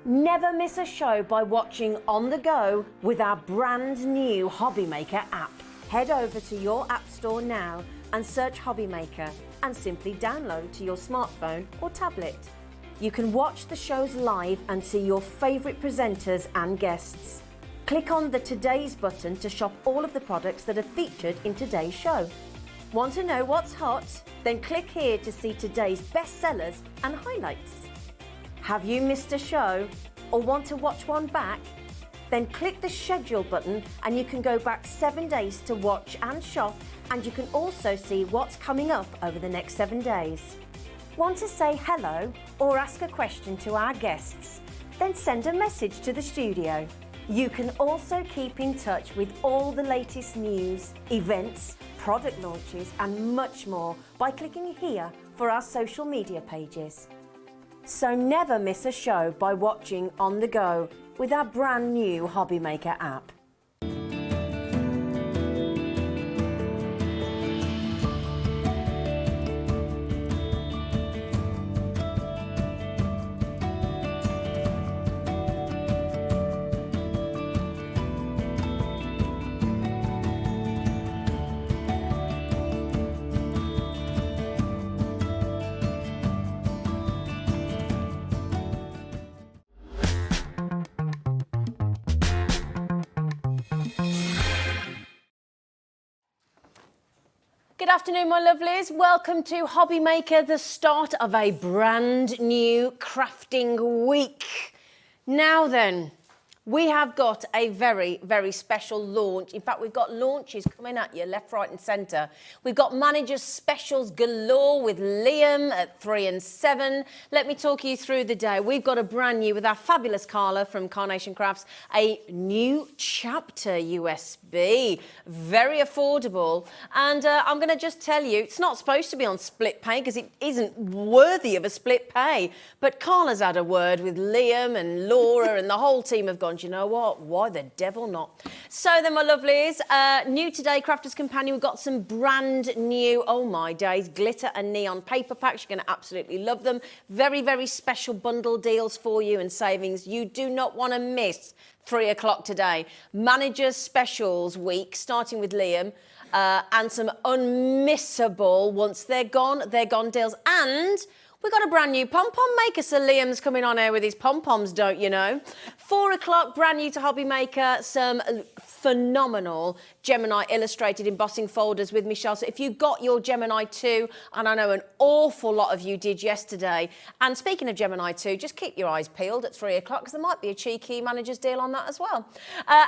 Never miss a show by watching on the go with our brand new HobbyMaker app. Head over to your app store now and search HobbyMaker and simply download to your smartphone or tablet. You can watch the shows live and see your favourite presenters and guests. Click on the Today's button to shop all of the products that are featured in today's show. Want to know what's hot? Then click here to see today's bestsellers and highlights. Have you missed a show or want to watch one back? Then click the schedule button and you can go back 7 days to watch and shop, and you can also see what's coming up over the next 7 days. Want to say hello or ask a question to our guests? Then send a message to the studio. You can also keep in touch with all the latest news, events, product launches and much more by clicking here for our social media pages. So never miss a show by watching on the go with our brand new HobbyMaker app. Good afternoon, my lovelies. Welcome to HobbyMaker, the start of a brand new crafting week. Now then, we have got a very, very special launch. In fact, we've got launches coming at you left, right and centre. We've got managers specials galore with Liam at 3 and 7. Let me talk you through the day. We've got a brand new, with our fabulous Carla from Carnation Crafts, a new chapter USB. Very affordable. And I'm going to just tell you, it's not supposed to be on split pay because it isn't worthy of a split pay. But Carla's had a word with Liam and Laura and the whole team have gone, do you know what? Why the devil not? So then, my lovelies, new today, Crafter's Companion, we've got some brand new, oh my days, glitter and neon paper packs. You're going to absolutely love them. Very, very special bundle deals for you and savings. You do not want to miss 3 o'clock today. Managers specials week, starting with Liam, and some unmissable, once they're gone deals. And we've got a brand new pom-pom maker, so Liam's coming on air with his pom-poms, don't you know? 4 o'clock, brand new to HobbyMaker, some phenomenal Gemini illustrated embossing folders with Michelle. So if you got your Gemini 2, and I know an awful lot of you did yesterday, and speaking of Gemini 2, just keep your eyes peeled at 3 o'clock because there might be a cheeky manager's deal on that as well.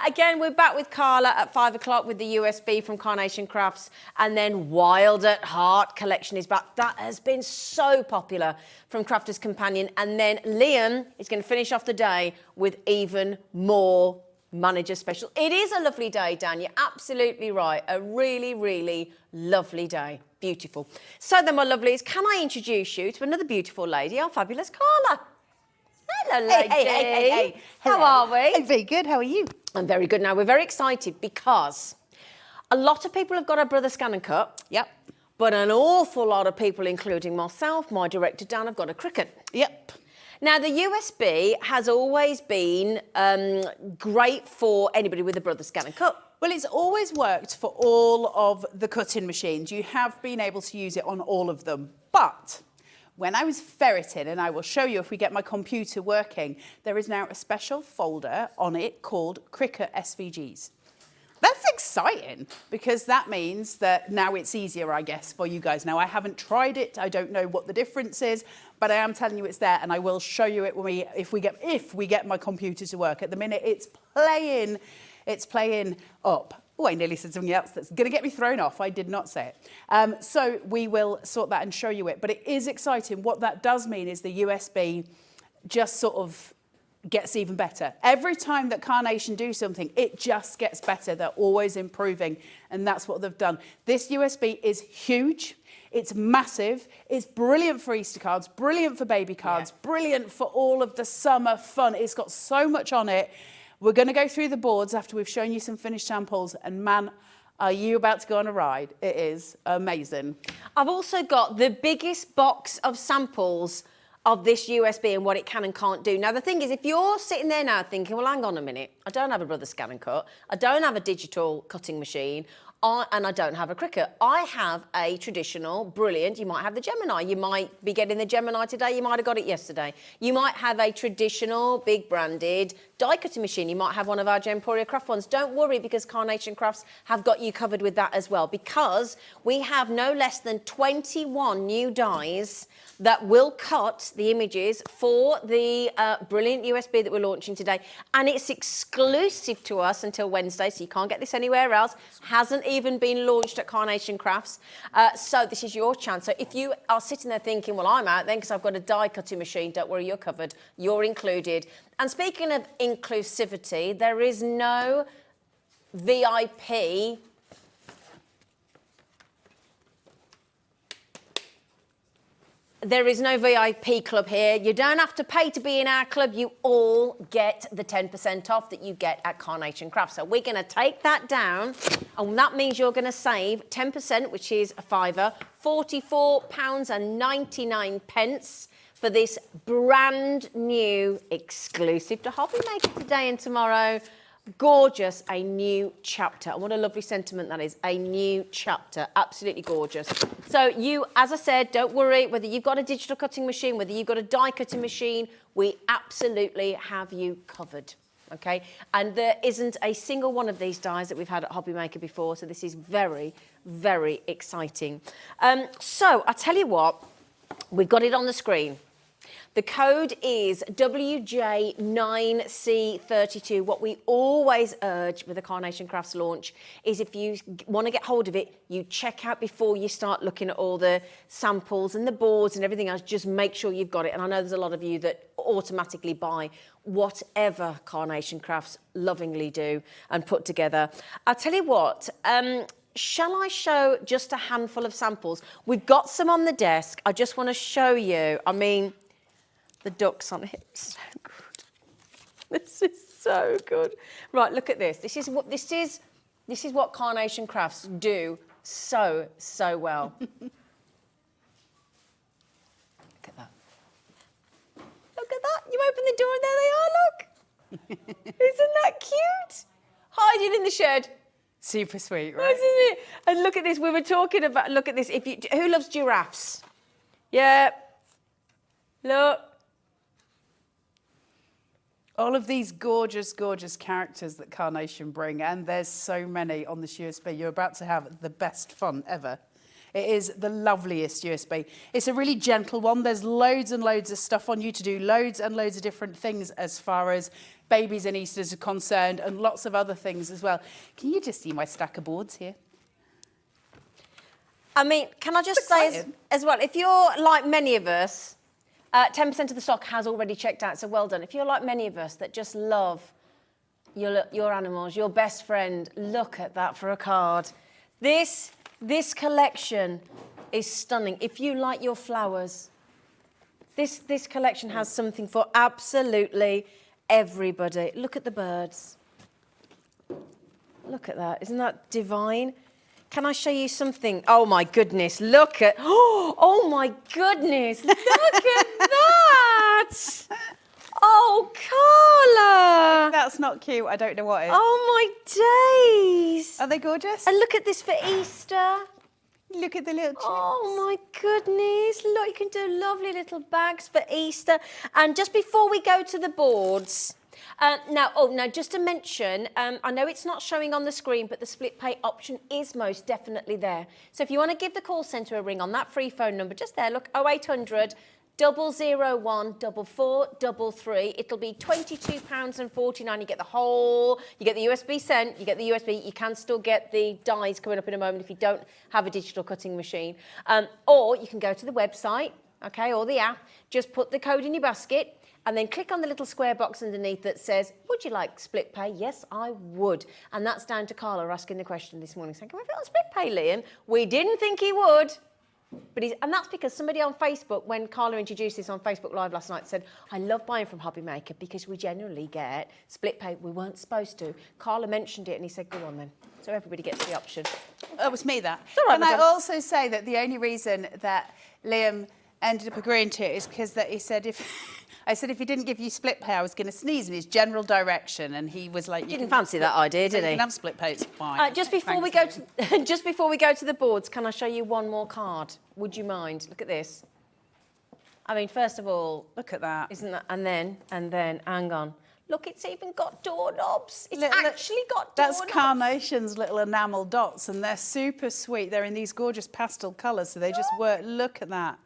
Again, we're back with Carla at 5 o'clock with the USB from Carnation Crafts, and then Wild at Heart collection is back. That has been so popular from Crafter's Companion, and then Liam is going to finish off the day with even more manager special. It is a lovely day, Dan. You're absolutely right. A really, really lovely day. Beautiful. So then, my lovelies, can I introduce you to another beautiful lady, our fabulous Carla? Hello, lady. Hey. How are we? I'm very good. How are you? I'm very good. Now, we're very excited because a lot of people have got a Brother Scan and Cut. Yep. But an awful lot of people, including myself, my director Dan, have got a Cricut. Yep. Now, the USB has always been great for anybody with a Brother Scan and Cut. Well, it's always worked for all of the cutting machines. You have been able to use it on all of them. But when I was ferreting, and I will show you if we get my computer working, there is now a special folder on it called Cricut SVGs. That's exciting because that means that now it's easier, I guess, for you guys. Now, I haven't tried it. I don't know what the difference is, but I am telling you it's there, and I will show you it when if we get my computer to work. At the minute, it's playing up. Oh, I nearly said something else that's going to get me thrown off. I did not say it. So we will sort that and show you it. But it is exciting. What that does mean is the USB just sort of gets even better. Every time that Carnation do something, it just gets better. They're always improving, and that's what they've done. This USB is huge. It's massive. It's brilliant for Easter cards, brilliant for baby cards, brilliant for all of the summer fun. It's got so much on it. We're going to go through the boards after we've shown you some finished samples, and man, are you about to go on a ride? It is amazing. I've also got the biggest box of samples of this USB and what it can and can't do. Now, the thing is, if you're sitting there now thinking, well, hang on a minute, I don't have a Brother Scan and Cut, I don't have a digital cutting machine, and I don't have a Cricut. I have a traditional, brilliant, you might have the Gemini. You might be getting the Gemini today, you might have got it yesterday. You might have a traditional, big branded die cutting machine. You might have one of our Gemporia Craft ones. Don't worry, because Carnation Crafts have got you covered with that as well, because we have no less than 21 new dies that will cut the images for the brilliant USB that we're launching today. And it's exclusive to us until Wednesday, so you can't get this anywhere else. Hasn't even been launched at Carnation Crafts. So this is your chance. So if you are sitting there thinking, well, I'm out then because I've got a die cutting machine, don't worry, you're covered. You're included. And speaking of inclusivity, there is no VIP club here. You don't have to pay to be in our club. You all get the 10% off that you get at Carnation Crafts. So we're going to take that down, and that means you're going to save 10%, which is a fiver, £44.99 for this brand new, exclusive to Hobby Maker today and tomorrow. Gorgeous, a new chapter. And what a lovely sentiment that is, a new chapter. Absolutely gorgeous. So you, as I said, don't worry whether you've got a digital cutting machine, whether you've got a die cutting machine, we absolutely have you covered. Okay, and there isn't a single one of these dies that we've had at Hobby Maker before, so this is very, very exciting. So I tell you what, we've got it on the screen. The code is WJ9C32. What we always urge with the Carnation Crafts launch is if you want to get hold of it, you check out before you start looking at all the samples and the boards and everything else. Just make sure you've got it. And I know there's a lot of you that automatically buy whatever Carnation Crafts lovingly do and put together. I'll tell you what, shall I show just a handful of samples? We've got some on the desk. I just want to show you. I mean, the ducks on it, so good. This is so good. Right, look at this. This is what Carnation Crafts do so well. Look at that. Look at that. You open the door and there they are, look. Isn't that cute? Hiding in the shed. Super sweet, right? Isn't it? And look at this. We were talking about, look at this. Who loves giraffes? Yeah. Look. All of these gorgeous, gorgeous characters that Carnation bring, and there's so many on this USB. You're about to have the best fun ever. It is the loveliest USB. It's a really gentle one. There's loads and loads of stuff on you to do, loads and loads of different things as far as babies and Easters are concerned, and lots of other things as well. Can you just see my stack of boards here? I mean, can I just say as well, if you're like many of us, 10% of the stock has already checked out, so well done. If you're like many of us that just love your animals, your best friend, look at that for a card. This collection is stunning. If you like your flowers, this collection has something for absolutely everybody. Look at the birds. Look at that. Isn't that divine? Can I show you something? Oh my goodness, look at, oh my goodness, look at that. Oh, Carla. If that's not cute, I don't know what is. Oh my days. Are they gorgeous? And look at this for Easter. Look at the little chips. Oh my goodness, look, you can do lovely little bags for Easter. And just before we go to the boards, now, just to mention, I know it's not showing on the screen, but the split pay option is most definitely there. So if you want to give the call centre a ring on that free phone number, just there, look, 0800 001 4433. It'll be £22.49. You get the whole, you get the USB sent, you get the USB. You can still get the dies coming up in a moment if you don't have a digital cutting machine. Or you can go to the website, okay, or the app, just put the code in your basket, and then click on the little square box underneath that says, would you like split pay? Yes, I would. And that's down to Carla asking the question this morning, saying, can we put on split pay, Liam? We didn't think he would. And that's because somebody on Facebook, when Carla introduced this on Facebook Live last night, said, I love buying from Hobby Maker because we generally get split pay. We weren't supposed to. Carla mentioned it and he said, go on then. So everybody gets the option. Oh, it was me that. It's all right, Can I also say that the only reason that Liam ended up agreeing to it is because he said I said if he didn't give you split pay, I was going to sneeze in his general direction, and he was like, "You didn't fancy that idea, did You he?" can have split pay, it's fine. Just before we go to just before we go to the boards, can I show you one more card? Would you mind? Look at this. I mean, first of all, Look at that. isn't that? And then, hang on. Look, it's even got doorknobs. It's Little- actually got That's doorknobs. Carnation's little enamel dots, and they're super sweet. They're in these gorgeous pastel colours, so they just work. Look at that.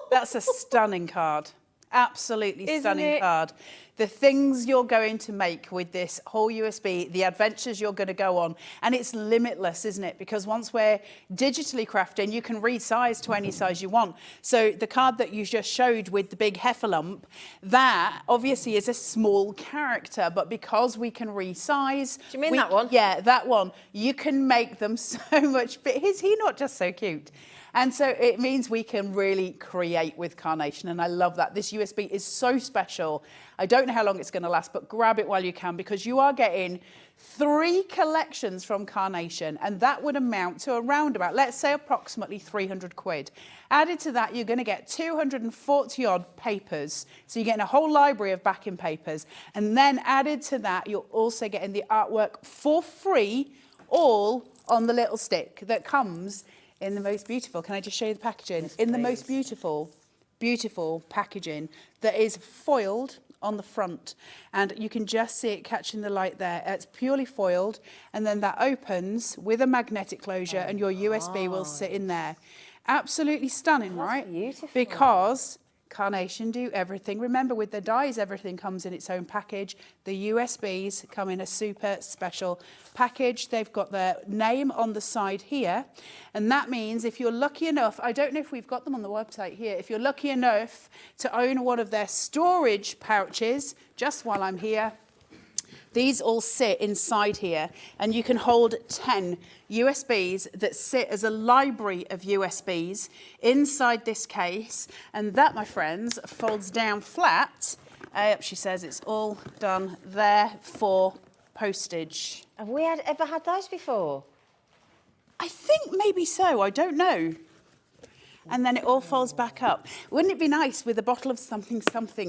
That's a stunning card. Absolutely Isn't stunning it? card. The things you're going to make with this whole USB, the adventures you're going to go on, and it's limitless, isn't it? Because once we're digitally crafting, you can resize to any size you want. So the card that you just showed with the big heffalump, that obviously is a small character, but because we can resize... Do you mean that one? Yeah, that one. You can make them so much big. Is he not just so cute? And so it means we can really create with Carnation, and I love that. This USB is so special. I don't know how long it's going to last, but grab it while you can, because you are getting 3 collections from Carnation, and that would amount to around about, let's say, approximately 300 quid. Added to that, you're going to get 240 odd papers. So you're getting a whole library of backing papers. And then added to that, you're also getting the artwork for free, all on the little stick that comes in the most beautiful, can I just show you the packaging? Yes, in the please. most beautiful packaging that is foiled on the front, and you can just see it catching the light there. It's purely foiled, and then that opens with a magnetic closure, and your USB will sit in there. Absolutely stunning, right? Beautiful. Because Carnation do everything. Remember, with the dies, everything comes in its own package. The USBs come in a super special package. They've got their name on the side here. And that means if you're lucky enough, I don't know if we've got them on the website here, if you're lucky enough to own one of their storage pouches, just while I'm here, these all sit inside here, and you can hold 10 USBs that sit as a library of USBs inside this case. And that, my friends, folds down flat. She says it's all done there for postage. Have we ever had those before? I think maybe so, I don't know. And then it all folds back up. Wouldn't it be nice with a bottle of something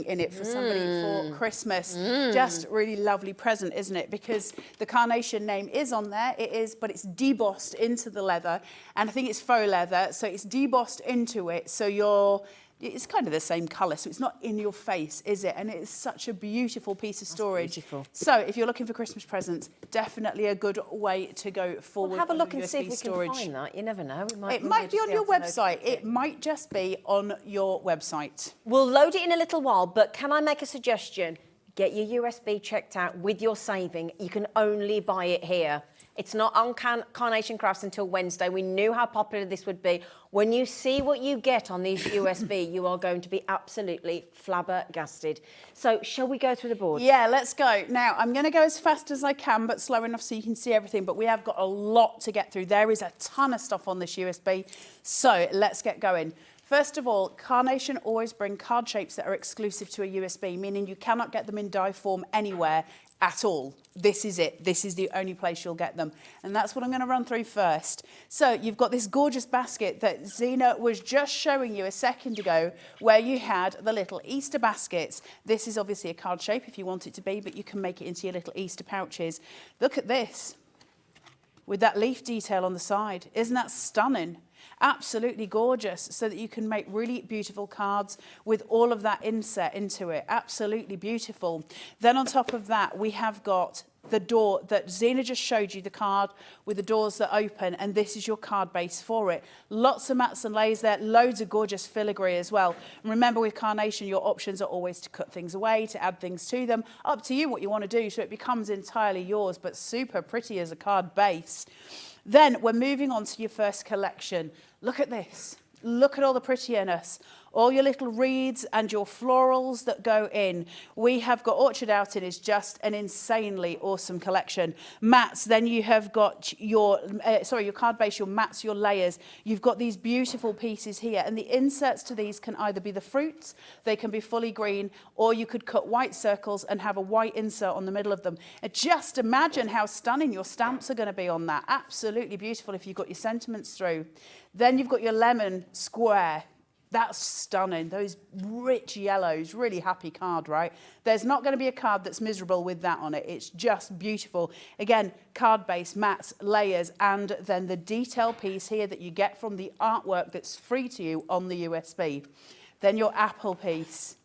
in it for somebody for Christmas? Just really lovely present, isn't it? Because the Carnation name is on there, it is, but it's debossed into the leather, and I think it's faux leather, so it's debossed into it, so it's kind of the same colour, so it's not in your face, is it? And it's such a beautiful piece of storage. Beautiful. So if you're looking for Christmas presents, definitely a good way to go forward. We'll have a on look the and see if USB we storage. can find that. You never know. It we might be just on your able to website. locate It might just be on your website. We'll load it in a little while, but can I make a suggestion? Get your USB checked out with your saving. You can only buy it here. It's not on Carnation Crafts until Wednesday. We knew how popular this would be. When you see what you get on these USB, you are going to be absolutely flabbergasted. So shall we go through the board? Yeah, let's go. Now, I'm going to go as fast as I can, but slow enough so you can see everything. But we have got a lot to get through. There is a ton of stuff on this USB. So let's get going. First of all, Carnation always bring card shapes that are exclusive to a USB, meaning you cannot get them in die form anywhere at all. This is it. This is the only place you'll get them. And that's what I'm going to run through first. So you've got this gorgeous basket that Zena was just showing you a second ago, where you had the little Easter baskets. This is obviously a card shape if you want it to be, but you can make it into your little Easter pouches. Look at this, with that leaf detail on the side. Isn't that stunning? Absolutely gorgeous, so that you can make really beautiful cards with all of that inset into it. Absolutely beautiful. Then on top of that, we have got the door that Zena just showed you, the card with the doors that open, and this is your card base for it. Lots of mats and layers there, loads of gorgeous filigree as well. And remember, with Carnation, your options are always to cut things away, to add things to them. Up to you what you want to do, so it becomes entirely yours, but super pretty as a card base. Then we're moving on to your first collection. Look at this. Look at all the prettiness. All your little reeds and your florals that go in. We have got Orchard Outing is just an insanely awesome collection. Mats, then you have got your card base, your mats, your layers. You've got these beautiful pieces here, and the inserts to these can either be the fruits, they can be fully green, or you could cut white circles and have a white insert on the middle of them. And just imagine how stunning your stamps are going to be on that. Absolutely beautiful if you've got your sentiments through. Then you've got your lemon square. That's stunning. Those rich yellows, really happy card, right? There's not going to be a card that's miserable with that on it. It's just beautiful. Again, card base, mats, layers, and then the detail piece here that you get from the artwork that's free to you on the USB. Then your apple piece.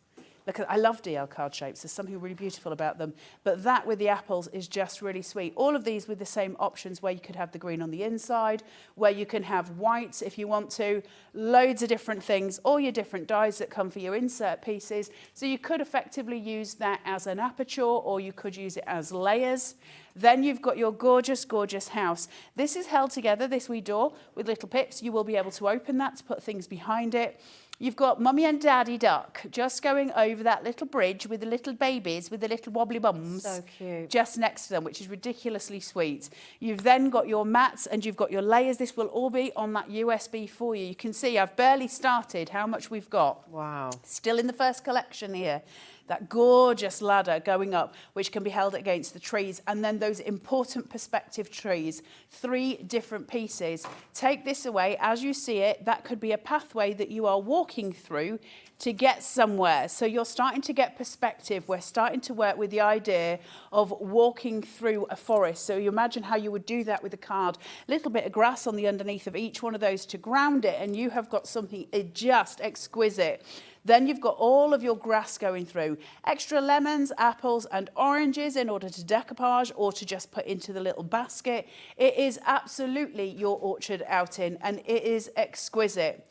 Look, I love DL card shapes. There's something really beautiful about them. But that with the apples is just really sweet. All of these with the same options where you could have the green on the inside, where you can have white if you want to, loads of different things, all your different dies that come for your insert pieces. So you could effectively use that as an aperture, or you could use it as layers. Then you've got your gorgeous, gorgeous house. This is held together, this wee door, with little pips. You will be able to open that to put things behind it. You've got Mummy and Daddy Duck just going over that little bridge with the little babies with the little wobbly bums. So cute. Just next to them, which is ridiculously sweet. You've then got your mats and you've got your layers. This will all be on that USB for you. You can see I've barely started how much we've got. Wow. Still in the first collection here. That gorgeous ladder going up, which can be held against the trees, and then those important perspective trees, 3 different pieces. Take this away as you see it. That could be a pathway that you are walking through to get somewhere. So you're starting to get perspective. We're starting to work with the idea of walking through a forest. So you imagine how you would do that with a card. A little bit of grass on the underneath of each one of those to ground it, and you have got something just exquisite. Then you've got all of your grass going through. Extra lemons, apples and oranges in order to decoupage or to just put into the little basket. It is absolutely your orchard outing, and it is exquisite.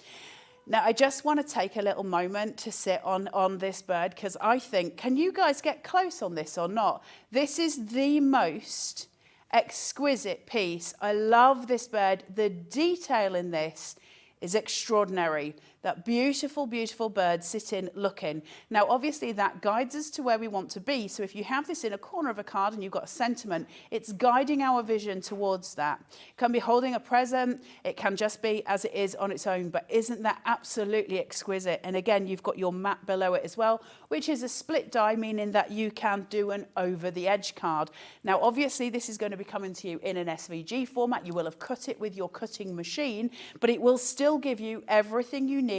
Now, I just want to take a little moment to sit on this bird, because I think, can you guys get close on this or not? This is the most exquisite piece. I love this bird. The detail in this is extraordinary. That beautiful, beautiful bird sitting, looking. Now, obviously, that guides us to where we want to be. So if you have this in a corner of a card and you've got a sentiment, it's guiding our vision towards that. It can be holding a present. It can just be as it is on its own. But isn't that absolutely exquisite? And again, you've got your mat below it as well, which is a split die, meaning that you can do an over-the-edge card. Now, obviously, this is going to be coming to you in an SVG format. You will have cut it with your cutting machine, but it will still give you everything you need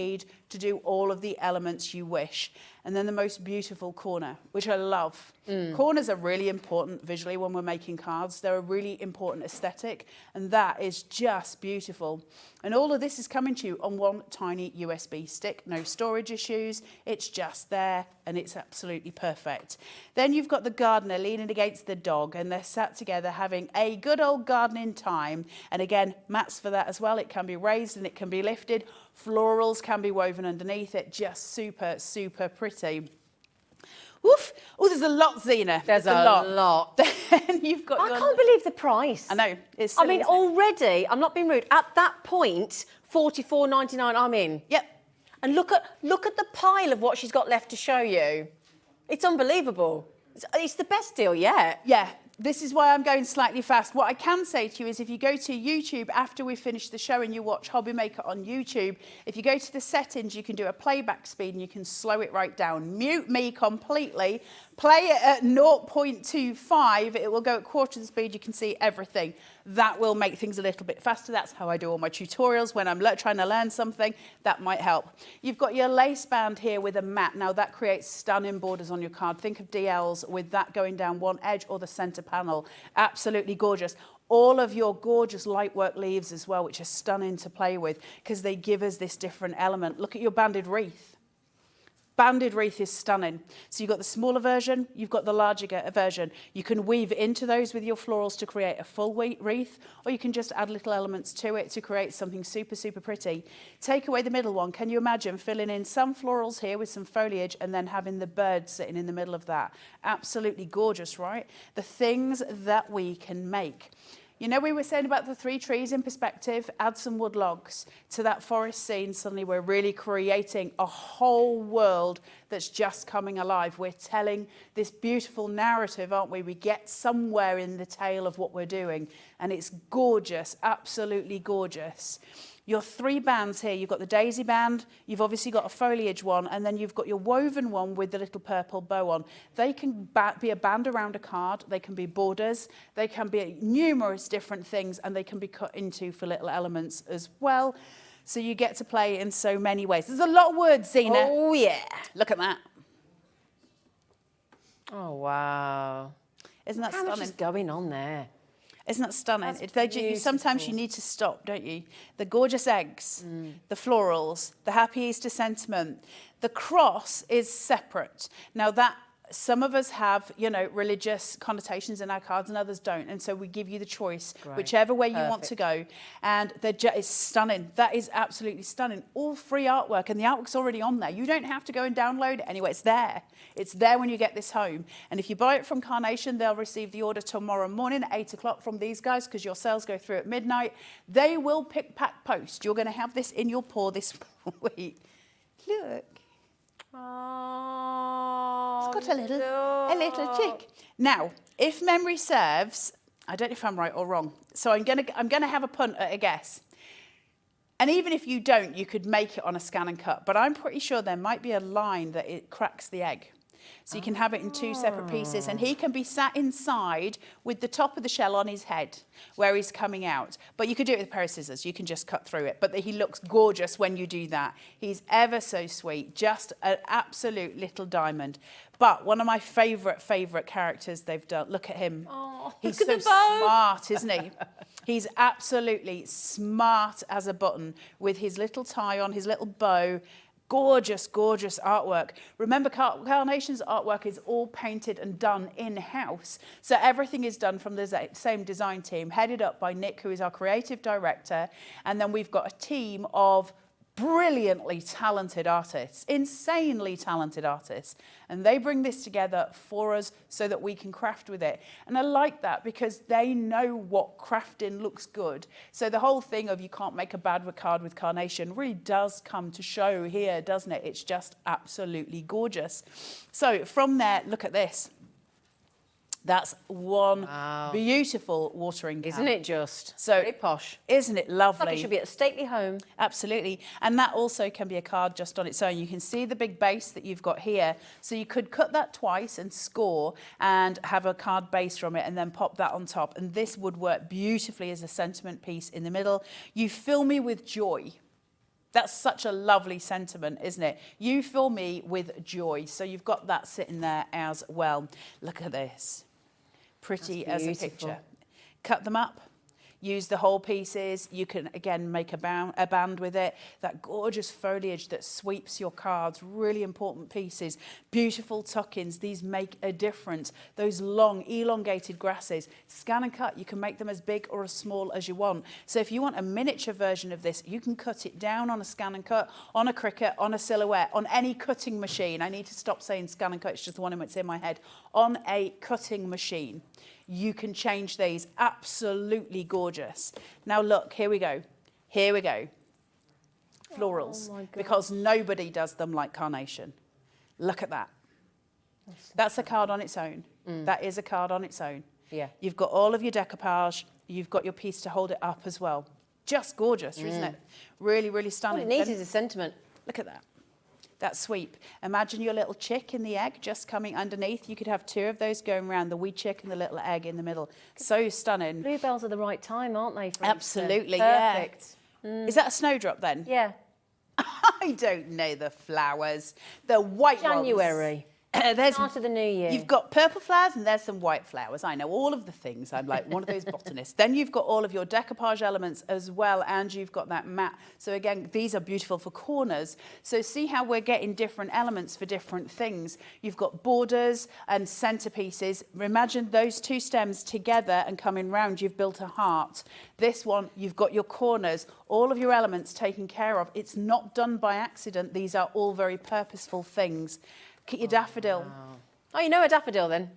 to do all of the elements you wish. And then the most beautiful corner, which I love. Corners are really important visually when we're making cards. They're a really important aesthetic, and that is just beautiful. And all of this is coming to you on one tiny USB stick. No storage issues. It's just there, and it's absolutely perfect. Then you've got the gardener leaning against the dog, and they're sat together having a good old gardening time. And again, mats for that as well. It can be raised and it can be lifted. Florals can be woven underneath it. Just super, super pretty. Woof. Oh, there's a lot, Zena. There's a lot. Then you've got I can't believe the price. I know. It's I silly, mean, isn't it? already, I'm not being rude, at that point, $44.99, I'm in. Yep. And look at the pile of what she's got left to show you. It's unbelievable. It's the best deal yet. Yeah. This is why I'm going slightly fast. What I can say to you is if you go to YouTube after we finish the show and you watch Hobby Maker on YouTube, if you go to the settings, you can do a playback speed and you can slow it right down. Mute me completely. Play it at 0.25. It will go at quarter the speed. You can see everything. That will make things a little bit faster. That's how I do all my tutorials when I'm trying to learn something. That might help. You've got your lace band here with a mat. Now that creates stunning borders on your card. Think of DLs with that going down one edge or the center panel. Absolutely gorgeous. All of your gorgeous lightwork leaves as well, which are stunning to play with because they give us this different element. Look at your banded wreath. Banded wreath is stunning. So you've got the smaller version, you've got the larger version. You can weave into those with your florals to create a full wreath, or you can just add little elements to it to create something super, super pretty. Take away the middle one. Can you imagine filling in some florals here with some foliage and then having the bird sitting in the middle of that? Absolutely gorgeous, right? The things that we can make. You know, we were saying about the 3 trees in perspective, add some wood logs to that forest scene. Suddenly we're really creating a whole world that's just coming alive. We're telling this beautiful narrative, aren't we? We get somewhere in the tale of what we're doing, and it's gorgeous, absolutely gorgeous. Your 3 bands here, you've got the daisy band, you've obviously got a foliage one, and then you've got your woven one with the little purple bow on. They can be a band around a card, they can be borders, they can be numerous different things, and they can be cut into for little elements as well. So you get to play in so many ways. There's a lot of words, Zena. Oh, yeah. Look at that. Oh, wow. Isn't that How stunning? much is going on there? Isn't that stunning? That's Sometimes you need to stop, don't you? The gorgeous eggs, the florals, the happy Easter sentiment. The cross is separate. Now that some of us have, you know, religious connotations in our cards and others don't. And so we give you the choice, whichever way you want to go. And it's stunning. That is absolutely stunning. All free artwork, and the artwork's already on there. You don't have to go and download it anyway. It's there. It's there when you get this home. And if you buy it from Carnation, they'll receive the order tomorrow morning at 8 o'clock from these guys, because your sales go through at midnight. They will pick, pack, post. You're going to have this in your paw this week. Look. Oh, It's got a little chick. Now, if memory serves, I don't know if I'm right or wrong, so I'm gonna have a punt at a guess. And even if you don't, you could make it on a scan and cut. But I'm pretty sure there might be a line that it cracks the egg. So you can have it in two separate pieces, and he can be sat inside with the top of the shell on his head where he's coming out. But you could do it with a pair of scissors. You can just cut through it. But he looks gorgeous when you do that. He's ever so sweet, just an absolute little diamond. But one of my favourite characters they've done, look at him. Oh, he's look so at the bow. smart, isn't he? He's absolutely smart as a button with his little tie on, his little bow. Gorgeous, gorgeous artwork. Remember, Carnation's artwork is all painted and done in-house. So everything is done from the same design team, headed up by Nick, who is our creative director. And then we've got a team of brilliantly talented artists, insanely talented artists. And they bring this together for us so that we can craft with it. And I like that because they know what crafting looks good. So the whole thing of you can't make a bad card with Carnation really does come to show here, doesn't it? It's just absolutely gorgeous. So from there, look at this. That's one beautiful watering can. Isn't it just? So, very posh. Isn't it lovely? Like it should be at a stately home. Absolutely. And that also can be a card just on its own. You can see the big base that you've got here. So you could cut that twice and score and have a card base from it and then pop that on top. And this would work beautifully as a sentiment piece in the middle. You fill me with joy. That's such a lovely sentiment, isn't it? You fill me with joy. So you've got that sitting there as well. Look at this. Pretty as a picture. Cut them up. Use the whole pieces. You can, again, make a band with it. That gorgeous foliage that sweeps your cards. Really important pieces. Beautiful tuck-ins. These make a difference. Those long, elongated grasses. Scan and cut. You can make them as big or as small as you want. So if you want a miniature version of this, you can cut it down on a scan and cut, on a Cricut, on a Silhouette, on any cutting machine. I need to stop saying scan and cut. It's just the one that's in my head. On a cutting machine. You can change these. Absolutely gorgeous. Now look, here we go. Here we go. Florals. Oh, because nobody does them like Carnation. Look at that. That's a card on its own. That is a card on its own. Yeah. You've got all of your decoupage. You've got your piece to hold it up as well. Just gorgeous, isn't it? Really, really stunning. All it needs is a sentiment. Look at that. That sweep. Imagine your little chick in the egg just coming underneath. You could have two of those going around, the wee chick and the little egg in the middle. So stunning. Bluebells are the right time, aren't they? For absolutely, perfect. Yeah. Is that a snowdrop then? Yeah. I don't know the flowers. The white January. ones. There's Start of the new year. You've got purple flowers and there's some white flowers. I know all of the things. I'm like one of those botanists. Then you've got all of your decoupage elements as well, and you've got that mat. So again, these are beautiful for corners. So see how we're getting different elements for different things. You've got borders and centerpieces. Imagine those two stems together and coming round, you've built a heart. This one, you've got your corners, all of your elements taken care of. It's not done by accident. These are all very purposeful things. Get your daffodil. Wow. Oh, you know a daffodil then?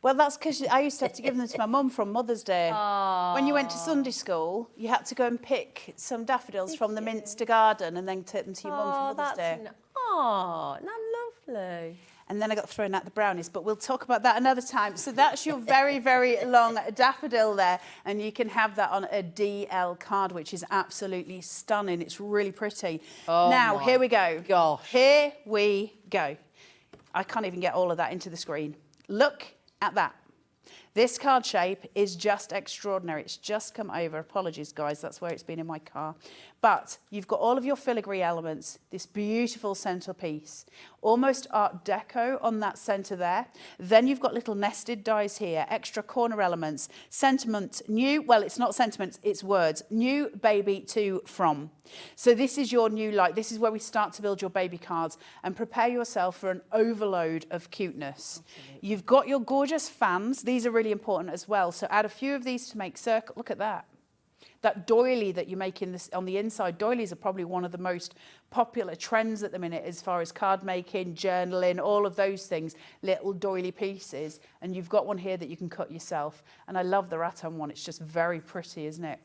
Well, that's because I used to have to give them to my mum from Mother's Day. Oh. When you went to Sunday school, you had to go and pick some daffodils from the Minster garden and then take them to your mum for Mother's Day. Oh, not lovely. And then I got thrown out the brownies, but we'll talk about that another time. So that's your very, very long daffodil there, and you can have that on a DL card, which is absolutely stunning. It's really pretty. Oh, now, here we go. Gosh. Here we go. I can't even get all of that into the screen. Look at that. This card shape is just extraordinary. It's just come over. Apologies, guys. That's where it's been in my car. But you've got all of your filigree elements, this beautiful centerpiece, almost Art Deco on that center there. Then you've got little nested dies here, extra corner elements, sentiment, new, well, it's not sentiments, it's words, new, baby, to, from. So this is your new light. This is where we start to build your baby cards and prepare yourself for an overload of cuteness. Absolutely. You've got your gorgeous fans. These are really important as well. So add a few of these to make circle. Look at that. That doily that you make on the inside, doilies are probably one of the most popular trends at the minute as far as card making, journaling, all of those things, little doily pieces. And you've got one here that you can cut yourself. And I love the rattan one. It's just very pretty, isn't it?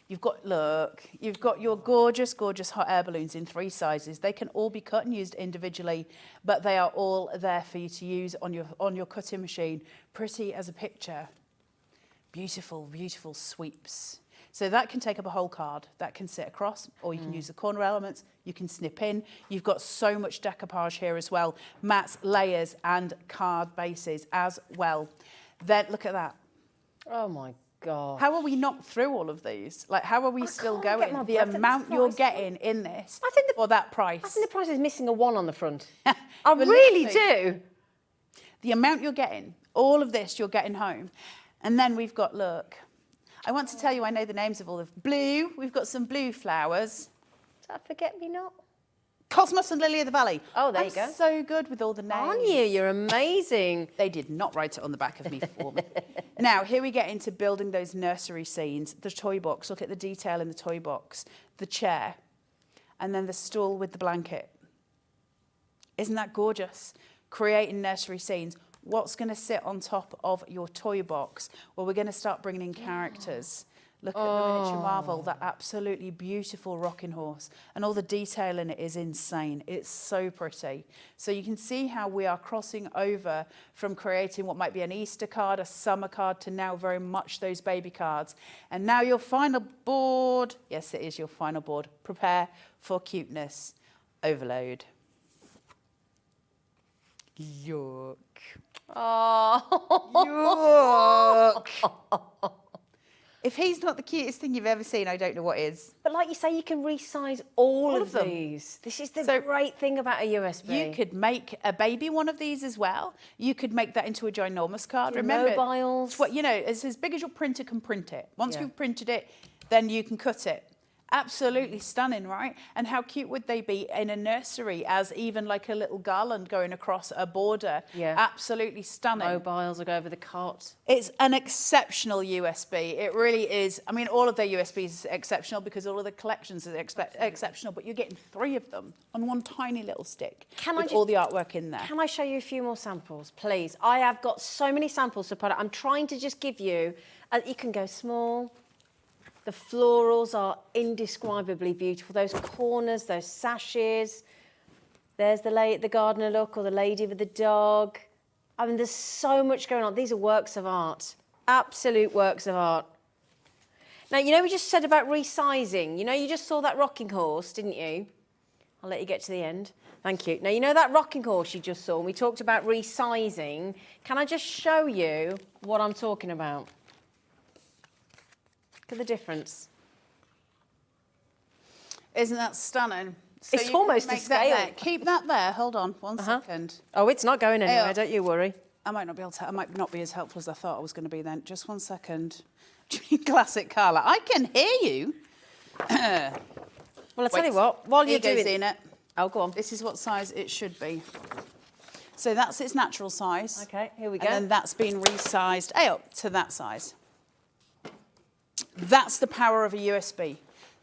You've got, look, you've got your gorgeous, gorgeous hot air balloons in 3 sizes. They can all be cut and used individually, but they are all there for you to use on your cutting machine. Pretty as a picture. Beautiful, beautiful sweeps. So that can take up a whole card. That can sit across, or you can use the corner elements. You can snip in. You've got so much decoupage here as well. Mats, layers, and card bases as well. Then look at that. Oh my God. How are we not through all of these? Like, how are we still going? The amount you're getting in this for that price. I think the price is missing a 1 on the front. I really do. The amount you're getting, all of this you're getting home. And then we've got, look, I want to tell you I know the names of all of blue. We've got some blue flowers. Is that forget-me-not? Cosmos and Lily of the Valley. Oh, there you go. So good with all the names. Aren't you? You're amazing. They did not write it on the back of me for me. Now, here we get into building those nursery scenes. The toy box. Look at the detail in the toy box. The chair. And then the stool with the blanket. Isn't that gorgeous? Creating nursery scenes. What's going to sit on top of your toy box? Well, we're going to start bringing in characters. Look at the miniature marvel, that absolutely beautiful rocking horse. And all the detail in it is insane. It's so pretty. So you can see how we are crossing over from creating what might be an Easter card, a summer card, to now very much those baby cards. And now your final board. Yes, it is your final board. Prepare for cuteness. Overload. Yuck. Oh. Yuck. If he's not the cutest thing you've ever seen, I don't know what is. But like you say, you can resize all of them. these. This is the great thing about a USB. You could make a baby one of these as well. You could make that into a ginormous card. Remember, mobiles. It's what, you know, it's as big as your printer can print it. Once you've printed it, then you can cut it. Absolutely stunning, right? And how cute would they be in a nursery as even like a little garland going across a border? Yeah. Absolutely stunning. Mobiles will go over the cot. It's an exceptional USB. It really is. I mean, all of their USBs are exceptional because all of the collections are exceptional, but you're getting 3 of them on one tiny little stick with all the artwork in there. Can I show you a few more samples, please? I have got so many samples to put out. I'm trying to just give you, you can go small. The florals are indescribably beautiful. Those corners, those sashes. There's the gardener look, or the lady with the dog. I mean, there's so much going on. These are works of art. Absolute works of art. Now, you know we just said about resizing. You know, you just saw that rocking horse, didn't you? I'll let you get to the end. Thank you. Now, you know that rocking horse you just saw, and we talked about resizing. Can I just show you what I'm talking about? Look at the difference. Isn't that stunning? So it's almost a scale. Keep that there. Hold on one second. Oh, it's not going anywhere, don't you worry. I might not be as helpful as I thought I was going to be then. Just one second. Classic Carla. I can hear you. Well, I'll tell you what. While you're doing it. Oh, go on. This is what size it should be. So that's its natural size. Okay, here we go. And then that's been resized up to that size. That's the power of a USB.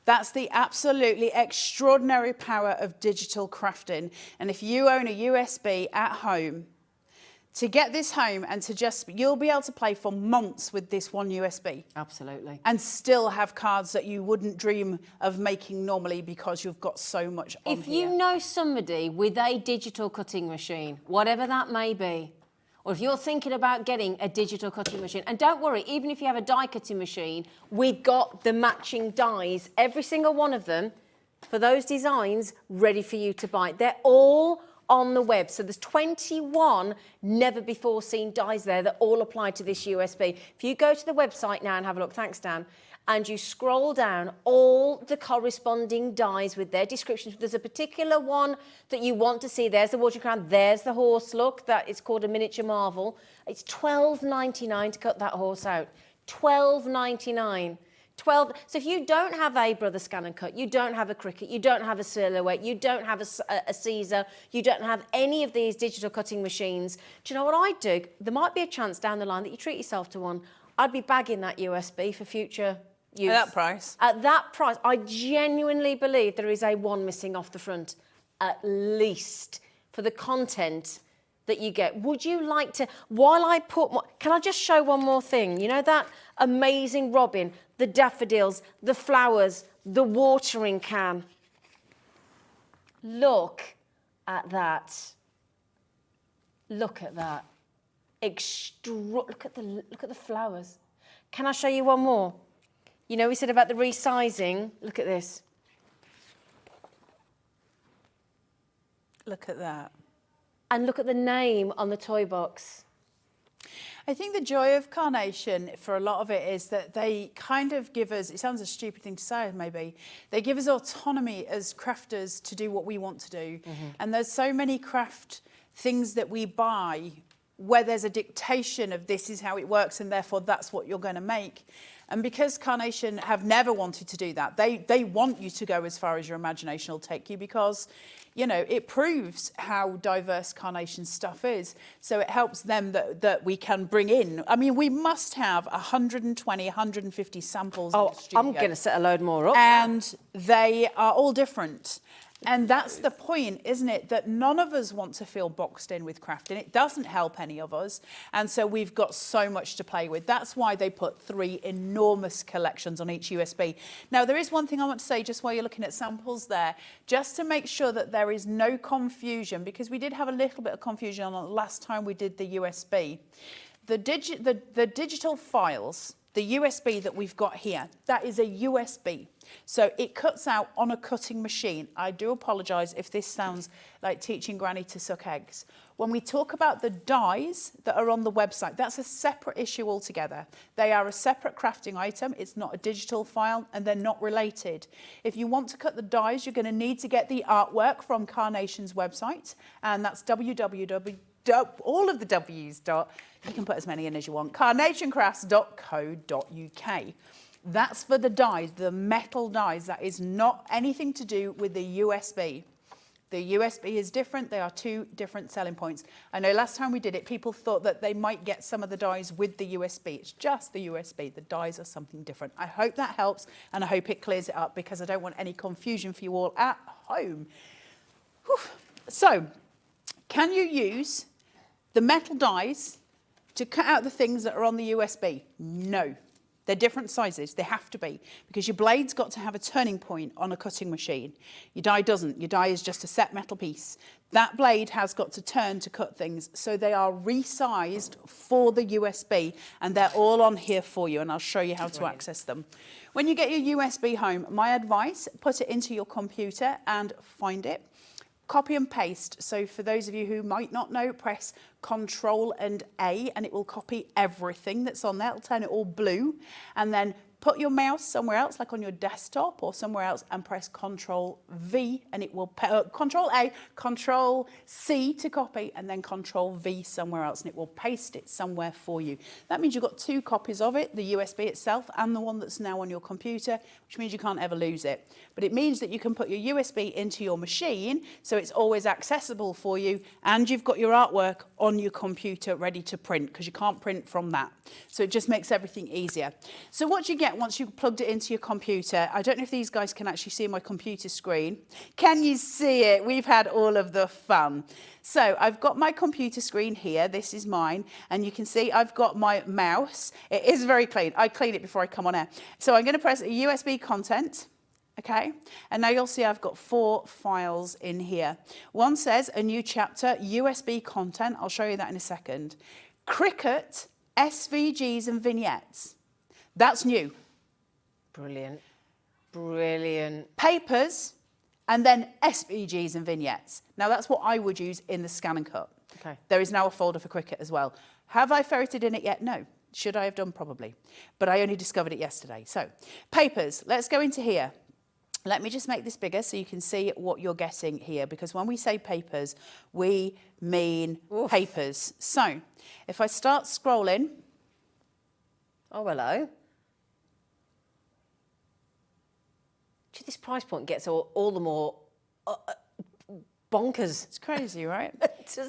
That's the absolutely extraordinary power of digital crafting. And if you own a USB at home, to get this home and you'll be able to play for months with this one USB. Absolutely. And still have cards that you wouldn't dream of making normally because you've got so much on If you know somebody with a digital cutting machine, whatever that may be, or if you're thinking about getting a digital cutting machine, and don't worry, even if you have a die cutting machine, we've got the matching dies, every single one of them, for those designs, ready for you to buy. They're all on the web. So there's 21 never before seen dies there that all apply to this USB. If you go to the website now and have a look, thanks Dan, and you scroll down, all the corresponding dies with their descriptions. If there's a particular one that you want to see, there's the water crown, there's the horse, look, that it's called a miniature marvel. It's $12.99 to cut that horse out. $12.99. So if you don't have a Brother Scan and Cut, you don't have a Cricut, you don't have a Silhouette, you don't have a Caesar, you don't have any of these digital cutting machines, do you know what I'd do? There might be a chance down the line that you treat yourself to one. I'd be bagging that USB for future use. At that price? At that price, I genuinely believe there is a one missing off the front, at least, for the content that you get. Would you like to, while I put more, can I just show one more thing? You know that amazing robin, the daffodils, the flowers, the watering can. Look at that. Look at that. Look at the flowers. Can I show you one more? You know, we said about the resizing. Look at this. Look at that. And look at the name on the toy box. I think the joy of Carnation for a lot of it is that they kind of give us, it sounds a stupid thing to say maybe, they give us autonomy as crafters to do what we want to do. And there's so many craft things that we buy where there's a dictation of this is how it works and therefore that's what you're going to make. And because Carnation have never wanted to do that, they want you to go as far as your imagination will take you because, you know, it proves how diverse Carnation's stuff is. So it helps them that we can bring in. I mean, we must have 120, 150 samples in the studio. I'm going to set a load more up. And they are all different. And that's the point, isn't it? That none of us want to feel boxed in with crafting. It doesn't help any of us. And so we've got so much to play with. That's why they put 3 enormous collections on each USB. Now, there is one thing I want to say just while you're looking at samples there, just to make sure that there is no confusion, because we did have a little bit of confusion on the last time we did the USB. The digital files, the USB that we've got here, that is a USB. So it cuts out on a cutting machine. I do apologise if this sounds like teaching Granny to suck eggs. When we talk about the dies that are on the website, that's a separate issue altogether. They are a separate crafting item. It's not a digital file and they're not related. If you want to cut the dies, you're going to need to get the artwork from Carnation's website, and that's www. All of the W's. You can put as many in as you want. carnationcrafts.co.uk. That's for the dies, the metal dies. That is not anything to do with the USB. The USB is different. They are 2 different selling points. I know last time we did it, people thought that they might get some of the dies with the USB. It's just the USB. The dies are something different. I hope that helps, and I hope it clears it up because I don't want any confusion for you all at home. Whew. So, can you use the metal dies to cut out the things that are on the USB? No. They're different sizes. They have to be, because your blade's got to have a turning point on a cutting machine. Your die doesn't. Your die is just a set metal piece. That blade has got to turn to cut things. So they are resized for the USB, and they're all on here for you, and I'll show you how to access them. When you get your USB home, my advice, put it into your computer and find it. Copy and paste. So for those of you who might not know, press Control and A and it will copy everything that's on there. It'll turn it all blue. And then put your mouse somewhere else, like on your desktop or somewhere else, and press Control V and it will, Control A, Control C to copy, and then Control V somewhere else, and it will paste it somewhere for you. That means you've got 2 copies of it, the USB itself and the one that's now on your computer, which means you can't ever lose it. But it means that you can put your USB into your machine, so it's always accessible for you, and you've got your artwork on your computer ready to print, because you can't print from that. So it just makes everything easier. So what you get once you've plugged it into your computer, I don't know if these guys can actually see my computer screen. Can you see it? We've had all of the fun. So I've got my computer screen here. This is mine. And you can see I've got my mouse. It is very clean. I clean it before I come on air. So I'm going to press USB content. Okay, and now you'll see I've got 4 files in here. One says a new chapter, USB content. I'll show you that in a second. Cricut, SVGs and vignettes. That's new. Brilliant. Brilliant. Papers and then SVGs and vignettes. Now that's what I would use in the scan and cut. Okay. There is now a folder for Cricut as well. Have I ferreted in it yet? No. Should I have done? Probably. But I only discovered it yesterday. So papers, let's go into here. Let me just make this bigger so you can see what you're getting here, because when we say papers, we mean papers. So if I start scrolling. Oh, hello. This price point gets all the more bonkers. It's crazy, right?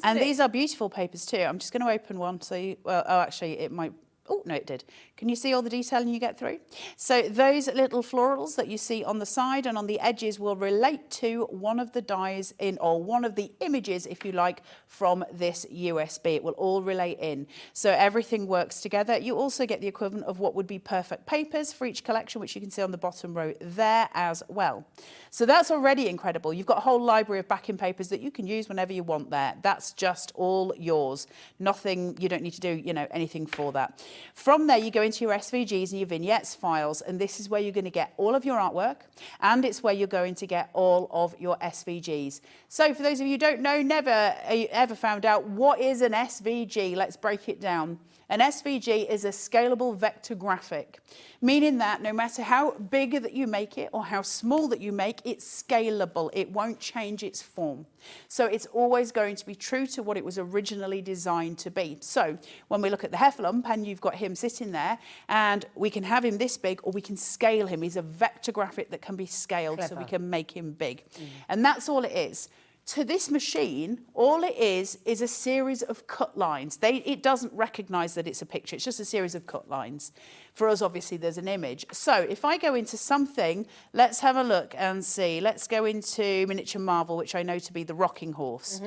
And these are beautiful papers too. I'm just going to open one so you, well, oh, actually it might. Oh, no, it did. Can you see all the detailing you get through? So those little florals that you see on the side and on the edges will relate to one of the dies in, or one of the images, if you like, from this USB. It will all relate in. So everything works together. You also get the equivalent of what would be perfect papers for each collection, which you can see on the bottom row there as well. So that's already incredible. You've got a whole library of backing papers that you can use whenever you want there. That's just all yours. Nothing, you don't need to do, anything for that. From there, you go into your SVGs and your vignettes files, and this is where you're going to get all of your artwork, and it's where you're going to get all of your SVGs. So for those of you who don't know, never ever found out, what is an SVG? Let's break it down. An SVG is a scalable vector graphic, meaning that no matter how big that you make it or how small that you make, it's scalable. It won't change its form. So it's always going to be true to what it was originally designed to be. So when we look at the heffalump and you've got him sitting there, and we can have him this big or we can scale him. He's a vector graphic that can be scaled. Clever. So we can make him big. And that's all it is. To this machine, all it is a series of cut lines. It doesn't recognise that it's a picture. It's just a series of cut lines. For us, obviously, there's an image. So if I go into something, let's have a look and see. Let's go into Miniature Marvel, which I know to be the rocking horse.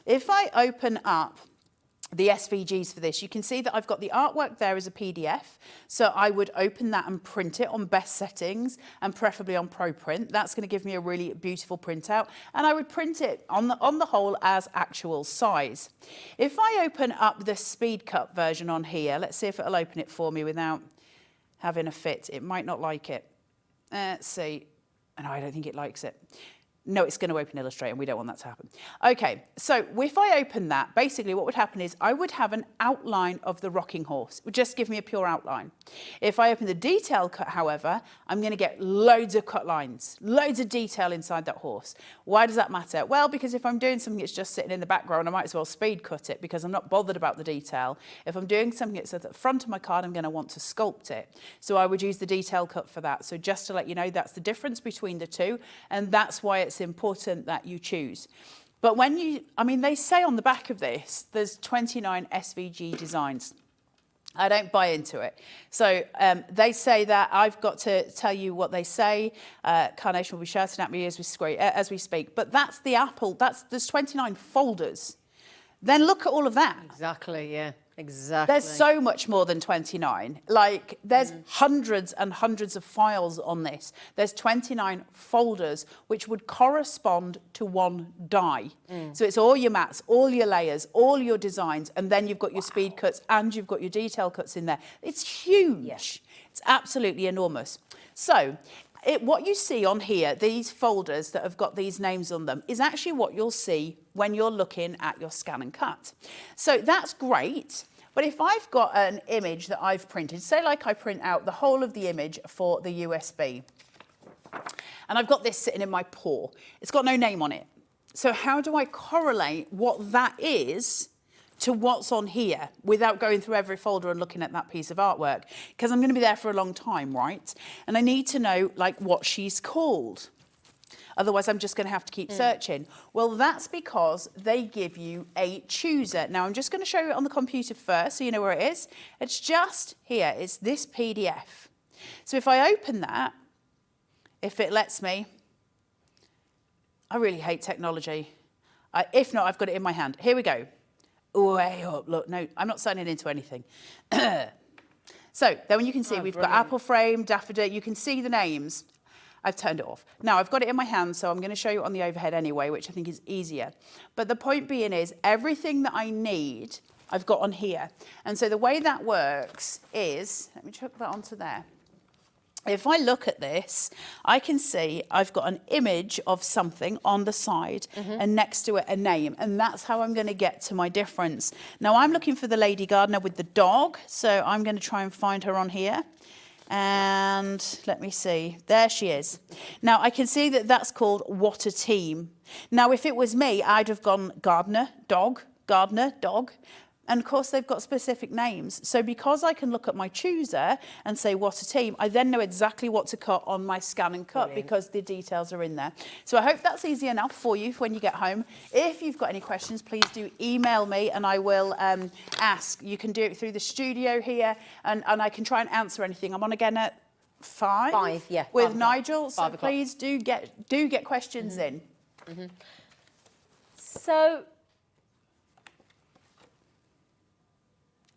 If I open up the SVGs for this, you can see that I've got the artwork there as a PDF. So I would open that and print it on best settings and preferably on ProPrint. That's going to give me a really beautiful printout. And I would print it on the whole as actual size. If I open up the speed cut version on here, let's see if it'll open it for me without having a fit. It might not like it. Let's see. No, I don't think it likes it. No, it's going to open Illustrator, and we don't want that to happen. Okay, so if I open that, basically what would happen is I would have an outline of the rocking horse. It would just give me a pure outline. If I open the detail cut, however, I'm going to get loads of cut lines, loads of detail inside that horse. Why does that matter? Well, because if I'm doing something that's just sitting in the background, I might as well speed cut it because I'm not bothered about the detail. If I'm doing something that's at the front of my card, I'm going to want to sculpt it. So I would use the detail cut for that. So just to let you know, that's the difference between the two, and that's why it's important that you choose. But when they say on the back of this, there's 29 SVG designs. I don't buy into it. So they say that I've got to tell you what they say. Carnation will be shouting at me as we speak. But that's the Apple. There's 29 folders. Then look at all of that. Exactly, yeah. Exactly. There's so much more than 29. Like, there's hundreds and hundreds of files on this. There's 29 folders, which would correspond to one die. So it's all your mats, all your layers, all your designs, and then you've got your speed cuts and you've got your detail cuts in there. It's huge. Yeah. It's absolutely enormous. So what you see on here, these folders that have got these names on them, is actually what you'll see when you're looking at your scan and cut. So that's great. But if I've got an image that I've printed, say like I print out the whole of the image for the USB, and I've got this sitting in my paw, it's got no name on it. So how do I correlate what that is to what's on here without going through every folder and looking at that piece of artwork? Because I'm going to be there for a long time, right? And I need to know like what she's called. Otherwise, I'm just going to have to keep searching. Well, that's because they give you a chooser. Now, I'm just going to show you it on the computer first so you know where it is. It's just here. It's this PDF. So if I open that, if it lets me, I really hate technology. If not, I've got it in my hand. Here we go. Way up. Look, no, I'm not signing into anything. So then you can see we've got Apple Frame, Daffodil. You can see the names. I've turned it off. Now, I've got it in my hand, so I'm going to show you on the overhead anyway, which I think is easier. But the point being is everything that I need, I've got on here. And so the way that works is, let me chuck that onto there, if I look at this, I can see I've got an image of something on the side and next to it a name. And that's how I'm going to get to my difference. Now, I'm looking for the lady gardener with the dog. So I'm going to try and find her on here. And let me see. There she is. Now, I can see that that's called What a Team. Now, if it was me, I'd have gone gardener, dog, gardener, dog. And of course, they've got specific names. So because I can look at my chooser and say, what a team, I then know exactly what to cut on my scan and cut because the details are in there. So I hope that's easy enough for you when you get home. If you've got any questions, please do email me and I will ask. You can do it through the studio here and I can try and answer anything. I'm on again at 5? 5, yeah. With 5 Nigel. So 5 o'clock. please do get questions in. So...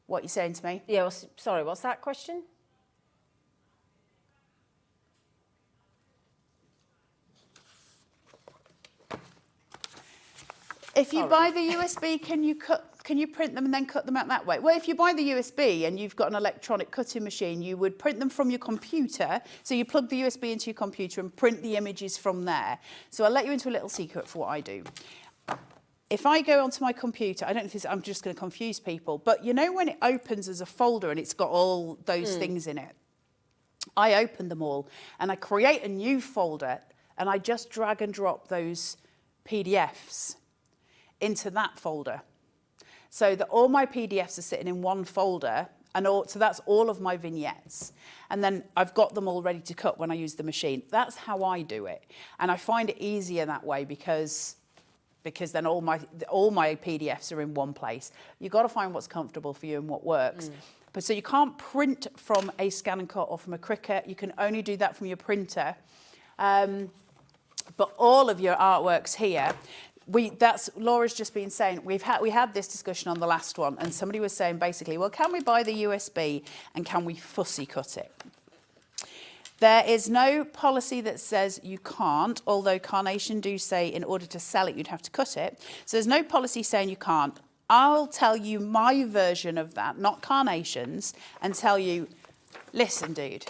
What are you saying to me? Yeah, sorry, what's that question? If you buy the USB, can you print them and then cut them out that way? Well, if you buy the USB and you've got an electronic cutting machine, you would print them from your computer. So you plug the USB into your computer and print the images from there. So I'll let you into a little secret for what I do. If I go onto my computer, I don't know if this, I'm just going to confuse people, but you know when it opens as a folder and it's got all those things in it? I open them all and I create a new folder and I just drag and drop those PDFs into that folder. So that all my PDFs are sitting in one folder and so that's all of my vignettes. And then I've got them all ready to cut when I use the machine. That's how I do it. And I find it easier that way because then all my PDFs are in one place. You've got to find what's comfortable for you and what works. But so you can't print from a scan and cut or from a Cricut. You can only do that from your printer. But all of your artworks here, that's Laura's just been saying, we had this discussion on the last one, and somebody was saying basically, well, can we buy the USB and can we fussy cut it? There is no policy that says you can't, although Carnation do say in order to sell it, you'd have to cut it. So there's no policy saying you can't. I'll tell you my version of that, not Carnation's, and tell you, listen, dude,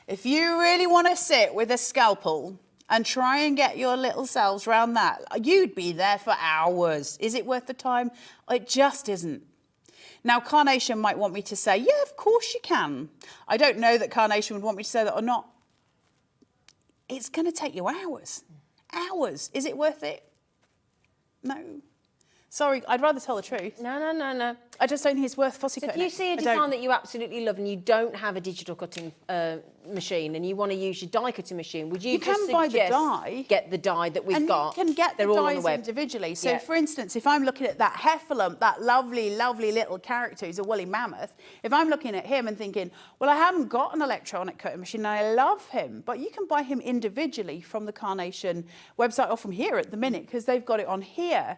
if you really want to sit with a scalpel and try and get your little selves around that, you'd be there for hours. Is it worth the time? It just isn't. Now, Carnation might want me to say, yeah, of course you can. I don't know that Carnation would want me to say that or not. It's going to take you hours. Hours. Is it worth it? No. Sorry, I'd rather tell the truth. No. I just don't think it's worth fussy cutting. If you see a design that you absolutely love and you don't have a digital cutting machine and you want to use your die cutting machine, would you just buy the suggest die, get the die that we've got? You can get They're the all on the dies web. individually. So, for instance, if I'm looking at that heffalump, that lovely, lovely little character who's a woolly mammoth, if I'm looking at him and thinking, well, I haven't got an electronic cutting machine and I love him, but you can buy him individually from the Carnation website or from here at the minute because they've got it on here.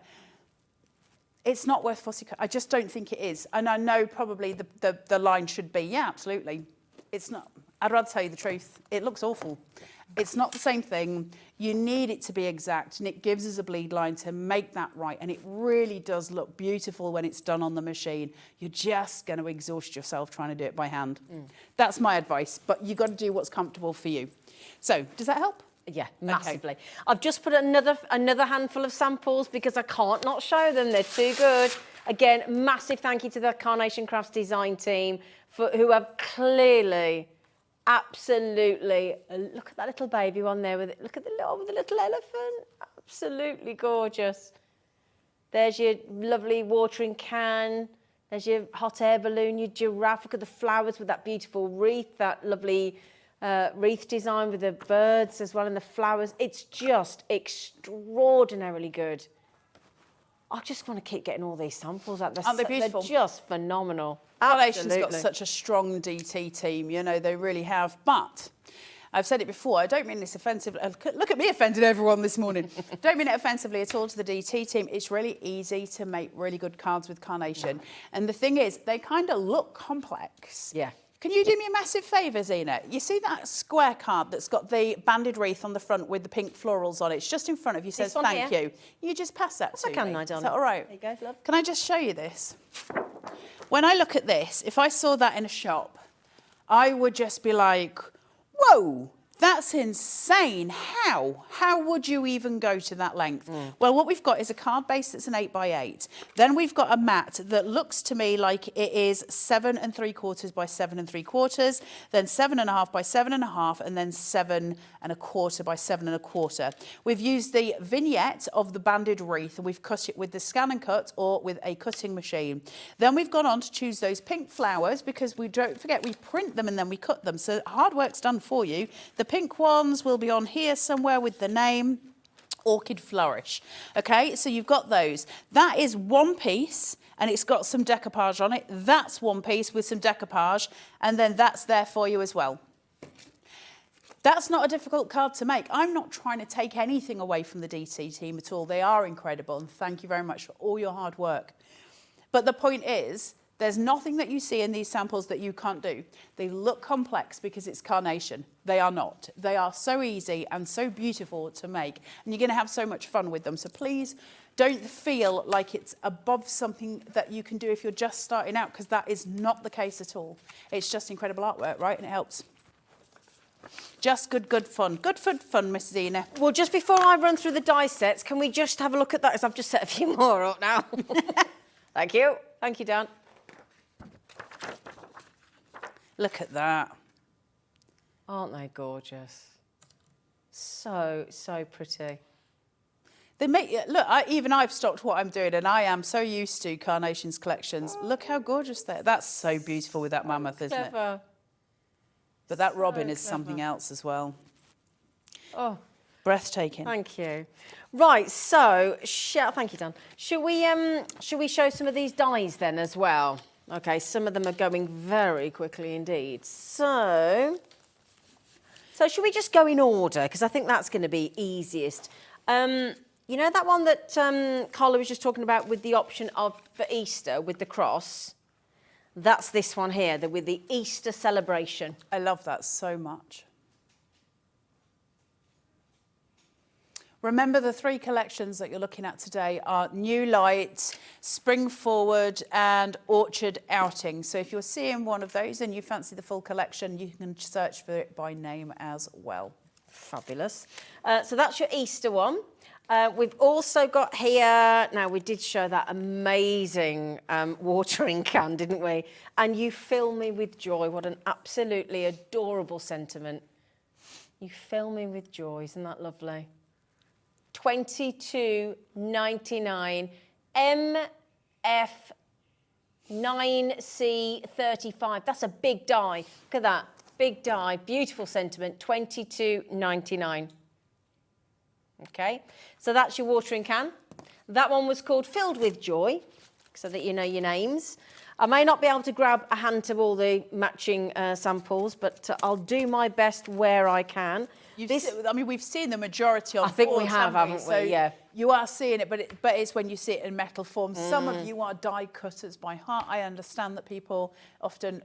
It's not worth fussy cut. I just don't think it is. And I know probably the line should be, yeah, absolutely. It's not. I'd rather tell you the truth. It looks awful. It's not the same thing. You need it to be exact, and it gives us a bleed line to make that right. And it really does look beautiful when it's done on the machine. You're just going to exhaust yourself trying to do it by hand. That's my advice. But you've got to do what's comfortable for you. So, does that help? Yeah, massively. Okay. I've just put another handful of samples because I can't not show them. They're too good. Again, massive thank you to the Carnation Crafts design team who have clearly, absolutely, look at that little baby one there with it. Look at the little elephant. Absolutely gorgeous. There's your lovely watering can. There's your hot air balloon, your giraffe. Look at the flowers with that beautiful wreath, that lovely wreath design with the birds as well and the flowers. It's just extraordinarily good. I just want to keep getting all these samples out. Aren't they beautiful? They're just phenomenal. Carnation's got such a strong DT team, you know, they really have. But I've said it before, I don't mean this offensively. Look at me offending everyone this morning. Don't mean it offensively at all to the DT team. It's really easy to make really good cards with Carnation. And the thing is, they kind of look complex. Yeah. Can you do me a massive favour, Zena? You see that square card that's got the banded wreath on the front with the pink florals on it? It's just in front of you, says thank you. You just pass that to me. I can, I don't. Is that all right? There you go, love. Can I just show you this? When I look at this, if I saw that in a shop, I would just be like, Whoa, that's insane. How would you even go to that length? Well, what we've got is a card base that's an 8x8. Then we've got a mat that looks to me like it is 7 3/4 by 7 3/4, then 7.5 by 7.5, and then 7.25 by 7.25. We've used the vignette of the banded wreath, and we've cut it with the scan and cut or with a cutting machine. Then we've gone on to choose those pink flowers, because we don't forget we print them and then we cut them. So hard work's done for you. The pink ones will be on here somewhere with the name Orchid Flourish. Okay, so you've got those. That is one piece, and it's got some decoupage on it. That's one piece with some decoupage, and then that's there for you as well. That's not a difficult card to make. I'm not trying to take anything away from the DT team at all. They are incredible, and thank you very much for all your hard work. But the point is, there's nothing that you see in these samples that you can't do. They look complex because it's carnation. They are not. They are so easy and so beautiful to make, and you're going to have so much fun with them. So please don't feel like it's above something that you can do if you're just starting out, because that is not the case at all. It's just incredible artwork, right? And it helps. Just good fun. Good fun, Mrs. Ina. Well, just before I run through the die sets, can we just have a look at that? Because I've just set a few more up now. Thank you. Thank you, Dan. Look at that. Aren't they gorgeous? So pretty. They make, look, even I've stopped what I'm doing, and I am so used to Carnation's collections. Look how gorgeous they are. That's so beautiful with that mammoth, isn't it? Clever. But that robin So is something else as well. Oh, breathtaking. thank you. Right, so, thank you, Dan. Should we show some of these dies then as well? Okay, some of them are going very quickly indeed. So should we just go in order? Because I think that's going to be easiest. You know that one that Carla was just talking about with the option of for Easter with the cross? That's this one here, with the Easter celebration. I love that so much. Remember, the 3 collections that you're looking at today are New Light, Spring Forward, and Orchard Outing. So if you're seeing one of those and you fancy the full collection, you can search for it by name as well. Fabulous. So that's your Easter one. We've also got here, now we did show that amazing watering can, didn't we? And you fill me with joy. What an absolutely adorable sentiment. You fill me with joy, isn't that lovely? $22.99 MF9C35. That's a big die. Look at that. Big die. Beautiful sentiment. $22.99. Okay. So that's your watering can. That one was called Filled with Joy, so that you know your names. I may not be able to grab a hand to all the matching samples, but I'll do my best where I can. I mean, we've seen the majority on I think boards, we have, haven't we? So yeah. You are seeing it, but it's when you see it in metal form. Some of you are die cutters by heart. I understand that people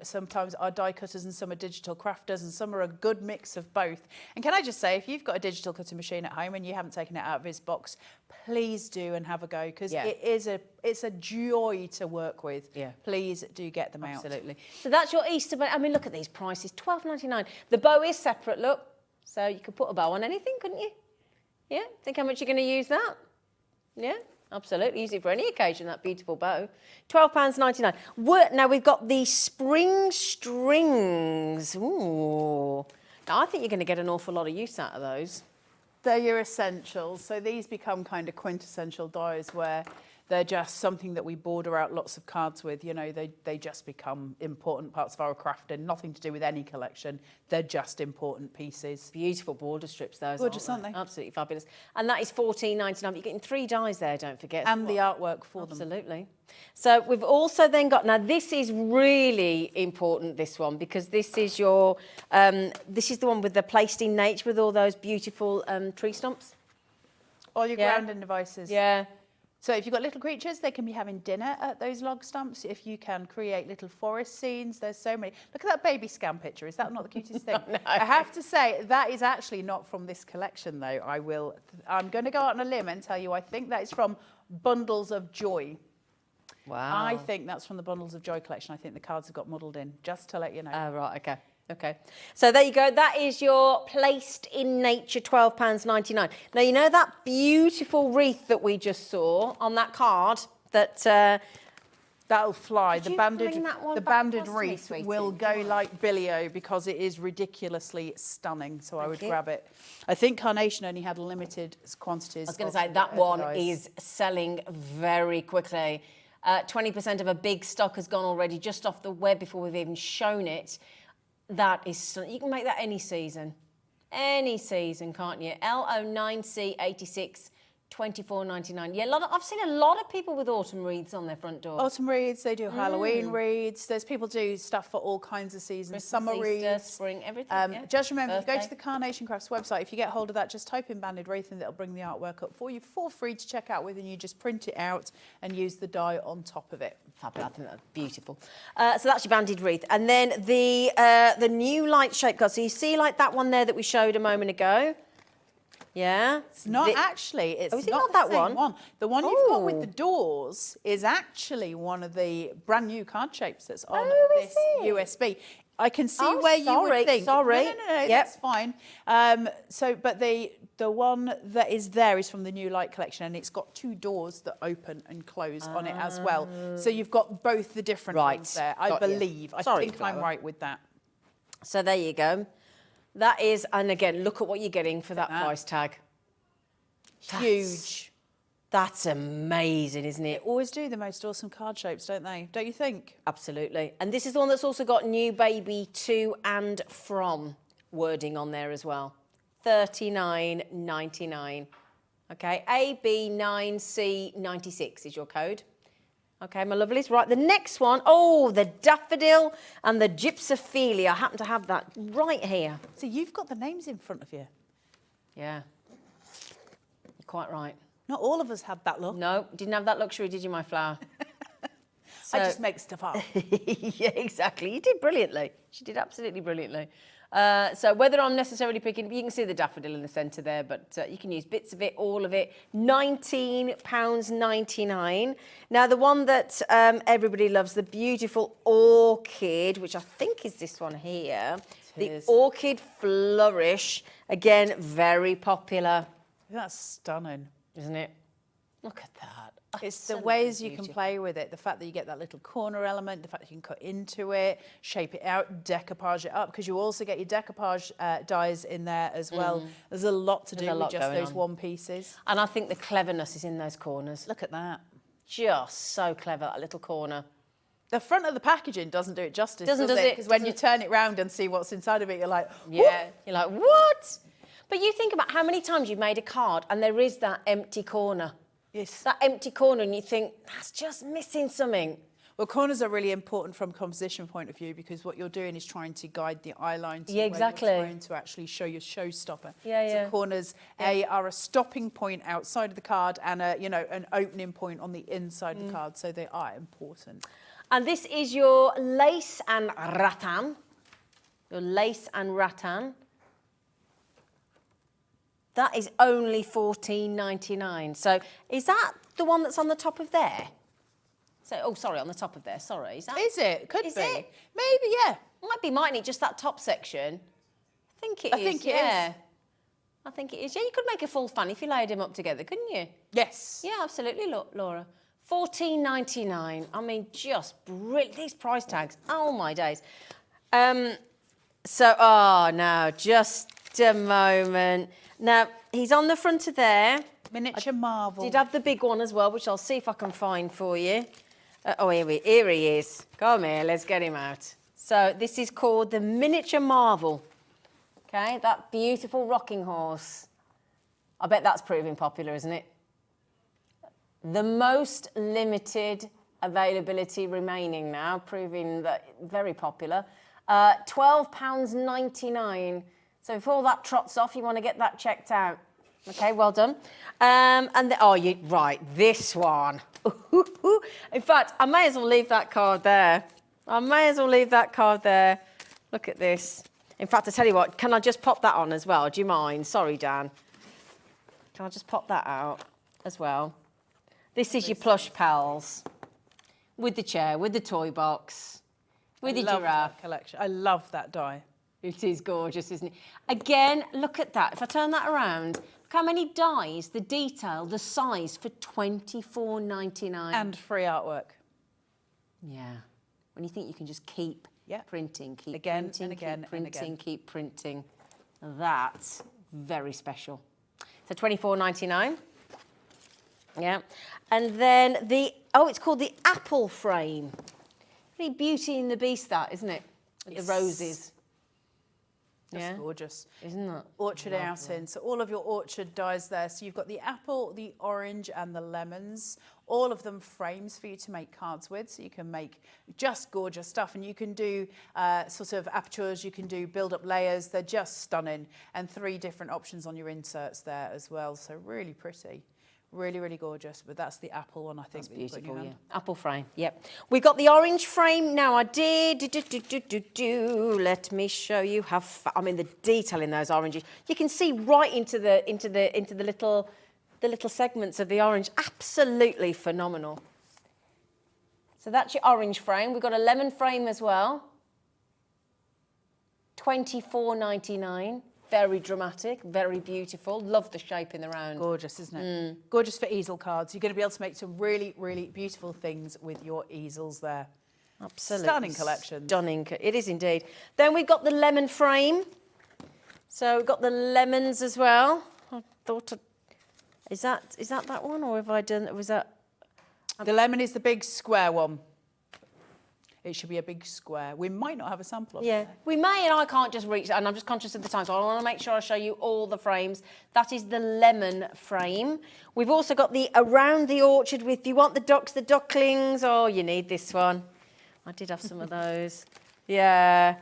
sometimes are die cutters and some are digital crafters, and some are a good mix of both. And can I just say, if you've got a digital cutting machine at home and you haven't taken it out of its box, please do and have a go, because it's a joy to work with. Yeah. Please do get them out. Absolutely. So that's your Easter. I mean, look at these prices. $12.99. The bow is separate. Look. So you could put a bow on anything, couldn't you? Yeah, think how much you're going to use that? Yeah, absolutely. Use it for any occasion, that beautiful bow. £12.99. Now we've got the spring strings. Ooh. Now I think you're going to get an awful lot of use out of those. They're your essentials. So these become kind of quintessential dies where they're just something that we border out lots of cards with. You know, they just become important parts of our crafting. Nothing to do with any collection. They're just important pieces. Beautiful border strips, those. Gorgeous, aren't they? Absolutely fabulous. And that is $14.99. You're getting 3 dies there, don't forget. And the artwork for them. Absolutely. So we've also then got, now this is really important, this one, because this is your, this is the one with the placed in nature with all those beautiful tree stumps. All your grounding devices. Yeah. So if you've got little creatures, they can be having dinner at those log stumps. If you can create little forest scenes, there's so many. Look at that baby scan picture. Is that not the cutest thing? No. I have to say, that is actually not from this collection, though. I'm going to go out on a limb and tell you I think that is from Bundles of Joy. Wow. I think that's from the Bundles of Joy collection. I think the cards have got muddled in, just to let you know. Oh, right, okay. Okay, so there you go. That is your Placed in Nature £12.99. Now, you know that beautiful wreath that we just saw on that card that... That'll fly. Could you bring that one the back banded across to me, wreath sweetie? will go Come on. like Billy-O because it is ridiculously stunning. So I would you. grab it. I think Carnation only had limited quantities. I was going to say, that one is selling very quickly. 20% of a big stock has gone already just off the web before we've even shown it. That is, you can make that any season, can't you? L09C86, £24.99. Yeah, I've seen a lot of people with autumn wreaths on their front door. Autumn wreaths, they do Halloween wreaths. There's people do stuff for all kinds of seasons. Christmas, Summer Easter, wreaths. spring, everything. Yeah. Just remember, if you go Birthday. to the Carnation Crafts website, if you get hold of that, just type in banded wreath and it'll bring the artwork up for you for free to check out with, and you just print it out and use the die on top of it. Fabulous. I think that's beautiful. So that's your banded wreath. And then the new light shape card. So you see like that one there that we showed a moment ago? Yeah. It's not actually, it's is it not not the that same one? The one you've got with Oh. the doors is actually one of the brand new card shapes that's on Oh, is this it? USB. I can see Oh, where you sorry, would think. sorry. No, Yep. that's fine. But the one that is there is from the new light collection, and it's got two doors that open and close on it as well. So you've got both the different Right, ones there, I got you. believe. Sorry, I think I'm Clara. right with that. So there you go. That is, and again, look at what you're getting for that that. price tag. Huge. That's amazing, isn't They it? always do the most awesome card shapes, don't they? Don't you think? Absolutely. And this is the one that's also got new baby to and from wording on there as well. $39.99. Okay, AB9C96 is your code. Okay, my lovelies. Right, the next one, oh, the daffodil and the gypsophilia. I happen to have that right here. So you've got the names in front of you. Yeah, you're quite right. Not all of us had that look. No, didn't have that luxury, did you, my flower? I just make stuff up. Yeah, exactly. You did brilliantly. She did absolutely brilliantly. So whether I'm necessarily picking, you can see the daffodil in the centre there, but you can use bits of it, all of it. £19.99. Now, the one that everybody loves, the beautiful orchid, which I think is this one here. The is. Orchid Flourish. Again, very popular, That's stunning. isn't it? Look at that. It's the Absolutely ways you can beautiful. play with it. The fact that you get that little corner element, the fact that you can cut into it, shape it out, decoupage it up, because you also get your decoupage dies in there as well. There's a lot to do a with lot just going those on. one pieces. And I think the cleverness is in those corners. Look at that. Just so clever, that little corner. The front of the packaging doesn't do it justice, Does does it? Because when you turn it round and see what's inside of it, you're like, Yeah, you're like, what? But you think about how many times you've made a card and there is that empty corner. yes. That empty corner, and you think, that's just missing something. Well, corners are really important from a composition point of view, because what you're doing is trying to guide the eye line to Yeah, exactly. where you're trying to actually show your showstopper. Yeah, so yeah. corners are a stopping point outside of the card and an opening point on the inside of the card, so they are important. And this is your lace and rattan. Your lace and rattan. That is only £14.99. So is that the one that's on the top of there? So, oh, sorry, on the top of there. Sorry, is that? Is it? Could Is be. it? Maybe, yeah. Might be, mightn't it? Just that top section. I think it is. I think it yeah. is. I think it is. Yeah, you could make a full fan if you laid them up together, couldn't you? Yes. Yeah, absolutely, Laura. £14.99. I mean, just brilliant. These price tags. Oh my days. Now, just a moment. Now, he's on the front of there. Miniature marvel. Did have the big one as well, which I'll see if I can find for you. Here he is. Come here, let's get him out. So this is called the Miniature Marvel. Okay, that beautiful rocking horse. I bet that's proving popular, isn't it? The most limited availability remaining now, proving that very popular. £12.99. So before that trots off, you want to get that checked out. Okay, well done. Right, this one. In fact, I may as well leave that card there. Look at this. In fact, I tell you what, can I just pop that on as well? Do you mind? Sorry, Dan. Can I just pop that out as well? This is your plush pals. With the chair, with the toy box, with your love giraffe. that collection. I love that die. It is gorgeous, isn't it? Again, look at that. If I turn that around, look how many dies, the detail, the size for $24.99. And free artwork. Yeah. When you think you can just keep printing, keep again printing, and again keep printing, and again. keep printing. That's very special. So $24.99. Yeah. And then it's called the apple frame. Really Beauty and the Beast, that, isn't it? With the roses. That's gorgeous. Isn't that? Orchard outing. So all of your orchard dies there. So you've got the apple, the orange and the lemons. All of them frames for you to make cards with. So you can make just gorgeous stuff. And you can do sort of apertures. You can do build-up layers. They're just stunning. And 3 different options on your inserts there as well. So really pretty. Really, really gorgeous, but that's the apple one, I think. That's beautiful, yeah. Apple frame, yep. We got the orange frame. Now I let me show you how. I mean, the detail in those oranges. You can see right into the little segments of the orange. Absolutely phenomenal. So that's your orange frame. We've got a lemon frame as well. $24.99. Very dramatic, very beautiful. Love the shape in the round. Gorgeous, isn't it? Gorgeous for easel cards. You're going to be able to make some really, really beautiful things with your easels there. Absolutely. Stunning collection. Stunning. It is indeed. Then we've got the lemon frame. So we've got the lemons as well. I thought, is that one, or have I done? Was that? The lemon is the big square one. It should be a big square. We might not have a sample of it. Yeah, we may, and I can't just reach, and I'm just conscious of the time, so I want to make sure I show you all the frames. That is the lemon frame. We've also got the Around the Orchard with, if you want the ducks, the ducklings, oh, you need this one. I did have some of those. Yeah.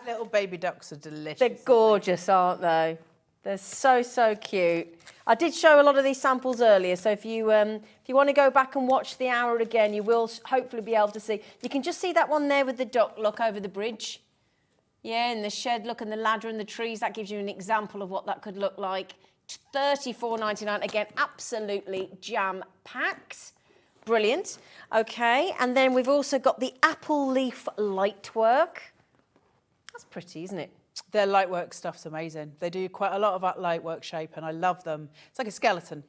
Little baby ducks are delicious. They're gorgeous, aren't they? They're so, so cute. I did show a lot of these samples earlier, so if you want to go back and watch the hour again, you will hopefully be able to see. You can just see that one there with the duck look over the bridge. Yeah, and the shed look and the ladder and the trees. That gives you an example of what that could look like. $34.99. Again, absolutely jam-packed. Brilliant. Okay, and then we've also got the apple leaf lightwork. That's pretty, isn't it? Their lightwork stuff's amazing. They do quite a lot of lightwork shape and I love them. It's like a skeleton.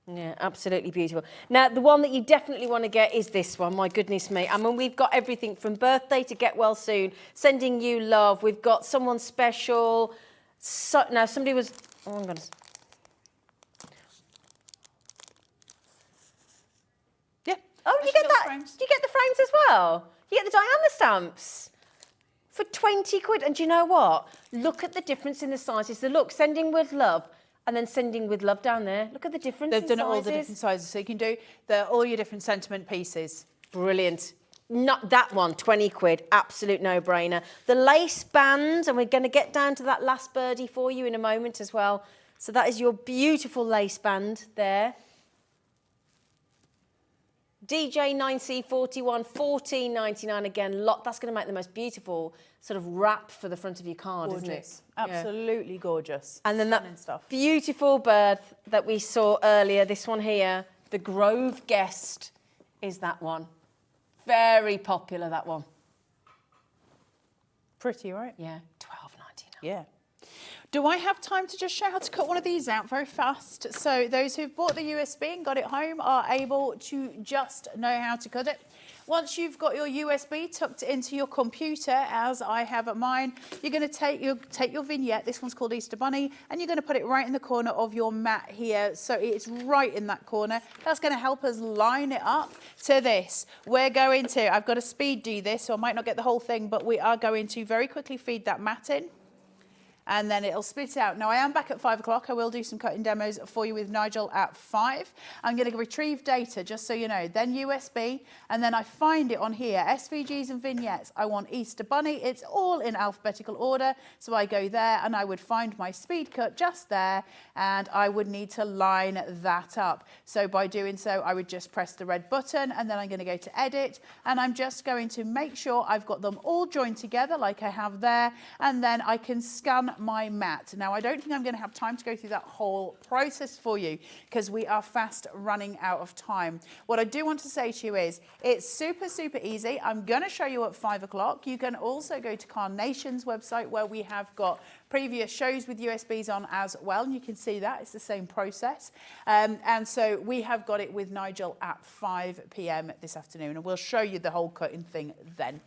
Yeah, absolutely beautiful. Now, the one that you definitely want to get is this one. My goodness me. I mean, we've got everything from birthday to get well soon, sending you love. We've got someone special. Now, somebody was... Oh, I'm going to... Yeah. Oh, you get that? Frames. You get the frames as well? You get the diameter stamps. For 20 quid. And do you know what? Look at the difference in the sizes. So look, sending with love and then sending with love down there. Look at the difference in sizes. They've done all the different sizes. So you can do all your different sentiment pieces. Brilliant. Not that one, 20 quid. Absolute no-brainer. The lace band, and we're going to get down to that last birdie for you in a moment as well. So that is your beautiful lace band there. DJ 9C41, $14.99 again. That's going to make the most beautiful sort of wrap for the front of your card, Gorgeous. isn't it? Absolutely gorgeous. And then that beautiful bird that we saw earlier, this one here, the Grove Guest, is that one. Very popular, that one. Pretty, right? Yeah, $12.99. Yeah. Do I have time to just show how to cut one of these out very fast? So those who've bought the USB and got it home are able to just know how to cut it. Once you've got your USB tucked into your computer, as I have at mine, you're going to take your vignette, this one's called Easter Bunny, and you're going to put it right in the corner of your mat here. So it's right in that corner. That's going to help us line it up to this. We're going to, I've got to speed do this, so I might not get the whole thing, but we are going to very quickly feed that mat in. And then it'll split out. Now, I am back at 5 o'clock. I will do some cutting demos for you with Nigel at 5. I'm going to retrieve data, just so you know, then USB, and then I find it on here, SVGs and vignettes. I want Easter Bunny. It's all in alphabetical order. So I go there and I would find my speed cut just there, and I would need to line that up. So by doing so, I would just press the red button, and then I'm going to go to edit, and I'm just going to make sure I've got them all joined together like I have there, and then I can scan my mat. Now, I don't think I'm going to have time to go through that whole process for you because we are fast running out of time. What I do want to say to you is it's super, super easy. I'm going to show you at 5 o'clock. You can also go to Carnation's website where we have got previous shows with USBs on as well, and you can see that it's the same process. And so we have got it with Nigel at 5 p.m. this afternoon, and we'll show you the whole cutting thing then.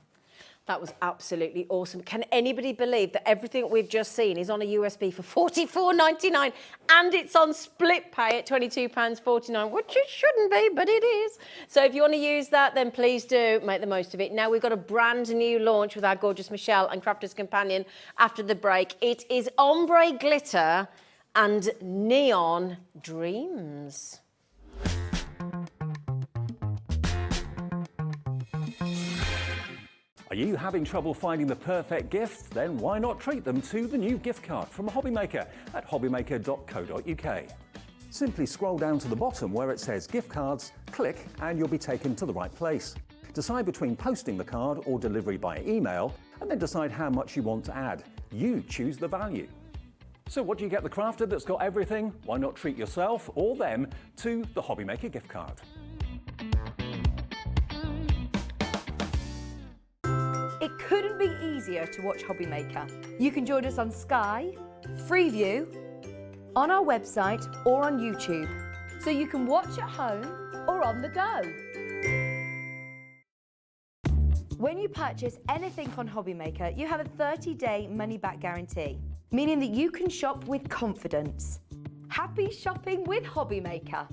That was absolutely awesome. Can anybody believe that everything we've just seen is on a USB for $44.99 and it's on split pay at £22.49, which it shouldn't be, but it is. So if you want to use that, then please do make the most of it. Now we've got a brand new launch with our gorgeous Michelle and Crafter's Companion after the break. It is ombre glitter and neon dreams. Are you having trouble finding the perfect gift? Then why not treat them to the new gift card from Hobbymaker at hobbymaker.co.uk. Simply scroll down to the bottom where it says gift cards, click and you'll be taken to the right place. Decide between posting the card or delivery by email and then decide how much you want to add. You choose the value. So what do you get the crafter that's got everything? Why not treat yourself or them to the Hobbymaker gift card? It couldn't be easier to watch Hobbymaker. You can join us on Sky, Freeview, on our website or on YouTube. So you can watch at home or on the go. When you purchase anything on Hobbymaker, you have a 30-day money-back guarantee, meaning that you can shop with confidence. Happy shopping with Hobbymaker.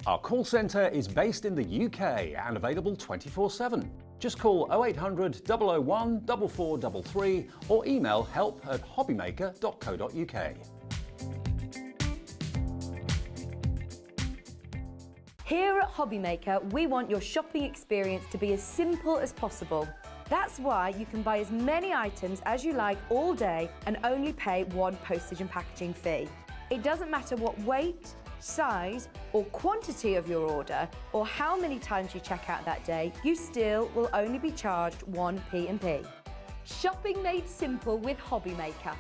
Our call centre is based in the UK and available 24/7. Just call 0800 001 4433 or email help@hobbymaker.co.uk. Here at Hobbymaker, we want your shopping experience to be as simple as possible. That's why you can buy as many items as you like all day and only pay one postage and packaging fee. It doesn't matter what weight, size or quantity of your order or how many times you check out that day, you still will only be charged one P&P. Shopping made simple with Hobbymaker.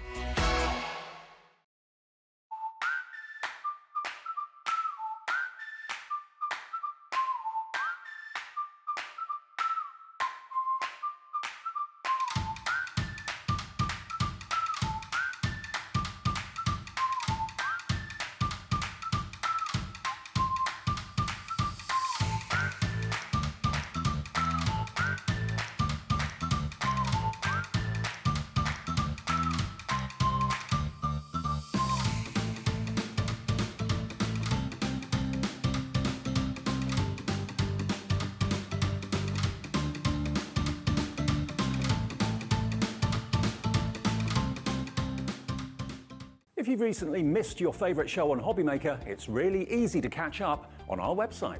If you've recently missed your favourite show on Hobbymaker, it's really easy to catch up on our website.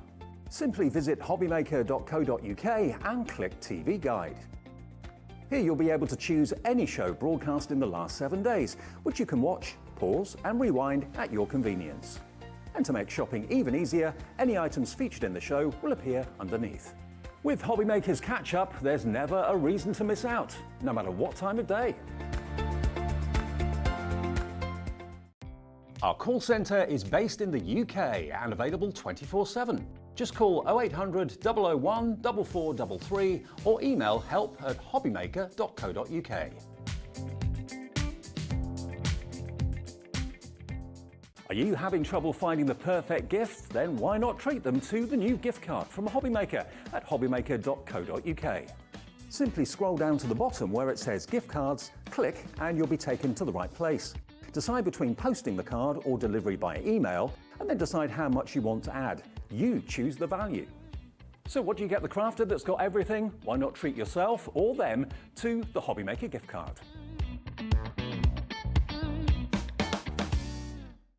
Simply visit hobbymaker.co.uk and click TV Guide. Here you'll be able to choose any show broadcast in the last 7 days, which you can watch, pause and rewind at your convenience. And to make shopping even easier, any items featured in the show will appear underneath. With Hobbymaker's Catch-Up, there's never a reason to miss out, no matter what time of day. Our call centre is based in the UK and available 24/7. Just call 0800 001 4433 or email help@hobbymaker.co.uk. Are you having trouble finding the perfect gift? Then why not treat them to the new gift card from Hobbymaker at hobbymaker.co.uk. Simply scroll down to the bottom where it says gift cards, click and you'll be taken to the right place. Decide between posting the card or delivery by email, and then decide how much you want to add. You choose the value. So what do you get the crafter that's got everything? Why not treat yourself or them to the Hobby Maker gift card?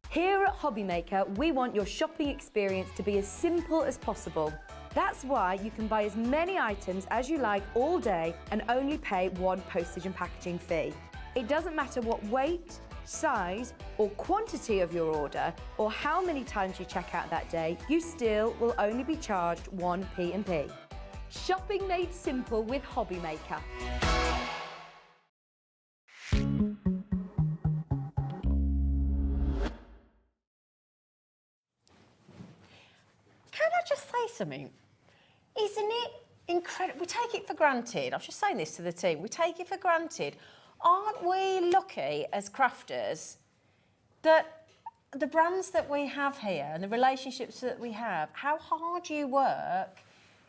Here at Hobby Maker, we want your shopping experience to be as simple as possible. That's why you can buy as many items as you like all day and only pay one postage and packaging fee. It doesn't matter what weight, size or quantity of your order or how many times you check out that day, you still will only be charged one P&P. Shopping made simple with Hobby Maker. Can I just say something? Isn't it incredible? We take it for granted. I was just saying this to the team. We take it for granted. Aren't we lucky as crafters that the brands that we have here and the relationships that we have, how hard you work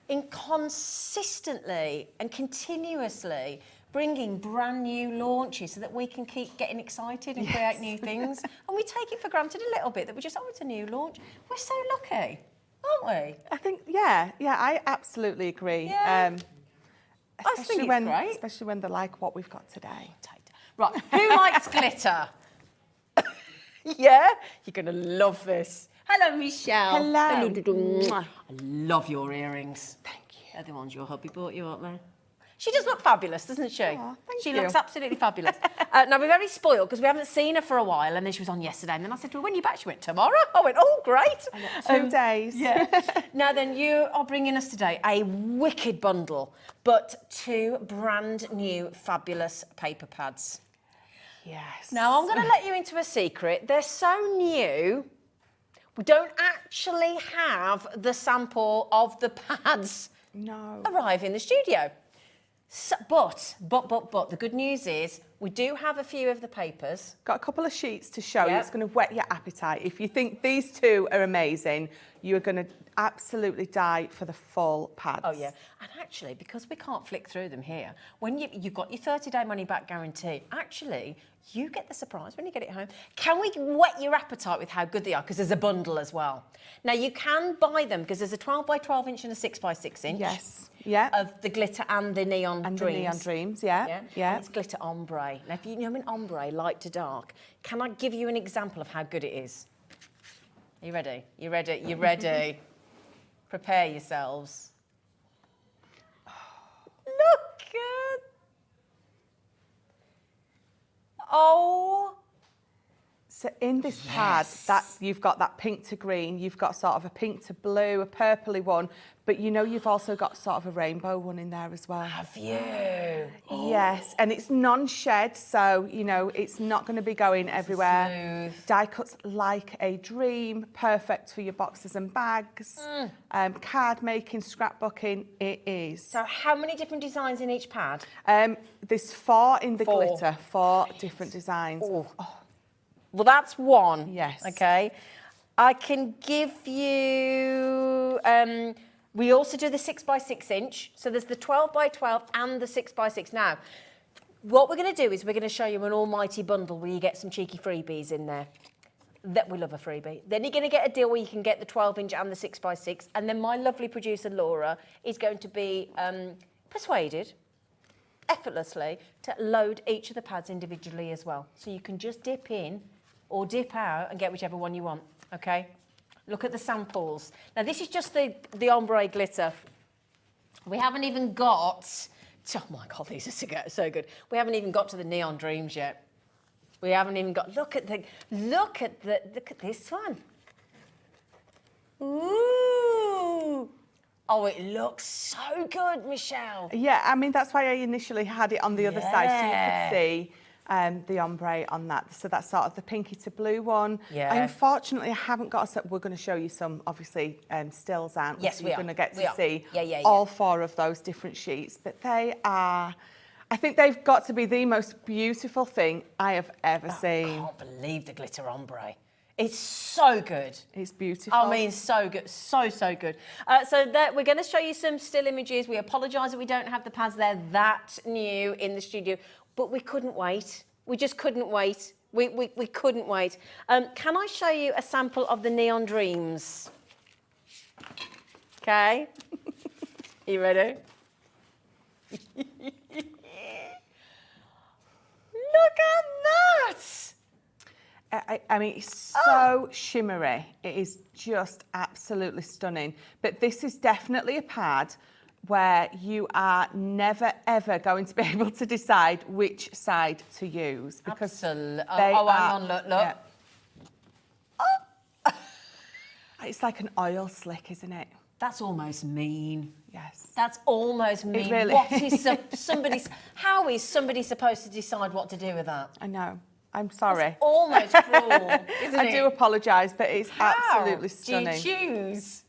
in consistently and continuously bringing brand new launches so that we can keep getting excited and create new things. And we take it for granted a little bit that we just, oh, it's a new launch. We're so lucky, aren't we? I think, yeah, I absolutely agree. Yeah. I think it's great. Especially when they like what we've got today. Right, who likes glitter? Yeah, you're going to love this. Hello, Michelle. Hello. I love your earrings. Thank you. They're the ones your hubby bought you, aren't they? She does look fabulous, doesn't she? Aw, thank she you. looks absolutely fabulous. Now, we're very spoiled because we haven't seen her for a while, and then she was on yesterday, and then I said to her, when are you back? She went, tomorrow? I went, oh, great. 2 days. Yeah. Now then, you are bringing us today a wicked bundle, but 2 brand new fabulous paper pads. Yes. Now, I'm going to let you into a secret. They're so new, we don't actually have the sample of the pads arrive in the studio. So, but, the good news is we do have a few of the papers. Got a couple of sheets to show you. Yep. It's going to whet your appetite. If you think these 2 are amazing, you're going to absolutely die for the full pads. Oh, yeah. And actually, because we can't flick through them here, when you've got your 30-day money-back guarantee, actually, you get the surprise when you get it home. Can we whet your appetite with how good they are? Because there's a bundle as well. Now, you can buy them because there's a 12 by 12 inch and a 6 by 6 inch. Yes. Yeah. Of the glitter and the neon And dreams. the neon dreams, yeah. And it's glitter ombre. Now, if you know in ombre, light to dark, can I give you an example of how good it is? Are you ready? You ready? You ready? Prepare yourselves. Look at... Oh. So in this pad, that you've got that pink to green, you've got sort of a pink to blue, a purpley one, but you know you've also got sort of a rainbow one in there as well. Have you? Yes, and it's non-shed, so, you know, it's not going to be going everywhere. Smooth. Die cuts like a dream, perfect for your boxes and bags, card making, scrapbooking, it is. So how many different designs in each pad? There's 4 in the 4. glitter, 4 different designs. Oh. Well, that's one. Yes. Okay. I can give you... we also do the 6 by 6 inch. So there's the 12 by 12 and the 6 by 6. Now, what we're going to do is we're going to show you an almighty bundle where you get some cheeky freebies in there. That we love a freebie. Then you're going to get a deal where you can get the 12 inch and the 6 by 6. And then my lovely producer, Laura, is going to be persuaded effortlessly to load each of the pads individually as well. So you can just dip in or dip out and get whichever one you want, okay? Look at the samples. Now, this is just the ombre glitter. We haven't even got to, oh my God, these are so good. We haven't even got to the neon dreams yet. We haven't even got, look at this one. Ooh. Oh, it looks so good, Michelle. Yeah, I mean, that's why I initially had it on the other side, so you could see the ombre on that. So that's sort of the pinky to blue one. Yeah. Unfortunately, I haven't got a set. We're going to show you some, obviously, stills, aren't we? Yes, so we you're are. going to get We to are. see Yeah. all 4 of those different sheets. But they are, I think they've got to be the most beautiful thing I have ever seen. I can't believe the glitter ombre. It's so good. It's beautiful. I mean, so good, so good. So we're going to show you some still images. We apologise that we don't have the pads. They're that new in the studio, but we couldn't wait. We just couldn't wait. We couldn't wait. Can I show you a sample of the Neon Dreams? Okay. You ready? Look at that! I mean, it's so shimmery. It is just absolutely stunning. But this is definitely a pad where you are never, ever going to be able to decide which side to use. Because Absolutely. they Oh, hang are- on, look. yeah. It's like an oil slick, isn't it? That's almost mean. Yes. That's almost mean. really- What is somebody's? How is somebody supposed to decide what to do with that? I know. I'm sorry. Almost cruel, isn't I it? do apologise, but it's How absolutely stunning. do you choose?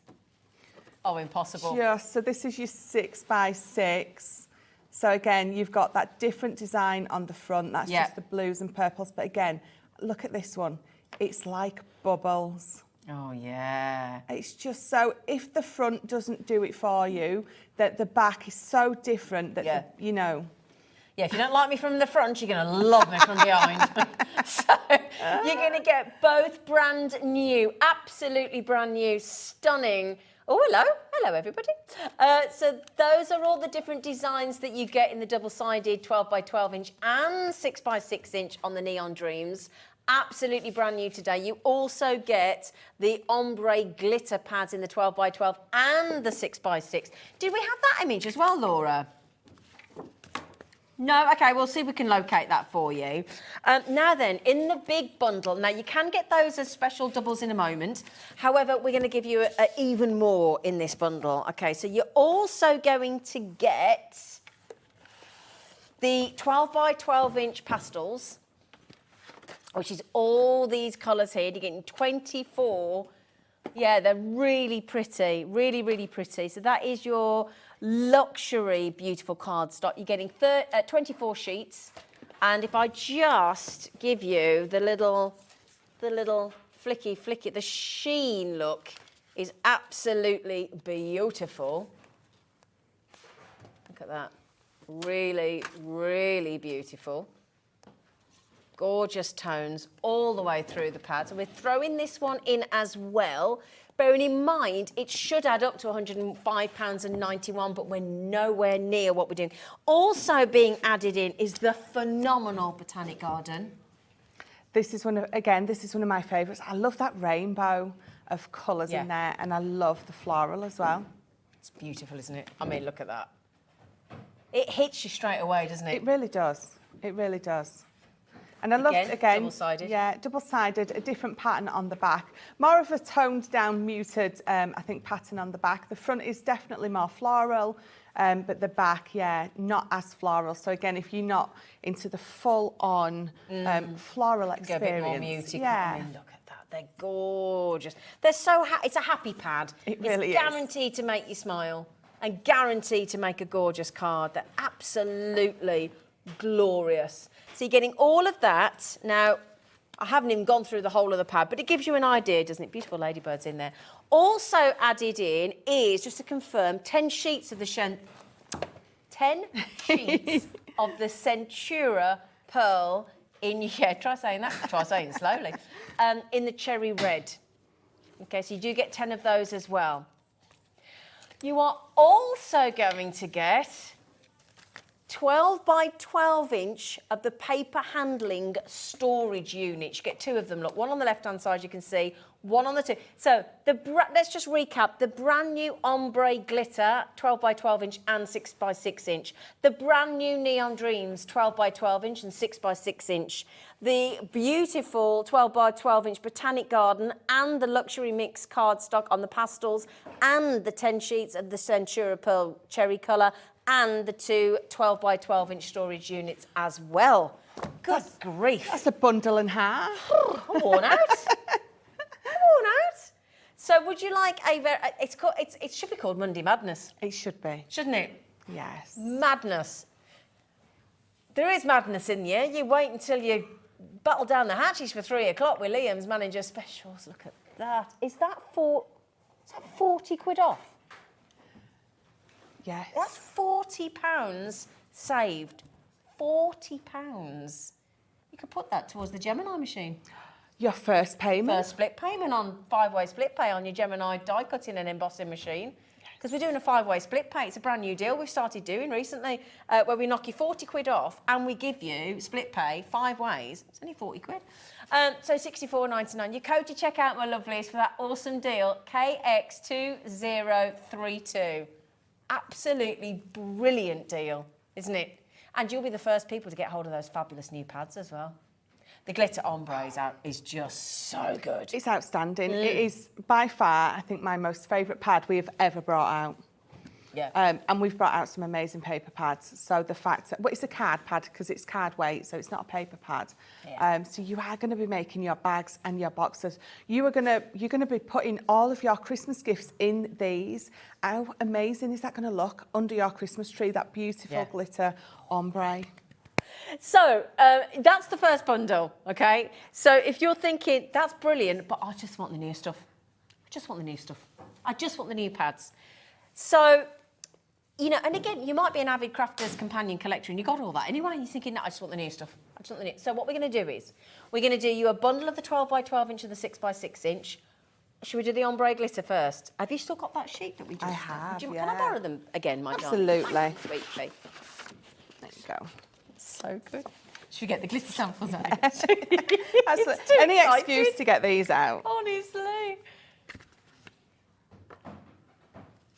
Oh, impossible. Just, so this is your 6x6. So again, you've got that different design on the front. That's Yeah. just the blues and purples. But again, look at this one. It's like bubbles. Oh, yeah. It's just so, if the front doesn't do it for you, that the back is so different that, Yeah. you know. Yeah, if you don't like me from the front, you're going to love me from behind. So you're going to get both brand new, absolutely brand new, stunning. Oh, hello. Hello, everybody. So those are all the different designs that you get in the double-sided 12 by 12 inch and 6 by 6 inch on the Neon Dreams. Absolutely brand new today. You also get the ombre glitter pads in the 12 by 12 and the 6 by 6. Did we have that image as well, Laura? No? Okay, we'll see if we can locate that for you. Now then, in the big bundle, now you can get those as special doubles in a moment. However, we're going to give you even more in this bundle. Okay, so you're also going to get the 12 by 12 inch pastels, which is all these colours here. You're getting 24. Yeah, they're really pretty, really, really pretty. So that is your luxury beautiful cardstock. You're getting 24 sheets. And if I just give you the little flicky, the sheen look is absolutely beautiful. Look at that. Really, really beautiful. Gorgeous tones all the way through the pad. So we're throwing this one in as well. Bearing in mind, it should add up to £105.91, but we're nowhere near what we're doing. Also being added in is the phenomenal Botanic Garden. This is one of my favourites. I love that rainbow of colours in there, and I love the floral as well. It's beautiful, isn't it? I mean, look at that. It hits you straight away, doesn't it? It really does. It really does. And I love, again, double-sided. Yeah, double-sided, a different pattern on the back. More of a toned-down, muted, I think, pattern on the back. The front is definitely more floral, but the back, yeah, not as floral. So again, if you're not into the full-on floral experience, Go a bit more muted. yeah. I mean, look at that. They're gorgeous. They're it's a happy pad. It really is. It's guaranteed to make you smile and guaranteed to make a gorgeous card. They're absolutely glorious. So you're getting all of that. Now, I haven't even gone through the whole of the pad, but it gives you an idea, doesn't it? Beautiful ladybirds in there. Also added in is, just to confirm, 10 sheets of the 10 sheets of the Centura Pearl in, yeah, try saying that, try saying it slowly, in the cherry red. Okay, so you do get 10 of those as well. You are also going to get 12 by 12 inch of the paper handling storage unit. You get two of them, look, one on the left-hand side you can see, one on the two. So let's just recap. The brand new ombre glitter, 12 by 12 inch and 6 by 6 inch. The brand new Neon Dreams, 12 by 12 inch and 6 by 6 inch. The beautiful 12 by 12 inch Botanic Garden and the luxury mix cardstock on the pastels and the 10 sheets of the Centura Pearl cherry colour and the two 12 by 12 inch storage units as well. Good grief. That's a bundle and a half. I'm worn out. I'm worn out. So would you like it should be called Monday Madness, It should be. shouldn't it? Yes. Madness. There is madness in you. You wait until you battle down the hatches for 3 o'clock with Liam's manager specials. Look at that. Is that 40 quid off? Yes. That's £40 saved. £40. You You could put that towards the Gemini machine. Your first payment. First split payment on 5-way split pay on your Gemini die cutting and embossing machine. Because we're doing a 5-way split pay. It's a brand new deal we've started doing recently, where we knock you 40 quid off and we give you split pay 5 ways. It's only 40 quid. So $64.99. Your code to check out, my lovelies, for that awesome deal, KX2032. Absolutely brilliant deal, isn't it? And you'll be the first people to get hold of those fabulous new pads as well. The glitter ombre is just so good. It's outstanding. It is by far, I think, my most favourite pad we have ever brought out. Yeah. And we've brought out some amazing paper pads. So the fact that, well, it's a card pad because it's card weight, so it's not a paper pad. Yeah. So you are going to be making your bags and your boxes. You're going to be putting all of your Christmas gifts in these. How amazing is that going to look under your Christmas tree? That beautiful glitter ombre. So that's the first bundle, okay? So if you're thinking, that's brilliant, but I just want the new stuff. I just want the new stuff. I just want the new pads. So, you know, and again, you might be an avid Crafter'S companion collector and you got all that anyway. You're thinking, no, I just want the new stuff. I just want the new. So what we're going to do is, we're going to do you a bundle of the 12x12 inch and the 6x6 inch. Should we do the ombre glitter first? Have you still got that sheet that we just I have, Can yeah. I borrow them again, my Absolutely. darling? Sweet pea. There you go. So good. Should we get the glitter samples out? Any excuse to get these out. Honestly.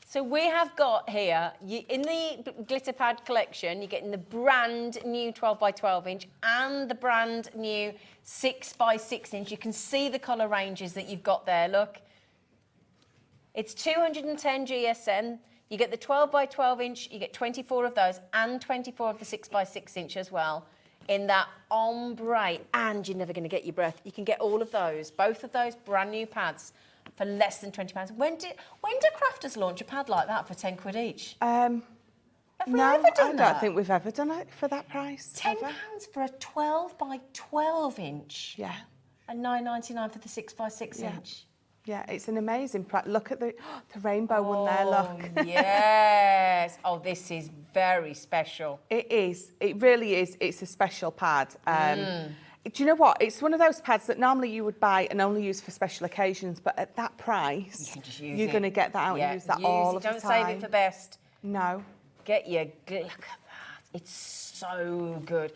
So we have got here, in the glitter pad collection, you're getting the brand new 12x12 inch and the brand new 6x6 inch. You can see the colour ranges that you've got there, look. It's 210 GSM. You get the 12x12 inch, you get 24 of those and 24 of the 6x6 inch as well in that ombre. And you're never going to get your breath. You can get all of those, both of those brand new pads for less than £20. When do Crafter'S launch a pad like that for 10 quid each? Have we No, ever done I that? don't think we've ever done it for that price. £10 ever. for a 12x12 inch Yeah. and £9.99 for the 6x6 Yeah. inch. Yeah, it's an amazing price. Look at the rainbow one there, look. Oh, yes. Oh, this is very special. It is. It really is. It's a special pad. Do you know what? It's one of those pads that normally you would buy and only use for special occasions, but at that price, You can just use you're it. going to get that out and use that all of the time. Don't save it for best. No. Get your... Look at that. It's so good.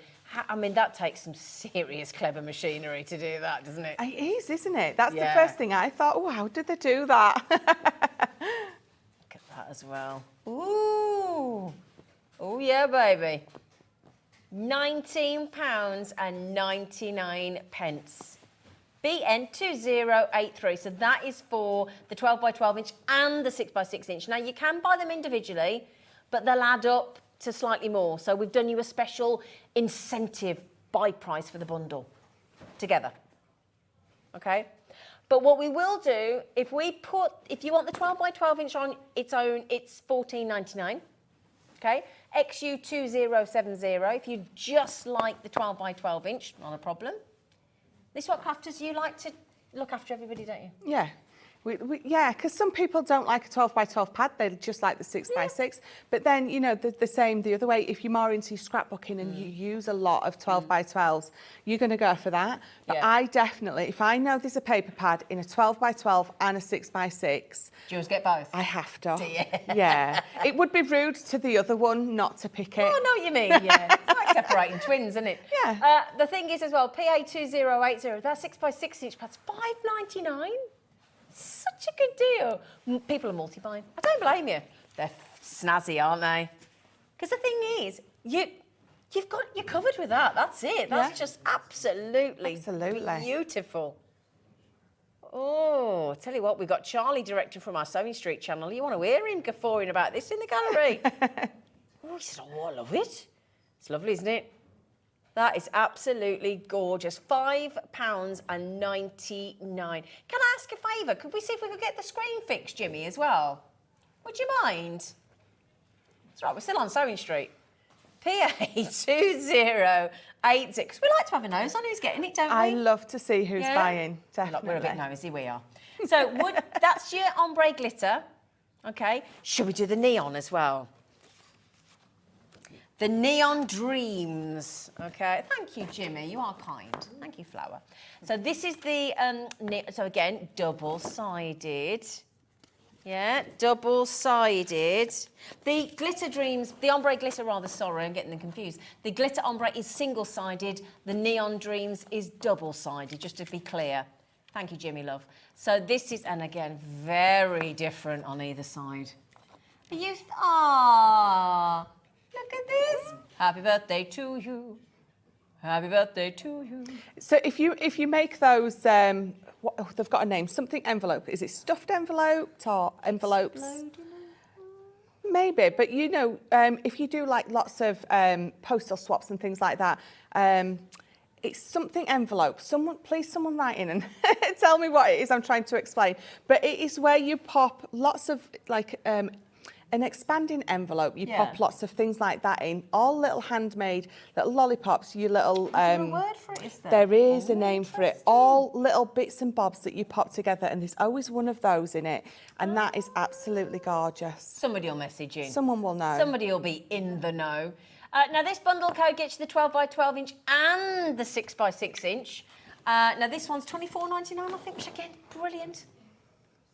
I mean, that takes some serious clever machinery to do that, doesn't it? It is, isn't it? That's Yeah. the first thing I thought. Oh, how did they do that? Look at that as well. Ooh. Oh, yeah, baby. £19.99. BN2083. So that is for the 12x12 inch and the 6x6 inch. Now, you can buy them individually, but they'll add up to slightly more. So we've done you a special incentive buy price for the bundle together. Okay? But what we will do, if you want the 12x12 inch on its own, it's £14.99. Okay? XU2070, if you just like the 12x12 inch, not a problem. This is what Crafter'S, you like to look after everybody, don't you? Yeah. Yeah, because some people don't like a 12x12 pad, they just like the 6x6. But then, you know, the same the other way. If you're more into scrapbooking and you use a lot of 12x12s, you're going to go for that. But Yeah. I definitely, if I know there's a paper pad in a 12x12 and a 6x6, Do you always get both? I have to. Do you? Yeah. It would be rude to the other one not to pick it. Oh, I know what you mean, yeah. It's like separating twins, isn't it? Yeah. The thing is as well, PA2080, that 6x6 inch pad's £5.99. Such a good deal. People are multi-buying. I don't blame you. They're snazzy, aren't they? Because the thing is, you're covered with that. That's it. That's Yeah. just absolutely beautiful. Oh, tell you what, we've got Charlie, director from our Sewing Street channel. You want to hear him guffawing about this in the gallery? Oh, he said, oh, I love it. It's lovely, isn't it? That is absolutely gorgeous. £5.99. Can I ask a favour? Could we see if we could get the screen fixed, Jimmy, as well? Would you mind? That's right, we're still on Sewing Street. PA2080. Because we like to have a nose on who's getting it, don't we? I love to see who's buying, definitely. We're a bit nosy, we are. So that's your ombre glitter. Okay. Should we do the neon as well? The Neon Dreams. Okay, thank you, Jimmy. You are kind. Thank you, Flower. So this is the, so again, double-sided. Yeah, double-sided. The Glitter Dreams, the Ombre Glitter rather, sorry, I'm getting them confused. The Glitter Ombre is single-sided. The Neon Dreams is double-sided, just to be clear. Thank you, Jimmy, love. So this is, and again, very different on either side. Ah. Look at this. Happy birthday to you. Happy birthday to you. So if you make those, they've got a name, something envelope. Is it stuffed envelopes or envelopes? Maybe, but you know, if you do like lots of postal swaps and things like that, it's something envelope. Someone write in and tell me what it is I'm trying to explain. But it is where you pop lots of like an expanding envelope. You pop lots of things like that in, all little handmade, little lollipops, you little... Is there a word for it, is there? There is a name for it. All little bits and bobs that you pop together, and there's always one of those in it, and that is absolutely gorgeous. Somebody will message in. Someone will know. Somebody will be in the know. Now, this bundle code gets you the 12 by 12 inch and the 6 by 6 inch. Now, this one's $24.99, I think, which again, brilliant.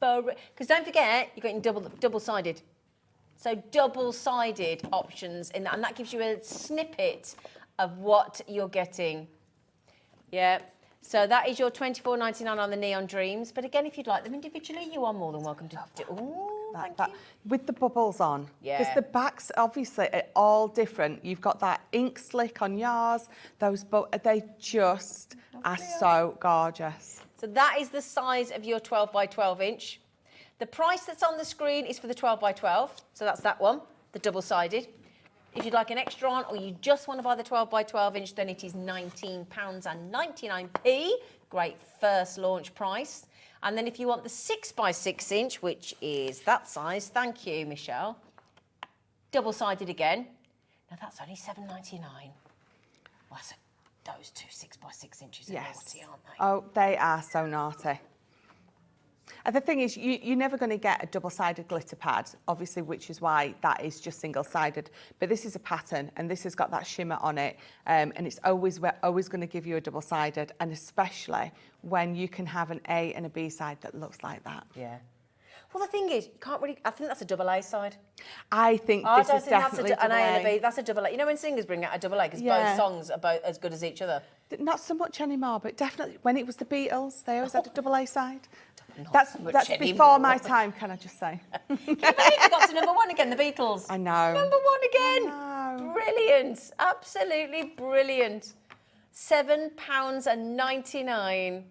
Because don't forget, you're getting double-sided. So double-sided options in that, and that gives you a snippet of what you're getting. Yeah. So that is your $24.99 on the Neon Dreams. But again, if you'd like them individually, you are more than welcome to do. Ooh, thank you. With the bubbles on. Yeah. Because the backs, obviously, are all different. You've got that ink slick on yours. They just are so gorgeous. So that is the size of your 12 by 12 inch. The price that's on the screen is for the 12 by 12. So that's that one, the double-sided. If you'd like an extra on, or you just want to buy the 12 by 12 inch, then it is £19.99. Great first launch price. And then if you want the 6 by 6 inch, which is that size, thank you, Michelle. Double-sided again. Now that's only £7.99. Well, those two 6 by 6 inches are naughty, aren't they? Oh, they are so naughty. And the thing is, you're never going to get a double-sided glitter pad, obviously, which is why that is just single-sided. But this is a pattern, and this has got that shimmer on it, and we're always going to give you a double-sided, and especially when you can have an A and a B side that looks like that. Yeah. Well, the thing is, you can't really. I think that's a double A side. I think this is definitely an A and a B. That's a double A. You know when singers bring out a double A because both songs are both as good as each other. Not so much anymore, but definitely when it was the Beatles, they always had a double A side. Not That's so much before anymore. my time, can I just say? Can you believe it got to #1 again, the Beatles? I know. #1 again. I know. Brilliant. Absolutely brilliant. £7.99.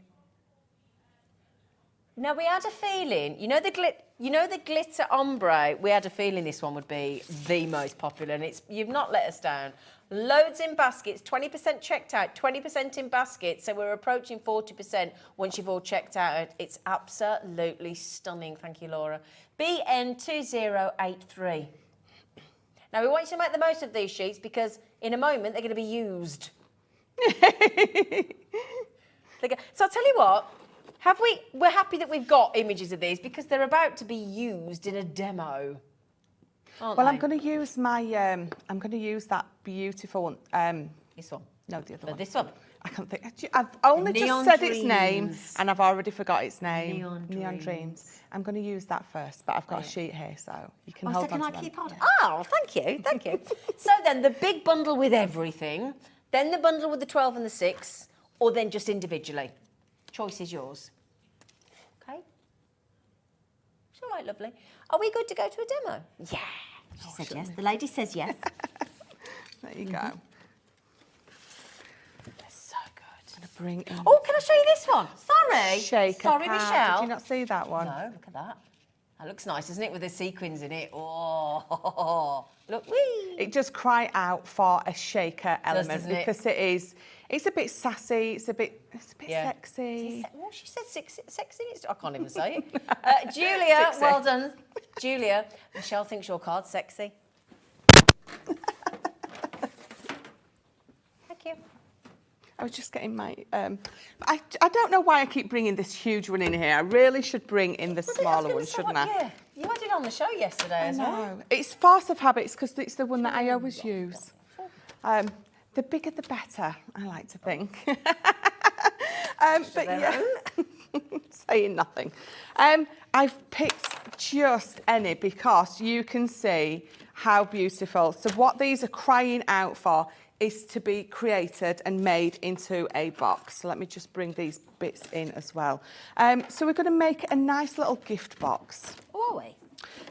Now, we had a feeling, you know the glitter ombre, we had a feeling this one would be the most popular, and you've not let us down. Loads in baskets, 20% checked out, 20% in baskets, so we're approaching 40% once you've all checked out. It's absolutely stunning. Thank you, Laura. BN2083. Now, we want you to make the most of these sheets because in a moment they're going to be used. So I'll tell you what. We're happy that we've got images of these because they're about to be used in a demo. Well, I'm going to use I'm going to use that beautiful one. This one? No, the other one. This one? I can't think. I've only Neon just said its name Dreams. and I've already forgot its name. Neon Dreams. I'm going to use that first, but I've got a sheet here, so you can hold on to can I them. keep hold? Yeah. Oh, thank you. So then the big bundle with everything, then the bundle with the 12 and the 6, or then just individually. Choice is yours. Okay? It's all right, lovely. Are we good to go to a demo? Yeah. She said yes. The lady says yes. There you go. They're so good. I'm going to bring in. Oh, can I show you this one? Sorry. Shaker Sorry, pad. Michelle. Did you not see that one? No, look at that. That looks nice, doesn't it, with the sequins in it? Oh, look, wee. It does cry out for a shaker element doesn't it? because it's a bit sassy, it's a bit sexy. Oh, she said sexy. I can't even say it. Julia, Sexy. well done. Julia, Michelle thinks your card's sexy. Thank you. I was just getting my. I don't know why I keep bringing this huge one in here. I really should bring in the smaller one, shouldn't I? Yeah, you had it on the show yesterday as well. No, it's Force of Habits because it's the one that I always use. The bigger the better, I like to think. But yeah, saying nothing. I've picked just any because you can see how beautiful. So what these are crying out for is to be created and made into a box. So let me just bring these bits in as well. So we're going to make a nice little gift box. Oh, are we?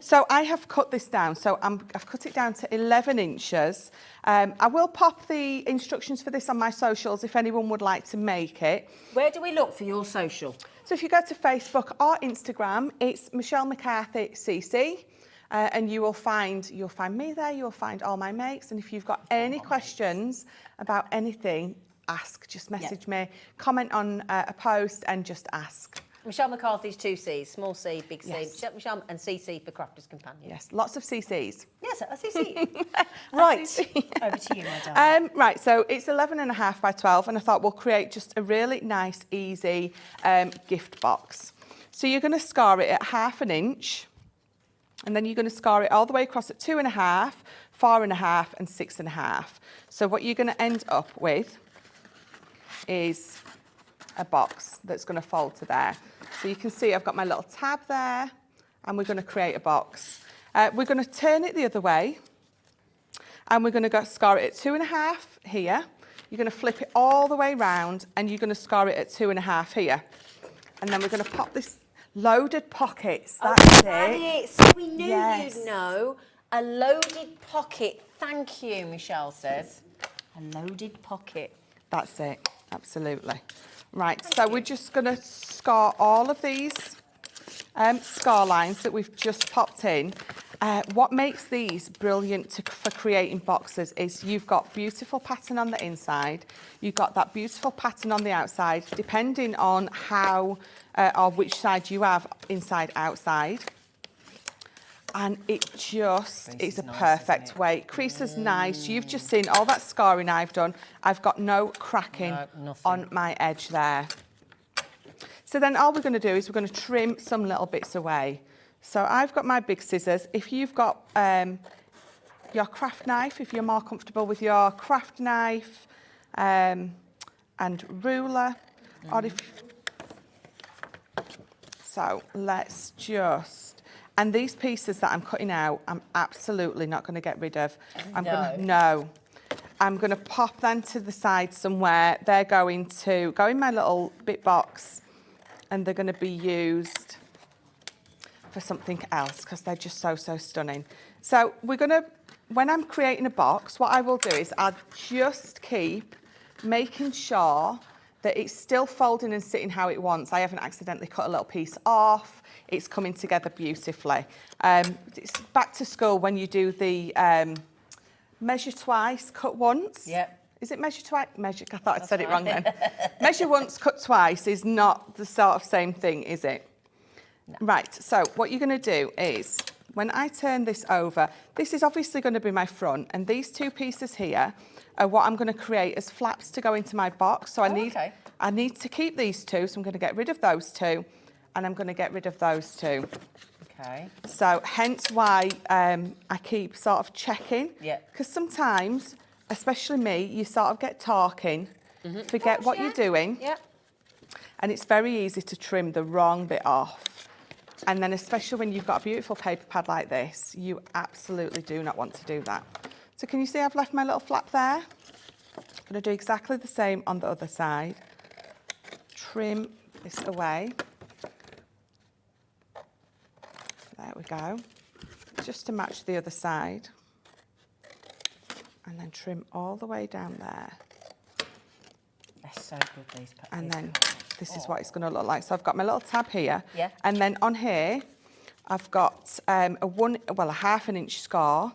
So I have cut this down. So I've cut it down to 11 inches. I will pop the instructions for this on my socials if anyone would like to make it. Where do we look for your social? So if you go to Facebook or Instagram, it's Michelle McCarthy CC. And you'll find me there, you'll find all my makes. And if you've got any questions about anything, ask. Just message me, comment on a post and just ask. Michelle McCarthy's 2 C's, small C, big C. Yes. Michelle and CC for Crafter's Companion. Yes, lots of CCs. Yes, a CC. Right, over to you, my darling. Right, so it's 11.5 by 12, and I thought we'll create just a really nice, easy gift box. So you're going to scar it at 1/2 inch. And then you're going to scar it all the way across at 2.5, 4.5 and 6.5. So what you're going to end up with is a box that's going to fold to there. So you can see I've got my little tab there and we're going to create a box. We're going to turn it the other way and we're going to scar it at 2.5 here. You're going to flip it all the way round and you're going to scar it at 2.5 here. And then we're going to pop this loaded pockets, that's it. So we knew Yes. you'd know. A loaded pocket. Thank you, Michelle says. A loaded pocket. That's it, absolutely. Right, so we're just going to scar all of these scar lines that we've just popped in. What makes these brilliant for creating boxes is you've got beautiful pattern on the inside, you've got that beautiful pattern on the outside, depending on how or which side you have, inside, outside. And it just is a perfect way. Creases nice. You've just seen all that scarring I've done. I've got no cracking on my edge there. So then all we're going to do is we're going to trim some little bits away. So I've got my big scissors. If you've got your craft knife, if you're more comfortable with your craft knife and ruler, or if... So let's just... And these pieces that I'm cutting out, I'm absolutely not going to get rid of. I'm going to pop them to the side somewhere. They're going to go in my little bit box and they're going to be used for something else because they're just so stunning. So we're going to, when I'm creating a box, what I will do is I'll just keep making sure that it's still folding and sitting how it wants. I haven't accidentally cut a little piece off. It's coming together beautifully. It's back to school when you do the measure twice, cut once. Yep. Is it measure twice? I thought I said it wrong then. Measure once, cut twice is not the sort of same thing, is it? No. Right, so what you're going to do is, when I turn this over, this is obviously going to be my front, and these 2 pieces here are what I'm going to create as flaps to go into my box. So I need to keep these 2, so I'm going to get rid of those 2, and I'm going to get rid of those 2. Okay. So hence why I keep sort of checking. Yeah. Because sometimes, especially me, you sort of get talking, forget what you're doing. Yeah. And it's very easy to trim the wrong bit off. And then especially when you've got a beautiful paper pad like this, you absolutely do not want to do that. So can you see I've left my little flap there? I'm going to do exactly the same on the other side. Trim this away. There we go. Just to match the other side. And then trim all the way down there. They're so good, these packs. And then this is what it's going to look like. So I've got my little tab here. Yeah. And then on here, I've got a 1/2 inch scar.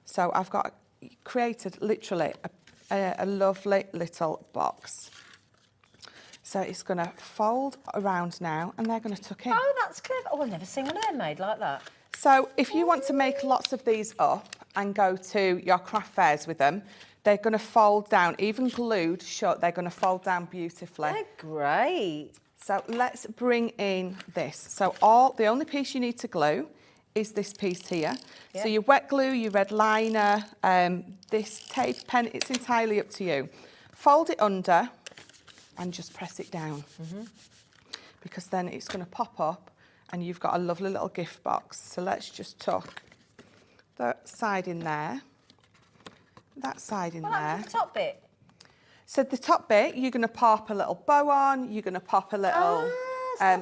So I've got created literally a lovely little box. So it's going to fold around now and they're going to tuck in. Oh, that's clever. Oh, I've never seen one of them made like that. So if you want to make lots of these up and go to your craft fairs with them, they're going to fold down, even glued shut, they're going to fold down beautifully. They're great. So let's bring in this. So the only piece you need to glue is this piece here. Yeah. So your wet glue, your red liner, this tape pen, it's entirely up to you. Fold it under and just press it down. Because then it's going to pop up and you've got a lovely little gift box. So let's just tuck that side in there, that side in there. The top bit. So the top bit, you're going to pop a little bow on, you're going to pop a little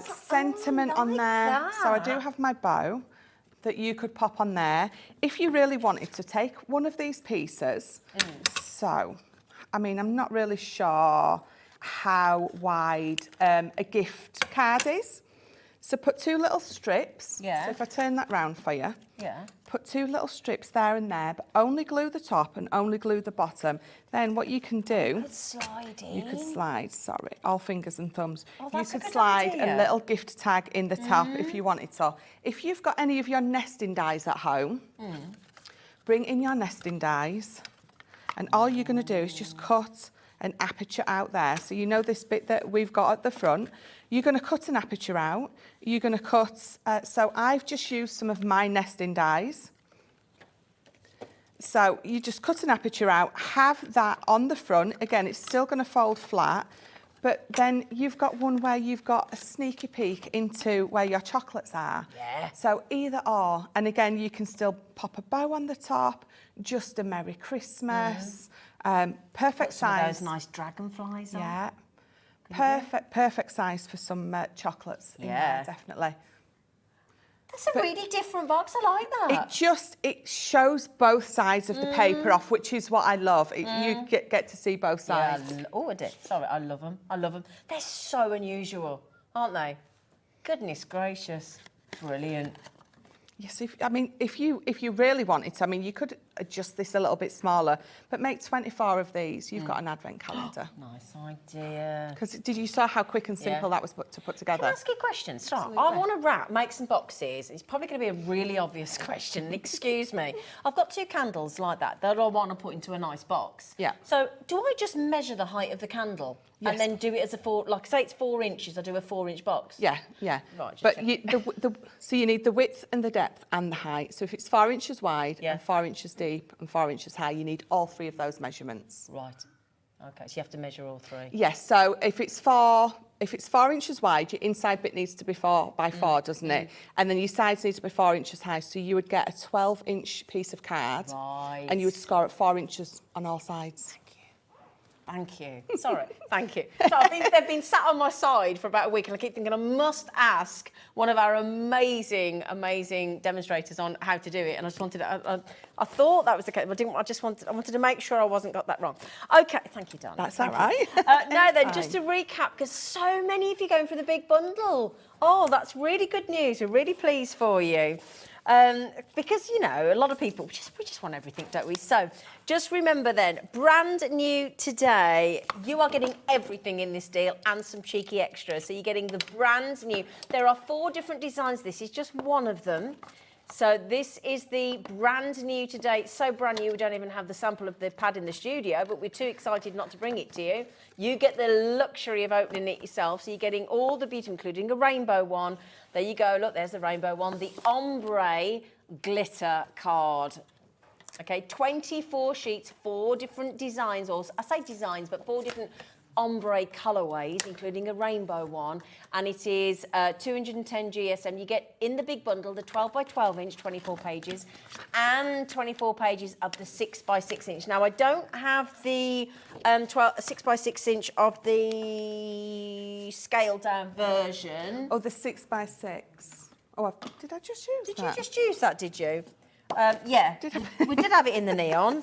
sentiment on there. So I do have my bow that you could pop on there. If you really wanted to take one of these pieces, so, I mean, I'm not really sure how wide a gift card is. So put 2 little strips. Yeah. So if I turn that round for you. Yeah. Put 2 little strips there and there, but only glue the top and only glue the bottom. Then what you can do... You could slide, sorry, all fingers and thumbs. You could slide a little gift tag in the top if you wanted to. If you've got any of your nesting dies at home, bring in your nesting dies, and all you're going to do is just cut an aperture out there. So you know this bit that we've got at the front. You're going to cut an aperture out. You're going to cut... so I've just used some of my nesting dies. So you just cut an aperture out, have that on the front. Again, it's still going to fold flat, but then you've got one where you've got a sneaky peek into where your chocolates are. Yeah. So either or. And again, you can still pop a bow on the top, just a Merry Christmas. Perfect size. Those nice dragonflies on. Yeah. Perfect size for some chocolates in there, definitely. That's a really different box. I like that. It shows both sides of the paper off, which is what I love. You get to see both sides. Yeah, I did. Sorry, I love them. I love them. They're so unusual, aren't they? Goodness gracious. Brilliant. Yes, if you really wanted to, you could adjust this a little bit smaller, but make 24 of these. You've got an advent calendar. Nice idea. Because did you saw how quick and simple that was to put together? Can I ask you a question? Start. I want to make some boxes. It's probably going to be a really obvious question. Excuse me. I've got 2 candles like that I want to put into a nice box. Yeah. So do I just measure the height of the candle? Yes. And then do it as a 4, like say it's 4 inches, I do a 4-inch box? Yeah. Right, But so you need the width and the depth and the height. So if it's 4 inches wide and 4 inches deep and 4 inches high, you need all 3 of those measurements. Right. Okay, so you have to measure all 3. Yes, so if it's 4 inches wide, your inside bit needs to be 4 by 4, doesn't it? And then your sides need to be 4 inches high. So you would get a 12-inch piece of card. Right. And you would score at 4 inches on all sides. Thank you. Sorry, thank you. So they've been sat on my side for about a week, and I keep thinking I must ask one of our amazing demonstrators on how to do it. And I just wanted to, I thought that was the case, but I wanted to make sure I wasn't got that wrong. Okay, thank you, darling. That's all right. Now then, just to recap, because so many of you going for the big bundle. Oh, that's really good news. We're really pleased for you. Because, a lot of people, we just want everything, don't we? So just remember then, brand new today, you are getting everything in this deal and some cheeky extras. So you're getting the brand new. There are 4 different designs. This is just one of them. So this is the brand new today. It's so brand new, we don't even have the sample of the pad in the studio, but we're too excited not to bring it to you. You get the luxury of opening it yourself. So you're getting all the beauty, including a rainbow one. There you go. Look, there's the rainbow one. The ombre glitter card. Okay, 24 sheets, 4 different designs, or I say designs, but 4 different ombre colourways, including a rainbow one, and it is 210 GSM. You get in the big bundle the 12 by 12 inch, 24 pages, and 24 pages of the 6 by 6 inch. Now, I don't have the 6 by 6 inch of the scaled down version. Oh, the 6 by 6. Oh, did I just use that? Did you just use that, did you? Yeah, we did have it in the neon.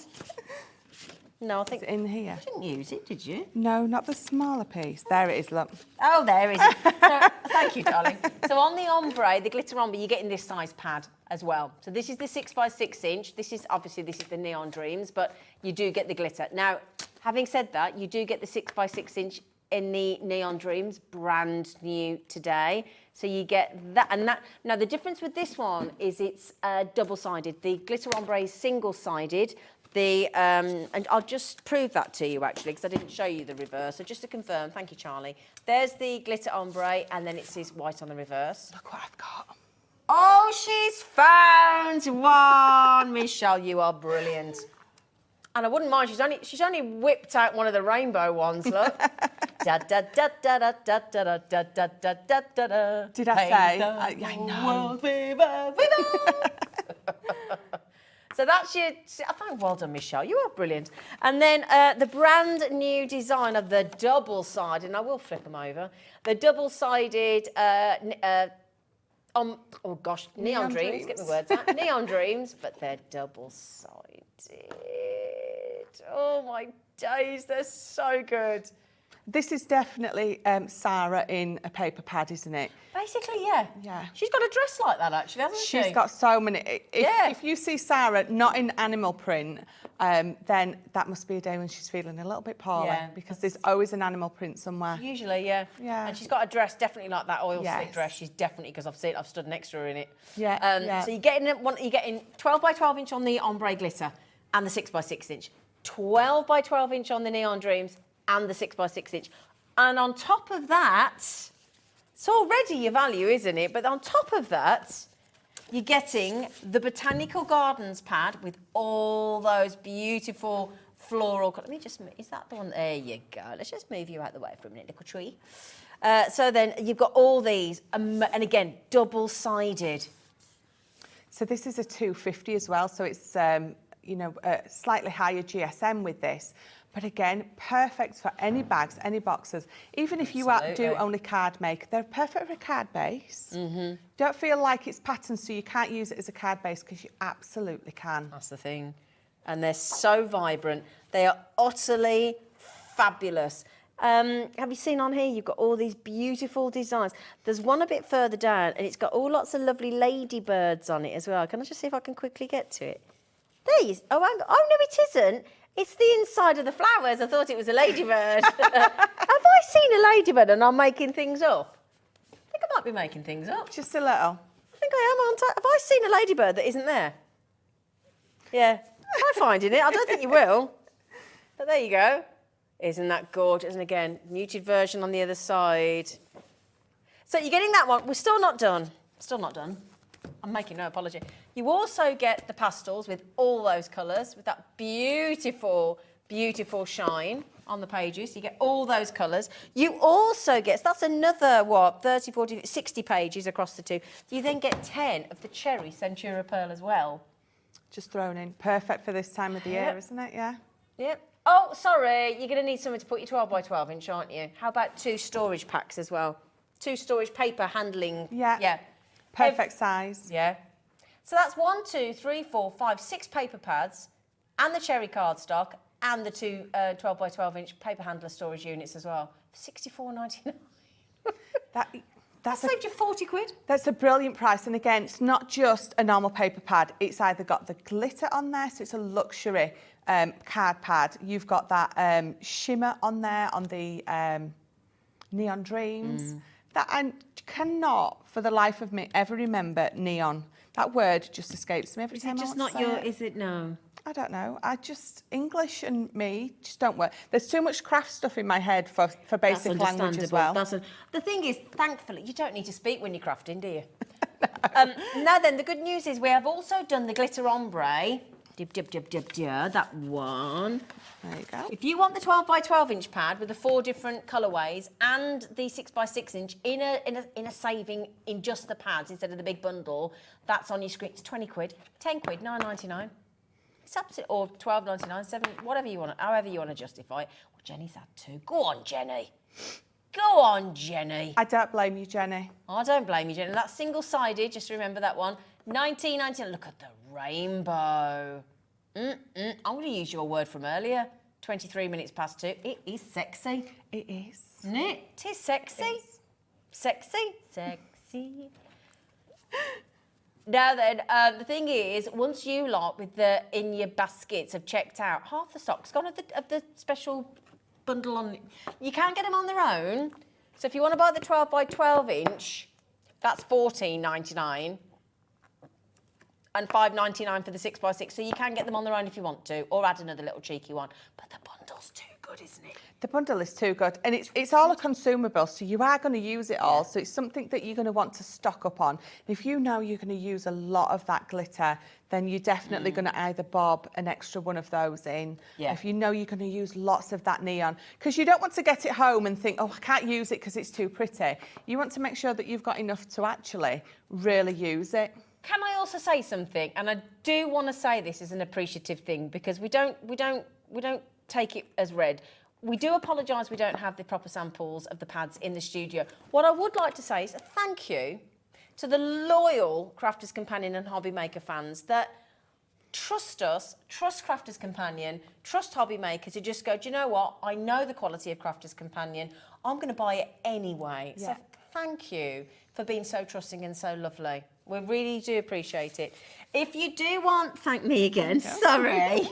No, I think it's in here. You didn't use it, did you? No, not the smaller piece. There it is, look. Oh, there is it. So, thank you, darling. So on the ombre, the glitter ombre, you're getting this size pad as well. So this is the 6 by 6 inch. This is the Neon Dreams, but you do get the glitter. Now, having said that, you do get the 6 by 6 inch in the Neon Dreams, brand new today. So you get that, and that. Now the difference with this one is it's double-sided. The glitter ombre is single-sided. And I'll just prove that to you actually, because I didn't show you the reverse. So just to confirm, thank you, Charlie. There's the glitter ombre, and then it says white on the reverse. Look what I've got. Oh, she's found one. Michelle, you are brilliant. And I wouldn't mind, she's only whipped out one of the rainbow ones, look. Da da da da da da da da da da da da da. Did I say? I know. So that's your, I think, well done, Michelle. You are brilliant. And then the brand new design of the double-sided, and I will flip them over, the double-sided, oh gosh, Neon Dreams, get my words out. Neon Dreams, but they're double-sided. Oh my days, they're so good. This is definitely Sarah in a paper pad, isn't it? Basically, yeah. Yeah. She's got a dress like that, actually, hasn't she? She's got so many. If you see Sarah not in animal print, then that must be a day when she's feeling a little bit poorly, because there's always an animal print somewhere. Usually, yeah. Yeah. And she's got a dress definitely like that oil Yes. slick dress. She's definitely, because I've seen it, I've stood next to her in it. Yeah, yeah. So you're getting 12 by 12 inch on the ombre glitter and the 6 by 6 inch, 12 by 12 inch on the Neon Dreams and the 6 by 6 inch. And on top of that, it's already your value, isn't it? But on top of that, you're getting the Botanical Gardens pad with all those beautiful floral. Let me just, is that the one? There you go. Let's just move you out the way for a minute, little tree. So then you've got all these, and again, double-sided. So this is a 250 as well, so it's a slightly higher GSM with this. But again, perfect for any bags, any boxes. Even if you do only card make, they're perfect for a card base. Don't feel like it's patterned so you can't use it as a card base, because you absolutely can. That's the thing. And they're so vibrant. They are utterly fabulous. Have you seen on here, you've got all these beautiful designs. There's one a bit further down, and it's got all lots of lovely ladybirds on it as well. Can I just see if I can quickly get to it? There you oh no, it isn't. It's the inside of the flowers. I thought it was a ladybird. Have I seen a ladybird and I'm making things up? I think I might be making things up. Just a little. I think I am, aren't I? Have I seen a ladybird that isn't there? Yeah. Try finding it. I don't think you will. But there you go. Isn't that gorgeous? And again, muted version on the other side. So you're getting that one. We're still not done. Still not done. I'm making no apology. You also get the pastels with all those colours, with that beautiful, beautiful shine on the pages. You get all those colours. You also get, so that's another, 30, 40, 60 pages across the two. You then get 10 of the cherry Centura Pearl as well. Just thrown in. Perfect for this time of the year, isn't it? Yeah. Yep. Oh, sorry, you're going to need somewhere to put your 12 by 12 inch, aren't you? How about 2 storage packs as well? 2 storage paper handling. Yeah. Yeah. Perfect size. Yeah. So that's 1, 2, 3, 4, 5, 6 paper pads and the cherry cardstock and the 2 12 by 12 inch paper handler storage units as well. £64.99. That saved you 40 quid. That's a brilliant price. And again, it's not just a normal paper pad. It's either got the glitter on there, so it's a luxury card pad. You've got that shimmer on there on the Neon Dreams. That I cannot, for the life of me, ever remember neon. That word just escapes me every time I want to say it. Is it no? I don't know. English and me just don't work. There's too much craft stuff in my head for basic language as well. The thing is, thankfully, you don't need to speak when you're crafting, do you? No. Now then, the good news is we have also done the glitter ombre. That one. There you go. If you want the 12 by 12 inch pad with the 4 different colourways and the 6 by 6 inch in a saving in just the pads instead of the big bundle, that's on your screen. It's 20 quid, 10 quid, £9.99. It's absolutely, or £12.99, 7, whatever you want, however you want to justify it. Well, Jenny's had 2. Go on, Jenny. Go on, Jenny. I don't blame you, Jenny. I don't blame you, Jenny. That's single-sided, just remember that one. £19.99. Look at the rainbow. I'm going to use your word from earlier. 23 minutes past 2. It is sexy. It is. Isn't it? It is sexy. It is. Sexy. Sexy. Now then, the thing is, once you lot with the in your baskets have checked out, half the stock's gone of the special bundle on. You can't get them on their own. So if you want to buy the 12 by 12 inch, that's £14.99. And £5.99 for the 6 by 6. So you can get them on their own if you want to, or add another little cheeky one. But the bundle's too good, isn't it? The bundle is too good, and it's all a consumable, so you are going to use it all. So it's something that you're going to want to stock up on. If you know you're going to use a lot of that glitter, then you're definitely going to either bob an extra one of those in. Yeah. If you know you're going to use lots of that neon, because you don't want to get it home and think, oh, I can't use it because it's too pretty. You want to make sure that you've got enough to actually really use it. Can I also say something? And I do want to say this as an appreciative thing, because we don't take it as read. We do apologise we don't have the proper samples of the pads in the studio. What I would like to say is a thank you to the loyal Crafter's Companion and Hobby Maker fans that trust us, trust Crafter's Companion, trust Hobby Maker to just go, do you know what? I know the quality of Crafter's Companion. I'm going to buy it anyway. Yeah. So thank you for being so trusting and so lovely. We really do appreciate it. If you do want, thank me again, sorry.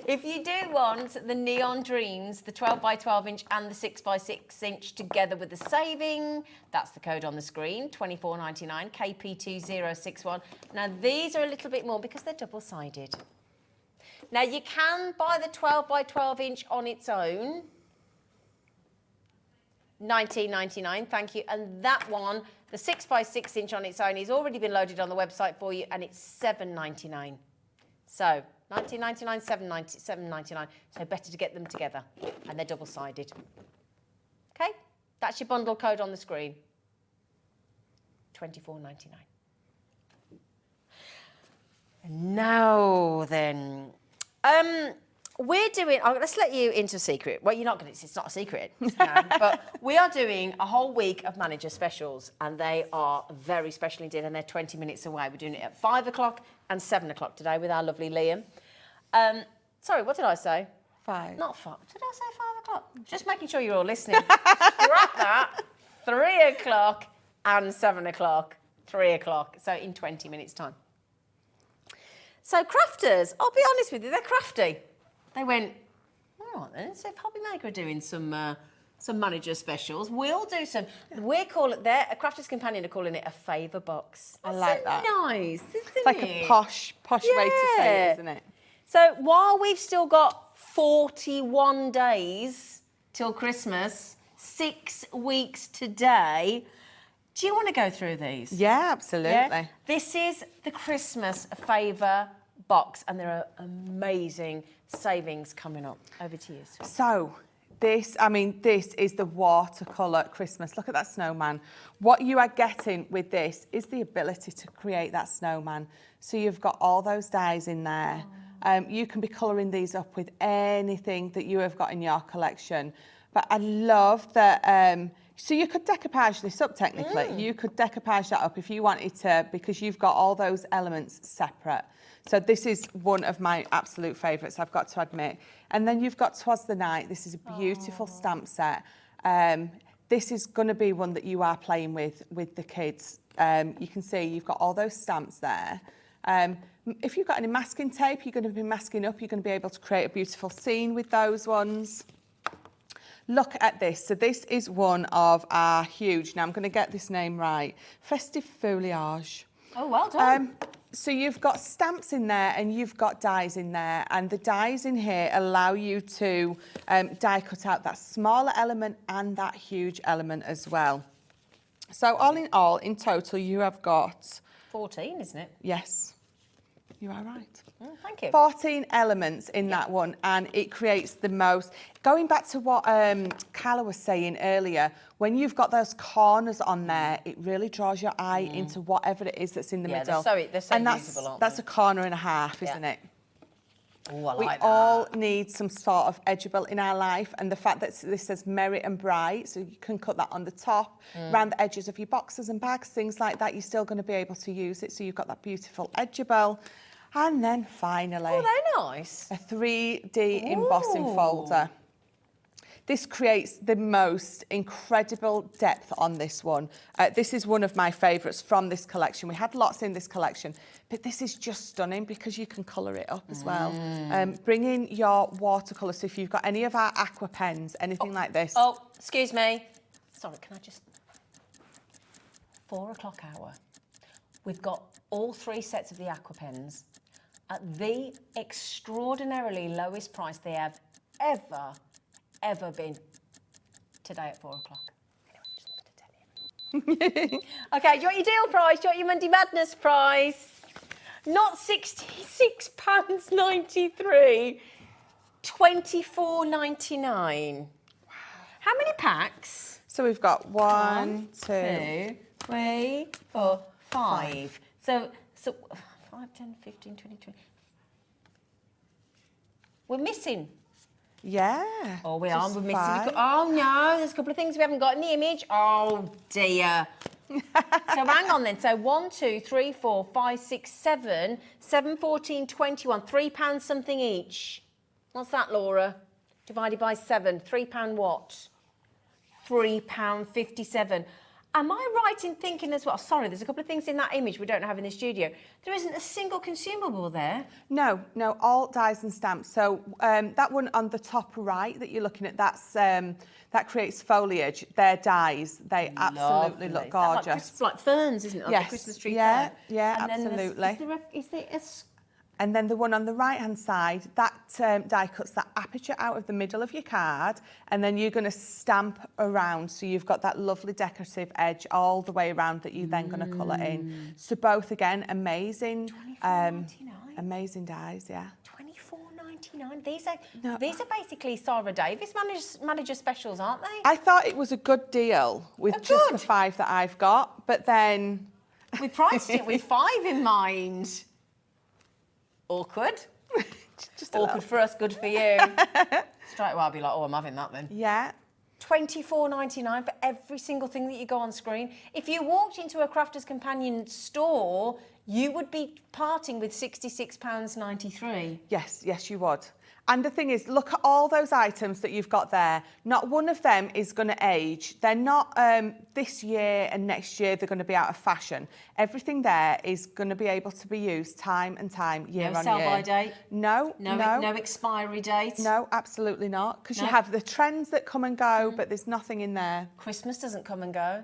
If you do want the Neon Dreams, the 12 by 12 inch and the 6 by 6 inch together with the saving, that's the code on the screen, $24.99, KP2061. Now these are a little bit more because they're double-sided. Now you can buy the 12 by 12 inch on its own, $19.99, thank you. And that one, the 6 by 6 inch on its own, has already been loaded on the website for you, and it's $7.99. So $19.99, $7.99. So better to get them together, and they're double-sided. Okay, that's your bundle code on the screen. $24.99. Now then, we're doing, let's let you into a secret. Well, you're not going to, it's not a secret, but we are doing a whole week of manager specials, and they are very special indeed, and they're 20 minutes away. We're doing it at 5 o'clock and 7 o'clock today with our lovely Liam. Sorry, what did I say? 5. Not 5. Did I say 5 o'clock? Just making sure you're all listening. Scrap that. 3 o'clock and 7 o'clock. 3 o'clock. So in 20 minutes' time. So Crafters, I'll be honest with you, they're crafty. They went, all right then, so if Hobby Maker are doing some manager specials, we'll do some. We call it, a Crafter's Companion are calling it a favour box. I like that. Nice, isn't It's like a posh way to say it, isn't it? So while we've still got 41 days till Christmas, 6 weeks today, do you want to go through these? Yeah, absolutely. Yeah? This is the Christmas favour box, and there are amazing savings coming up. Over to you. So this is the watercolour Christmas. Look at that snowman. What you are getting with this is the ability to create that snowman. So you've got all those dyes in there. You can be colouring these up with anything that you have got in your collection. But I love that, so you could decoupage this up technically. You could decoupage that up if you wanted to, because you've got all those elements separate. So this is one of my absolute favourites, I've got to admit. And then you've got 'Twas the Night. This is a beautiful stamp set. This is going to be one that you are playing with the kids. You can see you've got all those stamps there. If you've got any masking tape, you're going to be masking up. You're going to be able to create a beautiful scene with those ones. Look at this. So this is one of our huge, now I'm going to get this name right, Festive Foliage. Oh, well done. So you've got stamps in there and you've got dies in there, and the dies in here allow you to die cut out that smaller element and that huge element as well. So all, in total, you have got 14, isn't it? Yes, you are right. Thank you. 14 elements in that one, and it creates the most. Going back to what Carla was saying earlier, when you've got those corners on there, it really draws your eye into whatever it is that's in the middle. They're so and usable, aren't that's they? a corner and a half, isn't it? Oh, I We like that. all need some sort of edgeable in our life, and the fact that this says merry and bright, so you can cut that on the top, around the edges of your boxes and bags, things like that, you're still going to be able to use it, so you've got that beautiful edgeable. And then finally, Oh, they're nice. a 3D embossing folder. This creates the most incredible depth on this one. This is one of my favourites from this collection. We had lots in this collection, but this is just stunning because you can colour it up as well. Bring in your watercolour. So if you've got any of our aqua pens, anything like this. Oh, excuse me. Sorry, can I just... 4 o'clock hour. We've got all 3 sets of the aqua pens at the extraordinarily lowest price they have ever ever been today at 4 o'clock. Anyway, just wanted to tell you. Okay, do you want your deal price? Do you want your Monday Madness price? Not £66.93, £24.99. Wow. How many packs? So we've got 1, 2, 3, 4, 5. So 5, 10, 15, 20, 20. We're missing. Yeah. Oh, we are. just We're missing. 5. Oh, no. There's a couple of things we haven't got in the image. Oh, dear. So hang on then. So 1, 2, 3, 4, 5, 6, 7, 7, 14, 21. £3 something each. What's that, Laura? Divided by 7. £3 what? £3.57. Am I right in thinking as well? Sorry, there's a couple of things in that image we don't have in the studio. There isn't a single consumable there. No, all dies and stamps. So that one on the top right that you're looking at, that creates foliage. They're dies. They absolutely look gorgeous. Like ferns, isn't it? Like yes, the Christmas tree yeah, fern. yeah, And then absolutely. is there a And then the one on the right-hand side, that die cuts that aperture out of the middle of your card, and then you're going to stamp around. So you've got that lovely decorative edge all the way around that you're then going to colour in. So both, again, amazing. Amazing dies, yeah. £24.99. These are basically Sarah Davis manager specials, aren't they? I thought it was a good deal with just the 5 that I've got, but then... We priced it with 5 in mind. Awkward. just a Awkward little. for us, good for you. Straight away I'll be like, oh, I'm having that then. Yeah. £24.99 for every single thing that you go on screen. If you walked into a Crafter's Companion store, you would be parting with £66.93. Yes, you would. And the thing is, look at all those items that you've got there. Not one of them is going to age. They're not this year and next year they're going to be out of fashion. Everything there is going to be able to be used time and time, year on year. No sell-by date? No. No expiry date? No, absolutely not. Because No? you have the trends that come and go, but there's nothing in there. Christmas doesn't come and go.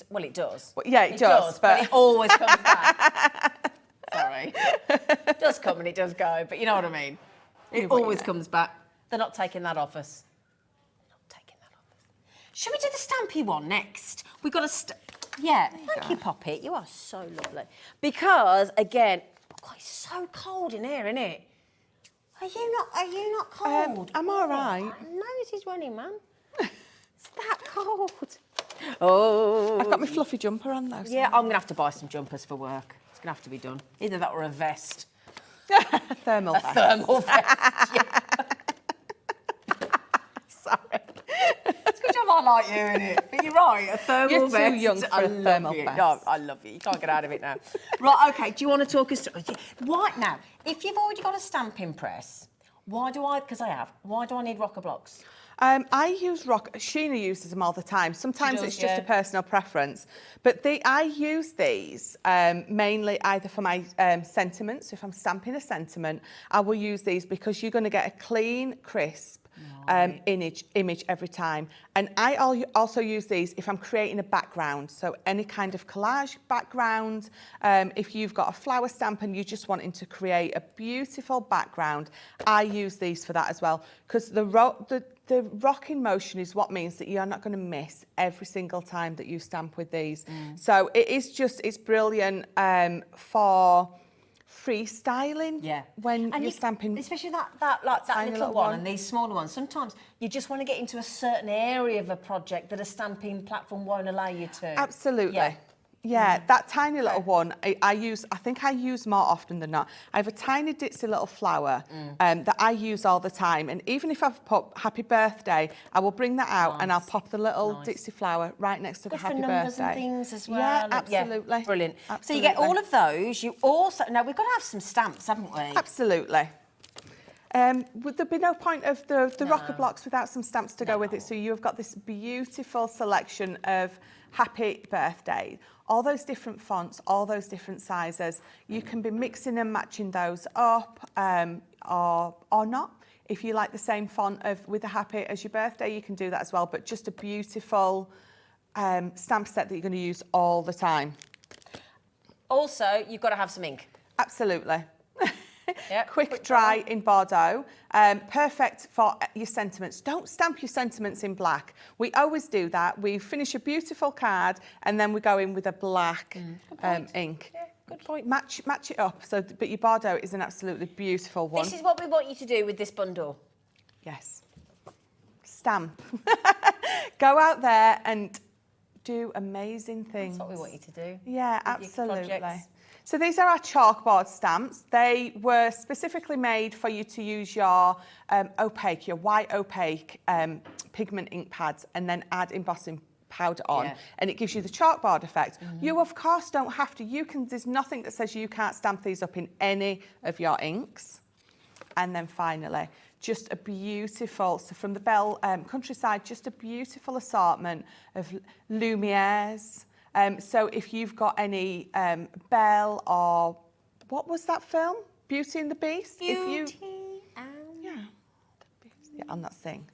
Well, it does. Well, yeah, it does, but it always comes back. Sorry. It does come and it does go, but you know what I mean. It always comes back. They're not taking that off us. Should we do the stampy one next? We've got a yeah. Thank you, Poppy. You are so lovely. Because again, God, it's so cold in here, isn't it? Are you not cold? I'm all right. My nose is running, man. It's that cold. Oh. I've got my fluffy jumper on though. Yeah, I'm gonna have to buy some jumpers for work. It's gonna have to be done. Either that or a vest. Thermal vest. Thermal vest. Yeah. Sorry. It's good job I like you, innit? But you're right, a thermal vest. You're too young for a thermal vest. No, I love you. You can't get out of it now. Right, okay, do you want to talk us through... Why, now, if you've already got a stamping press, why do I need rocker blocks? I use Sheena uses them all the time. Sometimes it's just a personal preference. But I use these mainly either for my sentiments. So if I'm stamping a sentiment, I will use these because you're going to get a clean, crisp image every time. And I also use these if I'm creating a background. So any kind of collage background. If you've got a flower stamp and you're just wanting to create a beautiful background, I use these for that as well. Because the rocking motion is what means that you're not going to miss every single time that you stamp with these. So it's brilliant for freestyling. Yeah. When you're stamping. Especially that little one and these smaller ones. Sometimes you just want to get into a certain area of a project that a stamping platform won't allow you to. Absolutely. Yeah, that tiny little one, I think I use more often than not. I have a tiny ditzy little flower that I use all the time. And even if I've put happy birthday, I will bring that out and I'll pop the little ditzy flower right next to the happy birthday. Numbers and things as well. Yeah, absolutely. Yeah, brilliant. Absolutely. So you get all of those. You also, now we've got to have some stamps, haven't we? Absolutely. Would there be no point of the rocker blocks without some stamps to go with it? So you've got this beautiful selection of happy birthday. All those different fonts, all those different sizes. You can be mixing and matching those up or not. If you like the same font with a happy as your birthday, you can do that as well. But just a beautiful stamp set that you're going to use all the time. Also, you've got to have some ink. Absolutely. Yep, quick dry in Bordeaux. Perfect for your sentiments. Don't stamp your sentiments in black. We always do that. We finish a beautiful card and then we go in with a black ink. Yeah, good point. Match it up. So, but your Bordeaux is an absolutely beautiful one. This is what we want you to do with this bundle. Yes. Stamp. Go out there and do amazing things. That's what we want you to do. Yeah, with your absolutely. projects. So these are our chalkboard stamps. They were specifically made for you to use your opaque, your white opaque pigment ink pads and then add embossing powder on, and it gives you the chalkboard effect. You of course don't have to. There's nothing that says you can't stamp these up in any of your inks. And then finally, just a beautiful, so from the Bell countryside, just a beautiful assortment of Lumieres. So if you've got any Belle or what was that film? Beauty and the Beast? Yeah, I'm not saying.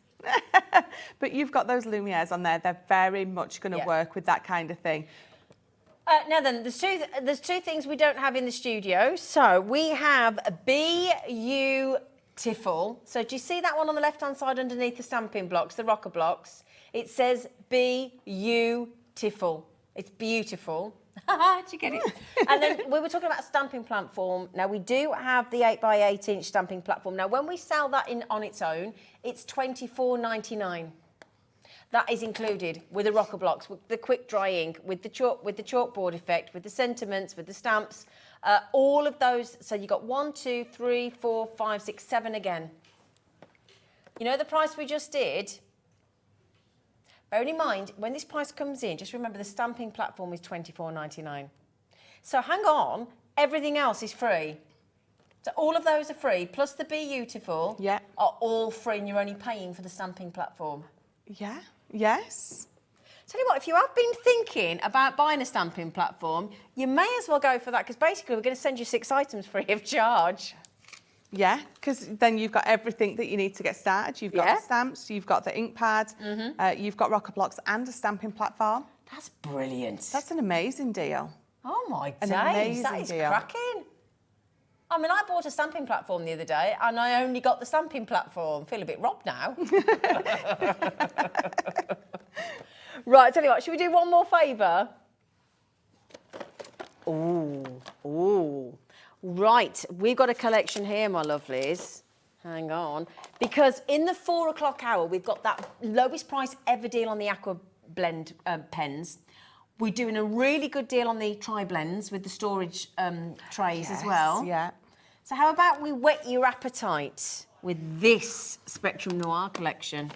But you've got those Lumieres on there. They're very much going to work with that kind of thing. Now then, there's two things we don't have in the studio. So we have Beautiful. So do you see that one on the left-hand side underneath the stamping blocks, the rocker blocks? It says Beautiful. It's beautiful. Did you get it? And then we were talking about a stamping platform. Now we do have the 8x8 inch stamping platform. Now when we sell that on its own, it's $24.99. That is included with the rocker blocks, with the quick dry ink, with the chalkboard effect, with the sentiments, with the stamps, all of those. So you got 1, 2, 3, 4, 5, 6, 7 again. You know the price we just did? Bearing in mind, when this price comes in, just remember the stamping platform is $24.99. So hang on, everything else is free. So all of those are free, plus the Beautiful are all free, and you're only paying for the stamping platform. Yeah, yes. Tell you what, if you have been thinking about buying a stamping platform, you may as well go for that, because basically we're going to send you 6 items free of charge. Yeah, because then you've got everything that you need to get started. You've got the stamps, you've got the ink pad, you've got rocker blocks and a stamping platform. That's brilliant. That's an amazing deal. Oh my days, amazing that is deal. cracking. I mean, I bought a stamping platform the other day and I only got the stamping platform. Feel a bit robbed now. Right, I tell you what, should we do one more favour? Ooh. Right, we've got a collection here, my lovelies. Hang on. Because in the 4 o'clock hour, we've got that lowest price ever deal on the Aqua Blend pens. We're doing a really good deal on the tri-blends with the storage trays as well. Yeah. So how about we whet your appetite with this Spectrum Noir collection?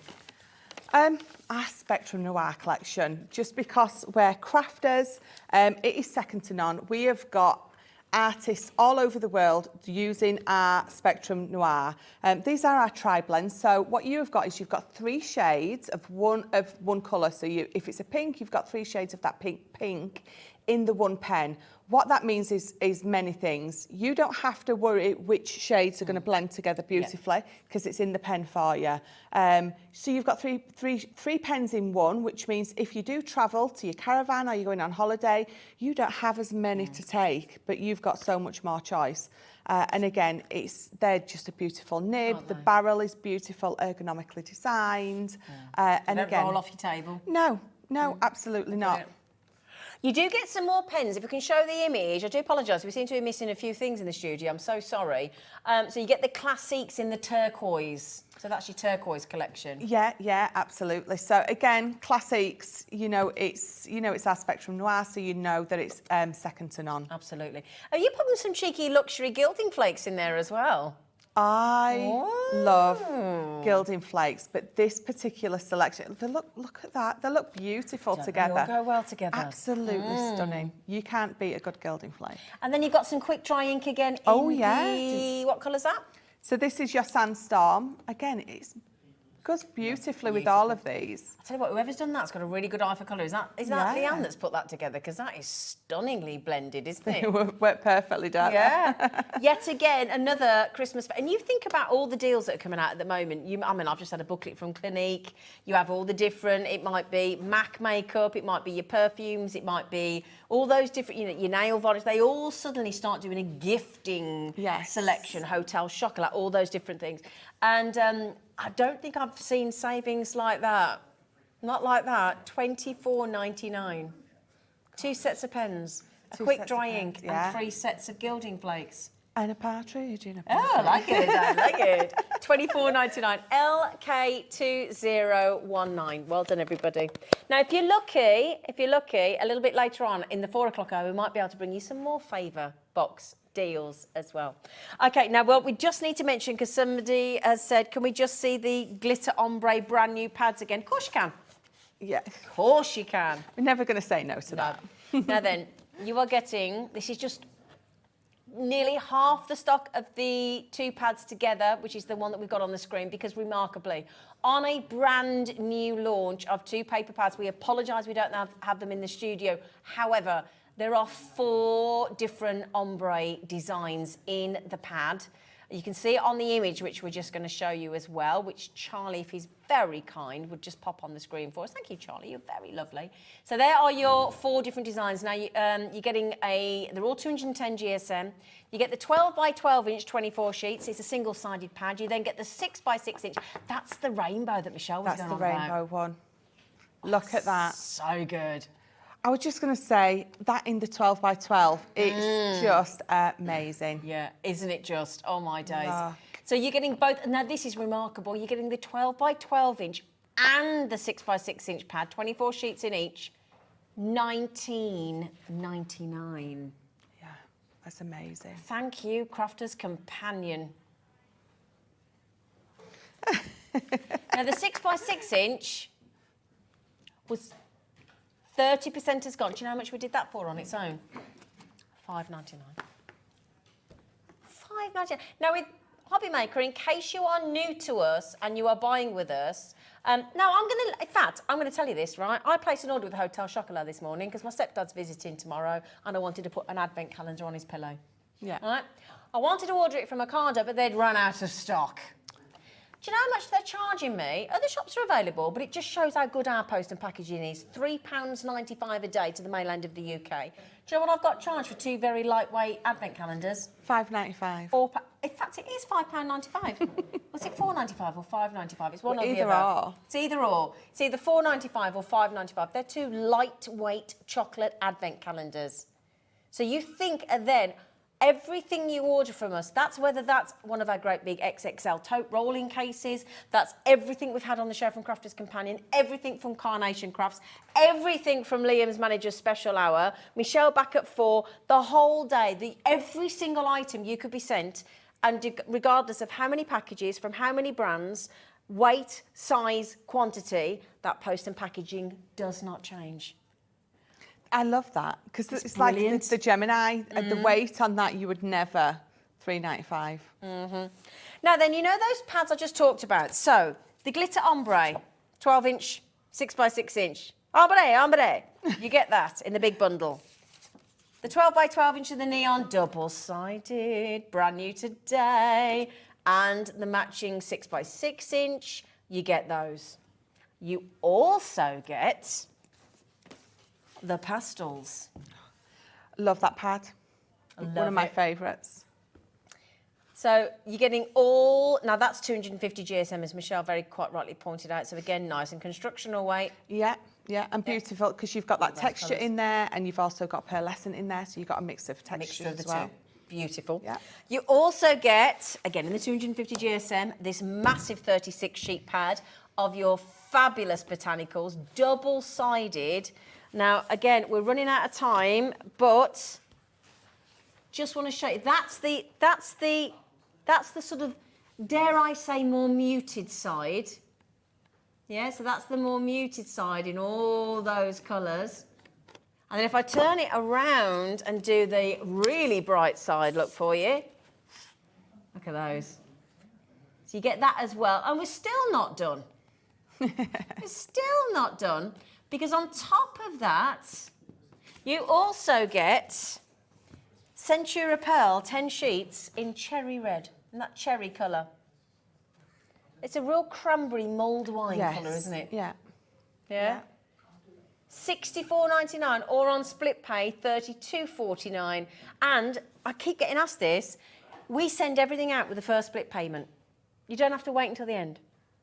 Our Spectrum Noir collection, just because we're crafters, it is second to none. We have got artists all over the world using our Spectrum Noir. These are our tri-blends. So what you have got is you've got 3 shades of one colour. So if it's a pink, you've got 3 shades of that pink in the one pen. What that means is many things. You don't have to worry which shades are going to blend together beautifully because it's in the pen for you. So you've got three pens in one, which means if you do travel to your caravan or you're going on holiday, you don't have as many to take, but you've got so much more choice. And again, they're just a beautiful nib. The barrel is beautiful, ergonomically designed. And Don't again, roll off your table. No, absolutely not. You do get some more pens. If we can show the image, I do apologise. We seem to be missing a few things in the studio. I'm so sorry. So you get the classiques in the turquoise. So that's your turquoise collection. Yeah, absolutely. So again, classics. It's our Spectrum Noir, so you know that it's second to none. Absolutely. Are you putting some cheeky luxury gilding flakes in there as well? I love gilding flakes, but this particular selection, look at that. They look beautiful together. They all go well together. Absolutely stunning. You can't beat a good gilding flake. And then you've got some quick dry ink again. What colour's that? So this is your Sandstorm. Again, it's Goes beautifully with all of these. I tell you what, whoever's done that's got a really good eye for colour. Is that Yeah. Leanne that's put that together? Because that is stunningly blended, isn't it? It worked perfectly, don't they? Yeah. Yet again, another Christmas. And you think about all the deals that are coming out at the moment. I mean, I've just had a booklet from Clinique. You have all the different, it might be MAC makeup, it might be your perfumes, it might be all those different, your nail varnish. They all suddenly start doing a gifting selection, hotel chocolate, all those different things. And I don't think I've seen savings like that. Not like that. $24.99. 2 sets of pens, a quick dry ink, and 3 sets of gilding flakes. And a partridge in a pear Oh, I like it, I like it. $24.99, LK2019. Well done, everybody. Now, if you're lucky, a little bit later on in the 4 o'clock hour, we might be able to bring you some more favour box deals as well. Okay, now, well, we just need to mention, because somebody has said, can we just see the glitter ombre brand new pads again? Of course you can. Yeah. Of course you can. We're never going to say no to that. Now then, you are getting, this is just nearly half the stock of the 2 pads together, which is the one that we've got on the screen, because remarkably, on a brand new launch of 2 paper pads, we apologise we don't have them in the studio. However, there are 4 different ombre designs in the pad. You can see it on the image, which we're just going to show you as well, which Charlie, if he's very kind, would just pop on the screen for us. Thank you, Charlie. You're very lovely. So there are your 4 different designs. Now, you're getting they're all 210 GSM. You get the 12 by 12 inch 24 sheets. It's a single-sided pad. You then get the 6 by 6 inch. That's the rainbow that Michelle was going on about. That's the rainbow one. Look at that. So good. I was just going to say that in the 12 by 12, it's just amazing. Yeah, isn't it just? Oh, my days. Yeah. So you're getting both. Now, this is remarkable. You're getting the 12 by 12 inch and the 6 by 6 inch pad, 24 sheets in each, $19.99. Yeah, that's amazing. Thank you, Crafter's Companion. Now, the 6 by 6 inch was 30% has gone. Do you know how much we did that for on its own? $5.99. $5.99. Now, with Hobby Maker, in case you are new to us and you are buying with us, in fact, I'm going to tell you this, right? I placed an order with Hotel Chocolat this morning because my stepdad's visiting tomorrow and I wanted to put an advent calendar on his pillow. Yeah. Right? I wanted to order it from Ocado, but they'd run out of stock. Do you know how much they're charging me? Other shops are available, but it just shows how good our post and packaging is. £3.95 a day to the mainland of the UK. Do you know what I've got charged for 2 very lightweight advent calendars? £5.95. In fact, it is £5.95. Was it £4.95 or £5.95? It's one or the either other. or. It's either or. It's either £4.95 or £5.95. They're 2 lightweight chocolate advent calendars. So you think then, everything you order from us, that's whether that's one of our great big XXL tote rolling cases, that's everything we've had on the show from Crafter's Companion, everything from Carnation Crafts, everything from Liam's Manager's Special Hour, Michelle back at 4, the whole day, every single item you could be sent, and regardless of how many packages, from how many brands, weight, size, quantity, that post and packaging does not change. I love that because it's brilliant. like the Gemini, the weight on that you would never, £3.95. Now then, you know those pads I just talked about? So, the glitter ombre, 12 inch, 6 by 6 inch. Ombre. You get that in the big bundle. The 12 by 12 inch of the neon, double-sided, brand new today. And the matching 6 by 6 inch, you get those. You also get the pastels. Love that pad. One of my favourites. So you're getting now that's 250 GSM, as Michelle very quite rightly pointed out. So again, nice and constructional weight. Yeah, and beautiful because you've got that texture in there and you've also got pearlescent in there, so you've got a mix of textures as well. Beautiful. Yeah. You also get, again in the 250 GSM, this massive 36 sheet pad of your fabulous botanicals, double-sided. Now, again, we're running out of time, but just want to show you, that's the sort of, dare I say, more muted side. Yeah, so that's the more muted side in all those colours. And then if I turn it around and do the really bright side, look for you. Look at those. So you get that as well. And we're still not done. It's still not done, because on top of that, you also get Centura Pearl 10 sheets in cherry red, in that cherry colour. It's a real cranberry mulled wine colour, isn't it? Yeah. Yeah. $64.99, or on split pay $32.49. And I keep getting asked this, we send everything out with the first split payment. You don't have to wait until the end.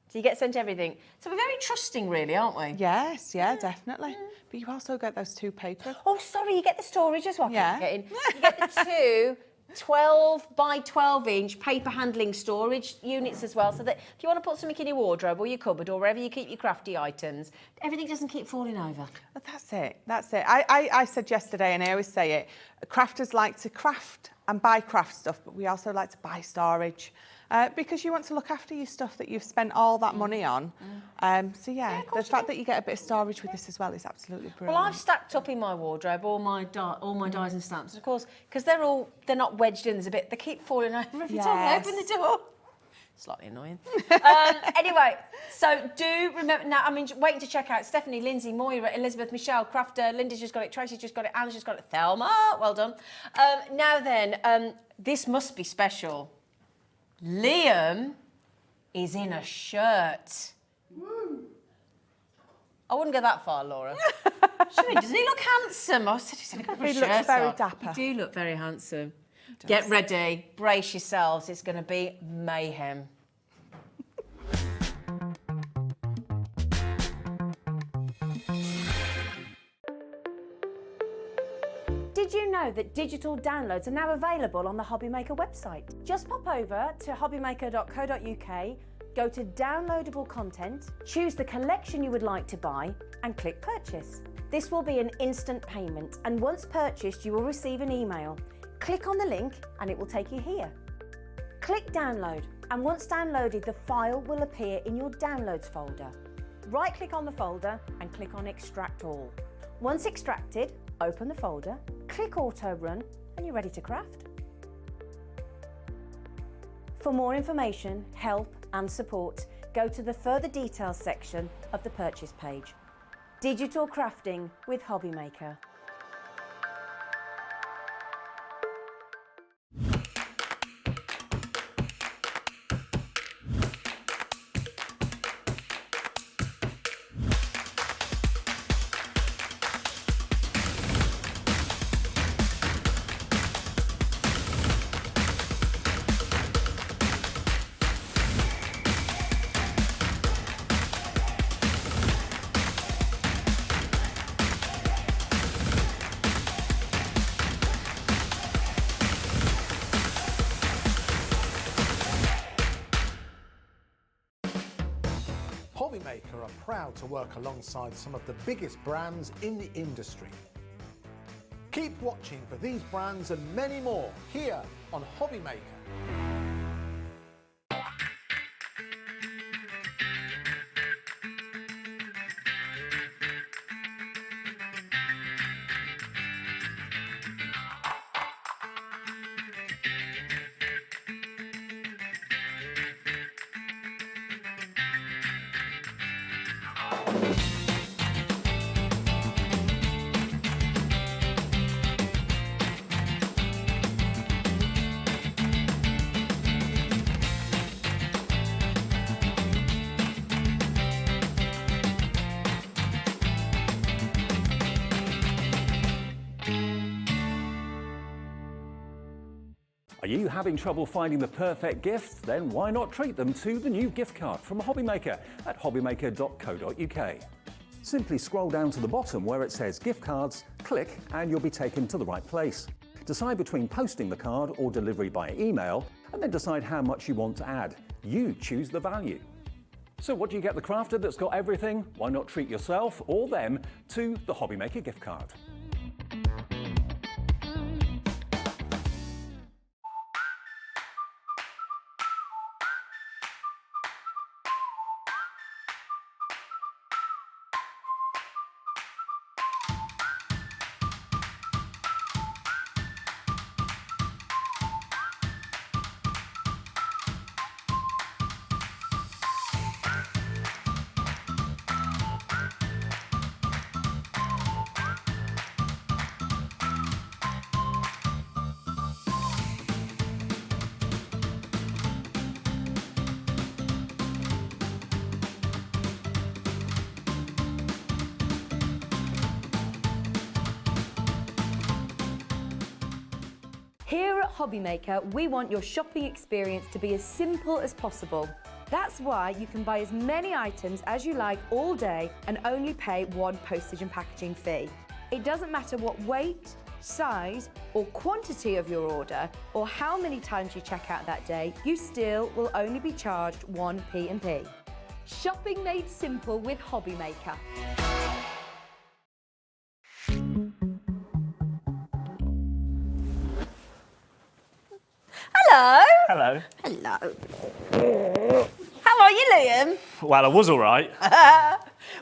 So you get sent everything. So we're very trusting, really, aren't we? Yes, yeah, definitely. But you also get those 2 paper. Oh, sorry, you get the storage as well. Yeah. You get the 2 12 by 12 inch paper handling storage units as well, so that if you want to put something in your wardrobe or your cupboard or wherever you keep your crafty items, everything doesn't keep falling over. That's it, that's it. I said yesterday, and I always say it, crafters like to craft and buy craft stuff, but we also like to buy storage. Because you want to look after your stuff that you've spent all that money on. So yeah, the fact that you get a bit of storage with this as well is absolutely brilliant. Well, I've stacked up in my wardrobe all my dies and stamps, and of course, because they're not wedged in. There's a bit they keep falling over every time I open the door. Slightly annoying. Anyway, so do remember now. I mean, waiting to check out Stephanie, Lindsay, Moira, Elizabeth, Michelle, Crafter, Linda's just got it, Tracy's just got it, Anne's just got it, Thelma. Well done. Now then, this must be special. Liam is in a shirt. Woo. I wouldn't go that far, Laura. Doesn't he look handsome? I said he's in a shirt. He looks very dapper. You do look very handsome. Get ready, brace yourselves. It's going to be mayhem. Did you know that digital downloads are now available on the Hobbymaker website? Just pop over to hobbymaker.co.uk, go to downloadable content, choose the collection you would like to buy, and click purchase. This will be an instant payment, and once purchased, you will receive an email. Click on the link and it will take you here. Click download, and once downloaded, the file will appear in your downloads folder. Right-click on the folder and click on extract all. Once extracted, open the folder, click auto run, and you're ready to craft. For more information, help and support, go to the further details section of the purchase page. Digital crafting with Hobbymaker. Hobbymaker are proud to work alongside some of the biggest brands in the industry. Keep watching for these brands and many more here on Hobbymaker. Are you having trouble finding the perfect gift? Then why not treat them to the new gift card from Hobbymaker at hobbymaker.co.uk. Simply scroll down to the bottom where it says gift cards, click and you'll be taken to the right place. Decide between posting the card or delivery by email, and then decide how much you want to add. You choose the value. So what do you get the crafter that's got everything? Why not treat yourself or them to the Hobbymaker gift card? Hobby Maker, we want your shopping experience to be as simple as possible. That's why you can buy as many items as you like all day and only pay one postage and packaging fee. It doesn't matter what weight, size or quantity of your order or how many times you check out that day, you still will only be charged 1 P&P. Shopping made simple with Hobby Maker. Hello. Hello. Hello. How are you, Liam? Well, I was all right.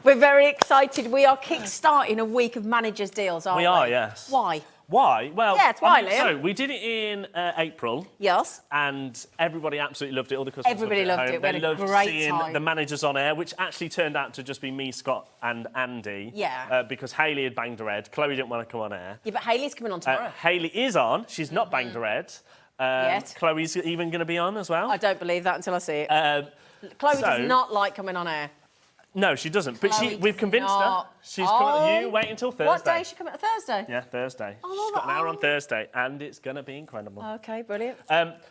We're very excited. We are kick-starting a week of managers' deals, aren't we? We are, yes. Why? Why? Well, Yeah, it's why, Liam. So we did it in April. Yes. And everybody absolutely loved it. All the customers Everybody loved it. At home. We had They a loved great seeing time. the managers on air, which actually turned out to just be me, Scott, and Andy. Yeah. Because Hayley had banged her head. Chloe didn't want to come on air. Yeah, but Hayley's coming on tomorrow. Hayley is on. She's not banged her head. Yet. Chloe's even going to be on as well. I don't believe that until I see it. Chloe so- does not like coming on air. No, she doesn't. But Chloe we've does convinced her. not. She's coming. You wait until Thursday. What day is she coming? Thursday? Yeah, Thursday. Oh, She's got an hour on oh. Thursday, and it's going to be incredible. Okay, brilliant.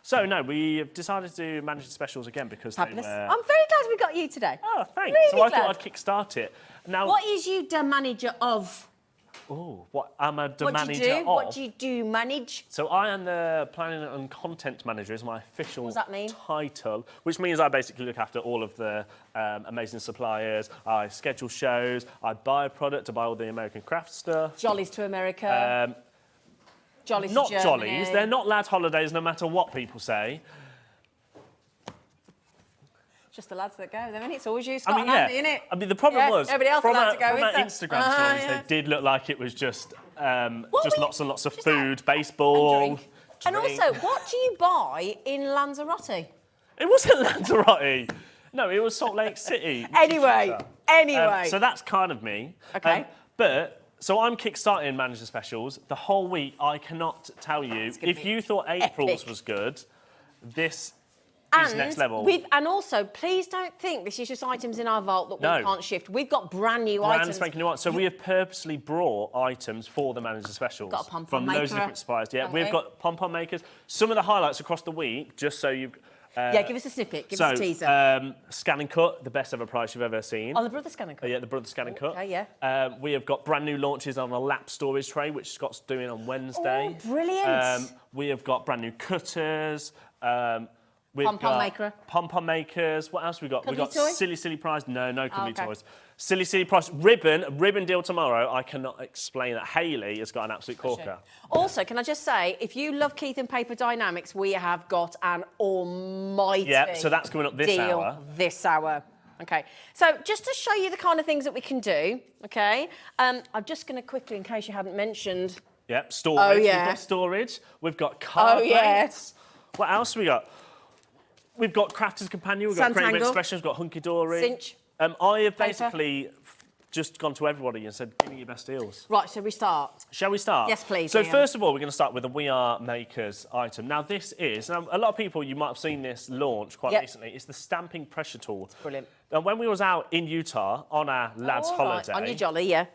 So, no, we've decided to manage the specials again because Fabulous. they were... I'm very glad we got you today. Oh, thanks. Really So I glad. thought I'd kick-start it. Now, What is you the manager of? what am I the What do manager you do? of? What do you do? Manage? So I am the planning and content manager is my official does that mean? title, which means I basically look after all of the amazing suppliers. I schedule shows. I buy a product. I buy all the American craft stuff. Jollies to America. Jollies Not to Germany. jollies. They're not lad holidays, no matter what people say. Just the lads that go, then, isn't it? It's always you, Scott I mean, and yeah. Andy, innit? I mean, the problem Yeah, was nobody else from allowed to go, our is there? Instagram stories, Yeah. they did look like it was just were lots and lots of just food, baseball, And drink. And drink. also, what do you buy in Lanzarote? It wasn't Lanzarote. No, it was Salt Lake City. Anyway. So that's kind of me. Okay. So I'm kickstarting manager specials the whole week. I cannot tell you if you thought April's epic. was good. This is And next level. And also, please don't think this is just items in our vault that we No. can't shift. We've got brand new Brand items. spanking new items. So we have purposely brought items for the manager specials Got a pom-pom from loads of maker, different suppliers. Yeah, haven't we've we? got pom-pom makers. Some of the highlights across the week, just so you've. Yeah, give us a snippet. Give us a teaser. Scan and cut, the best ever price you've ever seen. Oh, the brother scanning code. Yeah, the brother scan and cut. Okay, yeah. We have got brand new launches on a lap storage tray, which Scott's doing on Wednesday. Oh, brilliant. We have got brand new cutters. We've Pom-pom got maker. Pom-pom makers. What else have we got? We've Cuddly got toy? silly prize. No cuddly okay. toys. Silly price. Ribbon deal tomorrow. I cannot explain that. Hayley has got an absolute corker. Also, can I just say, if you love Keith and Paper Dynamics, we have got an almighty Yeah, so that's coming up this deal hour. this hour. Okay, so just to show you the kind of things that we can do, okay, I'm just going to quickly, in case you hadn't mentioned, Yep, storage. Oh, yeah. We've got storage. We've got card yeah. plates. What else have we got? We've got Crafter's Companion. We've got Creative Santangle. Expressions. We've got Hunky Dory. Cinch. I have Paper. basically just gone to everybody and said, give me your best deals. right, so we start. Shall we start? Yes, please, So Liam. first of all, we're going to start with the We Are Makers item. Now this is, now a lot of people, you might have seen this launch quite Yep. recently. It's the stamping pressure tool. Brilliant. And when we was out in Utah on our lads' All right, holiday, on your jolly, yeah.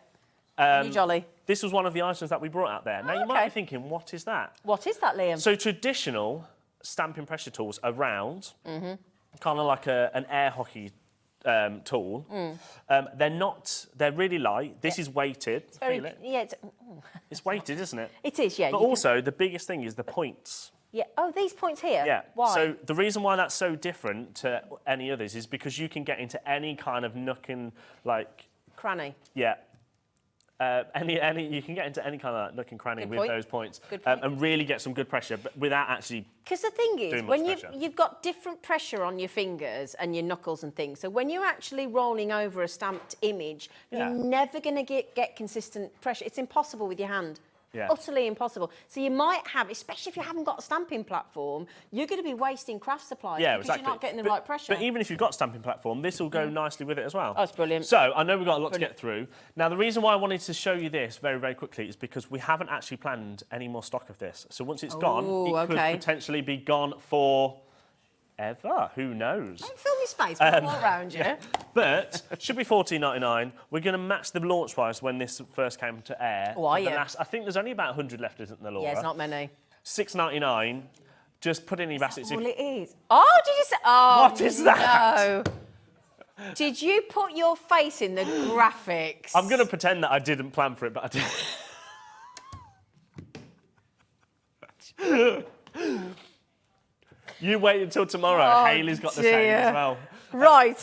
On your jolly. this was one of the items that we brought out there. Now you might okay. be thinking, what is that? What is that, Liam? So traditional stamping pressure tools are round, kind of like an air hockey tool. They're not, they're really light. This is weighted. Very, Feel it? yeah, It's weighted, isn't it? it is, yeah. But you can- also, the biggest thing is the points. yeah. Oh, these points here? Yeah. Why? So the reason why that's so different to any others is because you can get into any kind of nook and like, Cranny. yeah. You can get into any kind of nook and cranny Good with point. those points Good point. and really get some good pressure, but without actually. Because the thing is, Doing when much pressure. you've got different pressure on your fingers and your knuckles and things, so when you're actually rolling over a stamped image, Yeah. you're never going to get consistent pressure. It's impossible with your hand. Yeah. Utterly impossible. So you might have, especially if you haven't got a stamping platform, you're going to be wasting craft supplies Yeah, because exactly. you're not getting the But- right pressure. But even if you've got stamping platform, this will go nicely with it as well. Oh, it's brilliant. So I know we've got a lot to get through. Now, the reason why I wanted to show you this very, very quickly is because we haven't actually planned any more stock of this. So once it's gone, Ooh, it okay. could potentially be gone for ever. Who knows? Don't fill me space, put all around you. But should be $14.99. We're going to match the launch price when this first came to air. Oh, are For the you? I think there's only about 100 left, isn't there, Laura? Yeah, it's not many. $6.99. Just put it in your baskets. All it is. Oh, did you say? Oh, What is that? No. Did you put your face in the graphics? I'm going to pretend that I didn't plan for it, but I did. You wait until tomorrow. Oh, Hayley's got the same dear. as well. Right,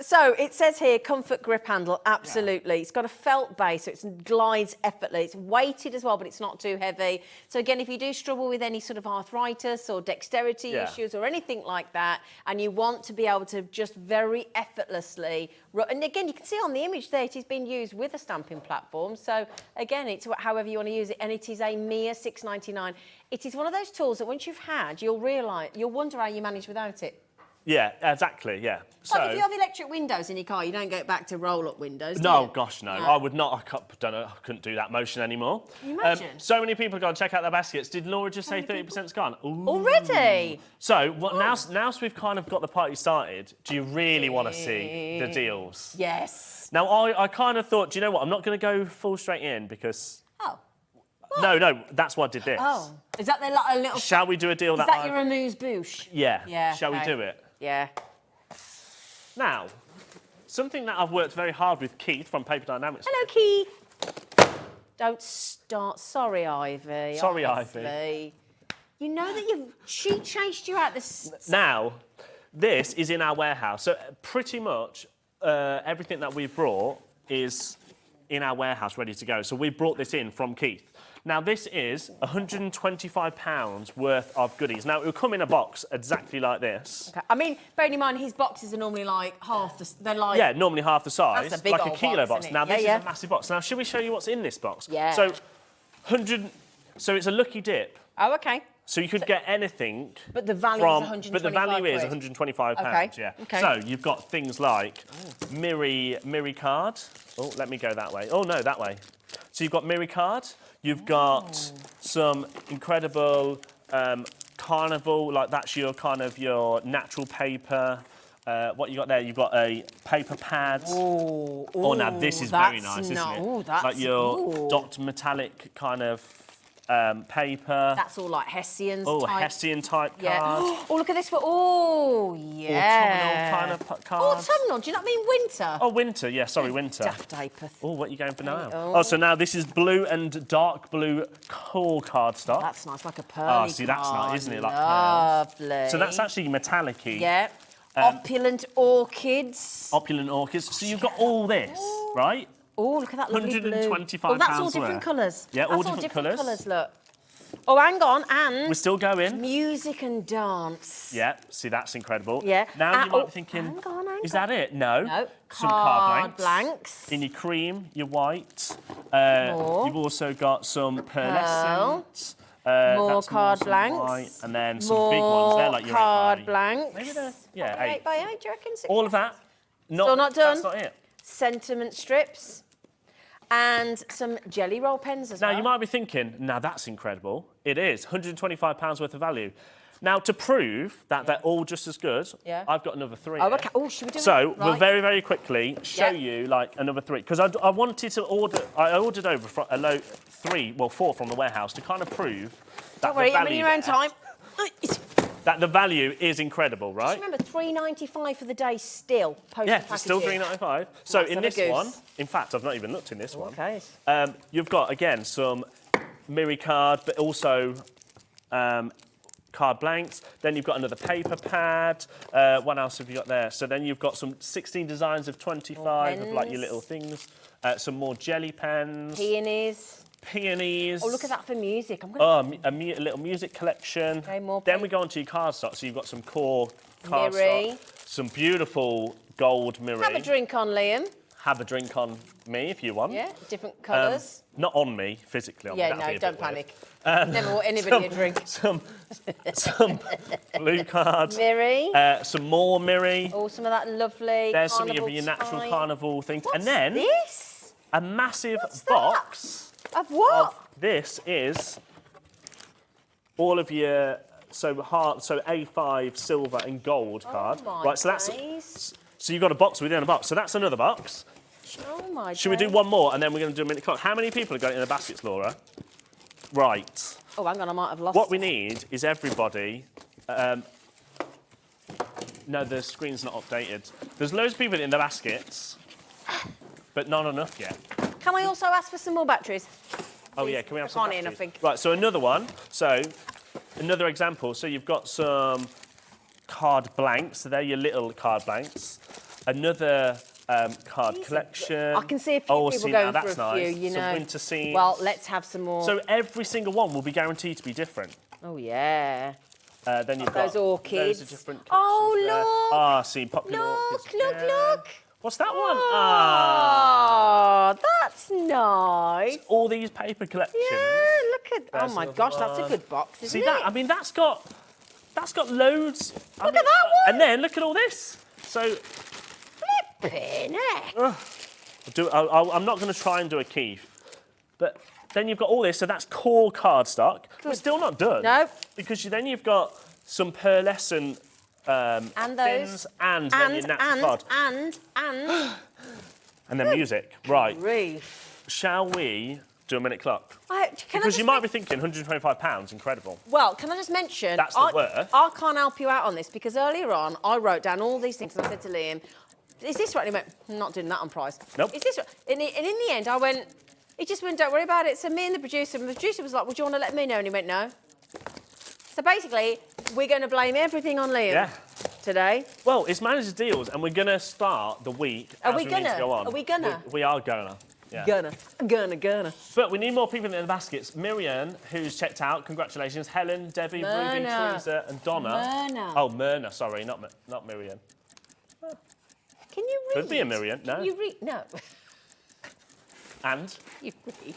so it says here, comfort grip handle, absolutely. It's got a felt base, so it glides effortlessly. It's weighted as well, but it's not too heavy. So again, if you do struggle with any sort of arthritis or dexterity issues or anything like that, and you want to be able to just very effortlessly, and again, you can see on the image there, it is being used with a stamping platform. So again, it's however you want to use it, and it is a mere $6.99. It is one of those tools that once you've had, you'll wonder how you manage without it. Yeah, exactly, yeah. So, Like if you have electric windows in your car, you don't go back to roll-up windows, do no, you? gosh, no. No. I would not. I couldn't do that motion anymore. Can you imagine? So many people have gone, check out their baskets. Did Laura just say 30%'s gone? Ooh. Already? So now we've kind of got the party started, do you really want to see the deals? Yes. Now, I kind of thought, do you know what? I'm not going to go full straight in because... Oh. No, that's why I did this. Oh. Is that like a little... Shall we do a deal Is that your amuse-bouche? Yeah. Yeah. Shall we okay. do it? Yeah. Now, something that I've worked very hard with Keith from Paper Dynamics. Hello, Keith. Don't start. Sorry, Ivy. Sorry, honestly. Ivy. You know that she chased you out the... Now, this is in our warehouse. So pretty much everything that we've brought is in our warehouse ready to go. So we brought this in from Keith. Now, this is £125 worth of goodies. Now, it will come in a box exactly like this. Okay. I mean, bearing in mind, his boxes are normally like half the... They're like... Yeah, normally half the size. That's a big like old a kilo box, box. isn't it? Now, this Yeah, is a massive box. Now, shall we show you what's in this box? Yeah. So, so it's a lucky dip. Oh, OK. So you could get anything. But the value from, is 125 But the value is quid. £125, Okay. yeah. Okay. So you've got things like Miri card. Oh, let me go that way. Oh, no, that way. So you've got Miri card. You've got some incredible carnival, like that's your kind of your natural paper. What you got there? You've got a paper pad. Oh, now this is very nice, isn't it? Ooh, that's... Like your dot metallic kind of paper. That's all like Hessian Oh, type. Hessian type Yeah. card. Oh, look at this. Oh, yeah. Autumnal kind of cards. Autumnal? Do you not mean winter? Oh, winter. Yeah, sorry, winter. Daft apathy. Oh, what are you going for now? Oh. Oh, so now this is blue and dark blue core cardstock. That's nice, like a pearly see, that's card. nice, isn't it? Like Lovely. So that's actually metallic-y. Yeah. Opulent orchids. Opulent orchids. So you've got all this, right? Oh, look at that lovely blue. £125 Oh, that's all worth. different colours. Yeah, all That's different different colours. Look. Oh, hang on, and We're still going. music and dance. Yeah, see, that's incredible. Yeah. Now you might oh, be thinking, hang on. is that it? No. No. Some card blanks. In your cream, your white. More. You've also got some pearlescent. More that's card some blanks. white, and then some big ones. They're like your card 8x8. blanks. Maybe they're, yeah, Probably 8. 8x8, do you reckon? All of that. Still not done? That's not it. Sentiment strips. And some jelly roll pens as Now, well. you might be thinking, now that's incredible. It is, £125 worth of value. Now, to prove that they're all just as good, I've got another 3 Oh, here. okay. Oh, should we do So, it? we'll Right. very, very quickly show Yeah. you, like, another 3. Because I wanted to order, I ordered over 4 from the warehouse to kind of prove that Don't worry, the I'm in value your own there- time. that the value is incredible, right? Remember, $3.95 for the day still, post Yeah, packaging. it's still $3.95. So Let's in have a this goose. one, in fact, I've not even looked in this one. Okay. You've got, again, some Miri card, but also card blanks. Then you've got another paper pad. What else have you got there? So then you've got some 16 designs of 25 of like your little things. Some more jelly pens. Peonies. Oh, look at that for music. I'm gonna... A little music collection. Okay, more Then we go on to your cardstock. So you've got some core cardstock. Miri. Some beautiful gold Miri. Have a drink on, Liam. Have a drink on me if you want. Yeah, different colours. Not on me, physically on me. Yeah, That'd be no, a don't bit weird. panic. Never want anybody a drink. Some blue cards. Miri. Some more Miri. Oh, some of that lovely There's some carnival of your natural type. carnival things. What's and then this? a massive What's box. Of what? This is all of your A5 silver and gold card. my Right, so days. so you've got a box within a box. So that's another box. Oh my Should we do days. one more and then we're going to do a minute clock? How many people have got it in the baskets, Laura? Right. Oh, hang on, I might have lost What we need is everybody. No, the screen's not updated. There's loads of people in the baskets, but not enough yet. Can I also ask for some more batteries? Oh yeah, can we have I some can't batteries? I think. Right, so another one. So, another example. So you've got some card blanks. So they're your little card blanks. Another card collection. I can see a few people see, going now for that's a few, nice. you Some know. winter scenes. Well, let's have some more. So every single one will be guaranteed to be different. Oh, yeah. Then you've got Those orchids. loads of different Oh, collections there. look. Ah, see, popular orchids. Look, again. look. What's that one? Ah, Oh, that's nice. all these paper collections. Yeah, look at. There's Oh my another gosh, that's a one. good box, isn't See it? that? I mean, that's got loads. Look at that one. And then look at all this. So Flipping heck. I'm not going to try and do a Keith, but then you've got all this. So that's core cardstock. We're still not done. No. Because then you've got some pearlescent And those. thins and then your natural card. And then music. Right. Grief. Shall we do a minute clock? Can Because you might be thinking £125, incredible. Well, can I just mention, That's the worth. I can't help you out on this because earlier on I wrote down all these things and I said to Liam, is this right? And he went, I'm not doing that on price. Nope. Is this right? And in the end I went, he just went, don't worry about it. So me and the producer was like, would you want to let me know? And he went, no. So basically, we're going to blame everything on Liam today. Well, it's manager's deals, and we're going to start the week Are as we need gonna? to go on. Are we gonna? We are gonna. Yeah. Gonna. But we need more people in the baskets. Miriam, who's checked out, congratulations. Helen, Debbie, Ruby, Myrna. Teresa, and Donna. Myrna. Oh, Myrna, sorry, not Miriam. Can you read? Could be a Miriam, no. Can you read? No. And? You read.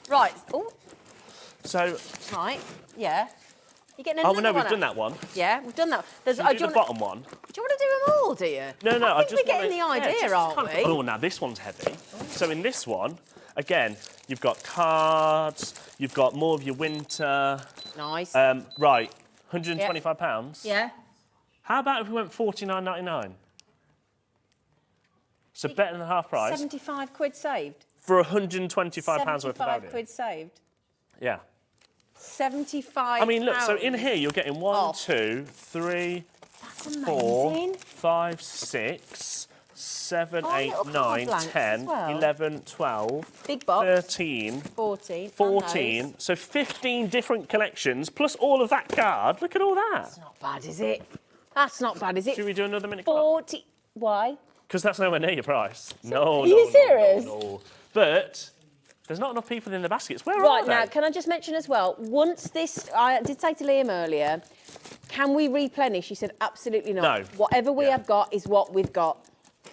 Right. Oh, So, right. Yeah. You're getting oh, another no, we've one done out. that one. Yeah, we've done that. There's, Should we do do you the wanna- bottom one? Do you want to do them all, do you? No, I think we're getting the idea, aren't we? Oh, now this one's heavy. So in this one, again, you've got cards, you've got more of your winter. Nice. Right, £125. Yeah. How about if we went $49.99? So better than half price 75 quid saved. for £125 worth of 75 value. quid saved. Yeah. 75 I mean, look, so in pounds. here you're getting 1, Oh. 2, 3, That's 4, amazing. 5, 6, 7, Oh, 8, little card 9, blanks 10, as well. 11, 12, Big box. 13, 14. 14. So 15 different collections, plus all of that card. Look at all that. That's not bad, is it? That's not bad, is it? Should we do another minute? 40. Why? Because that's nowhere near your price. No, Are you serious? No. But there's not enough people in the baskets. Where Right, are now, they? can I just mention as well, once this, I did say to Liam earlier, can we replenish? He said, absolutely not. No. Whatever we Yeah. have got is what we've got,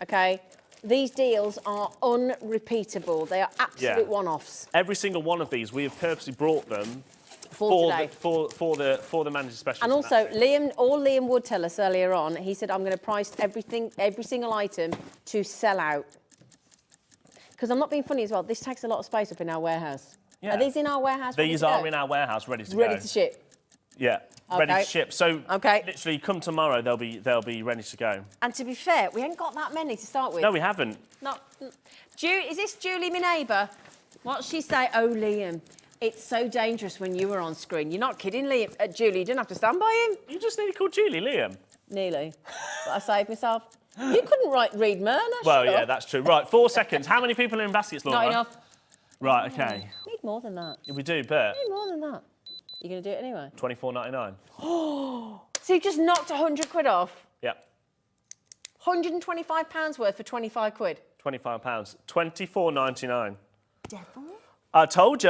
okay? These deals are unrepeatable. They are absolute Yeah. one-offs Every single one of these, we have purposely brought them for today. for the manager specialist. And also, Liam would tell us earlier on, he said, I'm going to price every single item to sell out. Because I'm not being funny as well, this takes a lot of space up in our warehouse. Yeah. Are these in our warehouse? ready These to are go? in our warehouse, ready to Ready go. to ship. Yeah, ready Okay. to ship. So Okay. literally, come tomorrow, they'll be ready to go. And to be fair, we ain't got that many to start with. No, we haven't. Is this Julie, my neighbour? What's she say? Oh, Liam, it's so dangerous when you were on screen. You're not kidding, Liam. Julie, you didn't have to stand by him. You just nearly called Julie Liam. Nearly. But I saved myself. You couldn't read Myrna. Well, shut yeah, up. that's true. Right, 4 seconds. How many people are in baskets, Laura? Not enough. Right, okay. Need more than that. We do, but Need more than that. You're going to do it anyway? £24.99. So you just knocked 100 quid off. Yep, £125 worth for 25 quid. £25. £24.99. Devil. I told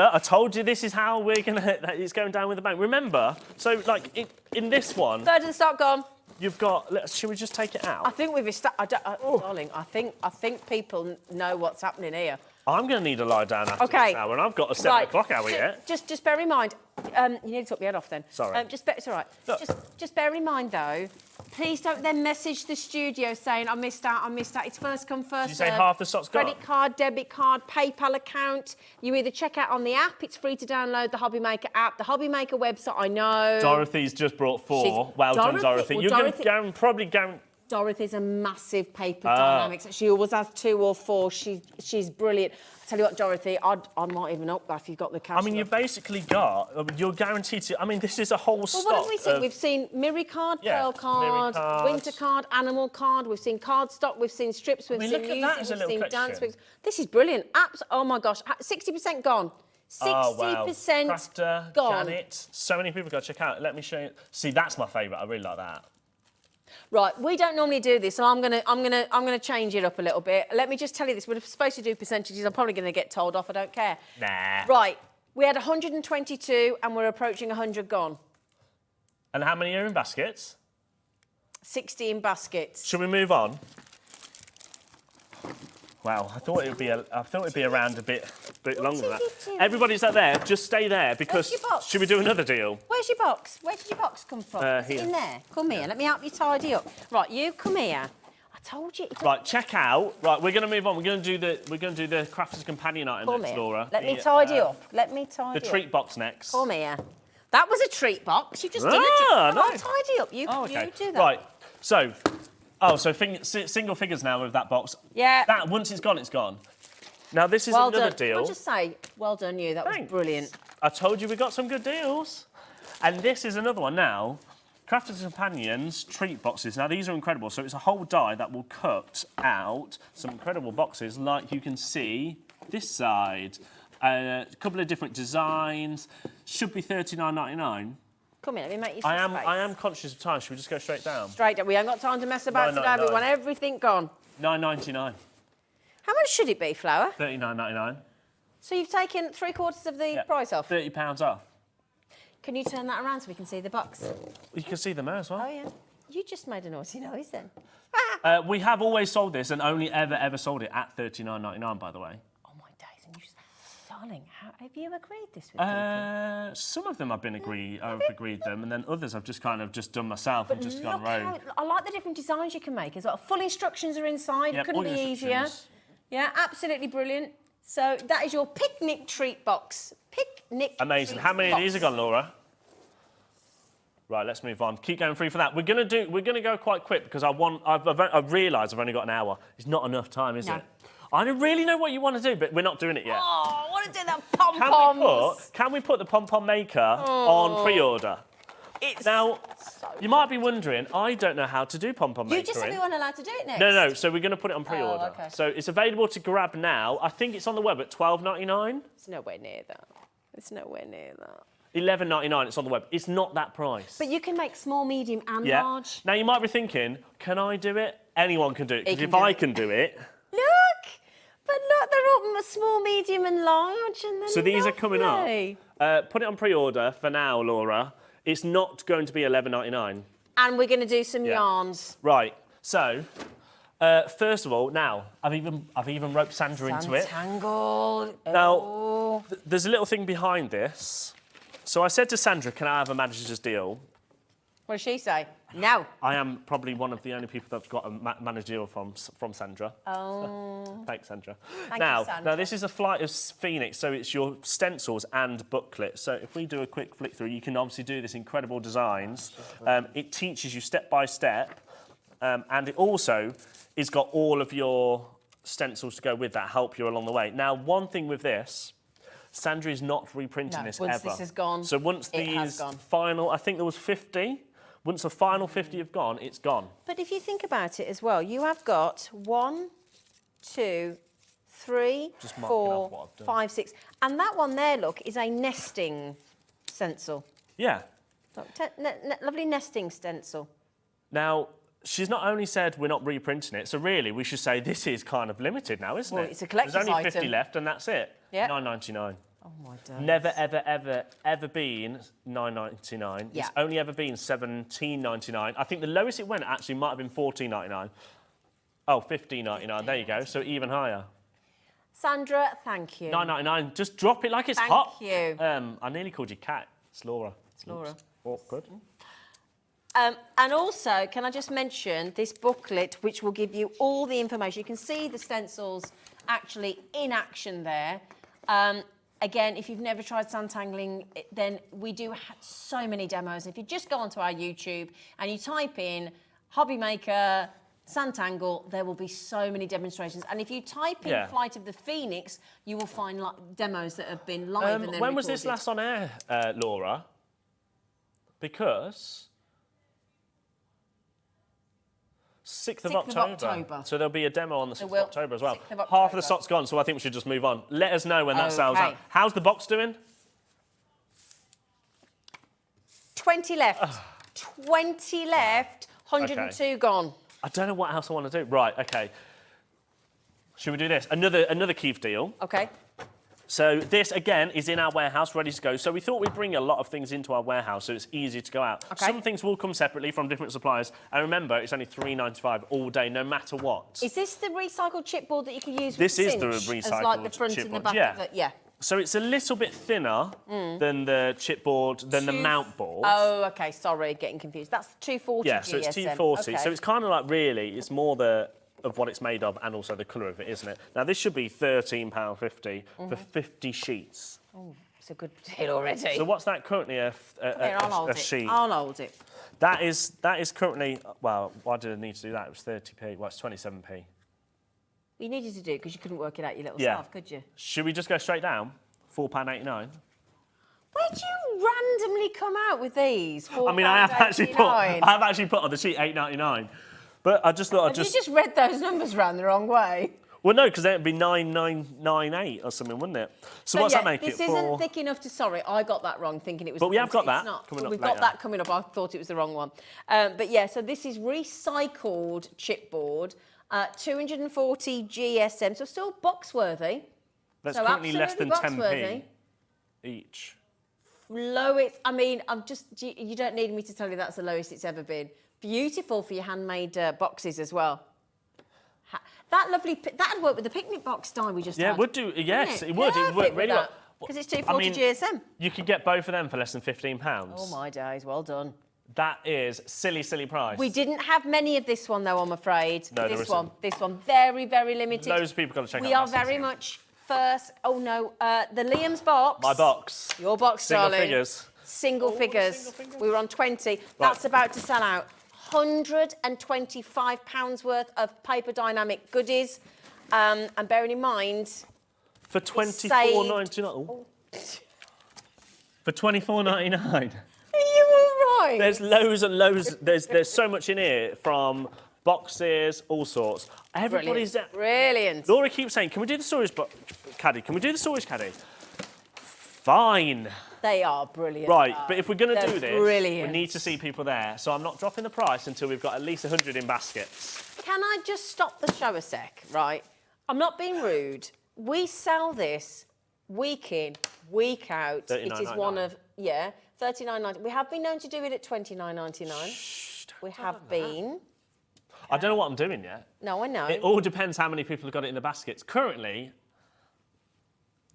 you this is how it's going down with the bank. Remember, so like in this one, Third of the stock gone. you've got, should we just take it I out? think we've established, darling, I think people know what's happening here. I'm going to need a lie down after Okay. this hour, and I've got a 7 o'clock hour yet. Just bear in mind, you need to took my head off then. Sorry. It's all right. Look. Just bear in mind though, please don't then message the studio saying I missed out. It's first come first Did you say served. half the stock's gone? Credit card, debit card, PayPal account. You either check out on the app. It's free to download the Hobby Maker app, the Hobby Maker website. I know. Dorothy's just brought 4. She's- Well done, Dorothy- Dorothy. well, You're Dorothy- going to probably Dorothy's a massive paper dynamics. She always has 2 or 4. She's brilliant. I tell you what, Dorothy, I might even up that if you've got the cash. I mean, you've basically got, you're guaranteed to, I mean, this is a whole stock. Well, what have we seen? We've seen Mirror card, Pearl card, Winter card, Animal card. We've seen card stock. We've seen strips. We've seen look at that as a music. little We've seen dance collection. books. This is brilliant. Oh my gosh, 60% gone. 60% Oh, wow. Crafter, gone. Janet, so many people got to check out. Let me show you. See, that's my favourite. I really like that. Right, we don't normally do this, so I'm gonna change it up a little bit. Let me just tell you this: we're supposed to do percentages. I'm probably gonna get told off. I don't care. Nah. Right, we had 122, and we're approaching 100 gone. And how many are in baskets? 60 in baskets. Should we move on? Wow, I thought it'd be around a bit longer than that. Everybody's out there, just stay there because Where's your box? should we do another deal? Where's your box? Where did your box come from? Is it Here. in there? Come here. Let me help you tidy up. Right, you come here. I told you. Right, check out. Right, we're going to move on. We're going to do the Crafter's companion item Come next, here. Laura. Let me tidy up. Let me tidy The up. treat box next. Come here. That was a treat box. You just did it. Ah, I'll nice. tidy up. You do that. Right. So, single figures now with that box. Yeah. That once it's gone, it's gone. Now this is Well another done. deal. I'll just say, well done you. That was Thanks. brilliant. I told you we got some good deals. And this is another one now. Crafter's Companions treat boxes. Now these are incredible. So it's a whole die that will cut out some incredible boxes, like you can see this side. A couple of different designs. Should be $39.99. Come here, let me make you some space. I am conscious of time. Should we just go straight down? Straight up. We haven't got time to mess about today. We $9.99. want everything gone. $9.99. How much should it be, Flower? $39.99. So you've taken 3/4 of the price off. £30 off. Can you turn that around so we can see the box? You can see them there as well. Oh, yeah. You just made a naughty noise then. We have always sold this and only ever sold it at $39.99, by the way. Oh, my days. And you just... Darling, how have you agreed this with people? Some of them I've agreed them, and then others I've just kind of done myself and just gone Look rogue. how, I like the different designs you can make as well. Full instructions are inside. Yep, Couldn't all be your easier. instructions. Yeah, absolutely brilliant. So that is your picnic treat box. Picnic. Amazing. treat How many of box. these are gone, Laura? Right, let's move on. Keep going through for that. We're gonna go quite quick because I've realised I've only got an hour. It's not enough time, is it? I don't really know what you want to do, but we're not doing it yet. Oh, I want to do that pom-poms. Can we put the pom-pom maker on pre-order? Now, you might be wondering, I don't know how to do pom-pom maker. You just said we weren't allowed to do it next. No, so we're going to put it on pre-order. okay. So it's available to grab now. I think it's on the web at $12.99. It's nowhere near that. It's nowhere near that. $11.99, it's on the web. It's not that price. But you can make small, medium and Yeah. large. Now, you might be thinking, can I do it? Anyone can do it. He Because can if do I it. can do it... Look, they're all small, medium and large. And they're So these are coming up. lovely. Put it on pre-order for now, Laura. It's not going to be $11.99. And we're going to do some yarns. Right. So, first of all, now I've even roped Sandra into it. Tangled. Now, there's a little thing behind this. So I said to Sandra, "Can I have a manager's deal?" What does she say? No. I am probably one of the only people that's got a manager's deal from Sandra. Oh. Thanks, Sandra. Thank now, you, Sandra. Now this is a Flight of Phoenix, so it's your stencils and booklet. So if we do a quick flick through, you can obviously do this incredible designs. It teaches you step by step, and it also has got all of your stencils to go with that, help you along the way. Now, one thing with this, Sandra is not reprinting this once ever. this is gone, So once it has these gone. final, I think there was 50. Once the final 50 have gone, it's gone. But if you think about it as well, you have got 1, 2, 3, Just marking off what 4, I've done. 5, 6. And that one there, look, is a nesting stencil. Yeah. Look, lovely nesting stencil. Now, she's not only said we're not reprinting it, so really we should say this is kind of limited now, isn't Well, it? it's a collector's There's only 50 item. left and that's it. Yeah. $9.99. Oh, my days. Never, ever been $9.99. Yeah. It's only ever been $17.99. I think the lowest it went actually might have been $14.99. Oh, $15.99. There you go. So even higher. Sandra, thank you. $9.99. Just drop it like it's Thank hot. you. I nearly called you Kat. It's Laura. It's Laura. Oh, good. And also, can I just mention this booklet, which will give you all the information. You can see the stencils actually in action there. Again, if you've never tried sandtangling, then we do so many demos. If you just go onto our YouTube and you type in Hobby Maker Sant'Angle, there will be so many demonstrations. And if you type in Flight of the Phoenix, you will find demos that have been live and then when was recorded. this last on air, Laura? Because 6th of October. So there'll be a demo on the 6th of October as well. Half of the stock's gone, so I think we should just move on. Let us know when that sells out. How's the box doing? 20 left. 20 left. 102 gone. I don't know what else I want to do. Right, okay. Should we do this? Another Keith deal. Okay. So this, again, is in our warehouse, ready to go. So we thought we'd bring a lot of things into our warehouse so it's easy to go out. Okay. Some things will come separately from different suppliers. And remember, it's only $3.95 all day, no matter what. Is this the recycled chipboard that you can use with This is cinch, the recycled as like the front and the chipboard, back of it? Yeah. So it's a little bit thinner than the chipboard, than the mount board. Oh, okay, sorry, getting confused. That's 240 Yeah, so it's GSM. 240. Okay. So it's kind of like, really, it's more of what it's made of and also the colour of it, isn't it? Now, this should be £13.50 for 50 sheets. Oh, it's a good deal already. So what's that currently, a sheet? I'll hold it. That is currently, well, why did I need to do that? It was 30p, well, it's 27p. You needed to do it because you couldn't work it out your little self, could you? Should we just go straight down? £4.89. Where do you randomly come out with these? I mean, I have actually put on the sheet £8.99, but I just thought You just read those numbers round the wrong way. Well, no, because then it'd be 9998 or something, wouldn't it? So what's that make it for? This isn't thick enough to. Sorry, I got that wrong, thinking it was. But we have got that coming up. We've got that coming up. I thought it was the wrong one. But yeah, so this is recycled chipboard, 240 GSM, so still box worthy. That's so currently less than 10p worthy. each. Lowest. I mean, you don't need me to tell you that's the lowest it's ever been. Beautiful for your handmade boxes as well. That'd work with the picnic box die we just had. Yeah, it would do. Yes, it would. It would work really well. Because it's 240 GSM. You could get both of them for less than £15. Oh my days, well done. That is silly price. We didn't have many of this one though, I'm afraid. No, this one, very, very limited. Loads of people got to check out. We are very much first. Oh no, the Liam's box. My box. Your box, Single darling. figures. Single figures. We were on 20. That's about to sell out. £125 worth of paper dynamic goodies. And bearing in mind, for £24.99. Oh. For £24.99. Are you all right? There's loads and loads. There's so much in here, from boxes, all sorts. Everybody's brilliant. Laura keeps saying, "Can we do the storage caddy? Can we do the storage caddy?" Fine. They are brilliant. Right, but if we're going to do this, brilliant. we need to see people there. So I'm not dropping the price until we've got at least 100 in baskets. Can I just stop the show a sec, right? I'm not being rude. We sell this week in, week out. It is one of, $39.90. We have been known to do it at $29.99. We have been. I don't know what I'm doing yet. No, I know. It all depends how many people have got it in the baskets. Currently,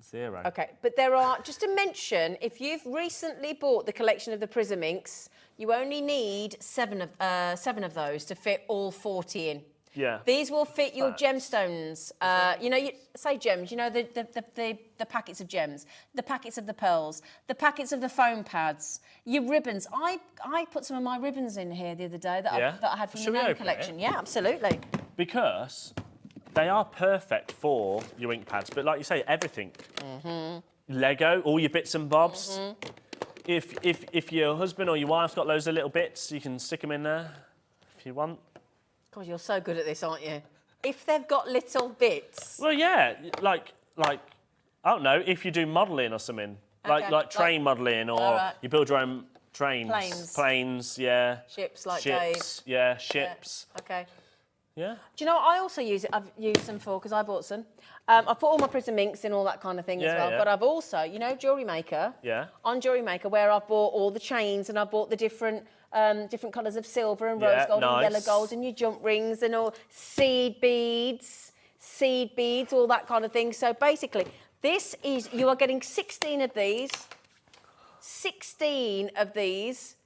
0. Okay, but there are, just to mention, if you've recently bought the collection of the Prism inks, you only need 7 of those to fit all 40 in. Yeah. These will fit your gemstones. You know, you say gems. You know the packets of gems, the packets of the pearls, the packets of the foam pads, your ribbons. I put some of my ribbons in here the other day that I had from the Name collection. Yeah, absolutely. Because they are perfect for your ink pads, but like you say, everything. Lego, all your bits and bobs. If your husband or your wife's got loads of little bits, you can stick them in there if you want. God, you're so good at this, aren't you? If they've got little bits. Well, yeah, like I don't know, if you do modelling or something, like train modelling, or you build your own trains. Planes, yeah. Ships, like ships, Dave. yeah, ships. Yeah. Okay. Yeah. Do you know what I also use it? I've used some for, because I bought some. I put all my Prism inks in all that kind of thing as well. Yeah. But I've also, you know, Jewellery Maker. Yeah. On Jewellery Maker, where I've bought all the chains and I've bought the different colours of silver and rose gold and yellow gold and your jump rings and all seed beads, all that kind of thing. So basically, this is, you are getting 16 of these. 16 of these.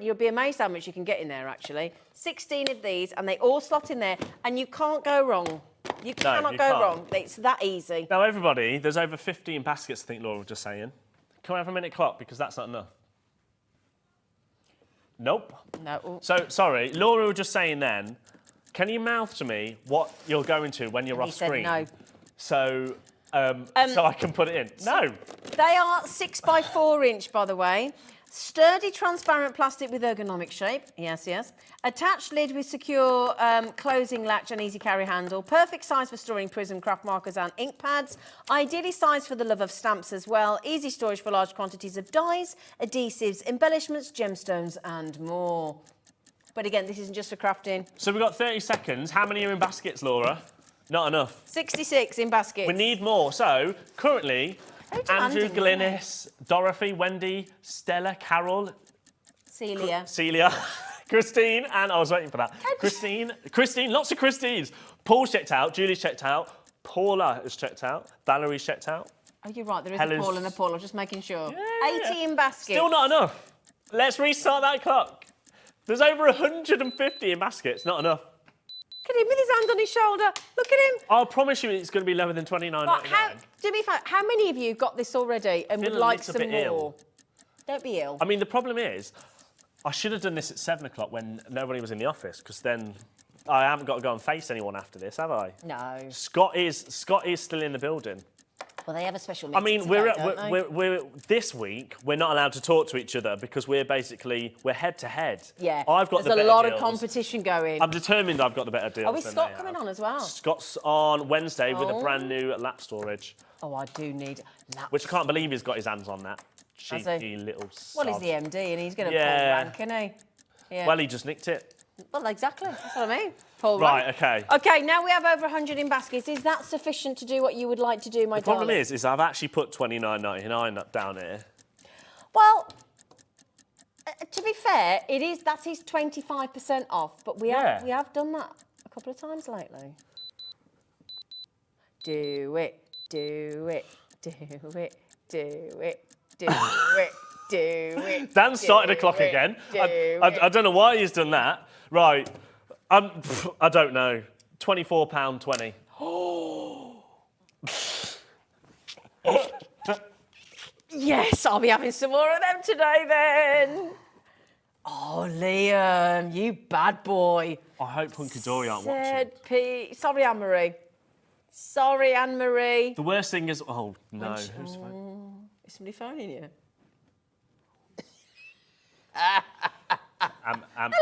You'll be amazed how much you can get in there, actually. 16 of these, and they all slot in there, and you can't go wrong. You cannot go wrong. It's that easy. Now, everybody, there's over 15 baskets, I think Laura was just saying. Can we have a minute clock, because that's not enough? Nope. No. So, sorry, Laura was just saying then, can you mouth to me what you're going to when you're And off he said screen? no. So, so I can put it in. No. They are 6 by 4 inch, by the way. Sturdy, transparent plastic with ergonomic shape. Yes, yes. Attached lid with secure closing latch and easy carry handle. Perfect size for storing prism, craft markers and ink pads. Ideally sized for the love of stamps as well. Easy storage for large quantities of dyes, adhesives, embellishments, gemstones and more. But again, this isn't just for crafting. So we've got 30 seconds. How many are in baskets, Laura? Not enough. 66 in baskets. We need more. So, currently, Very Andrew, demanding, isn't it? Glynis, Dorothy, Wendy, Stella, Carol, Celia. Christine, and I was waiting for that. Christine, lots of Christines. Paul's checked out, Julie's checked out, Paula has checked out, Valerie's checked out. Oh, you're right, there is Helen's- a Paul and a Paul. I'm just making sure. Yeah. 80 in baskets. Still not enough. Let's restart that clock. There's over 150 in baskets, not enough. Look at him with his hand on his shoulder. Look at him. I'll promise you it's going to be lower than $29.99. Right, do me a favour, how many of you got this already and would Feeling a like little some bit more? ill. Don't be ill. I mean, the problem is, I should have done this at 7 o'clock when nobody was in the office, because then I haven't got to go and face anyone after this, have I? No. Scott is still in the building. Well, they have a special I meeting mean, today, we're this week we're not allowed to talk to each other because we're head to head. Yeah. I've got There's the a better lot deals. of competition going. I'm determined I've got the better deals. Is than Scott they coming have. on as well? Scott's on Wednesday with a Oh. brand new lap storage, Oh, I do need that. which I can't believe he's got his hands on that. Has he? Cheeky little Well, he's sod. the MD and he's going to Yeah. pull rank, isn't he? Yeah. Well, he just nicked it. Well, exactly. That's what I mean. Pull Right, rank. okay. Okay, now we have over 100 in baskets. Is that sufficient to do what you would like to do, my The problem darling? is I've actually put $29.99 down here. Well, to be fair, that's his 25% off, but we Yeah. have done that a couple of times lately. Do it, do it, do it, do it, do it, do it. Dan started do the clock it, again. do I don't know why he's done that. Right. I don't know. £24.20. Yes, I'll be having some more of them today then. Oh, Liam, you bad boy. I hope Hunky Dory aren't watching. Sorry, Anne-Marie. Sorry, Anne-Marie. The worst thing is, oh no, who's the phone? Is somebody phoning you? Hello.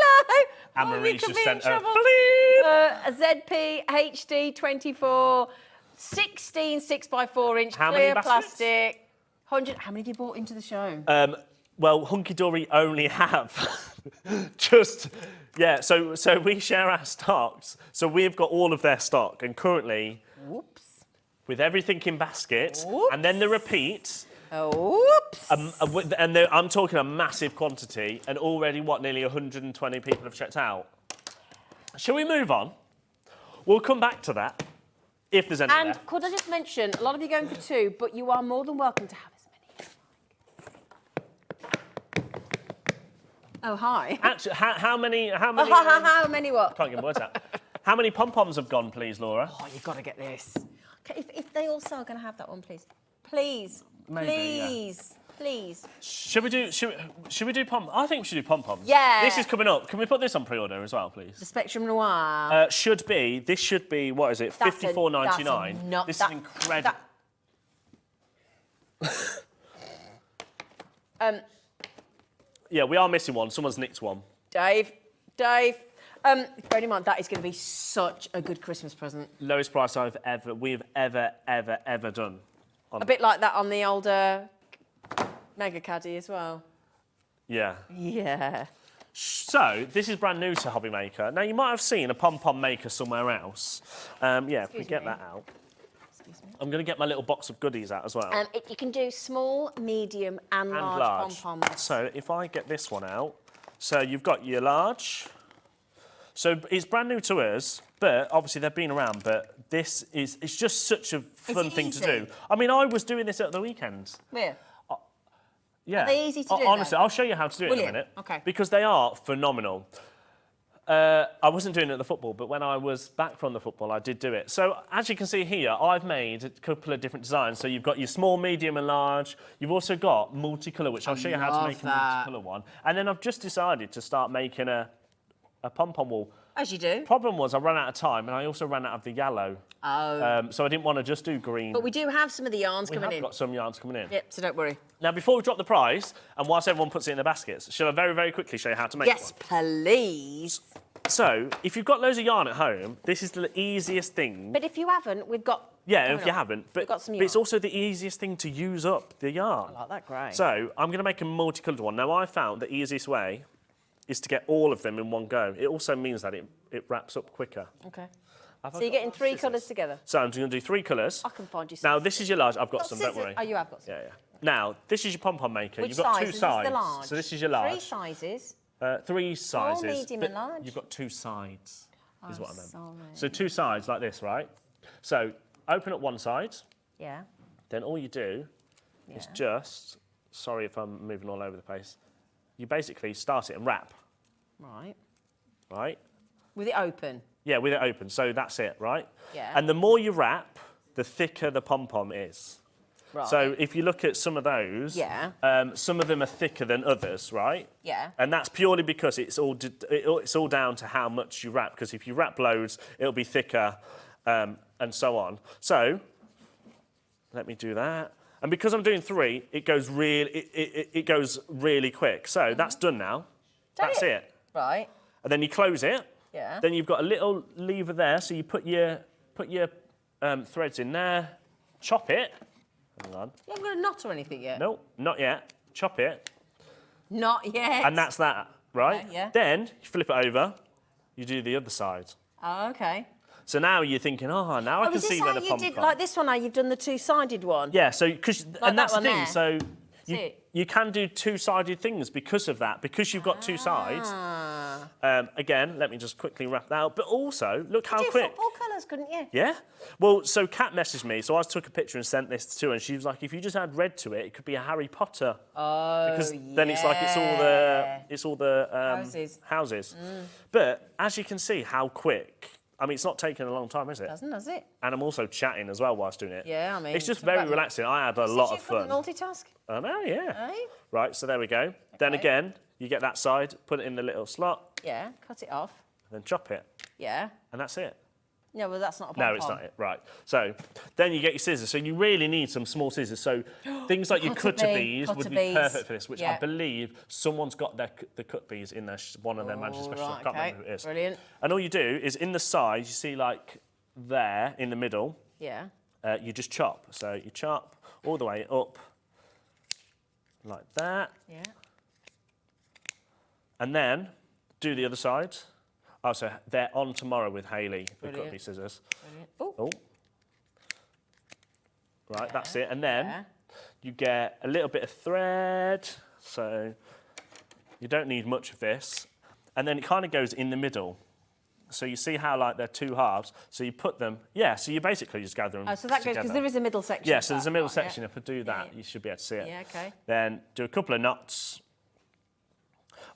Anne-Marie's could just be in sent a trouble. bleep. A ZP HD 24, 16 6x4 inch How many clear baskets? plastic. 100. How many have you bought into the show? Well, Hunky Dory only have just, yeah, so we share our stocks. So we've got all of their stock, and currently, Whoops. with everything in baskets, and then the repeats, Whoops. and I'm talking a massive quantity, and already, nearly 120 people have checked out. Shall we move on? We'll come back to that, if there's any And left. could I just mention, a lot of you are going for 2, but you are more than welcome to have as many as you like. Oh, hi. Actually, how many? How many what? Can't get my words out. How many pom-poms have gone, please, Laura? Oh, you've got to get this. Okay, if they also are going to have that one, please. Please. Maybe, yeah. Please. Please. Should we do pom? I think we should do pom-poms. Yeah. This is coming up. Can we put this on pre-order as well, please? The Spectrum Noir. This should be, what is it, That's a- $54.99. that's This is incredible. Yeah, we are missing one. Someone's nicked one. Dave. Bear in mind, that is going to be such a good Christmas present. Lowest price we've ever done. A bit like that on the older Mega Caddy as well. Yeah. Yeah. So, this is brand new to Hobby Maker. Now, you might have seen a pom-pom maker somewhere else. If we get that out. I'm going to get my little box of goodies out as well. You can do small, medium and large pom-poms. So, if I get this one out. So, you've got your large. So, it's brand new to us, but obviously they've been around. But it's just such a fun thing to do. I mean, I was doing this at the weekend. Where? Yeah. Are they easy to do, Honestly, though? I'll show you how to do it in a Brilliant. minute. Okay. Because they are phenomenal. I wasn't doing it at the football, but when I was back from the football, I did do it. So, as you can see here, I've made a couple of different designs. So, you've got your small, medium and large. You've also got multicolour, which I'll show you how to make a multicolour one. And then I've just decided to start making a pom-pom wall. As you do. Problem was I ran out of time, and I also ran out of the yellow. Oh. So I didn't want to just do green. But we do have some of the yarns We coming have in. got some yarns coming in. Yep, so don't worry. Now, before we drop the price, and whilst everyone puts it in their baskets, shall I very, very quickly show you how to make Yes, one? please. So, if you've got loads of yarn at home, this is the easiest thing. But if you haven't, we've got... Yeah, coming if you up. haven't. We've But, got some but it's yarn. also the easiest thing to use up the yarn. I like that, great. So, I'm going to make a multicoloured one. Now, I found the easiest way is to get all of them in one go. It also means that it wraps up quicker. Okay. Have I So you're got getting my 3 scissors? colours together? So I'm going to do 3 colours. I can find you Now, some. this is your large. I've got Got some, don't scissors. worry. Oh, you have got some. Yeah, yeah. Now, this is your pom-pom maker. Which You've got size? two Is this sides. the large? So this is your large. 3 sizes. 3 sizes. medium, but and large? You've got 2 sides, is what I meant. sorry. So 2 sides like this, right? So open up one side, Yeah. then all you do is just, sorry if I'm moving all over the place, you basically start it and wrap, Right. right? With it open. Yeah, with it open. So that's it, right? Yeah. And the more you wrap, the thicker the pom-pom is. Right. So if you look at some of those, Yeah. some of them are thicker than others, right? Yeah. And that's purely because it's all down to how much you wrap. Because if you wrap loads, it'll be thicker, and so on. So let me do that. And because I'm doing 3, it goes really quick. So that's done now. That's it. Right. And then you close it. Yeah. Then you've got a little lever there, so you put your threads in there, chop it. Hang on. You haven't got a knot or anything yet? No, not yet. Chop it, Not yet. and that's that, right? Okay, yeah. Then you flip it over. You do the other side. Oh, okay. So now you're thinking, oh, now I can is this see how where the you pom did, pom. like this one now, you've done the 2-sided one? Yeah, so and that that's the one thing. there. So See? you can do 2-sided things because of that, because you've got 2 sides. Again, let me just quickly wrap that out. But also, look how Do quick. football colours, couldn't you? Yeah. Well, so Kat messaged me, so I took a picture and sent this to her, and she was like, if you just add red to it, it could be a Harry Potter. Oh, Because then it's like it's all the houses. But as you can see, how quick. I mean, it's not taking a long time, is it? Doesn't, does it? And I'm also chatting as well whilst doing it. Yeah, I mean, it's just talk very about the- relaxing. I had a lot of fun. Multitask? I know, yeah. Eh? Right, so there we go. Then again, you get that side, put it in the little slot, Yeah, cut it off. then chop it, Yeah. and that's it. No, well, that's not a No, pom-pom. it's not it. Right. So then you get your scissors. So you really need some small scissors. So things like your cutter bees would be perfect for this, which I believe someone's got the cut bees in their one of their magic specials. I can't remember who it is. Brilliant. And all you do is in the sides, you see like there in the middle, Yeah. you just chop. So you chop all the way up like that, Yeah. and then do the other side. Oh, so they're on tomorrow with Hayley, the cut Brilliant. bee scissors. Brilliant. Oh. Oh. Right, that's it. And then Yeah. you get a little bit of thread. So you don't need much of this. And then it kind of goes in the middle. So you see how like they're 2 halves. So you put them, so you basically just gather them Oh, so that goes, because together. there is a middle section. Yeah, of so there's that a middle part, yeah. section. If I do that, you should be able to see it. Yeah, okay. Then do a couple of knots.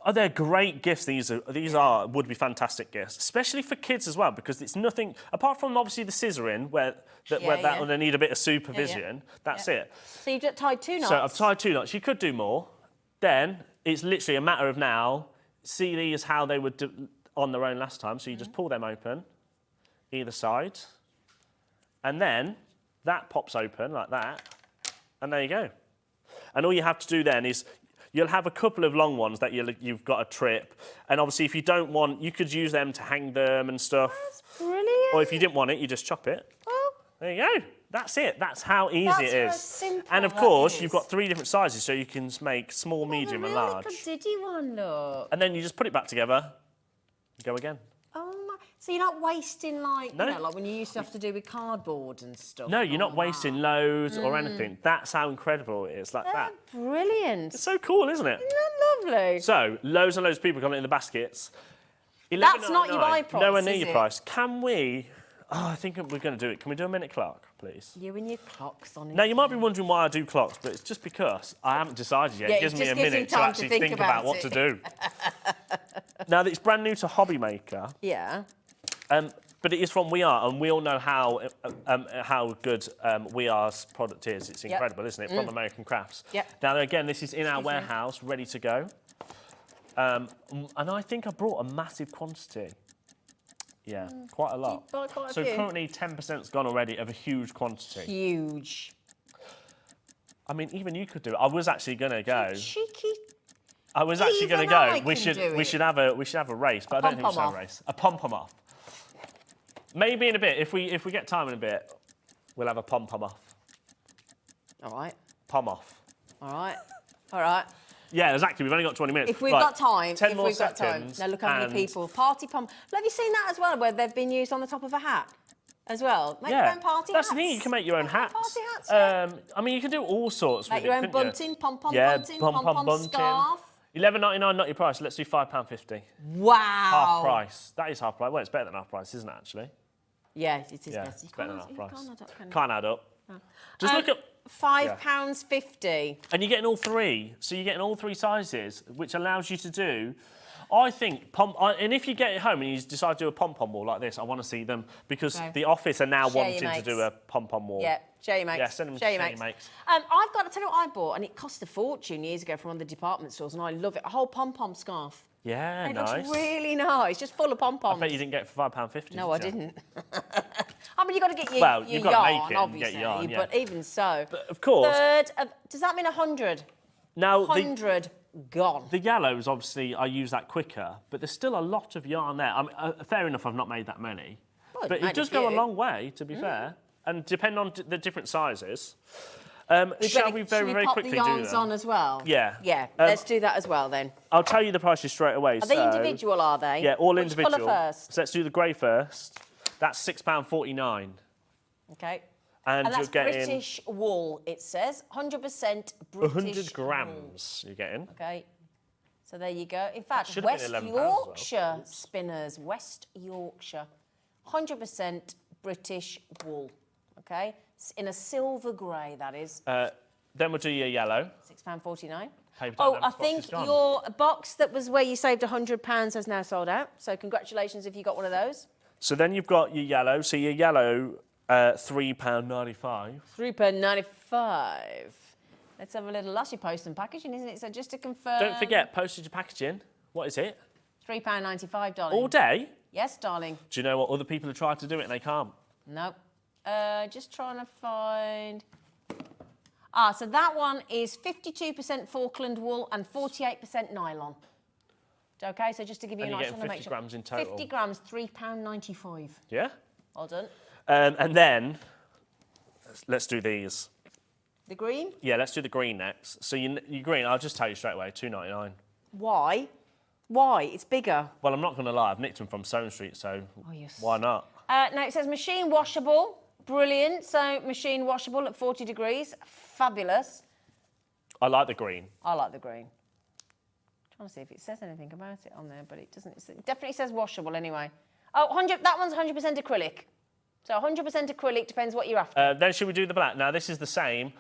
Oh, they're great gifts. These would be fantastic gifts, especially for kids as well, because it's nothing apart from obviously the scissoring where they need a bit of supervision. That's it. So you've just tied 2 knots. So I've tied 2 knots. You could do more. Then it's literally a matter of now. See these how they were on their own last time. So you just pull them open, either side, and then that pops open like that, and there you go. And all you have to do then is you'll have a couple of long ones that you've got a trip, and obviously if you don't want, you could use them to hang them and stuff. That's brilliant. Or if you didn't want it, you just chop it. Oh, There you go. That's it. That's how easy That's it how is. simple And of that course, is. you've got 3 different sizes, so you can make small, medium, and large. Look, a diddy one, look. And then you just put it back together. And go again. Oh my! So you're not wasting like No. you know, like when you used to have to do with cardboard and stuff. No, you're not like wasting loads or anything. That's how incredible it is, like that. that. They're brilliant. It's so cool, isn't it? Isn't that lovely? So, loads and loads of people got it in the baskets. That's not your buy price, Nowhere near is your it? price. Can we... Oh, I think we're going to do it. Can we do a minute clock, please? You and your clocks on it. Now, you might be wondering why I do clocks, but it's just because I haven't decided yet. Yeah, It gives it me just a gives him minute to time to actually think think about about what it. to do. Now, it's brand new to Hobby Maker, Yeah. but it is from We Are, and we all know how good We Are's product is. It's incredible, isn't it? From American Crafts. Yep. Now, again, this is in our warehouse, ready to go. And I think I brought a massive quantity. Yeah, quite a lot. buy quite a so few? currently 10%'s gone already of a huge quantity. Huge. I mean, even you could do it. I was actually going to go. Cheeky. I was actually going to Even I go. We can do we it. should have a race, but I don't think we should have a race. A pom-pom off. Maybe in a bit. If we get time in a bit, we'll have a pom-pom off. All right. Pom off. All right. All right. Yeah, exactly. We've only got 20 minutes. If we've Right, got time, 10 if more we've got seconds. time. Now look how many and- people. Party pom. Have you seen that as well, where they've been used on the top of a hat as well? Make your own party That's hats. the thing. You can make your own Make your own hats. Party hats. Yeah. I mean, you can do all sorts. Make with your it, own couldn't you? bunting, pom-pom Yeah, bunting, pom-pom pom-pom bunting. scarf. £11.99, not your price. Let's do £5.50. Wow. Half price. That is half price. Well, it's better than half price, isn't it, actually? Yeah, it is Yeah, better. it's better than half price. Can't add up, can you? Can't add up. Just look at... £5.50. And you're getting all three. So you're getting all three sizes, which allows you to do... I think... and if you get it home and you decide to do a pom-pom wall like this, I want to see them, because Okay. the office are now Share your wanting to mates. do a pom-pom wall. Yeah, share your mates. Yeah, send them to share your share your mates. mates. I've got to tell you what I bought, and it cost a fortune years ago from one of the department stores, and I love it. A whole pom-pom scarf. Yeah, It nice. looks really nice, just full of pom-poms. I bet you didn't get it for £5.50. No, I did you? didn't. I mean, you've got to get your, Well, your you've got to yarn, make it and obviously, get yarn, yeah. but even so. But of course. Does that mean 100? Now, 100 gone. the yellows, obviously, I use that quicker, but there's still a lot of yarn there. I mean, fair enough, I've not made that many. Well, But made it a does go a few. long way, to be fair, and depend on the different sizes. Should Shall we very pop quickly the do yarns them? on as well? Yeah. Yeah, let's do that as well then. I'll tell you the prices straight away. Are they individual, are they? Yeah, all Which individual. colour first? So let's do the grey first. That's £6.49. Okay. And And that's you're getting British wool, it says. 100% British 100 grams you're getting. Wool. Okay. So there you go. In fact, should have West been £11 as well. Yorkshire spinners. West Yorkshire. 100% British wool. Okay. In a silver grey, that is. Then we'll do your yellow. £6.49. Paper Oh, down, I box is think gone. your box that was where you saved £100 has now sold out. So congratulations if you got one of those. So then you've got your yellow. So your yellow, £3.95. £3.95. Let's have a little loss. You're posting packaging, isn't it? So just to confirm. Don't forget, postage and packaging. What is it? £3.95, darling. All day? Yes, darling. Do you know what other people have tried to do it and they can't? No. Just trying to find. So that one is 52% Falkland wool and 48% nylon. Okay, so just to give you And an you're idea, getting 50 grams in total. 50 grams, £3.95. Yeah? Well done. And then, let's do these. The green? Yeah, let's do the green next. So your green, I'll just tell you straight away, £2.99. Why? Why? It's bigger. Well, I'm not going to lie, I've nicked them from Stone Street, so yes. why not? Now it says machine washable. Brilliant. So machine washable at 40 degrees. Fabulous. I like the green. I like the green. Trying to see if it says anything about it on there, but it doesn't. It definitely says washable anyway. Oh, 100. That one's 100% acrylic. So 100% acrylic, depends what you're after. Then should we do the black? Now, this is the same.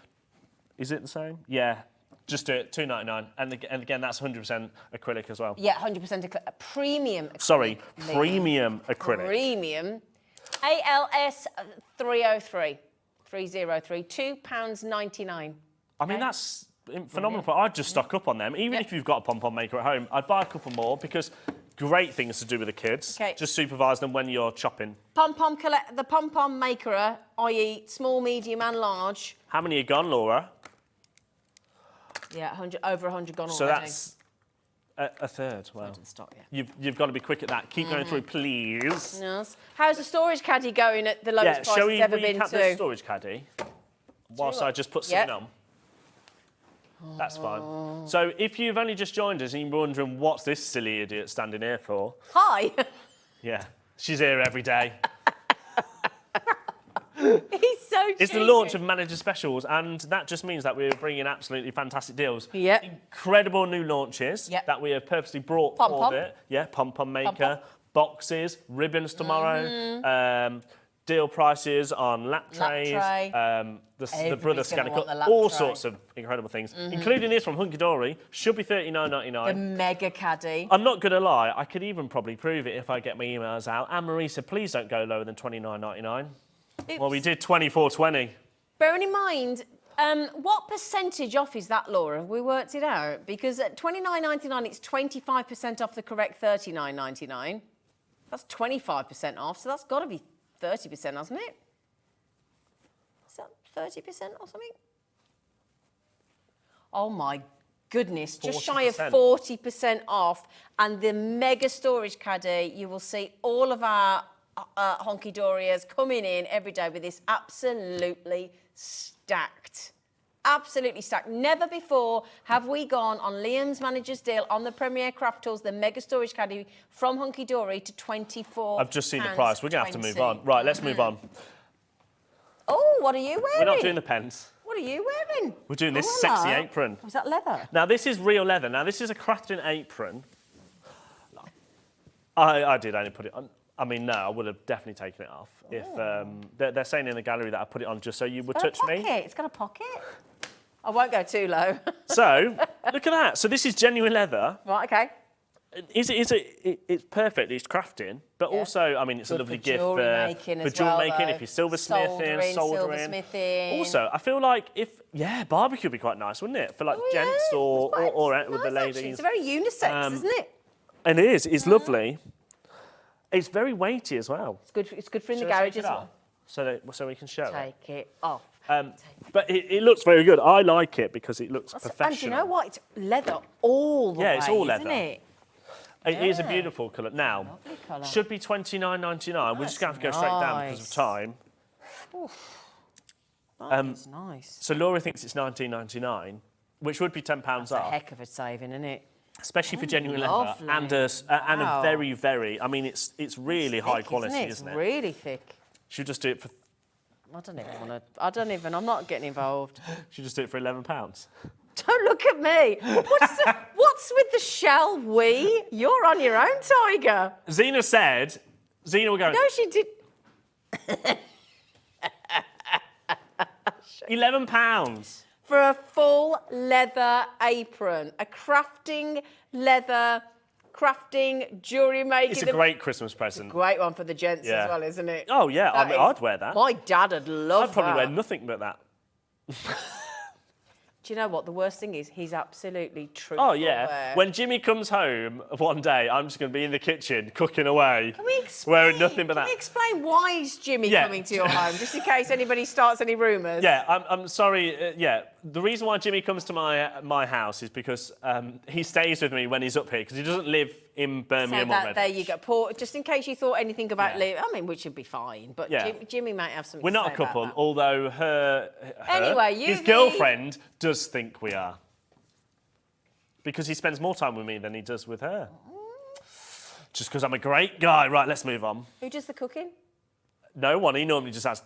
Is it the same? Yeah. Just do it, $2.99. And again, that's 100% acrylic as well. Yeah, 100% acrylic. Premium acrylic. Sorry, Lee. premium acrylic. Premium. ALS 303. £2.99. I mean, that's phenomenal. I'd just stock up on them. Even if you've got a pom-pom maker at home, I'd buy a couple more because great things to do with the kids. Okay. Just supervise them when you're chopping. The pom-pom maker, i.e. small, medium and large. How many are gone, Laura? Yeah, over 100 gone So already. that's a third. Well, Stop, yeah. you've got to be quick at that. Keep going through, please. Yes. How's the storage caddy going at the lowest price shall we it's ever been recap the to? storage caddy? Whilst I just put something on. That's fine. So if you've only just joined us and you're wondering what's this silly idiot standing here for, Hi. yeah, she's here every day. He's so cheeky. It's the launch of Manager Specials, and that just means that we're bringing absolutely fantastic deals. Yep. Incredible new launches Yep. that we have purposely brought Pom-pom. for it. Yeah, pom-pom maker, Pom-pom. boxes, ribbons tomorrow, deal prices on lap trays, tray. the Brother Everybody's gonna Scanner want the Cut, lap all tray. sorts of incredible things, including this from Hunky Dory, should be The $39.99. mega caddy. I'm not going to lie, I could even probably prove it if I get my emails out. Anne-Marie said, please don't go lower than $29.99. Well, we did $24.20. Bearing in mind, what percentage off is that, Laura? We worked it out because at $29.99, it's 25% off the correct $39.99. That's 25% off, so that's got to be 30%, hasn't it? Is that 30% or something? Oh my goodness, just shy of 40% off. And the mega storage caddy, you will see all of our honky dorias coming in every day with this absolutely stacked. Absolutely stacked. Never before have we gone on Liam's manager's deal on the Premier Craft Tools, the mega storage caddy from Hunky Dory to £24. I've just seen the price. We're going to have to move on. Right, let's move on. Oh, what are you wearing? We're not doing the pens. What are you wearing? We're doing this Oh, sexy hello. apron. Was that leather? Now, this is real leather. Now, this is a crafting apron. I did only put it on. I mean, no, I would have definitely taken it off. If they're saying in the gallery that I put it on just so you would touch me. It's got a pocket. I won't go too low. So, look at that. So this is genuine leather. Right, okay. It's perfect. It's crafting, but also, I mean, it's a lovely gift for jewellery making if you're silversmithing, soldering. Also, I feel like barbecue would be quite nice, wouldn't it? For like gents or with the ladies. Actually. It's very unisex, isn't it? And it is. It's lovely. It's very weighty as well. It's good for in the garage as well. So we can show it. Take it off. But it looks very good. I like it because it looks professional. And do you know what? It's leather all the way, it's all leather. isn't it? It is a beautiful colour. Now, colour. should be $29.99. We're just going to have to go straight down because of time. That's nice. So Laura thinks it's $19.99, which would be £10 That's off. a heck of a saving, isn't it? Especially for genuine leather lovely. and a very, very. I mean, it's really high quality, isn't it? It's really thick. Should we just do it for? I don't even want to. I'm not getting involved. Should we just do it for £11? Don't look at me. What's with the shall we? You're on your own, Tiger. Zena will go. No, she did. £11 For a full leather apron, a crafting jewellery making. It's a great Christmas present. Great one for the gents as well, isn't it? Oh yeah, I mean, I'd wear that. My dad would love I'd probably that. wear nothing but that. Do you know what? The worst thing is he's absolutely truthful. Oh yeah. There. When Jimmy comes home one day, I'm just going to be in the kitchen cooking away, wearing nothing but that. Can you explain why is Jimmy coming to your home, just in case anybody starts any rumours? Yeah, I'm sorry. The reason why Jimmy comes to my house is because he stays with me when he's up here because he doesn't live in Birmingham already. There you go. Just in case you thought anything about Liam, I mean, which would be fine, but Jimmy might have something. We're not to say a couple, about that. although his girlfriend does think we are. Because he spends more time with me than he does with her. Just because I'm a great guy. Right, let's move on. Who does the cooking? No one. He normally just has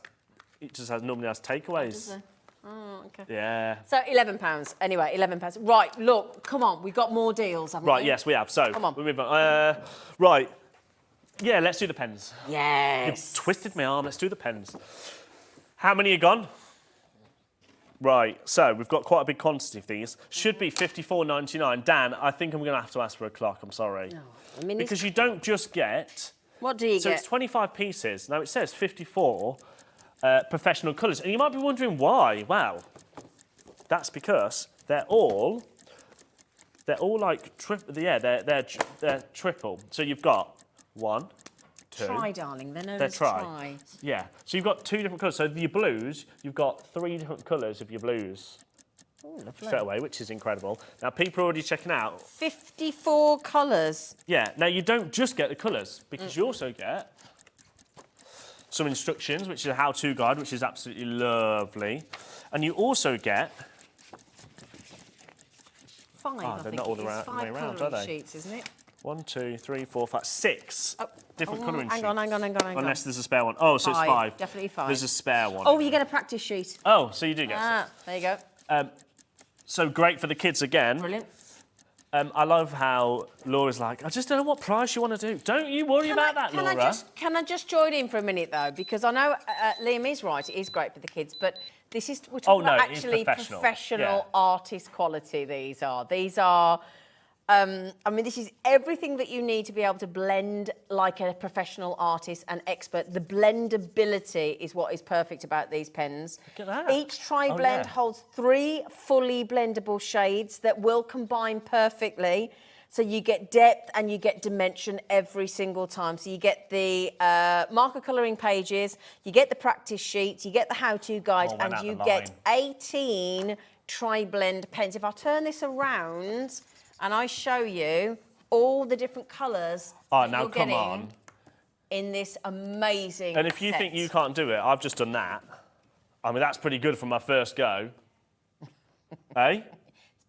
takeaways. Oh, okay. Yeah. So £11. Anyway, £11. Right, look, come on, we've got more deals, haven't we? Right, yes, we have. So, come on. we'll move on. Right. Yeah, let's do the pens. Yes. You've twisted my arm. Let's do the pens. How many are gone? Right, so we've got quite a big quantity of these. Should be £54.99. Dan, I think I'm going to have to ask for a clock. I'm sorry. No, I mean, because you don't just get... What do you get? So it's 25 pieces. Now, it says 54 professional colours. And you might be wondering why. Well, that's because they're all like... they're triple. So you've got 1, 2... Tri, darling. They're known They're as tri. tri. Yeah. So you've got 2 different colours. So your blues, you've got 3 different colours of your blues. Oh, lovely. Straight away, which is incredible. Now, people are already checking out. 54 colours. Yeah. Now, you don't just get the colours, because you also get some instructions, which is a how-to guide, which is absolutely lovely. And you also get... 5, I they're think not all the it is. way 5 around, are colouring they? sheets, isn't it? 1, 2, 3, 4, 5, 6 different colouring sheets. Hang on. Unless there's a spare one. Oh, so it's 5. Definitely 5. There's a spare one. Oh, you get a practice sheet. Oh, so you do get some. There you go. So great for the kids again. Brilliant. I love how Laura's like, I just don't know what price you want to do. Don't you worry about that, Laura. Can I just join in for a minute, though? Because I know Liam is right. It is great for the kids, but we're talking about actually professional artist quality, these are. I mean, this is everything that you need to be able to blend like a professional artist and expert. The blendability is what is perfect about these pens. Look at that. Each tri-blend holds 3 fully blendable shades that will combine perfectly. So you get depth and you get dimension every single time. So you get the marker colouring pages, you get the practice sheets, you get the how-to guide, Oh, went and out you the get line. 18 tri-blend pens. If I turn this around and I show you all the different colours that now you're come getting on. in this amazing And if you think set. you can't do it, I've just done that. I mean, that's pretty good from my first go. Hey?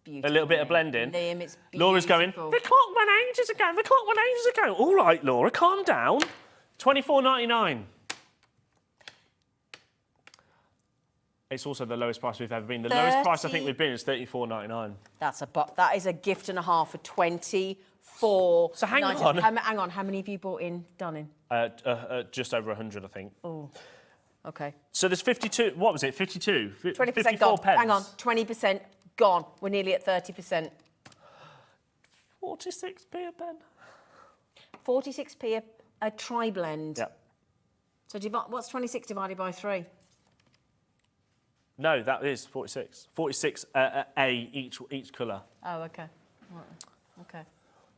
A little bit of blending. Liam, it's Laura's going, beautiful. the clock went ages ago, the clock went ages ago. All right, Laura, calm down. $24.99. It's also the lowest price we've ever been. The lowest price I think we've been is $34.99. That is a gift and a half for 24. So hang on. Hang on. How many have you bought in, done in? Just over 100, I think. Oh, okay. So there's 52, what was it, 52? 20% 54 gone. pence. Hang on, 20% gone. We're nearly at 30%. 46p a pen. 46p a tri-blend. Yep. So what's 26 divided by 3? No, that is 46. 46 A each colour. Oh, okay. Right. Okay.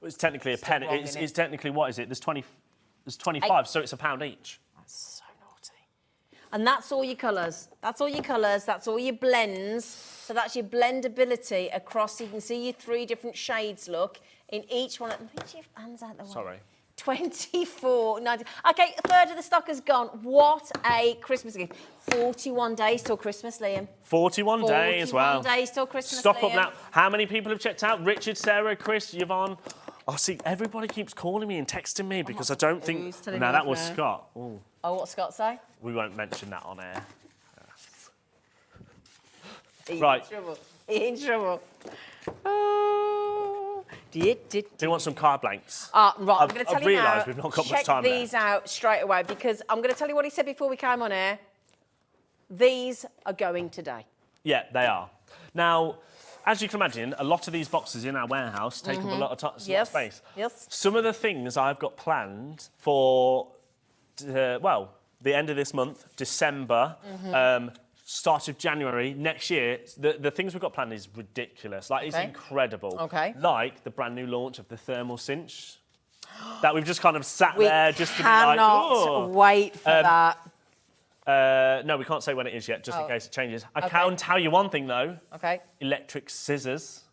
It's technically a pen. wrong, It's innit? technically, what is it? There's 25, so it's £1 each. That's so naughty. And that's all your colours. That's all your colours. That's all your blends. So that's your blendability across. You can see your 3 different shades, look, in each one. Put your hands out the way. Sorry. 24.90. Okay, a third of the stock has gone. What a Christmas gift. 41 days till Christmas, Liam. 41 days, well. 41 days till Christmas, Stock Liam. up now. How many people have checked out? Richard, Sarah, Chris, Yvonne. Oh, see, everybody keeps calling me and texting me because I don't think... Who's telling No, you that off was now? Scott. Ooh, Oh, what's Scott say? we won't mention that on air. He's Right. in trouble. He's in trouble. Oh. Who wants some card blanks? Right, I'm going to I've tell you now. realised we've not got much check time these out straight away because I'm going to tell you what he said before we came on air. These are going today. Yeah, they are. Now, as you can imagine, a lot of these boxes in our warehouse take up a lot of Yes. space. Yes. Some of the things I've got planned for, the end of this month, December, start of January next year, the things we've got planned is ridiculous. Like, it's Okay. incredible. Okay. Like the brand new launch of the thermal cinch that we've just kind of sat We there just to be like, cannot oh. wait for that. No, we can't say when it is yet, just in case it changes. I Okay. can tell you one thing, though. Okay. Electric scissors.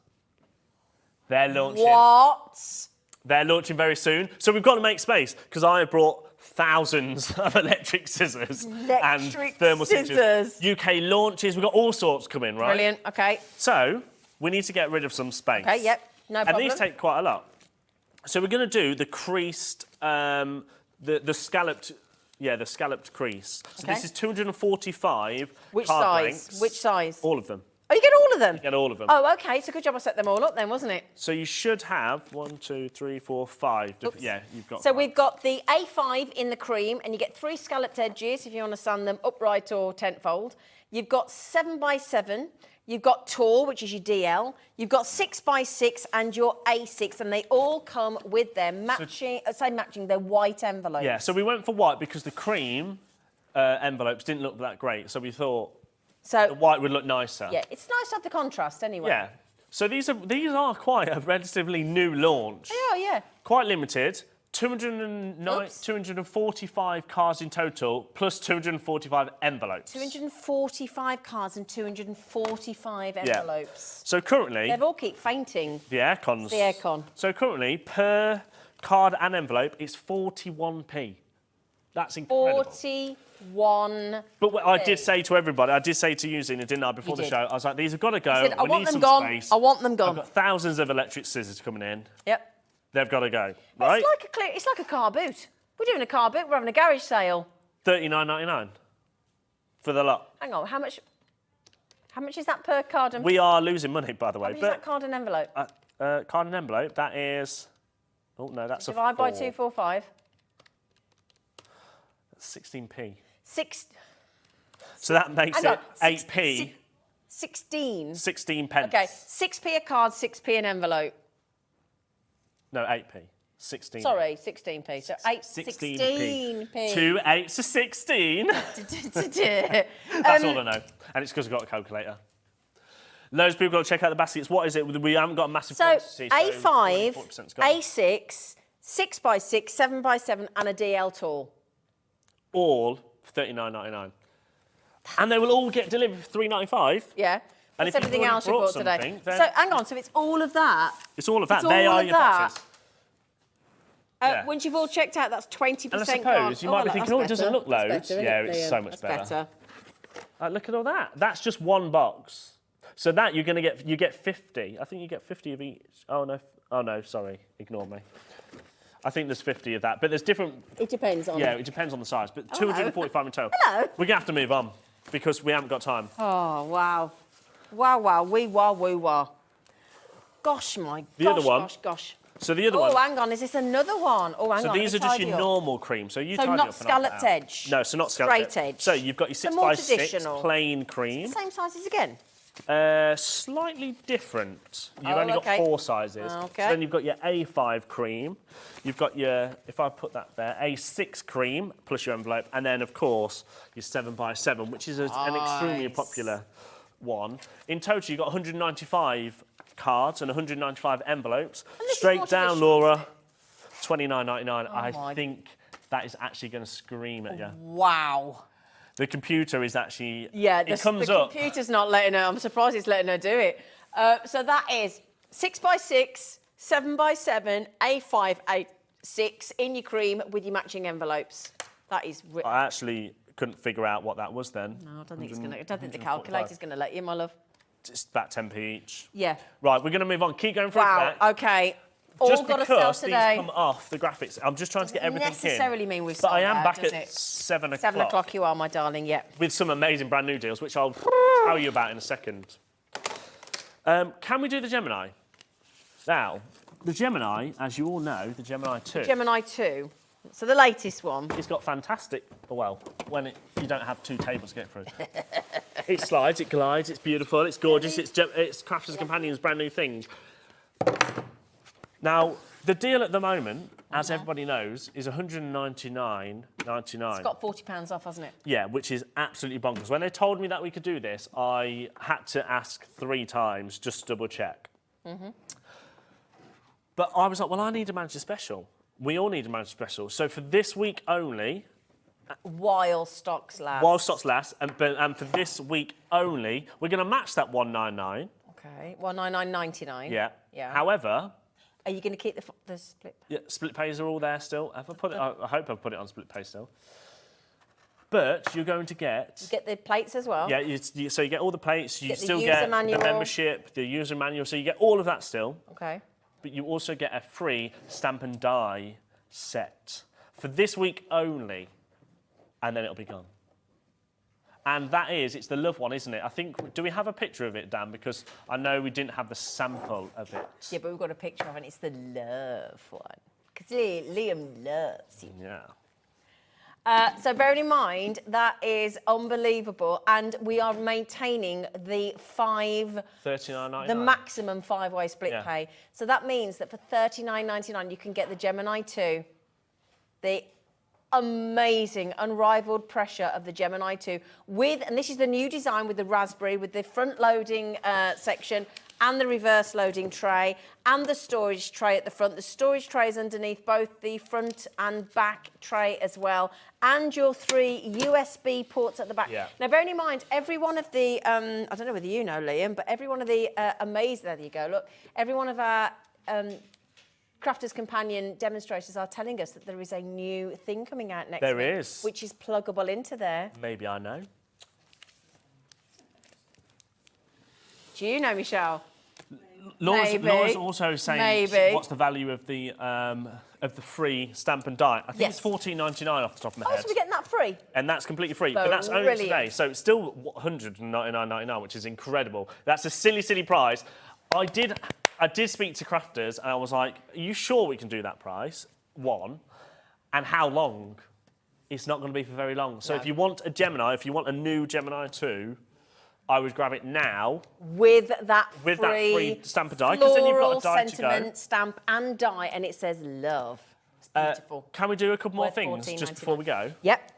They're launching. What? They're launching very soon. So we've got to make space because I have brought thousands of electric scissors Electric and thermal scissors. cinches. UK launches, we've got all sorts coming, right? Brilliant. Okay. So we need to get rid of some space. Okay, yep. No And problem. these take quite a lot. So we're going to do the creased, the scalloped, the scalloped crease. So Okay. this is 245 Which card size? blanks. Which size? All of them. Oh, you get all of them? Get all of them. Oh, okay. It's a good job I set them all up then, wasn't it? So you should have 1, 2, 3, 4, 5. Oops. Yeah, you've got So 5. we've got the A5 in the cream, and you get 3 scalloped edges if you want to sand them upright or tentfold. You've got 7x7. You've got tall, which is your DL. You've got 6x6 and your A6, and they all come with their matching. They're white envelopes. Yeah, so we went for white because the cream envelopes didn't look that great. So we thought the So white would look nicer. yeah, it's nice to have the contrast anyway. Yeah. So these are quite a relatively new launch. Oh yeah. Quite limited. Oops. 245 cards in total, plus 245 envelopes. 245 cards and 245 envelopes. So currently, They've all keep fainting. the aircons. The aircon. So currently, per card and envelope, it's 41p. That's incredible. 41. But what I did say to everybody, I did say to you, Zina, didn't I, before the did. show, I was like, these have got to go. I said, I We want need them some gone. space. I want them I've gone. got thousands of electric scissors coming in. Yep. They've got to go, right? It's like a car boot. We're doing a car boot. We're having a garage sale. $39.99 for the lot. Hang on. How much is that per card and We are losing money, by the how way. much is that card and envelope? Card and envelope, that is... Oh, no, that's Divide by 4. 245. That's 16p. 6. So that makes Hang it on, 8p, 16. 16 pence. Okay. 6p a card, 6p an envelope. No, 8p. 16. Sorry, 16p. So 16p. 16p. 2 8s to 16. That's That's all I know. And it's because I've got a calculator. Loads of people got to check out the baskets. What is it? We haven't got a massive So quantity, A5, 40%'s gone. A6, 6x6, 7x7, and a DL tall. All for $39.99. And they will all get delivered for $3.95. Yeah. And That's if you've everything already else you brought bought today. something, then- So hang on, so it's all of that. It's all of that. It's They all are of your that. boxes. Yeah. Once you've all checked out, that's 20% And I suppose gone. you might be thinking, it doesn't look loads. Better, Yeah, isn't it, it's Liam? so much That's better. Look at all that. That's just one box. So that you get 50. I think you get 50 of each. Oh no, sorry, ignore me. I think there's 50 of that, but there's different. It depends on. Yeah, it depends on the size, but 245 in total. Hello. We're gonna have to move on because we haven't got time. Oh wow, wow, wee wah, woo wah. Gosh, my The gosh, other one. gosh. So the other one. Oh, hang on, is this another one? Oh, hang So on. these are let me just tidy your up. normal cream. So you So tidy not up and I'll put scalloped out. edge. No, so not scalloped Straight edge. So you've got your So 6 more by 6 traditional. plain cream. Same sizes again. Slightly different. You've Oh, only got okay. 4 sizes. Okay. So then you've got your A5 cream. You've got your, if I put that there, A6 cream plus your envelope, and then of course your 7x7, which is an extremely popular one. In total, you've got 195 cards and 195 envelopes. And this is Straight more down, traditional, Laura. $29.99. my- I think that is actually going to scream at you. Wow. The computer is actually. Yeah, it comes the up. computer's not letting her. I'm surprised it's letting her do it. So that is 6x6, 7x7, A5, A6 in your cream with your matching envelopes. That is. I actually couldn't figure out what that was then. No, I don't think it's gonna. I don't think the calculator's gonna let you, my love. It's about 10p each. Yeah. Right, we're going to move on. Keep going through Wow. that. Okay. All Just got to sell because today. these come off the graphics, I'm just trying to get everything necessarily in. mean we've But I sold am out, back does at it? 7 o'clock. 7 o'clock you are, my darling. Yeah. With some amazing brand new deals, which I'll tell you about in a second. Can we do the Gemini? Now, the Gemini, as you all know, the Gemini 2. Gemini 2. So the latest one. It's got fantastic, well, when you don't have 2 tables to get through. It slides, it glides, it's beautiful, it's gorgeous, it's Crafter'S Companion's brand new thing. Now, the deal at the moment, as everybody knows, is $199.99. It's got £40 off, hasn't it? Yeah, which is absolutely bonkers. When they told me that we could do this, I had to ask 3 times just to double check. But I was like, well, I need a manager special. We all need a manager special. So for this week only, While stocks last. while stocks last, and for this week only, we're going to match that $199. Okay. 199.99. Yeah. Yeah. However, Are you going to keep the split? yeah, split pays are all there still. Have I put it? I hope I've put it on split pay still. But you're going to get. Get the plates as well. Yeah, so you get all the plates. You Get the still user get manual. the membership, the user manual. So you get all of that still. Okay. But you also get a free stamp and die set for this week only, and then it'll be gone. And that is, it's the love one, isn't it? I think, do we have a picture of it, Dan? Because I know we didn't have the sample of it. Yeah, but we've got a picture of it. It's the love one. Because Liam loves you. Yeah. So bearing in mind, that is unbelievable. And we are maintaining the $39.99. the maximum 5-way split Yeah. pay. So that means that for $39.99, you can get the Gemini 2, the amazing, unrivaled pressure of the Gemini 2 with, and this is the new design with the raspberry, with the front loading section and the reverse loading tray and the storage tray at the front. The storage tray is underneath both the front and back tray as well, and your 3 USB ports at the back. Yeah. Now, bearing in mind, every one of the, I don't know whether you know, Liam, but every one of the there you go, look, every one of our Crafter'S Companion demonstrators are telling us that there is a new thing coming out next There week, is. which is pluggable into there. Maybe I know. Do you know, Michelle? Laura's Maybe. also saying Maybe. what's the value of the free stamp and die. I think Yes. it's $14.99 off the top of my Oh, head. so we're getting that free? And that's completely free. But that's only Brilliant. today. So it's still $199.99, which is incredible. That's a silly, silly price. I did speak to Crafter'S and I was like, are you sure we can do that price? One. And how long? It's not going to be for very long. So if you want a Gemini, if you want a new Gemini 2, I would grab it now. With that free stamp and die, 'cause then you've got a floral die to go. sentiment stamp and die, and it says love. It's beautiful. Can we do a couple more Worth things just $14.99. before we go? Yep.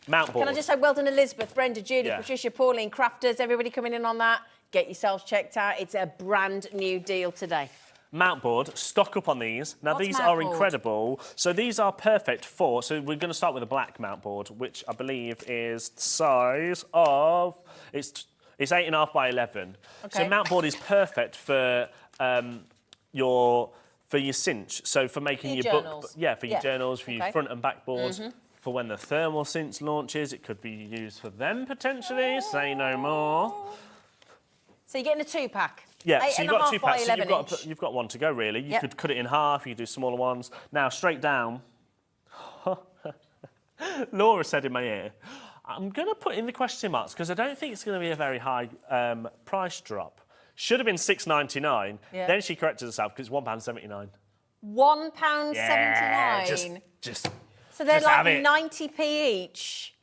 Mount board. Can I just say well done, Elizabeth, Brenda, Judy, Yeah. Patricia, Pauline, Crafter'S, everybody coming in on that. get yourselves checked out. It's a brand new deal today. Mount board, stock up on these. Now, What's these mount are board? incredible. So these are perfect for, so we're going to start with a black mount board, which I believe is the size of, it's 8.5 by 11. Okay. So mount board is perfect for your cinch. So for making your your journals. book, for your Yeah. journals, for your Okay. front and back boards. For when the thermal cinch launches, it could be used for them potentially. Say no more. So you're getting a 2-pack. Yeah, so you've got 2 packs. So 11 inch. you've got one to go, really. You Yep. could cut it in half. You could do smaller ones. Now, straight down. Laura said in my ear, I'm going to put in the question marks because I don't think it's going to be a very high price drop. Should have been $6.99. Yeah. Then she corrected herself because it's £1.79. £1.79. Yeah, just So they're just have like it. 90p each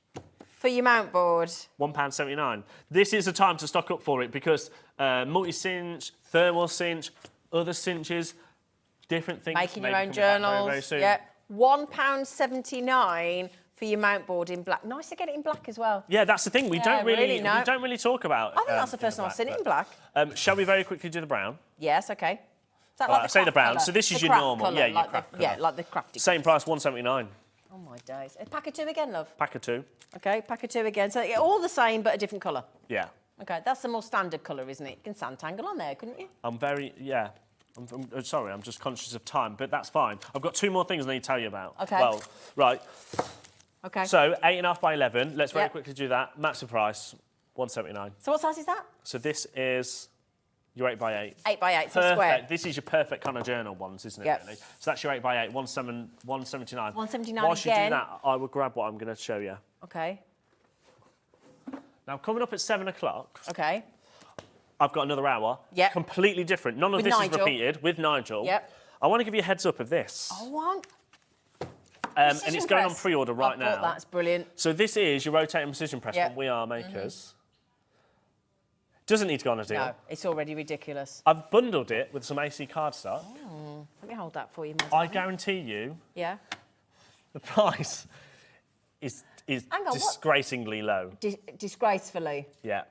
for your mount board. £1.79. This is a time to stock up for it because multi-cinch, thermal cinch, other cinches, different things. Making your maybe own coming back journals. Very, very soon. Yeah. £1.79 for your mount board in black. Nice to get it in black as well. Yeah, that's the thing. We don't really no. talk about. I think that's the first time I've seen it in black. Shall we very quickly do the brown? Yes, okay. Is that Right, say the craft brown. colour? So this is The your craft normal. colour, Yeah, your like craft the, Yeah, colour. like the crafty. Same price, £1.79. Oh my days. A pack of 2 again, love. Pack of 2. Okay, pack of 2 again. So yeah, all the same, but a different colour. Yeah. Okay, that's the more standard colour, isn't it? You can sand-tangle on there, couldn't you? I'm sorry, I'm just conscious of time, but that's fine. I've got 2 more things I need to tell you about. Okay. Well, right. Okay. So 8.5 by 11. Let's very Yep. quickly do that. Maximum price, £1.79. So what size is that? So this is your 8 by 8. 8 by 8, so Perfect. square. This is your perfect kind of journal ones, isn't it? Yep. Really? So that's your 8 by 8, £1.79. £1.79 Whilst you do again. that, I will grab what I'm going to show you. Okay, Now, coming up at 7 o'clock, okay. I've got another hour. Yep. Completely different. None of With this Nigel. is repeated with Nigel. Yep. I want to give you a heads up of this. I want. And it's going on pre-order right I've now. got that, it's brilliant. So this is your rotating precision press Yep. from We Are Makers. Doesn't need to go on a deal. No, it's already ridiculous. I've bundled it with some AC cardstock. Let me hold that for you, Maz. I guarantee you Yeah. the price is Hang on, what? disgracingly low. Disgracefully. Yeah.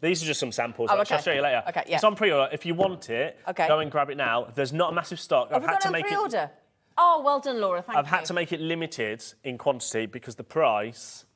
These are just some samples. Oh, which I'll okay. show you later. Okay, yeah. It's on pre-order. If you want it, Okay. go and grab it now. There's not a massive stock. Have we got it on pre-order? Oh, well done, Laura. Thank you. I've had to make it limited in quantity because the price...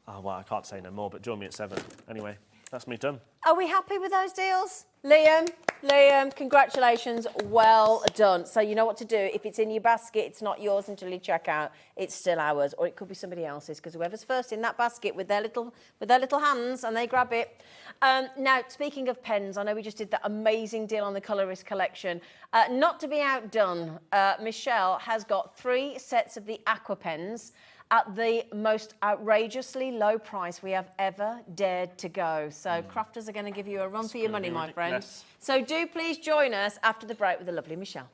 Oh, well, I can't say no more, but join me at 7. Anyway, that's me done. Are we happy with those deals? Liam, congratulations, well done. So you know what to do. If it's in your basket, it's not yours until you check out. It's still ours, or it could be somebody else's, because whoever's first in that basket with their little hands and they grab it. Now, speaking of pens, I know we just did that amazing deal on the Colorist collection. Not to be outdone, Michelle has got 3 sets of the Aqua pens at the most outrageously low price we have ever dared to go. So Crafters are going to give you a run for your money, my friend. ridiculous. So do please join us after the break with the lovely Michelle.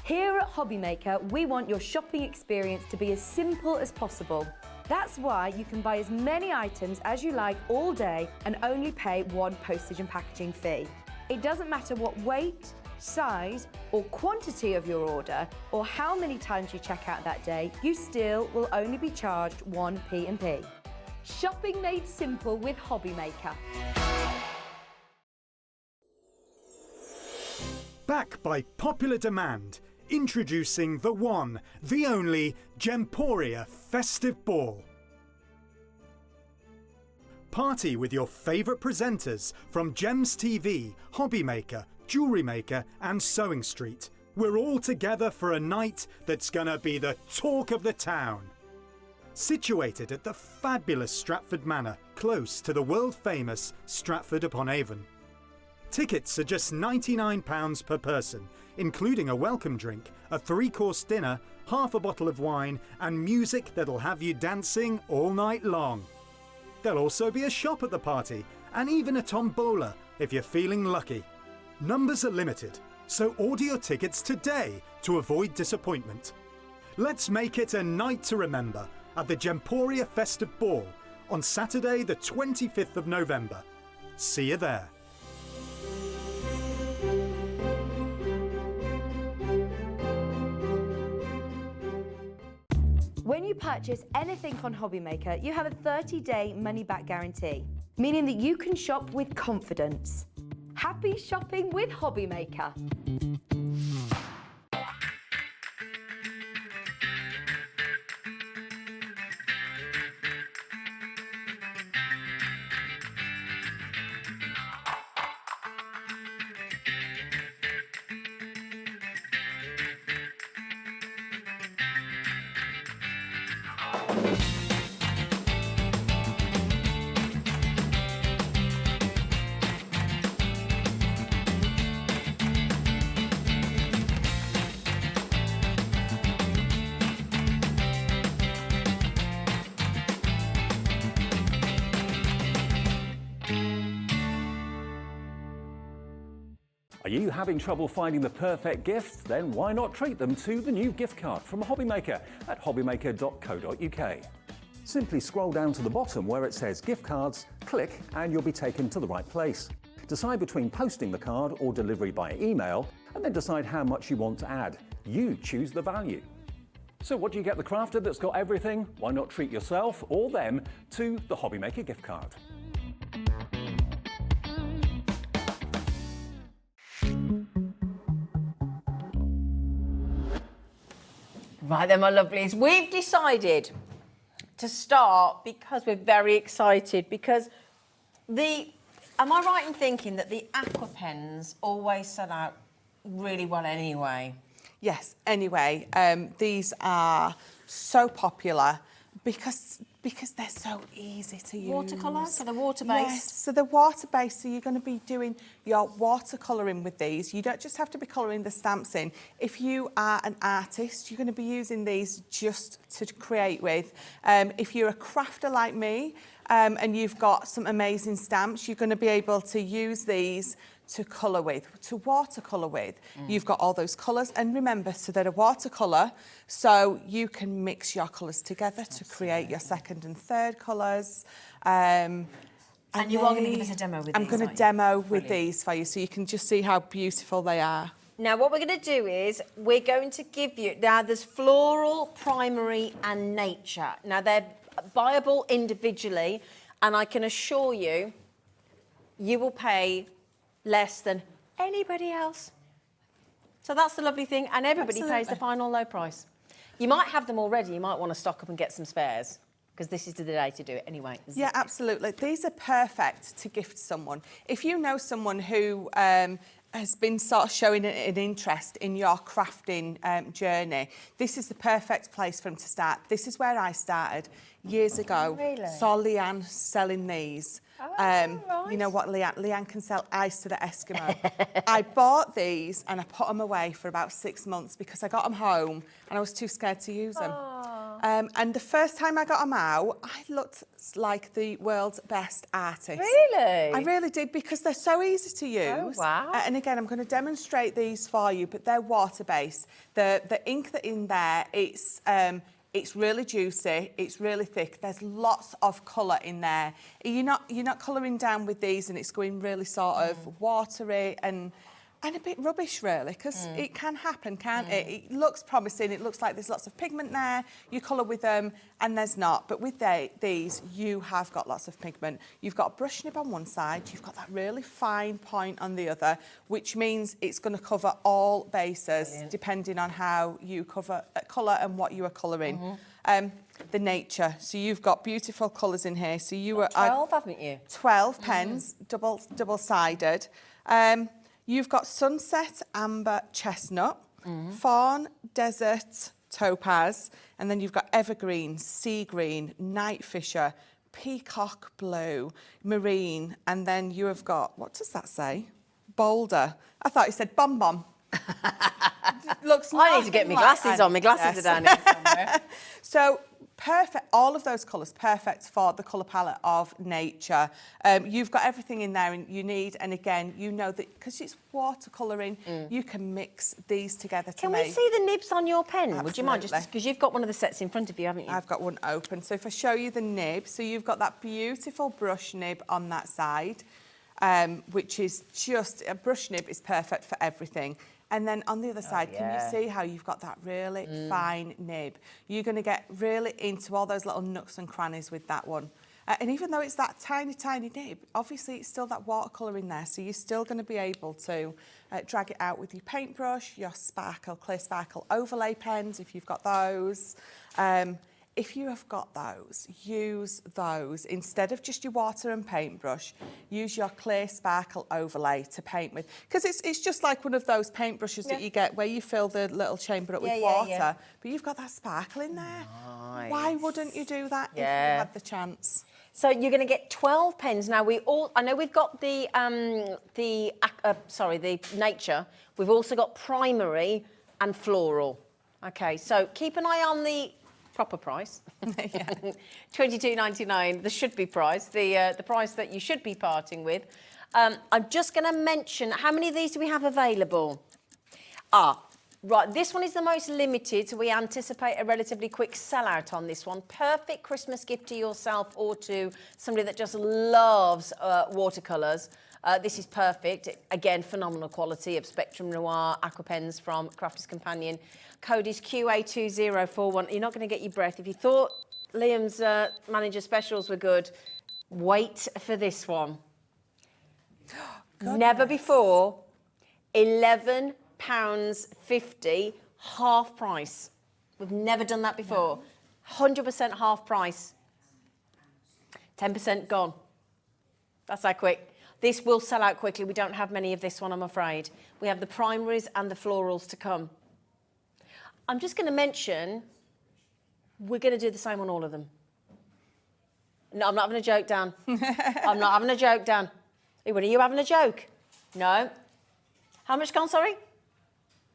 Here at Hobbymaker, we want your shopping experience to be as simple as possible. That's why you can buy as many items as you like all day and only pay 1 postage and packaging fee. It doesn't matter what weight, size or quantity of your order or how many times you check out that day, you still will only be charged 1 P&P. Shopping made simple with Hobbymaker. Back by popular demand, introducing the one, the only Gemporia Festive Ball. Party with your favourite presenters from Gems TV, Hobbymaker, Jewellery Maker and Sewing Street. We're all together for a night that's gonna be the talk of the town. Situated at the fabulous Stratford Manor, close to the world-famous Stratford-upon-Avon. Tickets are just £99 per person, including a welcome drink, a 3-course dinner, half a bottle of wine and music that'll have you dancing all night long. There'll also be a shop at the party and even a tombola if you're feeling lucky. Numbers are limited, so order your tickets today to avoid disappointment. Let's make it a night to remember at the Gemporia Festive Ball on Saturday the 25th of November. See you there. When you you purchase anything on Hobbymaker, you have a 30-day money-back guarantee, meaning that you can shop with confidence. Happy shopping with Hobbymaker. Are you having trouble finding the perfect gift? Then why not treat them to the new gift card from Hobbymaker at hobbymaker.co.uk. Simply scroll down to the bottom where it says gift cards, click and you'll be taken to the right place. Decide between posting the card or delivery by email and then decide how much you want to add. You choose the value. So what do you get the crafter that's got everything? Why not treat yourself or them to the Hobbymaker gift card? Right then, my lovelies, we've decided to start because we're very excited because am I right in thinking that the aqua pens always sell out really well anyway? Yes, anyway, these are so popular because they're so easy to use. Watercolour, so they're water-based? Yes, so they're water-based, so you're going to be doing your watercolouring with these. You don't just have to be colouring the stamps in. If you are an artist, you're going to be using these just to create with. If you're a crafter like me, and you've got some amazing stamps, you're going to be able to use these to colour with, to watercolour with. You've got all those colours, and remember, so they're a watercolour, so you can mix your colours together to create your second and third colours. And you are going to give us a demo with these, I'm going to demo with these for you, so you can just see how beautiful they are. Now, what we're going to do is we're going to give you, now there's floral, primary and nature. Now, they're buyable individually, and I can assure you, you will pay less than anybody else. So that's the lovely thing, and everybody pays the final low price. You might have them already, you might want to stock up and get some spares, because this is the day to do it anyway. Yeah, absolutely. These are perfect to gift someone. If you know someone who has been sort of showing an interest in your crafting journey, this is the perfect place for them to start. This is where I started years ago. Really? Saw Leanne selling these. Right. You know what, Leanne can sell ice to the Eskimo. I bought these and I put them away for about 6 months because I got them home and I was too scared to use them. And the first time I got them out, I looked like the world's best artist. Really? I really did, because they're so easy to use. Oh, wow. And again, I'm going to demonstrate these for you, but they're water-based. The ink that's in there, it's really juicy, it's really thick. There's lots of colour in there. You're not colouring down with these and it's going really sort of watery and a bit rubbish, really, because it can happen, can't it? It looks promising, it looks like there's lots of pigment there, you colour with them, and there's not. But with these, you have got lots of pigment. You've got a brush nib on one side, you've got that really fine point on the other, which means it's going to cover all bases, depending on how you colour and what you are colouring. The nature, so you've got beautiful colours in here. So you were 12, haven't you? 12 pens, double-sided. You've got sunset, amber, chestnut, fawn, desert, topaz, and then you've got evergreen, sea green, night fisher, peacock blue, marine, and then you have got, what does that say? Boulder. I thought you said bomb. Looks I need to get my glasses on. My glasses are down here somewhere. So perfect, all of those colours, perfect for the colour palette of nature. You've got everything in there and you need, and again, you know that because it's watercolouring, you can mix these together to make. Can we see the nibs on your pen? Absolutely. Would you mind? Just because you've got one of the sets in front of you, haven't you? I've got one open. So if I show you the nib, so you've got that beautiful brush nib on that side, which is just, a brush nib is perfect for everything. And then on the other side, can you see how you've got that really fine nib? You're going to get really into all those little nooks and crannies with that one. And even though it's that tiny, tiny nib, obviously it's still that watercolour in there, so you're still going to be able to drag it out with your paintbrush, your sparkle, clear sparkle overlay pens, if you've got those. If you have got those, use those. Instead of just your water and paintbrush, use your clear sparkle overlay to paint with. Because it's just like one of those paintbrushes that you get where you fill the little chamber up with water, but you've got that sparkle in there. Nice. Why wouldn't you do that if you had the chance? So you're going to get 12 pens. Now I know we've got the nature. We've also got primary and floral. Okay, so keep an eye on the proper price. $22.99, the should be price, the price that you should be parting with. I'm just going to mention, how many of these do we have available? Right, this one is the most limited, so we anticipate a relatively quick sellout on this one. Perfect Christmas gift to yourself or to somebody that just loves watercolours. This is perfect. Again, phenomenal quality of Spectrum Noir Aqua Pens from Crafter's Companion. Code is QA2041. You're not going to get your breath. If you thought Liam's manager specials were good, wait for this one. Never before, £11.50, half price. We've never done that before. 100% half price. 10% gone. That's how quick. This will sell out quickly. We don't have many of this one, I'm afraid. We have the primaries and the florals to come. I'm just going to mention, we're going to do the same on all of them. No, I'm not having a joke, Dan. I'm not having a joke, Dan. Are you having a joke? No. How much gone, sorry?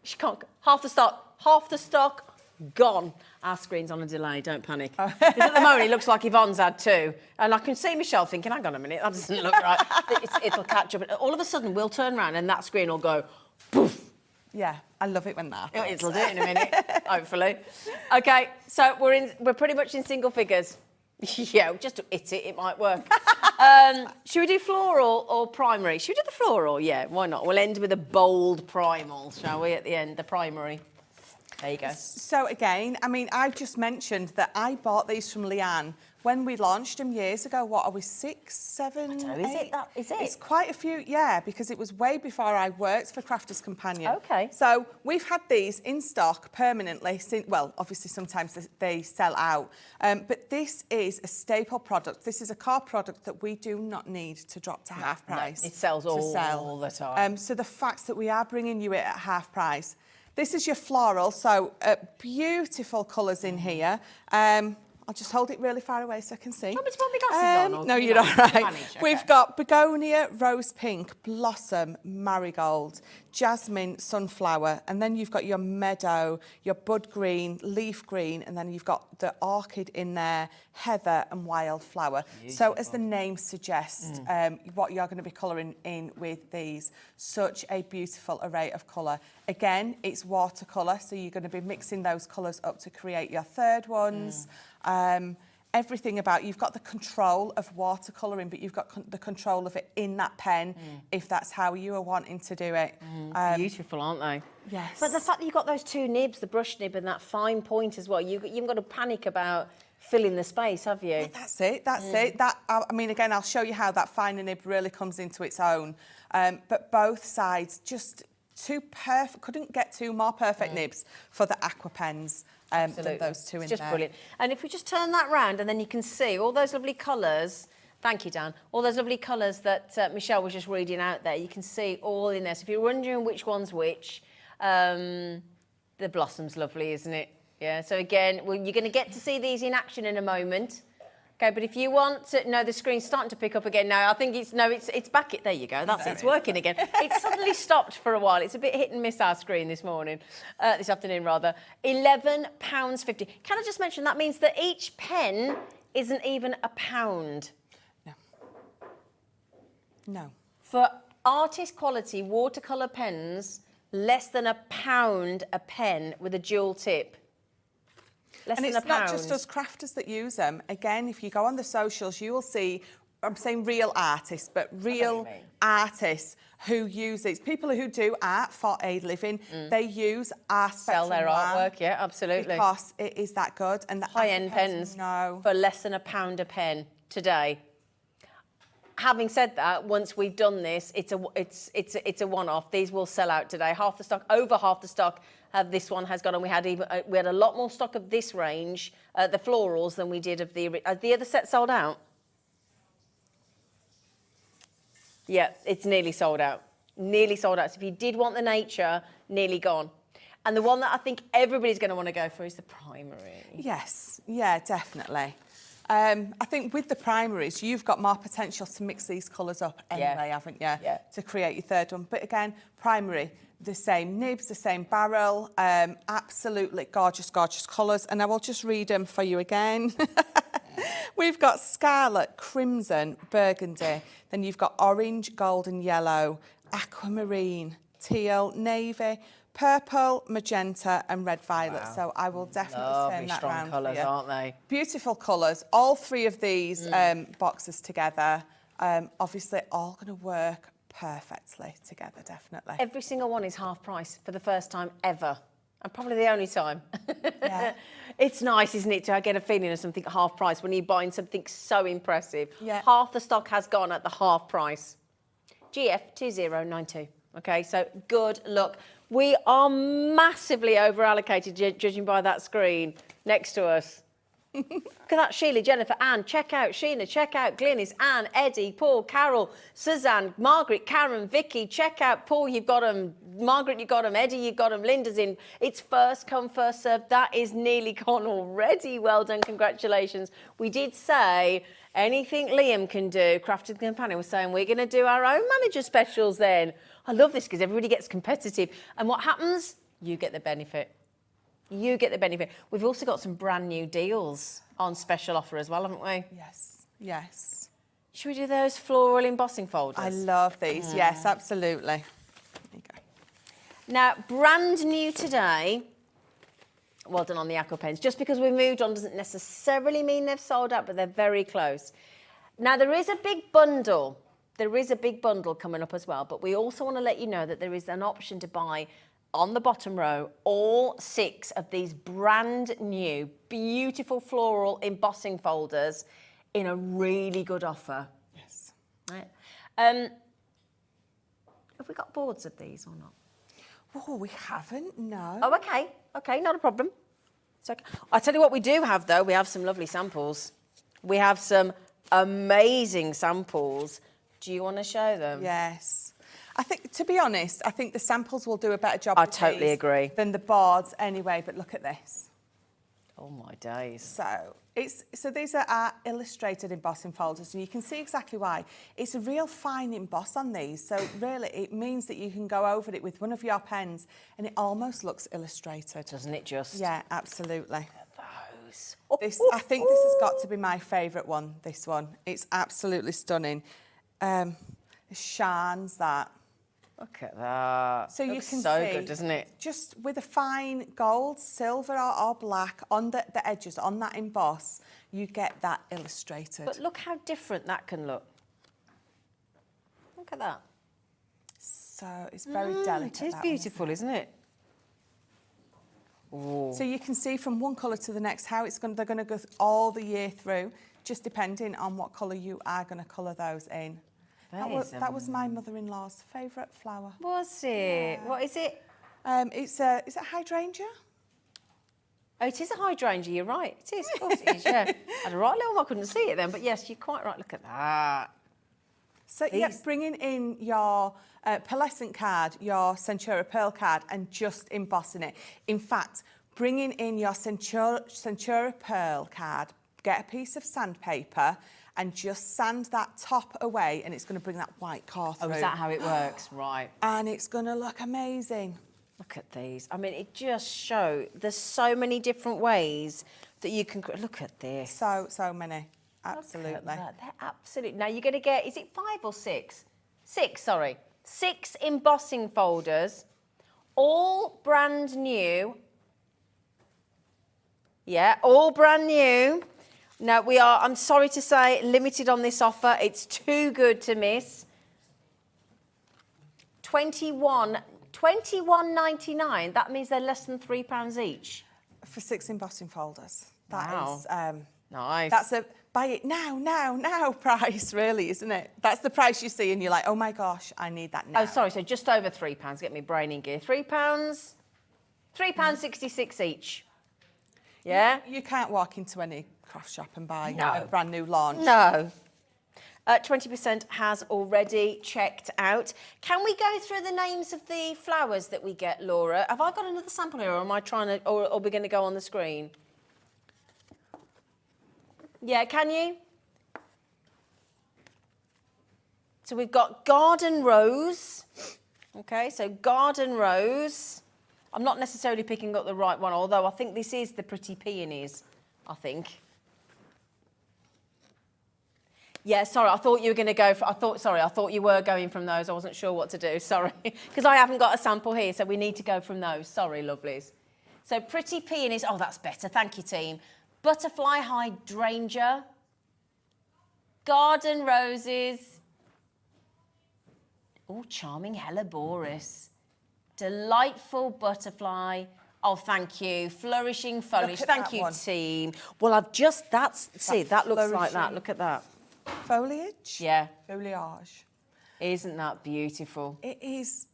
She can't. Half the stock gone. Our screen's on a delay, don't panic. Because at the moment it looks like Yvonne's had two. And I can see Michelle thinking, hang on a minute, that doesn't look right. It'll catch up. All of a sudden we'll turn around and that screen will go poof. Yeah, I love it when that happens. It'll do it in a minute, hopefully. Okay, so we're pretty much in single figures. Yeah, just to hit it, it might work. Should we do floral or primary? Should we do the floral? Yeah, why not? We'll end with a bold primal, shall we, at the end, the primary. There you go. So again, I mean, I've just mentioned that I bought these from Leanne when we launched them years ago. What are we, 6, 7, 8? Is it? It's quite a few, yeah, because it was way before I worked for Crafter's Companion. Okay. So we've had these in stock permanently since, well, obviously sometimes they sell out, but this is a staple product. This is a core product that we do not need to drop to half price. No, it sells all the time. So the fact that we are bringing you it at half price. This is your floral, so beautiful colours in here. I'll just hold it really far away so I can see. Do you want me to put my glasses on? No, you're all right. We've got begonia, rose pink, blossom, marigold, jasmine, sunflower, and then you've got your meadow, your bud green, leaf green, and then you've got the orchid in there, heather and wildflower. Beautiful. So as the name suggests, what you're going to be colouring in with these, such a beautiful array of colour. Again, it's watercolour, so you're going to be mixing those colours up to create your third ones. Everything about, you've got the control of watercolouring, but you've got the control of it in that pen, if that's how you are wanting to do it. Beautiful, aren't they? Yes. But the fact that you've got those two nibs, the brush nib and that fine point as well, you haven't got to panic about filling the space, have you? Yeah, that's it, that's it. I mean, again, I'll show you how that finer nib really comes into its own. But both sides, just two perfect, couldn't get two more perfect nibs for the aqua pens. Than those two in there. Just brilliant. And if we just turn that round and then you can see all those lovely colours, thank you, Dan, all those lovely colours that Michelle was just reading out there, you can see all in there. So if you're wondering which one's which, the blossom's lovely, isn't it? Yeah, so again, you're going to get to see these in action in a moment. Okay, but if you want to, no, the screen's starting to pick up again now. I think it's back. There you go. That's it. It's working again. It's suddenly stopped for a while. It's a bit hit and miss our screen this morning, this afternoon rather. £11.50. Can I just mention that means that each pen isn't even £1? No. No. For artist quality watercolour pens, less than £1 a pen with a dual tip. And it's not just us crafters that use them. Again, if you go on the socials, you will see I'm saying real artists, but real mean. artists who use these. People who do art for a living, they use our Sell their spectrum artwork, yeah, absolutely. because it is that good. And the High-end Afro pens no. for less than £1 a pen today. Having said that, once we've done this, it's a one-off. These will sell out today. Half the stock, over half the stock, this one has gone. And we had a lot more stock of this range, the florals, than we did of the other set sold out. Yeah, it's nearly sold out. Nearly sold out. So if you did want the nature, nearly gone. And the one that I think everybody's going to want to go for is the primary. Yes, yeah, definitely. I think with the primaries, you've got more potential to mix these colours up anyway, haven't you? Yeah. To create your third one. But again, primary, the same nibs, the same barrel, absolutely gorgeous, gorgeous colours. And I will just read them for you again. We've got scarlet, crimson, burgundy. Then you've got orange, golden, yellow, aquamarine, teal, navy, purple, magenta and red violet. Wow. So I will definitely Lovely, turn that strong round colours, for you. aren't they? Beautiful colours. All three of these boxes together, obviously all going to work perfectly together, definitely. Every single one is half price for the first time ever. And probably the only time. Yeah. It's nice, isn't it, to get a feeling of something half price when you're buying something so impressive. Yeah. Half the stock has gone at the half price. GF2092. Okay, so good luck. We are massively over allocated, judging by that screen next to us. Look at that, Sheila, Jennifer, Anne, check out Sheena, check out Glynis, Anne, Eddie, Paul, Carol, Suzanne, Margaret, Karen, Vicky, check out Paul, you've got them, Margaret, you've got them, Eddie, you've got them, Linda's in. It's first come, first served. That is nearly gone already. Well done, congratulations. We did say anything Liam can do. Crafter's Companion was saying we're going to do our own manager specials then. I love this because everybody gets competitive. And what happens? You get the benefit. You get the benefit. We've also got some brand new deals on special offer as well, haven't we? Yes, yes. Should we do those floral embossing folders? I love these. Yes, absolutely. There you go. Now, brand new today. Well done on the aqua pens. Just because we moved on doesn't necessarily mean they've sold out, but they're very close. Now, there is a big bundle. There is a big bundle coming up as well, but we also want to let you know that there is an option to buy on the bottom row all 6 of these brand new, beautiful floral embossing folders in a really good offer. Yes. Right. Have we got boards of these or not? Oh, we haven't, no. Oh, okay. Okay, not a problem. It's okay. I'll tell you what we do have, though. We have some lovely samples. We have some amazing samples. Do you want to show them? Yes. I think, to be honest, I think the samples will do a better job I with totally these agree. than the boards anyway, but look at this. Oh, my days. So these are our illustrated embossing folders, and you can see exactly why. It's a real fine emboss on these, so really it means that you can go over it with one of your pens and it almost looks illustrated. Doesn't it just? Yeah, absolutely. Those. I think this has got to be my favourite one, this one. It's absolutely stunning. It shines that. Look at that. So you Looks can so see, good, doesn't it? Just with a fine gold, silver or black on the edges, on that emboss, you get that illustrated. But look how different that can look. Look at that. So it's very delicate. It is that one, beautiful, isn't it? Ooh. So you can see from one colour to the next how they're going to go all the year through, just depending on what colour you are going to colour those in. That was my mother-in-law's favourite flower. Was it? Yeah. What is it? Is it hydrangea? Oh, it is a hydrangea, you're right. It is, of course it is, yeah. I had a right little one, I couldn't see it then, but yes, you're quite right. Look at that. So, yeah, bringing in your pearlescent card, your Centura Pearl card, and just embossing it. In fact, bringing in your Centura Pearl card, get a piece of sandpaper and just sand that top away, and it's going to bring that white core through. Oh, is that how it works? Right. And it's going to look amazing. Look at these. I mean, it just shows there's so many different ways that you can... Look at this. So many. Absolutely. Look at that. They're absolutely... Now, you're going to get... Is it 5 or 6? 6, sorry. 6 embossing folders, all brand new. Yeah, all brand new. No, we are, I'm sorry to say, limited on this offer. It's too good to miss. $21.99. That means they're less than £3 each. For 6 embossing folders. Wow. That is, Nice. that's a buy it now price, really, isn't it? That's the price you see and you're like, oh my gosh, I need that now. Oh, sorry, so just over £3. Get me brain in gear. £3? £3.66 each. Yeah? You can't walk into any craft shop and buy No. a brand new launch. No. 20% has already checked out. Can we go through the names of the flowers that we get, Laura? Have I got another sample here, or am I trying to, or are we going to go on the screen? Yeah, can you? So we've got Garden Rose. Okay, so Garden Rose. I'm not necessarily picking up the right one, although I think this is the Pretty Peonies, I think. Yeah, sorry, I thought you were going to go for, I thought you were going from those. I wasn't sure what to do, sorry. Because I haven't got a sample here, so we need to go from those. Sorry, lovelies. So Pretty Peonies, oh, that's better. Thank you, team. Butterfly Hydrangea. Garden Roses. Oh, Charming Helleborus. Delightful Butterfly. Oh, thank you. Flourishing Foliage. Thank you, team. Well, I've just, see, that looks like that. Look at that. Foliage? Yeah. Foliage. Isn't that beautiful? It is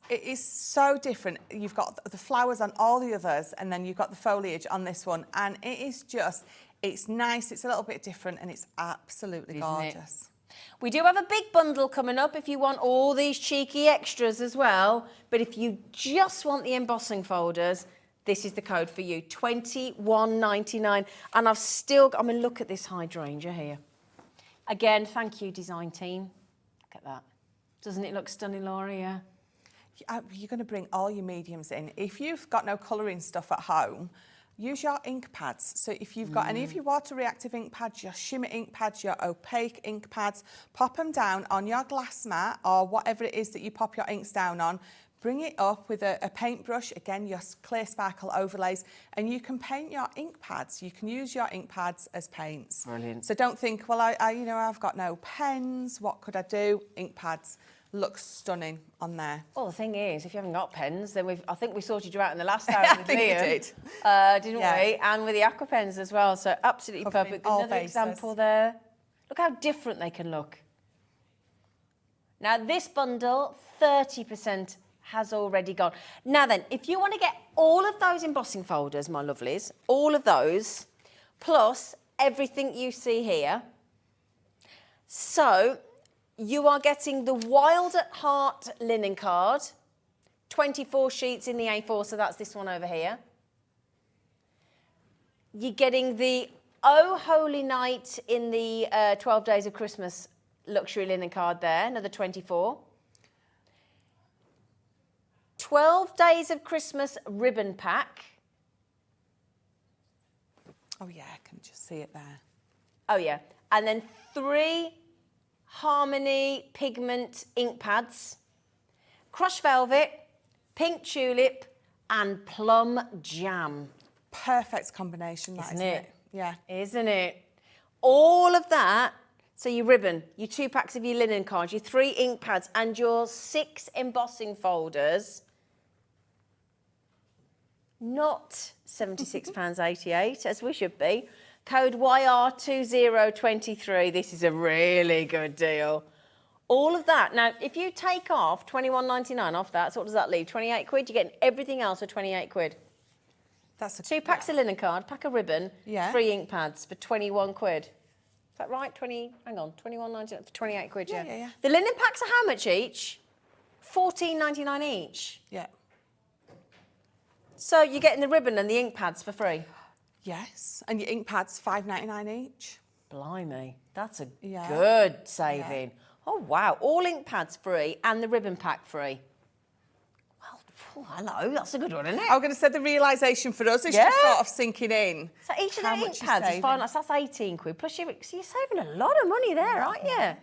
so different. You've got the flowers on all the others, and then you've got the foliage on this one, and it is just, it's nice, it's a little bit different, and it's absolutely gorgeous. We do have a big bundle coming up if you want all these cheeky extras as well, but if you just want the embossing folders, this is the code for you, $21.99. And I've still, I mean, look at this hydrangea here. Again, thank you, design team. Look at that. Doesn't it look stunning, Laura? Yeah. You're going to bring all your mediums in. If you've got no colouring stuff at home, use your ink pads. So if you've got any of your water reactive ink pads, your shimmer ink pads, your opaque ink pads, pop them down on your glass mat or whatever it is that you pop your inks down on. Bring it up with a paintbrush, again, your clear sparkle overlays, and you can paint your ink pads. You can use your ink pads as paints. Brilliant. So don't think, well, I've got no pens, what could I do? Ink pads look stunning on there. Well, the thing is, if you haven't got pens, then I think we sorted you out in the last hour with Liam. did. Didn't we? And with the aqua pens as well, so absolutely Covering perfect. all Another bases. example there. Look how different they can look. Now, this bundle, 30% has already gone. Now then, if you want to get all of those embossing folders, my lovelies, all of those, plus everything you see here, so you are getting the Wild at Heart linen card, 24 sheets in the A4, so that's this one over here. You're getting the Oh Holy Night in the 12 Days of Christmas luxury linen card there, another 24. 12 Days of Christmas ribbon pack. Oh yeah, I can just see it there. Oh yeah. And then 3 Harmony pigment ink pads. Crushed Velvet, Pink Tulip and Plum Jam. Perfect combination, that, isn't it? Yeah. Isn't it? All of that. So your ribbon, your 2 packs of your linen cards, your 3 ink pads and your 6 embossing folders. Not £76.88, as we should be. Code YR2023. This is a really good deal. All of that. Now, if you take off £21.99 off that, so what does that leave? 28 quid? You're getting everything else for 28 quid. That's 2 packs of linen card, pack of ribbon, Yeah. 3 ink pads for 21 quid. Is that right? 21.99 for 28 quid, yeah. Yeah. The linen packs are how much each? £14.99 each. Yeah. So you're getting the ribbon and the ink pads for free? Yes. And your ink pads, $5.99 each. Blimey, that's a Yeah. good saving. Oh, wow. All ink pads free and the ribbon pack free. Well, hello, that's a good one, isn't it? I'm going to say the realisation for us is just sort of sinking in. So each of the how ink much you're pads is saving. fine. That's 18 quid. Plus, so you're saving a lot of money there, aren't you?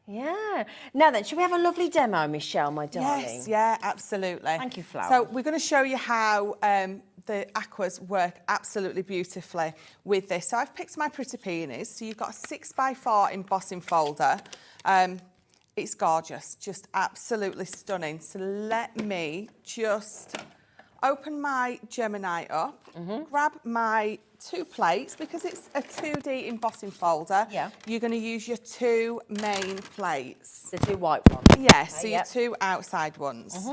Yeah. Now then, should we have a lovely demo, Michelle, my darling? Yes, yeah, absolutely. Thank you, Flower. So we're going to show you how the aquas work absolutely beautifully with this. So I've picked my Pretty Peonies. So you've got a 6x4 embossing folder. It's gorgeous, just absolutely stunning. So let me just open my Gemini up, grab my 2 plates, because it's a 2D embossing folder. Yeah. You're going to use your 2 main plates. The 2 white ones. Yes, so Okay, your yep. 2 outside ones.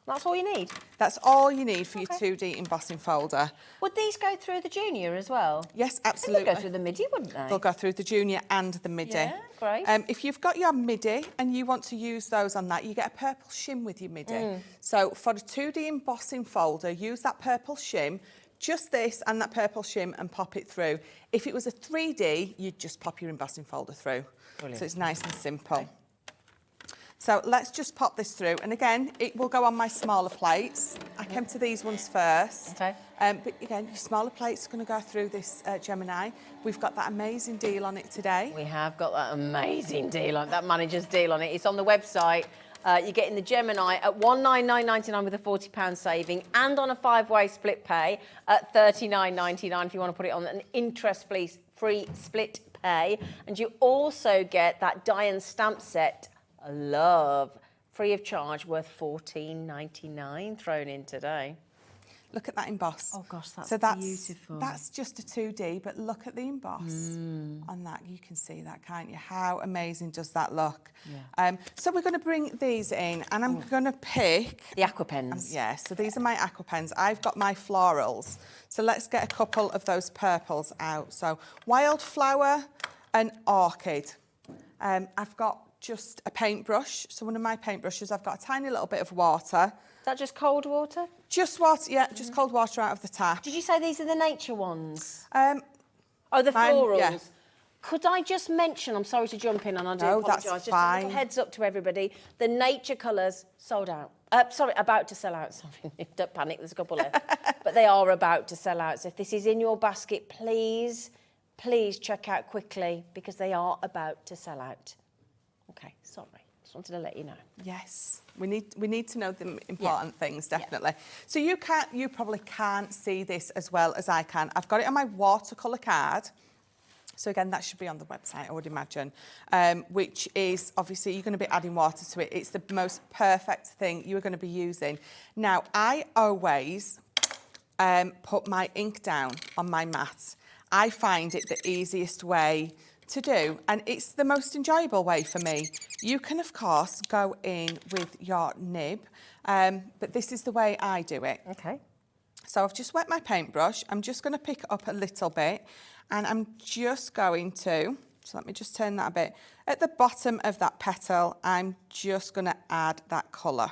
That's all you need. That's all you need for Okay. your 2D embossing folder. Would these go through the junior as well? Yes, They absolutely. would go through the MIDI, wouldn't they? They'll go through the junior and the MIDI. Yeah, great. If you've got your MIDI and you want to use those on that, you get a purple shim with your MIDI. So for a 2D embossing folder, use that purple shim, just this and that purple shim, and pop it through. If it was a 3D, you'd just pop your embossing folder through. Brilliant. So it's nice and simple. So let's just pop this through. And again, it will go on my smaller plates. I came to these ones first. Okay. But again, your smaller plates are going to go through this Gemini. We've got that amazing deal on it today. We have got that amazing deal on that manager's deal on it. It's on the website. You're getting the Gemini at $199.99 with a £40 saving, and on a 5-way split pay at $39.99 if you want to put it on an interest-free split pay. And you also get that die and stamp set, love, free of charge, worth $14.99 thrown in today. Look at that emboss. Oh gosh, that's beautiful. That's just a 2D, but look at the emboss on that. You can see that, can't you? How amazing does that look? Yeah. So we're going to bring these in, and I'm going to pick... The aqua pens. Yeah, so these are my aqua pens. I've got my florals. So let's get a couple of those purples out. So wildflower and orchid. I've got just a paintbrush. So one of my paintbrushes, I've got a tiny little bit of water. Is that just cold water? Just water, yeah, just cold water out of the tap. Did you say these are the nature ones? Um, Oh, the Mine, florals. yeah. Could I just mention, I'm sorry to jump in and I do No, apologise, that's just a fine. little heads up to everybody, the nature colours sold out. Sorry, about to sell out, sorry, don't panic, there's a couple left. But they are about to sell out, so if this is in your basket, please check out quickly, because they are about to sell out. Okay, sorry, just wanted to let you know. Yes, we need to know the important things, definitely. So you probably can't see this as well as I can. I've got it on my watercolour card. So again, that should be on the website, I would imagine, which is, obviously, you're going to be adding water to it. It's the most perfect thing you are going to be using. Now, I always put my ink down on my mat. I find it the easiest way to do, and it's the most enjoyable way for me. You can, of course, go in with your nib, but this is the way I do it. Okay. So I've just wet my paintbrush. I'm just going to pick up a little bit, and I'm just going to, so let me just turn that a bit. At the bottom of that petal, I'm just going to add that colour.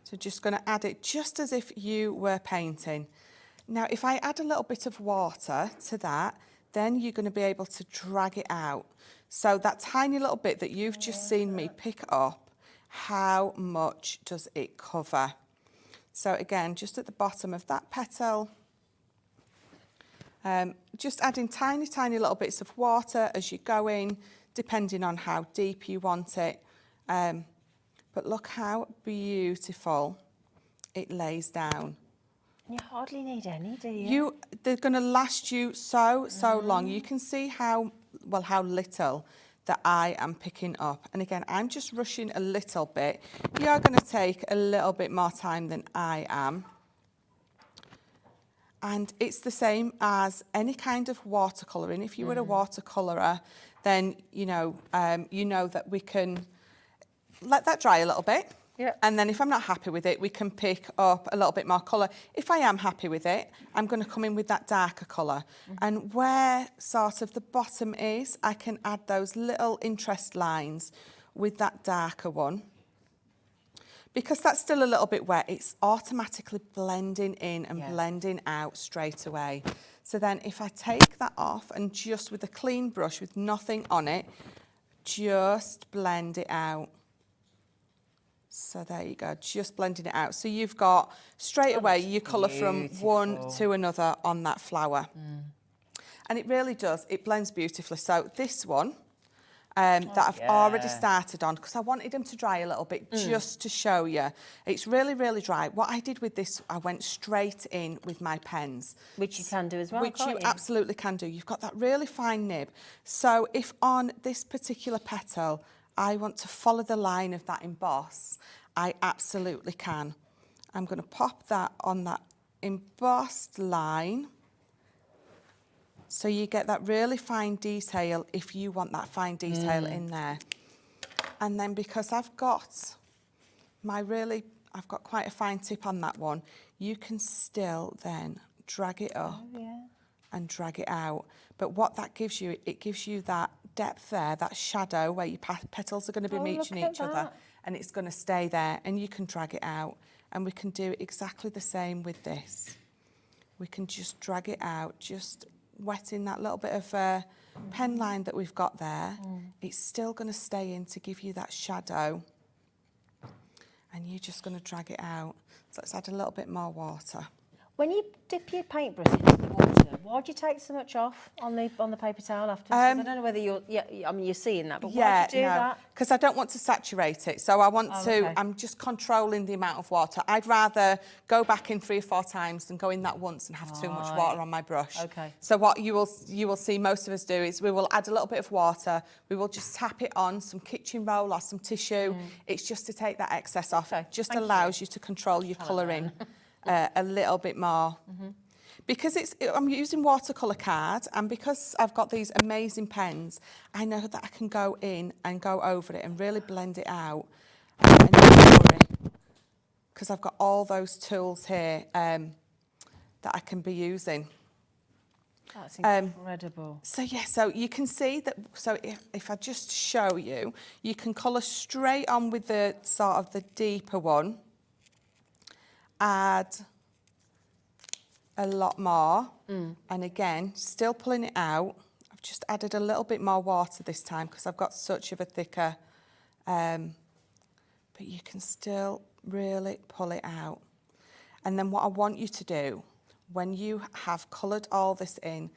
So just going to add it just as if you were painting. Now, if I add a little bit of water to that, then you're going to be able to drag it out. So that tiny little bit that you've just seen me pick up, how much does it cover? So again, just at the bottom of that petal, just adding tiny, tiny little bits of water as you go in, depending on how deep you want it. But look how beautiful it lays down. You hardly need any, do you? They're going to last you so long. You can see how little that I am picking up. And again, I'm just rushing a little bit. You're going to take a little bit more time than I am. And it's the same as any kind of watercolouring. If you were a watercolorer, then you know that we can let that dry a little bit. Yeah. And then if I'm not happy with it, we can pick up a little bit more colour. If I am happy with it, I'm going to come in with that darker colour. And where sort of the bottom is, I can add those little interest lines with that darker one. Because that's still a little bit wet, it's automatically blending in and blending out straight away. So then if I take that off and just with a clean brush with nothing on it, just blend it out. So there you go, just blending it out. So you've got straight away your colour from one to another on that flower. And it really does, it blends beautifully. So this one, that I've already started on because I wanted them to dry a little bit just to show you. It's really, really dry. What I did with this, I went straight in with my pens. Which you can do as well, Which can't you you? absolutely can do. You've got that really fine nib. So if on this particular petal, I want to follow the line of that emboss, I absolutely can. I'm going to pop that on that embossed line. So you get that really fine detail if you want that fine detail in there. And then because I've got quite a fine tip on that one, you can still then drag it up and drag it out. But what that gives you, it gives you that depth there, that shadow where your petals are going to be meeting each other, and it's going to stay there, and you can drag it out. And we can do exactly the same with this. We can just drag it out, just wetting that little bit of pen line that we've got there. It's still going to stay in to give you that shadow. And you're just going to drag it out. So let's add a little bit more water. When you dip your paintbrush into the water, why do you take so much off on the paper towel afterwards? 'Cause I don't know whether you're seeing that, but why do you do that? Because I don't want to saturate it. So I want I'm just controlling the amount of water. I'd rather go back in 3 or 4 times than go in that once and have too much water on my brush. Okay. So what you will see most of us do is we will add a little bit of water. We will just tap it on some kitchen roll or some tissue. It's just to take that excess off. Okay. Just allows you to control your colouring a little bit more. Because I'm using watercolour card, and because I've got these amazing pens, I know that I can go in and go over it and really blend it out. And don't worry, because I've got all those tools here that I can be using. That's incredible. So you can see that. So if I just show you, you can colour straight on with the sort of the deeper one. Add a lot more, and again, still pulling it out. I've just added a little bit more water this time because I've got such of a thicker, but you can still really pull it out. And then what I want you to do, when you have coloured all this in,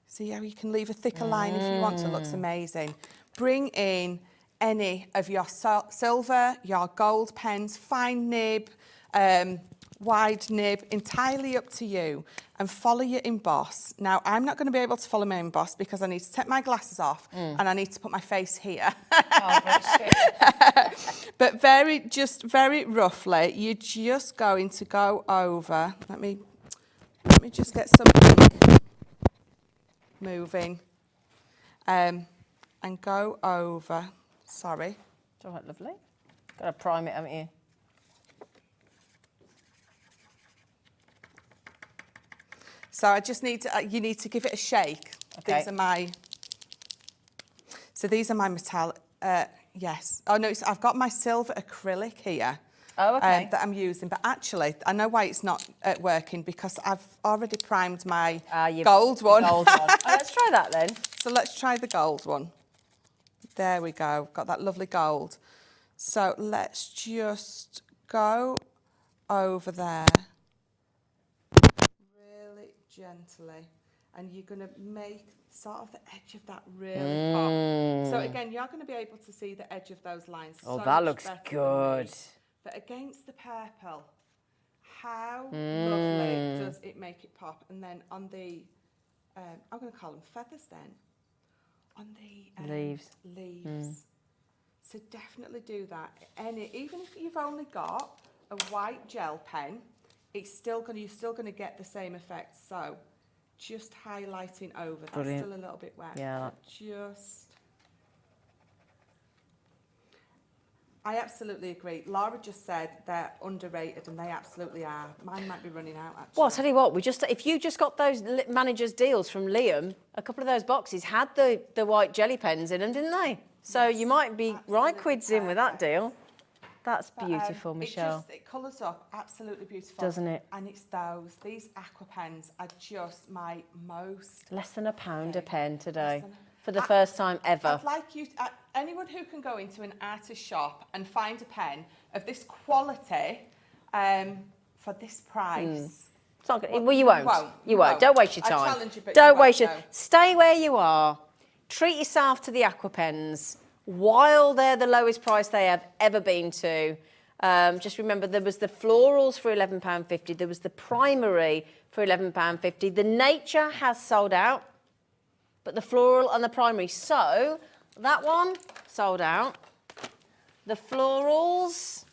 see how you can leave a thicker line if you want to, looks amazing. Bring in any of your silver, your gold pens, fine nib, wide nib, entirely up to you, and follow your emboss. Now, I'm not going to be able to follow my emboss because I need to take my glasses off and I need to put my face here. But very roughly, you're just going to go over. Let me just get something moving and go over. Sorry. It's all right, lovely. Got to prime it, haven't you? So I just need to, you need to give it a shake. Okay. These are my metallic, yes. Oh no, I've got my silver acrylic here. Oh, okay. That I'm using, but actually, I know why it's not working because I've already primed my gold one. Gold one. Oh, let's try that then. So let's try the gold one. There we go, got that lovely gold. So let's just go over there. Gently, and you're going to make sort of the edge of that really pop. So again, you're going to be able to see the edge of those lines. Oh, so that much looks better good. But against the purple, how lovely does it make it pop? And then on the, I'm going to call them feathers then, on the leaves. So definitely do that. Even if you've only got a white gel pen, you're still going to get the same effect. So just highlighting over. That's Brilliant. Still a little bit wet. Yeah. I absolutely agree. Laura just said they're underrated, and they absolutely are. Mine might be running out, actually. Well, I'll tell you what, if you just got those managers' deals from Liam, a couple of those boxes had the white jelly pens in them, didn't they? So you might be right quids in with that deal. That's beautiful, Michelle. It colours up absolutely beautiful. Doesn't it? And it's these aqua pens are just my most... Less than £1 a pen today. For the first time ever. I'd like you, anyone who can go into an artist shop and find a pen of this quality for this price. It's not good. Well, you won't. You won't. Don't waste your time. I challenge you, but Don't you waste won't, your... no. Stay where you are. Treat yourself to the aqua pens. while they're the lowest price they have ever been to. Just remember, there was the florals for £11.50. There was the primary for £11.50. The nature has sold out, but the floral and the primary. So that one sold out. The florals,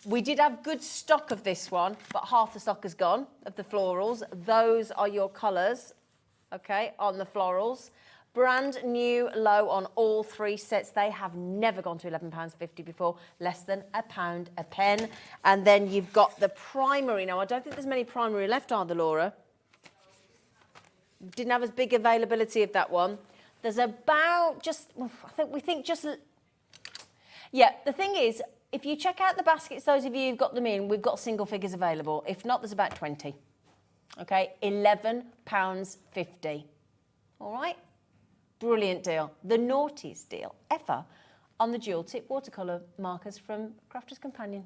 we did have good stock of this one, but half the stock is gone of the florals. Those are your colours, okay, on the florals. Brand new low on all 3 sets. They have never gone to £11.50 before, less than £1 a pen. And then you've got the primary. Now, I don't think there's many primary left, are there, Laura? Didn't have as big availability of that one. There's about yeah, the thing is, if you check out the baskets, those of you who've got them in, we've got single figures available. If not, there's about 20. Okay, £11.50. All right? Brilliant deal. The naughtiest deal ever on the dual tip watercolour markers from Crafter's Companion.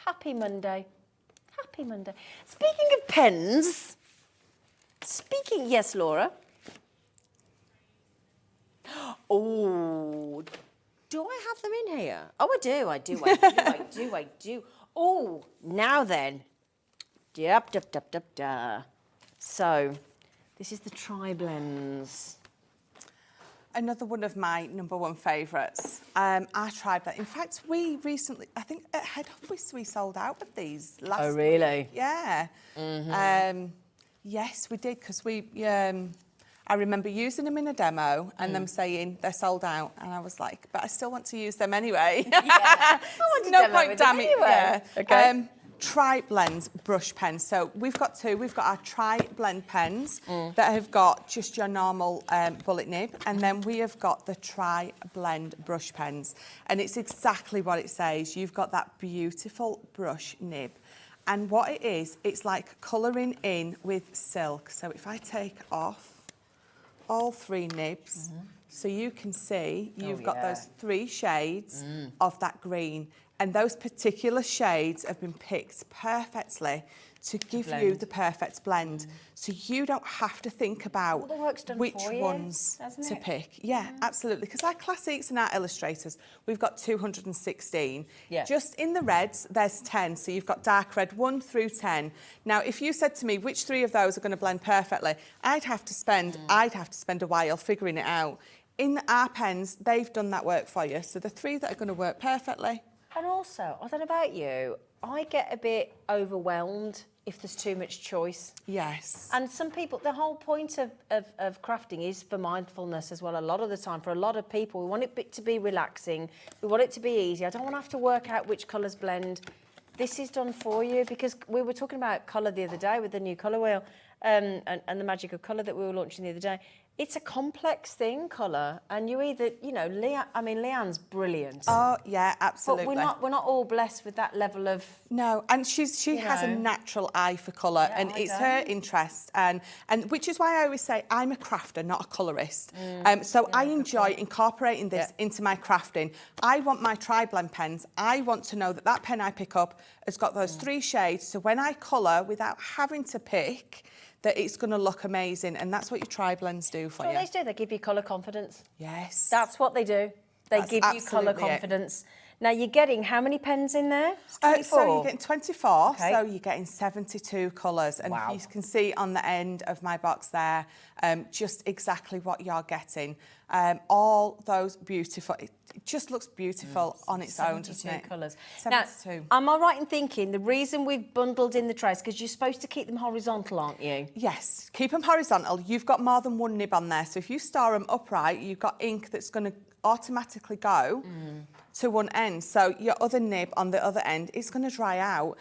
Happy Monday. Happy Monday. Speaking of pens, yes, Laura. Oh, do I have them in here? Oh, I do. Oh, now then. So, this is the Tri-Blends. Another one of my #1 favourites. Our Tri-Blend. In fact, we recently, I think at head office, we sold out of these last Oh, really? week. Yeah. Yes, we did, because I remember using them in a demo and them saying they're sold out, and I was like, but I still want to use them anyway. Yeah. I want to no demo point with them damn it. anyway. Yeah. Okay. Tri-Blends brush pens. So we've got 2. We've got our Tri-Blend pens that have got just your normal bullet nib, and then we have got the Tri-Blend brush pens, and it's exactly what it says. You've got that beautiful brush nib. And what it is, it's like colouring in with silk. So if I take off all 3 nibs, so you can see you've got those 3 shades of that green. And those particular shades have been picked perfectly to give you the perfect blend. So you don't have to think about which ones to pick. Yeah, absolutely. Because our classics and our illustrators, we've got 216. Yeah. Just in the reds, there's 10. So you've got dark red 1 through 10. Now, if you said to me which 3 of those are going to blend perfectly, I'd have to spend a while figuring it out. In our pens, they've done that work for you. So the 3 that are going to work perfectly. And also, I don't know about you, I get a bit overwhelmed if there's too much choice. Yes. And some people, the whole point of crafting is for mindfulness as well. A lot of the time, for a lot of people, we want it to be relaxing. We want it to be easy. I don't want to have to work out which colours blend. This is done for you, because we were talking about colour the other day with the new colour wheel and the magic of colour that we were launching the other day. It's a complex thing, colour, and you either, you know, Leanne's brilliant. Oh, yeah, absolutely. But we're not all blessed with that level of... No, and she has a natural eye for colour, and it's her interest, and which is why I always say I'm a crafter, not a colourist. So I enjoy incorporating this into my crafting. I want my Tri-Blend pens. I want to know that that pen I pick up has got those 3 shades, so when I colour without having to pick, that it's going to look amazing, and that's what your Tri-Blends do for you. What they do, they give you colour confidence. Yes. That's what they do. They give you colour confidence. Now, you're getting how many pens in there? 24? So you're getting 24, so you're getting 72 colours. And you can see on the end of my box there just exactly what you're getting. All those beautiful, it just looks beautiful on its own, doesn't it? 72 colours. 72. Now, am I right in thinking the reason we've bundled in the trays, because you're supposed to keep them horizontal, aren't you? Yes, keep them horizontal. You've got more than 1 nib on there, so if you store them upright, you've got ink that's going to automatically go to one end. So your other nib on the other end is going to dry out.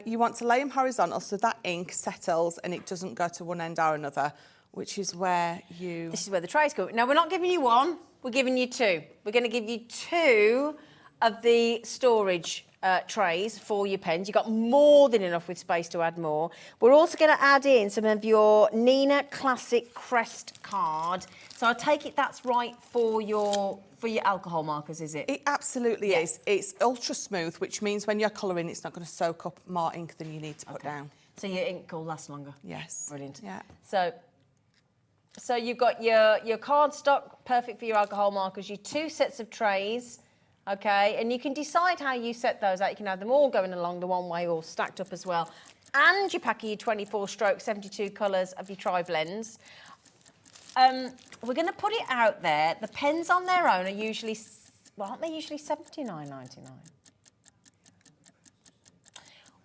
You want to lay them horizontal so that ink settles and it doesn't go to one end or another, which is where you... This is where the trays go. Now, we're not giving you 1, we're giving you 2. We're going to give you 2 of the storage trays for your pens. You've got more than enough with space to add more. We're also going to add in some of your Nina Classic Crest card. So I take it that's right for your alcohol markers, is it? It absolutely is. It's ultra smooth, which means when you're colouring, it's not going to soak up more ink than you need to put down. So your ink will last longer. Yes. Brilliant. Yeah. So So you've got your cardstock, perfect for your alcohol markers, your 2 sets of trays, okay? And you can decide how you set those out. You can have them all going along the one way or stacked up as well. And you pack your 24 stroke, 72 colours of your tri-blends. We're going to put it out there. The pens on their own are usually, well, aren't they usually $79.99?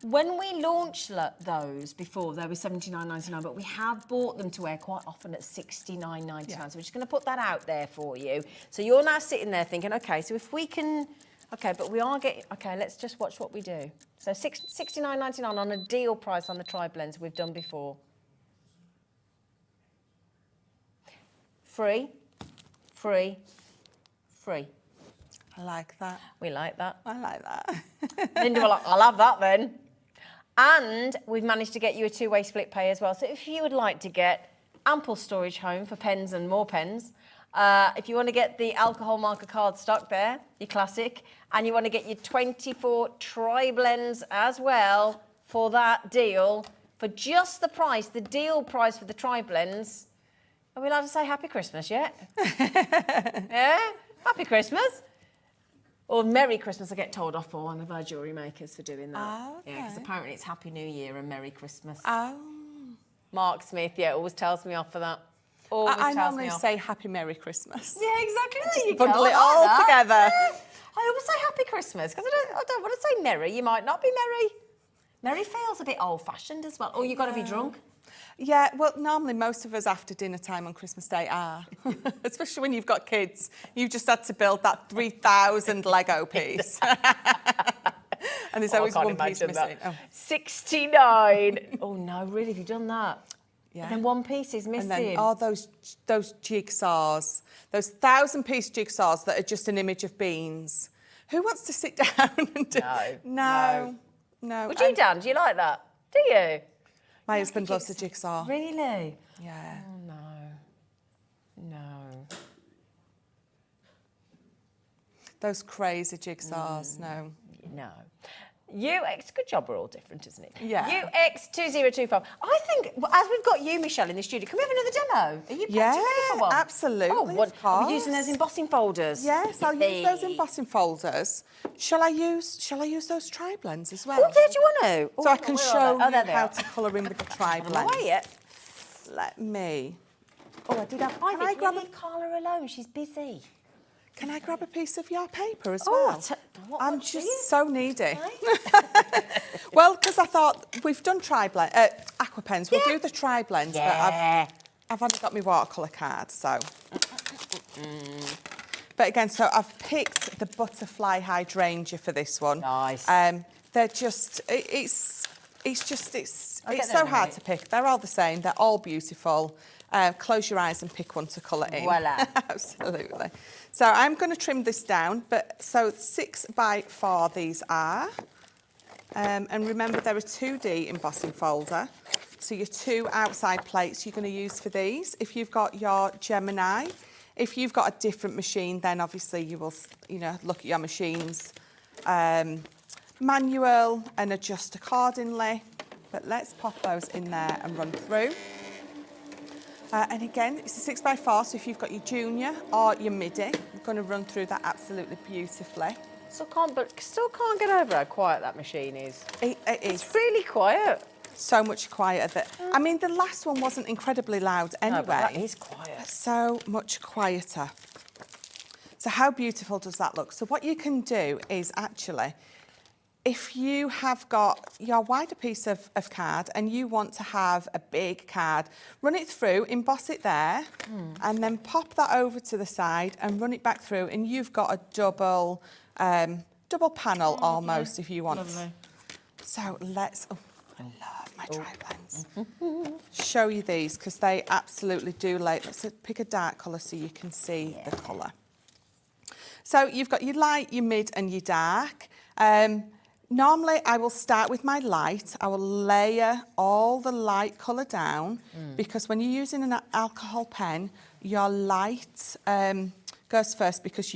When we launched those before, they were $79.99, but we have bought them to wear quite often at $69.99. So we're just going to put that out there for you. So you're now sitting there thinking, okay, so if we can, okay, but we are getting, okay, let's just watch what we do. So $69.99 on a deal price on the tri-blends we've done before. Free, free, free. I like that. We like that. I like that. Linda will like, I'll have that then. And we've managed to get you a 2-way split pay as well. So if you would like to get ample storage home for pens and more pens, if you want to get the alcohol marker cardstock there, your classic, and you want to get your 24 tri-blends as well for that deal, for just the price, the deal price for the tri-blends, are we allowed to say Happy Christmas yet? Yeah? Happy Christmas. Or Merry Christmas, I get told off for one of our jewellery makers for doing that. Oh, okay. Yeah, because apparently it's Happy New Year and Merry Christmas. Oh. Mark Smith, yeah, always tells me off for that. Always I tells normally me off. say Happy Merry Christmas. Yeah, exactly. There you go. Bundle it I like all that. together. Yeah. I always say Happy Christmas because I don't want to say merry. You might not be merry. Merry feels a bit old-fashioned as well. Oh, you've got to be drunk. Yeah, well, normally most of us after dinner time on Christmas Day are. Especially when you've got kids. You've just had to build that 3,000 Lego piece. And there's always one piece missing. Oh. 69. Oh, no, really? Have you done that? Yeah. And then one piece is missing. And then all those jigsaws, those 1,000-piece jigsaws that are just an image of beans. Who wants to sit down and do? No. Would you, Dan? Do you like that? Do you? My husband loves a jigsaw. Really? Yeah. Oh, no. Those crazy jigsaws, no. No. UX, good job, we're all different, isn't it? Yeah. UX2025. I think, as we've got you, Michelle, in the studio, can we have another demo? Are you ready for one? Absolutely. Oh, what, of are course. we using those embossing folders? Yes, I'll use those embossing folders. Shall I use those tri-blends as well? Oh, do you want to? So I can show you there they how are. to colour in with the tri-blends. Right. Let me. Oh, I did have. Can I grab leave Carla alone? She's busy. Can I grab a piece of your paper as Oh, well? I'm just so needy. Okay. Well, because I thought we've done tri-blend, aqua pens. We'll do the tri-blends, Yeah. but I've only got my watercolour card, so. But again, so I've picked the butterfly hydrangea for this one. Nice. They're just, it's so hard mate. to pick. They're all the same. They're all beautiful. Close your eyes and pick one to colour in. Voila. Absolutely. So I'm going to trim this down, but so 6 by 4 these are. And remember, they're a 2D embossing folder. So your 2 outside plates you're going to use for these. If you've got your Gemini, if you've got a different machine, then obviously you will, look at your machine's manual and adjust accordingly. But let's pop those in there and run through. And again, it's a 6 by 4, so if you've got your junior or your midi, I'm going to run through that absolutely beautifully. Still can't get over how quiet that machine is. It is. It's really quiet. So much quieter. I mean, the last one wasn't incredibly loud anyway. No, but that is quiet. So much quieter. So how beautiful does that look? So what you can do is actually, if you have got your wider piece of card and you want to have a big card, run it through, emboss it there, and then pop that over to the side and run it back through, and you've got a double panel almost, if you want. Lovely. So let's, I love my tri-blends. Show you these, because they absolutely do let's pick a dark colour so you can see the colour. So you've got your light, your mid and your dark. Normally, I will start with my light. I will layer all the light colour down because when you're using an alcohol pen, your light goes first because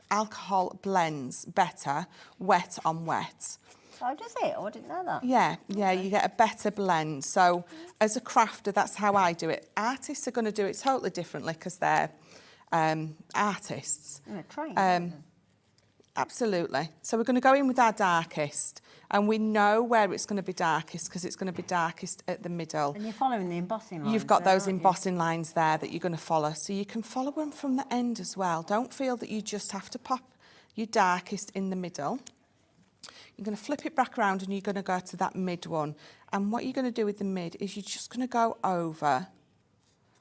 alcohol blends better wet on wet. Oh, does it? Oh, I didn't know that. Yeah, yeah, you get a better blend. So as a crafter, that's how I do it. Artists are going to do it totally differently because they're artists. Yeah, trained. Absolutely. So we're going to go in with our darkest, and we know where it's going to be darkest because it's going to be darkest at the middle. And you're following the embossing lines. You've got there, those aren't you? embossing lines there that you're going to follow. So you can follow them from the end as well. Don't feel that you just have to pop your darkest in the middle. You're going to flip it back around and you're going to go to that mid one. And what you're going to do with the mid is you're just going to go over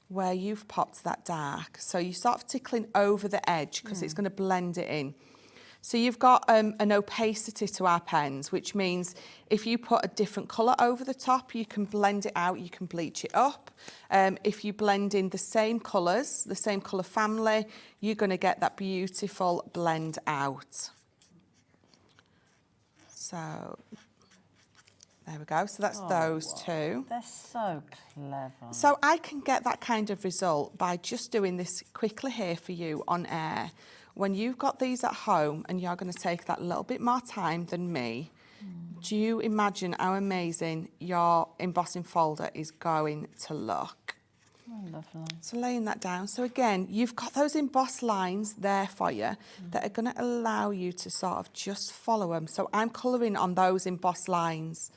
where you've popped that dark. So you're sort of tickling over the edge because it's going to blend it in. So you've got an opacity to our pens, which means if you put a different colour over the top, you can blend it out, you can bleach it up. If you blend in the same colours, the same colour family, you're going to get that beautiful blend out. So there we go. So that's those two. They're so clever. So I can get that kind of result by just doing this quickly here for you on air. When you've got these at home and you're going to take that little bit more time than me, do you imagine how amazing your embossing folder is going to look? Oh, lovely. So laying that down. So again, you've got those embossed lines there for you that are going to allow you to sort of just follow them. So I'm colouring on those embossed lines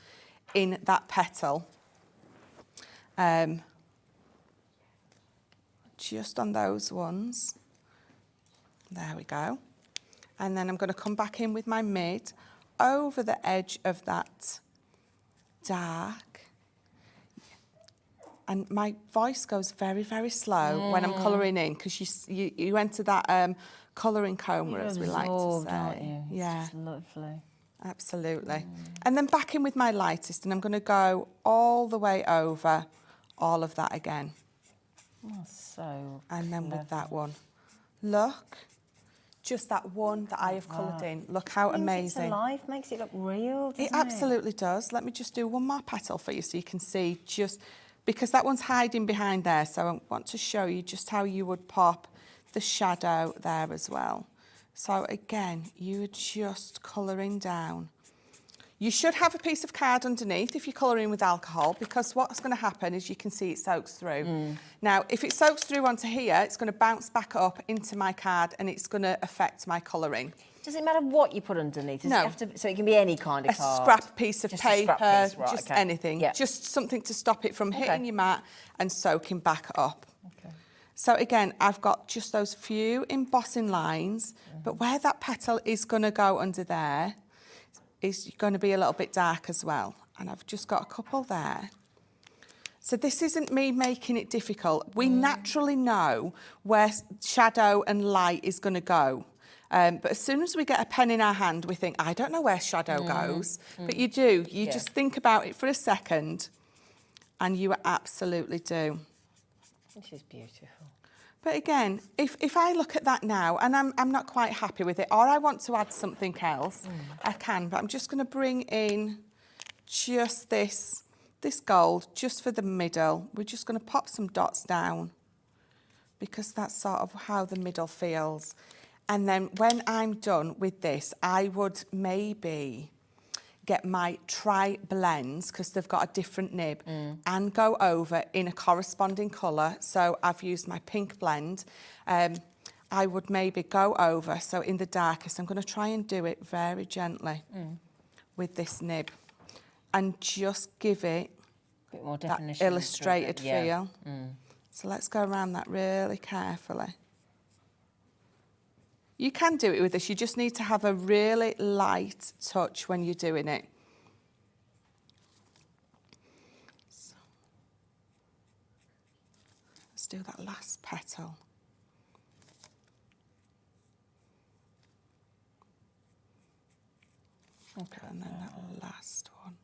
in that petal. Just on those ones. There we go. And then I'm going to come back in with my mid over the edge of that dark. And my voice goes very, very slow when I'm colouring in because you enter that colouring coma, as we like to say. Aren't you? It's Yeah, just lovely. absolutely. And then back in with my lightest, and I'm going to go all the way over all of that again. Oh, so And then clever. with that one, look, just that one that I have coloured in. Look how Brings amazing. it to life, makes it look real, doesn't It absolutely does. Let me just do one more petal for you so you can see just, because that one's hiding behind there, so I want to show you just how you would pop the shadow there as well. So again, you are just colouring down. You should have a piece of card underneath if you're colouring with alcohol, because what's going to happen is you can see it soaks through. Now, if it soaks through onto here, it's going to bounce back up into my card and it's going to affect my colouring. Does it matter what you put underneath? Does No. it have to, so it can be any kind of A card? scrap piece of Just a paper, scrap piece, right, just okay. anything. Yeah. Just something to stop it from hitting Okay. your mat and soaking back up. Okay. So again, I've got just those few embossing lines, but where that petal is going to go under there is going to be a little bit dark as well. And I've just got a couple there. So this isn't me making it difficult. We naturally know where shadow and light is going to go. But as soon as we get a pen in our hand, we think, I don't know where shadow goes. But you do. You just think about it for a second, and you absolutely do. This is beautiful. But again, if I look at that now and I'm not quite happy with it, or I want to add something else, I can. But I'm just going to bring in just this gold just for the middle. We're just going to pop some dots down because that's sort of how the middle feels. And then when I'm done with this, I would maybe get my tri-blends, because they've got a different nib, and go over in a corresponding colour. So I've used my pink blend. I would maybe go over, so in the darkest, I'm going to try and do it very gently with this nib and just give it Bit more that definition. illustrated Yeah. feel. So let's go around that really carefully. You can do it with this, you just need to have a really light touch when you're doing it. So, let's do that last petal. Okay, and then that last one.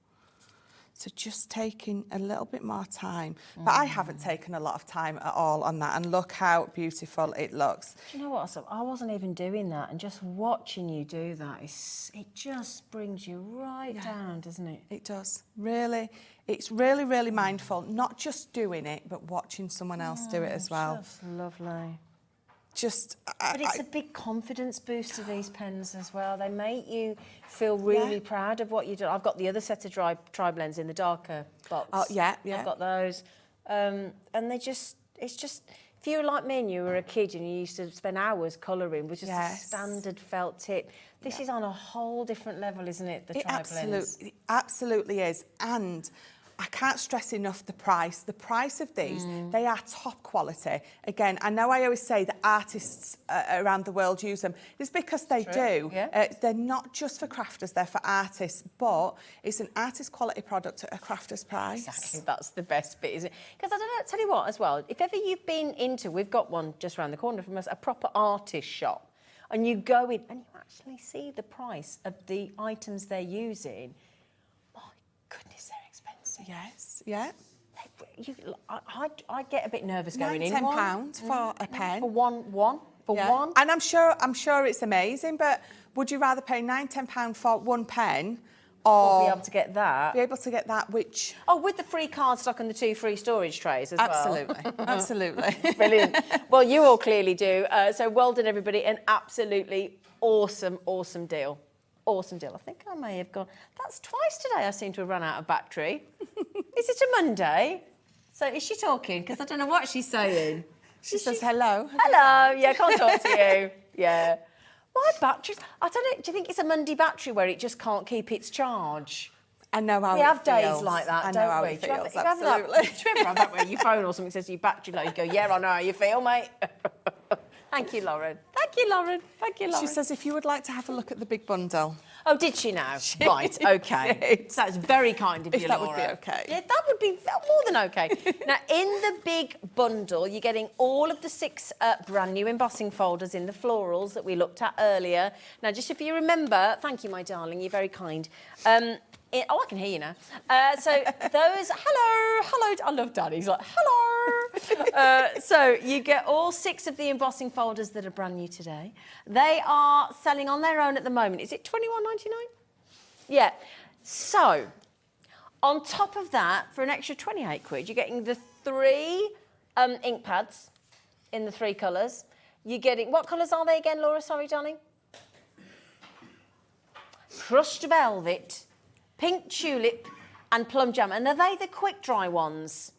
So just taking a little bit more time. But I haven't taken a lot of time at all on that, and look how beautiful it looks. Do you know what? So I wasn't even doing that, and just watching you do that, it just brings you right down, doesn't it? It does. Really, it's really, really mindful, not just doing it, but watching someone else do it as well. Just lovely. just... But it's a big confidence booster, these pens as well. They make you feel really proud of what you do. I've got the other set of tri-blends in the darker box. Oh, yeah. I've got those. And it's just, if you were like me and you were a kid and you used to spend hours colouring with just a standard felt tip, this is on a whole different level, isn't it, the tri-blends? It absolutely is. And I can't stress enough the price. The price of these, they are top quality. Again, I know I always say that artists around the world use them. It's because they do. Yeah. They're not just for crafters, they're for artists, but it's an artist quality product at a crafter's price. Exactly, that's the best bit, isn't it? Because I don't know, tell you what as well, if ever you've been into, we've got one just around the corner from us, a proper artist shop, and you go in and you actually see the price of the items they're using, my goodness, they're expensive. Yes, yeah. I get a bit nervous going in. £10 for a pen. For one. And I'm sure it's amazing, but would you rather pay £9-10 for one pen, or be able to get that? Be able to get that, which... Oh, with the free cardstock and the 2 free storage trays as well. Absolutely. Brilliant. Well, you all clearly do. So well done, everybody. An absolutely awesome deal. Awesome deal. I think I may have gone... That's twice today I seem to have run out of battery. Is it a Monday? So is she talking? Because I don't know what she's saying. She says hello. Hello. Yeah, can't talk to you. Yeah. My batteries... I don't know. Do you think it's a Monday battery where it just can't keep its charge? I know how we it have days feels. like that, I know don't how we? it feels, Do you absolutely. do you ever have that where your phone or something says your battery low? You go, yeah, I know how you feel, mate. Thank you, Lauren. Thank you, Lauren. Thank you, Lauren. She says if you would like to have a look at the big bundle. Oh, did she now? Right, okay. That's very kind of you, If that Laura. would be okay. Yeah, that would be more than okay. Now, in the big bundle, you're getting all of the 6 brand new embossing folders in the florals that we looked at earlier. Now, just if you remember, thank you, my darling, you're very kind. I can hear you now. So those, hello, I love Danny. He's like, hello. So you get all 6 of the embossing folders that are brand new today. They are selling on their own at the moment. Is it £21.99? Yeah. So on top of that, for an extra 28 quid, you're getting the 3 ink pads in the 3 colours. You're getting, what colours are they again, Laura? Sorry, darling. Crushed velvet, pink tulip and plum jam. And are they the quick dry ones?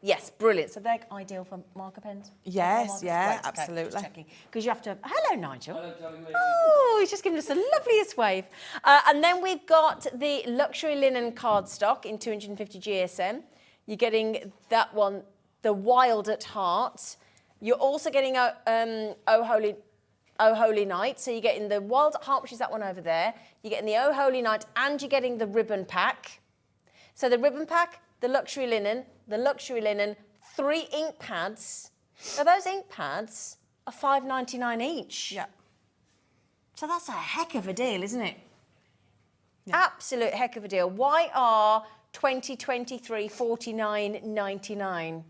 Yes, brilliant. So they're ideal for marker pens? Yes, yeah, great. absolutely. Okay, because you have to... Hello, Nigel. Hello, darling lady. Oh, he's just giving us the loveliest wave. And then we've got the luxury linen cardstock in 250 GSM. You're getting that one, the Wild at Heart. You're also getting Oh Holy Night. So you're getting the Wild at Heart, which is that one over there. You're getting the Oh Holy Night, and you're getting the ribbon pack. So the ribbon pack, the luxury linen, 3 ink pads. Now those ink pads are £5.99 each. Yeah. So that's a heck of a deal, isn't it? Yeah. Absolute heck of a deal. YR 2023 $49.99.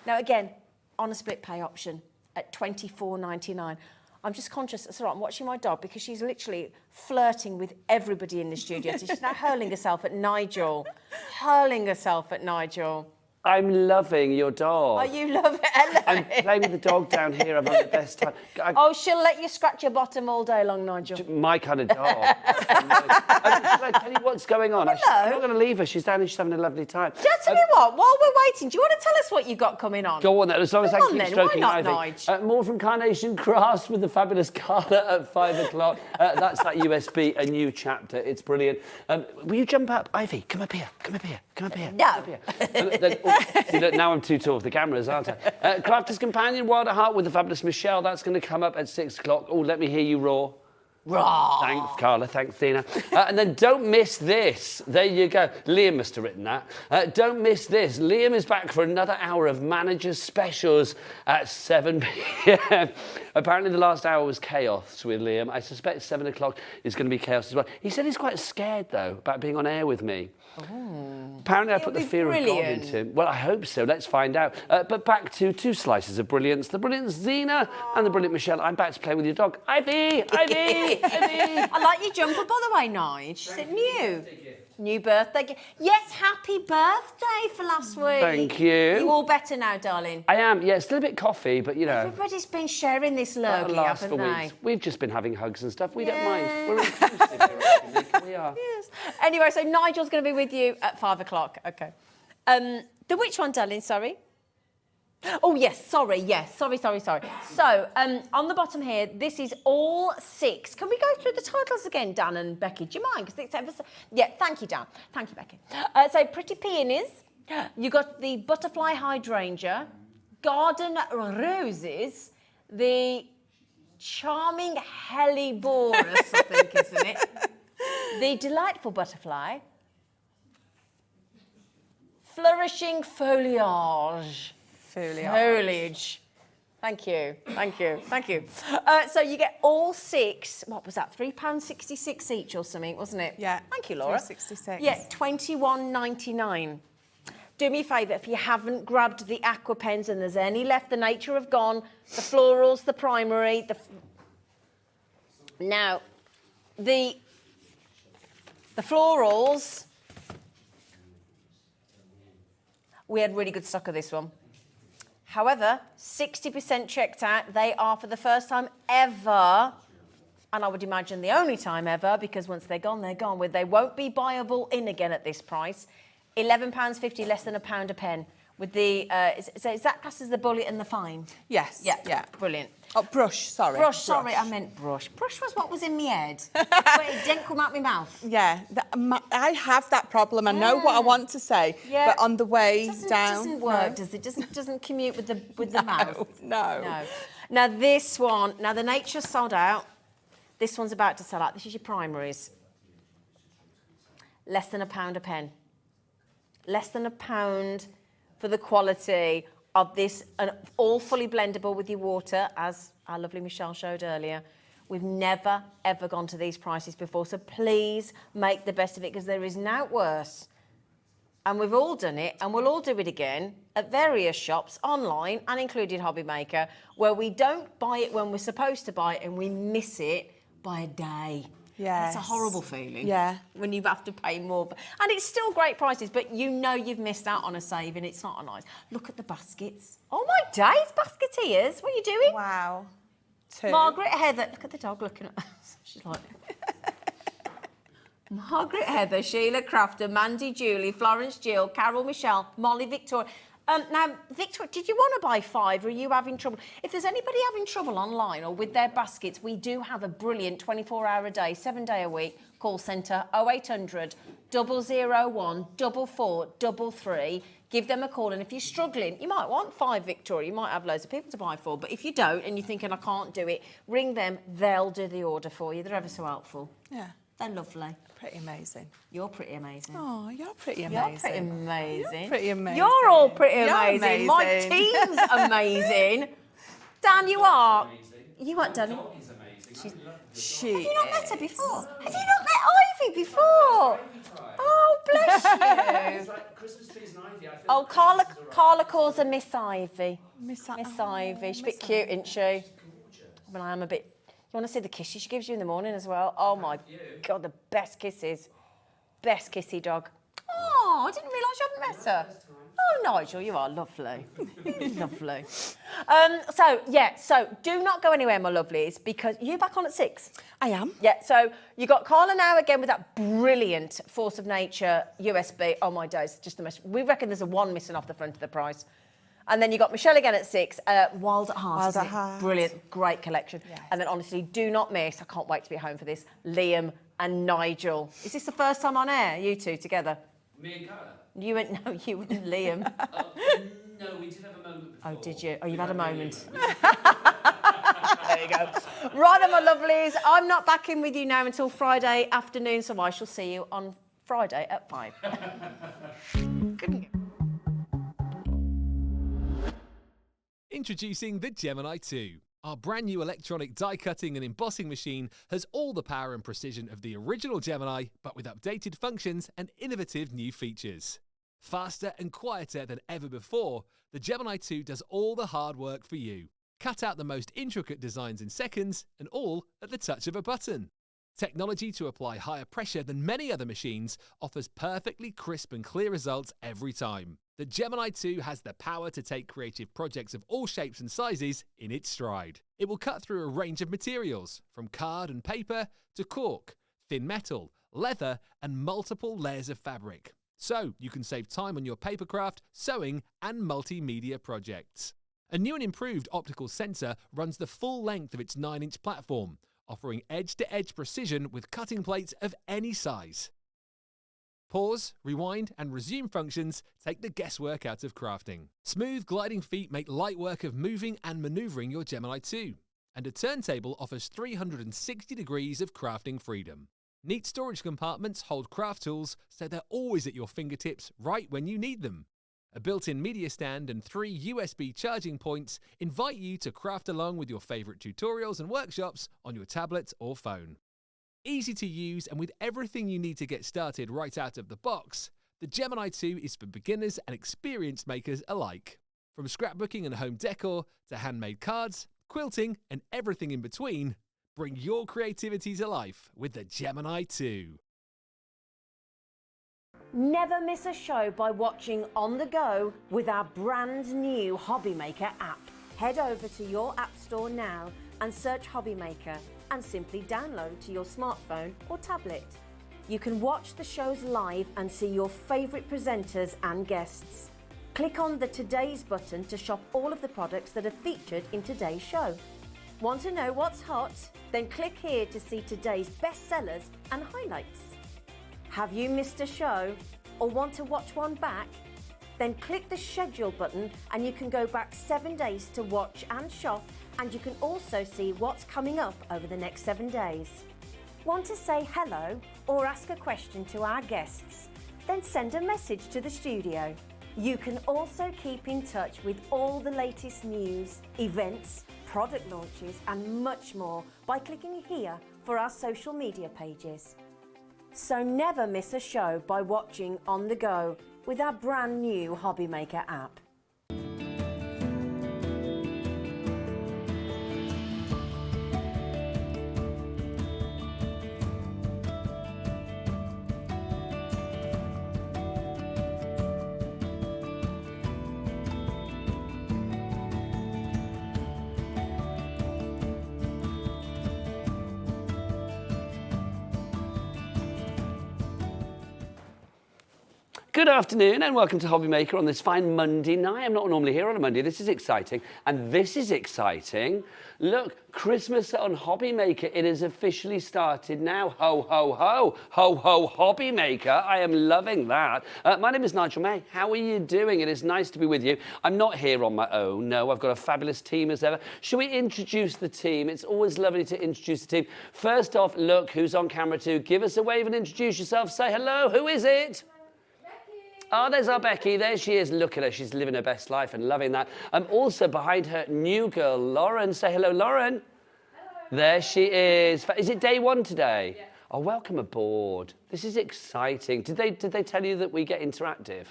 Now again, on a split pay option at £24.99. I'm just conscious, it's all right, I'm watching my dog because she's literally flirting with everybody in the studio. So she's now hurling herself at Nigel. I'm loving your dog. Oh, you love it, Ellen. I'm playing with the dog down here. I'm having the best time. Oh, she'll let you scratch your bottom all day long, Nigel. My kind of dog. I tell you what's going on. I'm not going to leave her. She's down here. She's having a lovely time. Just tell you what, while we're waiting, do you want to tell us what you got coming on? Go on then, as long as I keep stroking why not, Ivy. More from Carnation Crafts with the fabulous Carla at 5 o'clock. That's that USB, a new chapter. It's brilliant. Will you jump up? Ivy, come up here. No. See, look, now I'm too tall for the cameras, aren't I? Crafter's Companion, Wild at Heart with the fabulous Michelle. That's going to come up at 6 o'clock. Oh, let me hear you roar. Roar. Thanks, Carla. Thanks, Tina. And then don't miss this. There you go. Liam must have written that. Don't miss this. Liam is back for another hour of Manager's Specials at 7 p.m. Apparently the last hour was chaos with Liam. I suspect 7 o'clock is going to be chaos as well. He said he's quite scared, though, about being on air with me. Oh. Apparently I put the fear of God into him. Well, I hope so. Let's find out. But back to 2 slices of brilliance. The brilliant Zena and the brilliant Michelle. I'm back to play with your dog. Ivy! I like your jumper, by the way, Nige. Is it new? New birthday. Yes, happy birthday for last week. Thank you. You all better now, darling? I am, yeah, still a bit coffee, but you know. Everybody's been sharing this lurgy, Last haven't for they? weeks. We've just been having hugs and stuff. We don't Yeah. mind. We're inclusive here, Nick. We are. Yes. Anyway, so Nigel's going to be with you at 5 o'clock. Okay. The which one, darling? Sorry. Oh, yes, sorry. Sorry. So, on the bottom here, this is all 6. Can we go through the titles again, Dan and Becky? Do you mind? Because it's ever so... Yeah, thank you, Dan. Thank you, Becky. So, Pretty Peonies. You got the Butterfly Hydrangea, Garden Roses, the Charming Helleborus, I think, isn't it? The Delightful Butterfly, Flourishing Foliage. Foliage. Thank you. So you get all 6. What was that? £3.66 each or something, wasn't it? Yeah. Thank you, Laura. £3.66. Yeah, £21.99. Do me a favour, if you haven't grabbed the aqua pens and there's any left, the nature have gone, the florals, the primary, now the florals. We had really good stock of this one. However, 60% checked out. They are for the first time ever, and I would imagine the only time ever, because once they're gone, they're gone. They won't be buyable in again at this price. £11.50, less than £1 a pen. With the, is that classed as the bullet and the fine? Yes. Yeah, brilliant. Oh, brush, sorry. Sorry, I meant brush. Brush was what was in my head. But it didn't come out my mouth. Yeah, I have that problem. I know what I want to say, but on the way down... It doesn't work, does it? Doesn't commute with the mouth. No. Now, this one, the Nature's sold out. This one's about to sell out. This is your primaries. Less than £1 a pen. Less than £1 for the quality of this, and all fully blendable with your water, as our lovely Michelle showed earlier. We've never, ever gone to these prices before, so please make the best of it, because there is nought worse. And we've all done it, and we'll all do it again at various shops, online, and included Hobby Maker, where we don't buy it when we're supposed to buy it, and we miss it by a day. Yes. It's a horrible feeling. Yeah. When you have to pay more. And it's still great prices, but you know you've missed out on a saving. It's not a nice. Look at the baskets. Oh, my days, basketeers. What are you doing? Wow. 2. Margaret Heather. Look at the dog looking at us. She's like... Margaret Heather, Sheila Crafter, Mandy Julie, Florence Jill, Carol Michelle, Molly Victoria. Now, Victoria, did you want to buy 5, or are you having trouble? If there's anybody having trouble online or with their baskets, we do have a brilliant 24-hour-a-day, 7-day-a-week call centre, 0800 001 4433. Give them a call, and if you're struggling, you might want 5, Victoria. You might have loads of people to buy for, but if you don't and you're thinking, I can't do it, ring them. They'll do the order for you. They're ever so helpful. Yeah. They're lovely. Pretty amazing. You're pretty amazing. Oh, you're pretty amazing. You're pretty amazing. You're pretty amazing. You're all pretty You're amazing. My amazing. team's amazing. Dan, you are. You are, Dan. She Have you not met her before? Have you not met Ivy before? Oh, bless you. Christmas trees and ivy. Oh, Carla calls her Miss Ivy. Miss Ivy. She's a bit cute, isn't she? But I am a bit... You want to see the kisses she gives you in the morning as well? Oh, my God, the best kisses. Best kissy dog. Oh, I didn't realise you hadn't met her. Oh, Nigel, you are lovely. Lovely. So do not go anywhere, my lovelies, because you're back on at 6. I am. Yeah, so you got Carla now again with that brilliant Force of Nature USB. Oh, my days, just the most. We reckon there's a 1 missing off the front of the price. And then you got Michelle again at 6. Wild at Heart. Wild at Heart. Brilliant, great collection. Yes. And then honestly, do not miss, I can't wait to be home for this, Liam and Nigel. Is this the first time on air, you two together? Me and Carla? You and Liam. No, we did have a moment before. Oh, did you? Oh, you've had a moment. There you go. Right then, my lovelies, I'm not back in with you now until Friday afternoon, so I shall see you on Friday at 5. Couldn't get... Introducing the Gemini 2. Our brand new electronic die cutting and embossing machine has all the power and precision of the original Gemini, but with updated functions and innovative new features. Faster and quieter than ever before, the Gemini 2 does all the hard work for you. Cut out the most intricate designs in seconds, and all at the touch of a button. Technology to apply higher pressure than many other machines offers perfectly crisp and clear results every time. The Gemini 2 has the power to take creative projects of all shapes and sizes in its stride. It will cut through a range of materials, from card and paper to cork, thin metal, leather, and multiple layers of fabric. So you can save time on your papercraft, sewing, and multimedia projects. A new and improved optical sensor runs the full length of its 9-inch platform, offering edge-to-edge precision with cutting plates of any size. Pause, rewind, and resume functions take the guesswork out of crafting. Smooth gliding feet make light work of moving and maneuvering your Gemini 2. And a turntable offers 360 degrees of crafting freedom. Neat storage compartments hold craft tools so they're always at your fingertips right when you need them. A built-in media stand and 3 USB charging points invite you to craft along with your favourite tutorials and workshops on your tablet or phone. Easy to use and with everything you need to get started right out of the box, the Gemini 2 is for beginners and experienced makers alike. From scrapbooking and home decor to handmade cards, quilting and everything in between, bring your creativity to life with the Gemini 2. Never miss a show by watching on the go with our brand new Hobby Maker app. Head over to your app store now and search Hobby Maker and simply download to your smartphone or tablet. You can watch the shows live and see your favourite presenters and guests. Click on the Today's button to shop all of the products that are featured in today's show. Want to know what's hot? Then click here to see today's bestsellers and highlights. Have you missed a show or want to watch one back? Then click the schedule button and you can go back 7 days to watch and shop, and you can also see what's coming up over the next 7 days. Want to say hello or ask a question to our guests? Then send a message to the studio. You can also keep in touch with all the latest news, events, product launches and much more by clicking here for our social media pages. So never miss a show by watching on the go with our brand new Hobby Maker app. Good afternoon and welcome to Hobby Maker on this fine Monday night. I'm not normally here on a Monday. This is exciting. And this is exciting. Look, Christmas on Hobby Maker. It has officially started now. Ho, ho, ho. Ho, ho, Hobby Maker. I am loving that. My name is Nigel May. How are you doing? It is nice to be with you. I'm not here on my own. No, I've got a fabulous team as ever. Shall we introduce the team? It's always lovely to introduce the team. First off, look who's on camera too. Give us a wave and introduce yourself. Say hello. Who is it? Oh, there's our Becky. There she is. Look at her. She's living her best life and loving that. Also behind her, new girl, Lauren. Say hello, Lauren. Hello. There she is. Is it day one today? Yeah. Oh, welcome aboard. This is exciting. Did they tell you that we get interactive?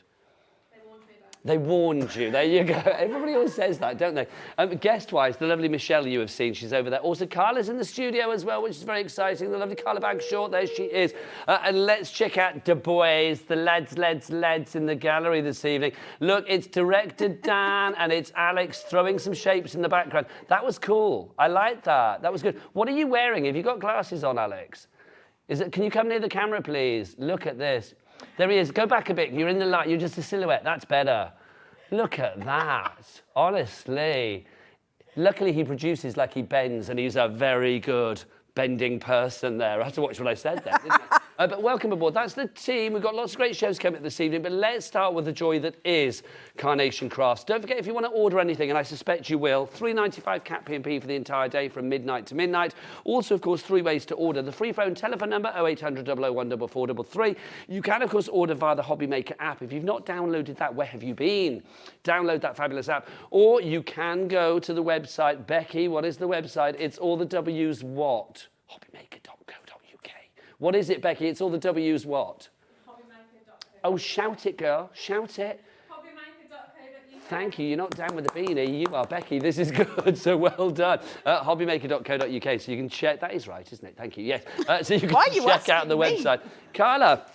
They warned you. There you go. Everybody always says that, don't they? Guest-wise, the lovely Michelle you have seen, she's over there. Also, Carla's in the studio as well, which is very exciting. The lovely Carla Bagshort, there she is. And let's check out the boys, the lads in the gallery this evening. Look, it's director Dan and it's Alex throwing some shapes in the background. That was cool. I like that. That was good. What are you wearing? Have you got glasses on, Alex? Can you come near the camera, please? Look at this. There he is. Go back a bit. You're in the light. You're just a silhouette. That's better. Look at that. Honestly. Luckily, he produces like he bends, and he's a very good bending person there. I had to watch what I said there, didn't I? But welcome aboard. That's the team. We've got lots of great shows coming this evening, but let's start with the joy that is Carnation Crafts. Don't forget, if you want to order anything, and I suspect you will, £3.95 cap P&P for the entire day from midnight to midnight. Also, of course, 3 ways to order. The free phone telephone number, 0800 001 4433. You can, of course, order via the Hobby Maker app. If you've not downloaded that, where have you been? Download that fabulous app. Or you can go to the website. Becky, what is the website? It's all the W's what? Hobbymaker.co.uk. What is it, Becky? It's all the W's what? Hobbymaker.co.uk. Oh, shout it, girl. Shout it. Hobbymaker.co.uk. Thank you. You're not down with the beanie. You are, Becky. This is good. So well done. Hobbymaker.co.uk. So you can check. That is right, isn't it? Thank you. Yes. So you can check out the website. Carla,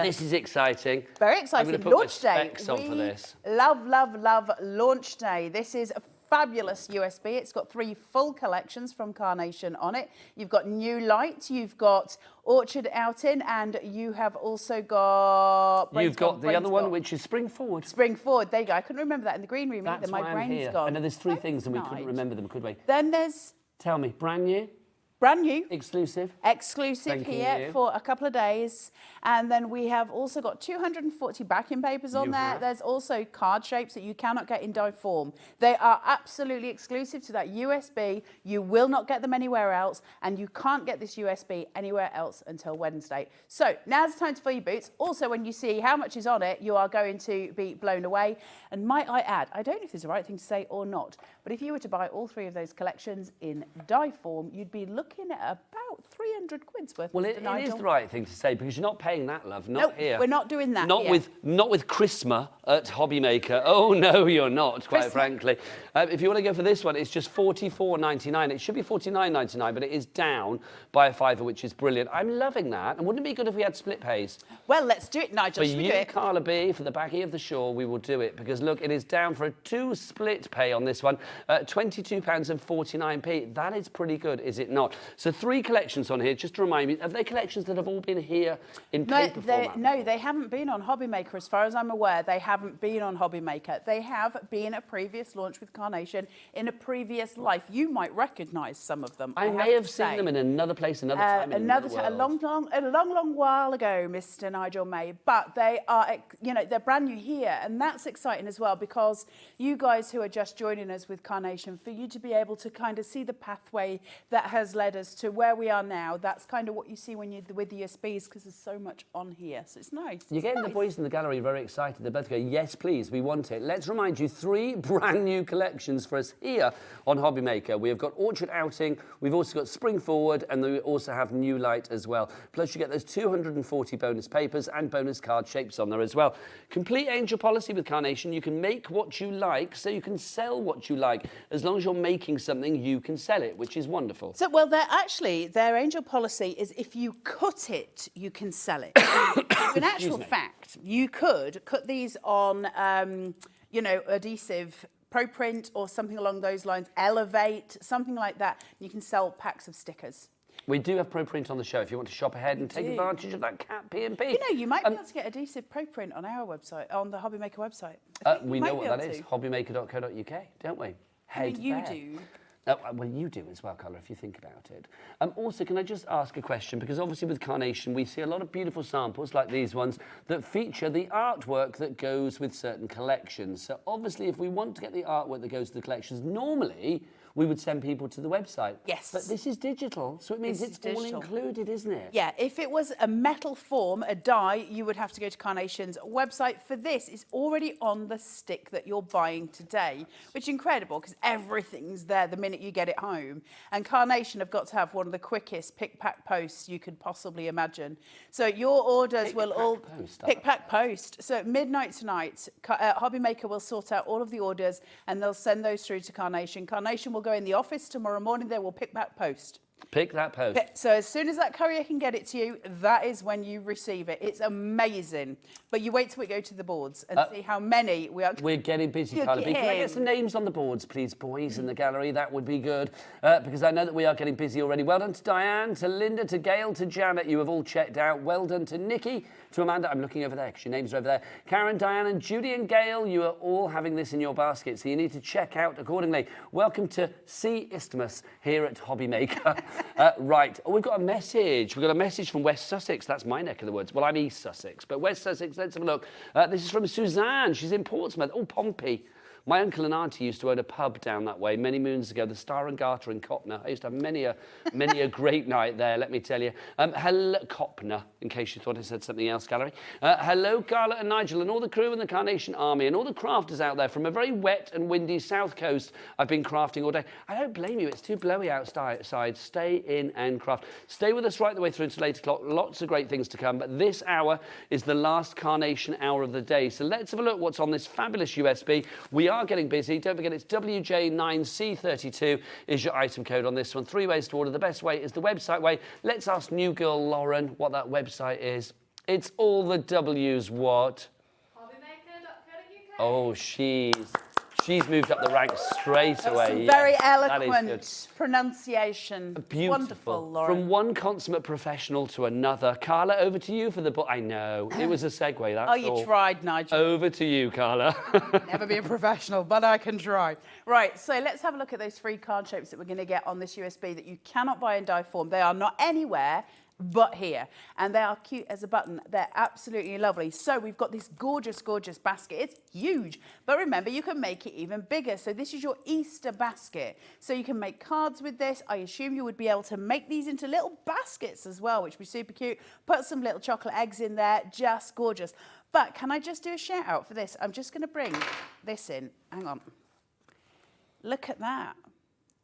this is exciting. Very exciting. I'm going to put Launch my day. specs on for this. Love, love, love launch day. This is a fabulous USB. It's got 3 full collections from Carnation on it. You've got New Light, you've got Orchard Outing, and you have also got... You've got the other one, which is Spring Forward. Spring Forward. There you go. I couldn't remember that in the green room That's either. My why I'm brain's here. gone. I know there's 3 things and we couldn't remember them, could we? Then there's... Tell me, brand new? Brand new. Exclusive? Exclusive here for a couple of days. And then we have also got 240 backing papers on there. There's also card shapes that you cannot get in die form. They are absolutely exclusive to that USB. You will not get them anywhere else, and you can't get this USB anywhere else until Wednesday. So now's the time to fill your boots. Also, when you see how much is on it, you are going to be blown away. And might I add, I don't know if this is the right thing to say or not, but if you were to buy all 3 of those collections in die form, you'd be looking at about 300 quid's worth. Well, it is the right thing to say because you're not paying that, love. Not here. We're not doing that. Not here. with Christmas at Hobbymaker. Oh no, you're not. Quite frankly, if you want to go for this one, it's just $44.99. It should be $49.99, but it is down by a £5, which is brilliant. I'm loving that. And wouldn't it be good if we had split pays? Well, let's do it, Nigel. For Should we you, do it? Carla B, for the backing of the shore, we will do it because look, it is down for a 2 split pay on this one, £22.49. That is pretty good, is it not? So 3 collections on here. Just to remind me, are they collections that have all been here in paper format? No, they haven't been on Hobbymaker, as far as I'm aware. They haven't been on Hobbymaker. They have been a previous launch with Carnation in a previous life. You might recognise some of them. I may have seen them in another place, another time, in another world. A long while ago, Mr. Nigel May. But they are, they're brand new here, and that's exciting as well because you guys who are just joining us with Carnation, for you to be able to kind of see the pathway that has led us to where we are now. That's kind of what you see when you're with the USBs because there's so much on here. So it's nice. You're getting the boys in the gallery very excited. They both go, yes, please, we want it. Let's remind you, 3 brand new collections for us here on Hobbymaker. We have got Orchard Outing, we've also got Spring Forward, and we also have New Light as well. Plus you get those 240 bonus papers and bonus card shapes on there as well. Complete angel policy with Carnation. You can make what you like, so you can sell what you like. As long as you're making something, you can sell it, which is wonderful. So, well, their angel policy is if you cut it, you can sell it. In actual fact, you could cut these on, adhesive ProPrint or something along those lines, Elevate, something like that. You can sell packs of stickers. We do have ProPrint on the show if you want to shop ahead and take advantage of that cat P&P. You might be able to get adhesive ProPrint on our website, on the Hobbymaker website. We know what that is, hobbymaker.co.uk, don't we? You do. Well, you do as well, Carla, if you think about it. Also, can I just ask a question? Because obviously with Carnation, we see a lot of beautiful samples like these ones that feature the artwork that goes with certain collections. So obviously, if we want to get the artwork that goes to the collections, normally we would send people to the website. Yes. But this is digital, so it means it's all included, isn't it? Yeah, if it was a metal form, a die, you would have to go to Carnation's website. For this, it's already on the stick that you're buying today, which is incredible because everything's there the minute you get it home. And Carnation have got to have one of the quickest pick-pack posts you could possibly imagine. So your orders will all... Pick-pack post. So at midnight tonight, Hobbymaker will sort out all of the orders and they'll send those through to Carnation. Carnation will go in the office tomorrow morning. They will pick that post. Pick that post. So as soon as that courier can get it to you, that is when you receive it. It's amazing. But you wait till we go to the boards and see how many we are. We're getting busy, Carla B. Can I get some names on the boards, please, boys, in the gallery? That would be good, because I know that we are getting busy already. Well done to Diane, to Linda, to Gail, to Janet. You have all checked out. Well done to Nikki, to Amanda. I'm looking over there because your names are over there. Karen, Diane, and Judy and Gail, you are all having this in your basket, so you need to check out accordingly. Welcome to C. Isthmus here at Hobbymaker. Right, we've got a message. We've got a message from West Sussex. That's my neck of the woods. Well, I'm East Sussex, but West Sussex, let's have a look. This is from Suzanne. She's in Portsmouth. Oh, Pompey. My uncle and auntie used to own a pub down that way many moons ago, the Star and Garter in Copner. I used to have many a great night there, let me tell you. Hello, Copner, in case you thought I said something else, Gallery. Hello, Carla and Nigel and all the crew in the Carnation Army and all the crafters out there from a very wet and windy south coast. I've been crafting all day. I don't blame you, it's too blowy outside. Stay in and craft. Stay with us right the way through to 8 o'clock. Lots of great things to come, but this hour is the last Carnation hour of the day. So let's have a look what's on this fabulous USB. We are getting busy. Don't forget it's WJ9C32 is your item code on this one. 3 ways to order. The best way is the website way. Let's ask new girl Lauren what that website is. It's all the W's what? Hobbymaker.co.uk. Oh, she's moved up the ranks straight away. Some Yeah, very that is eloquent good. pronunciation. Beautiful. Wonderful, Lauren. From one consummate professional to another. Carla, over to you for the book. I know, it was a segue, that's Oh, you all. tried, Nigel. Over to you, Carla. Never be a professional, but I can try. Right, so let's have a look at those 3 card shapes that we're going to get on this USB that you cannot buy in die form. They are not anywhere but here, and they are cute as a button. They're absolutely lovely. So we've got this gorgeous, gorgeous basket. It's huge, but remember, you can make it even bigger. So this is your Easter basket. So you can make cards with this. I assume you would be able to make these into little baskets as well, which would be super cute. Put some little chocolate eggs in there, just gorgeous. But can I just do a shout out for this? I'm just going to bring this in. Hang on. Look at that.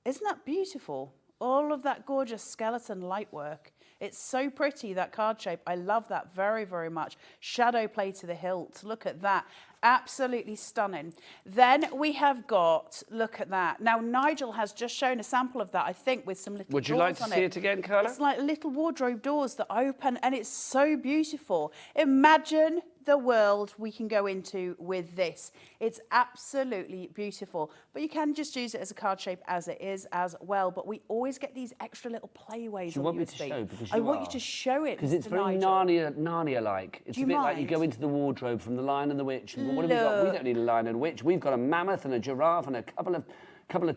Isn't that beautiful? All of that gorgeous skeleton light work. It's so pretty, that card shape. I love that very, very much. Shadow play to the hilt. Look at that. Absolutely stunning. Then we have got, look at that. Now, Nigel has just shown a sample of that, I think, with some little Would you doors like to on see it again, Carla? It's like little wardrobe doors that open, and it's so beautiful. Imagine the world we can go into with this. It's absolutely beautiful. But you can just use it as a card shape as it is as well. But we always get these extra little playways Do you on want me USB. to show? Because I want you to show it, because it's Mr. very Nigel. Narnia-like. It's Do a you bit like you mind? go into the wardrobe from The Lion and the Witch. And what have we got? We don't need a lion and a witch. We've got a mammoth and a giraffe and a couple of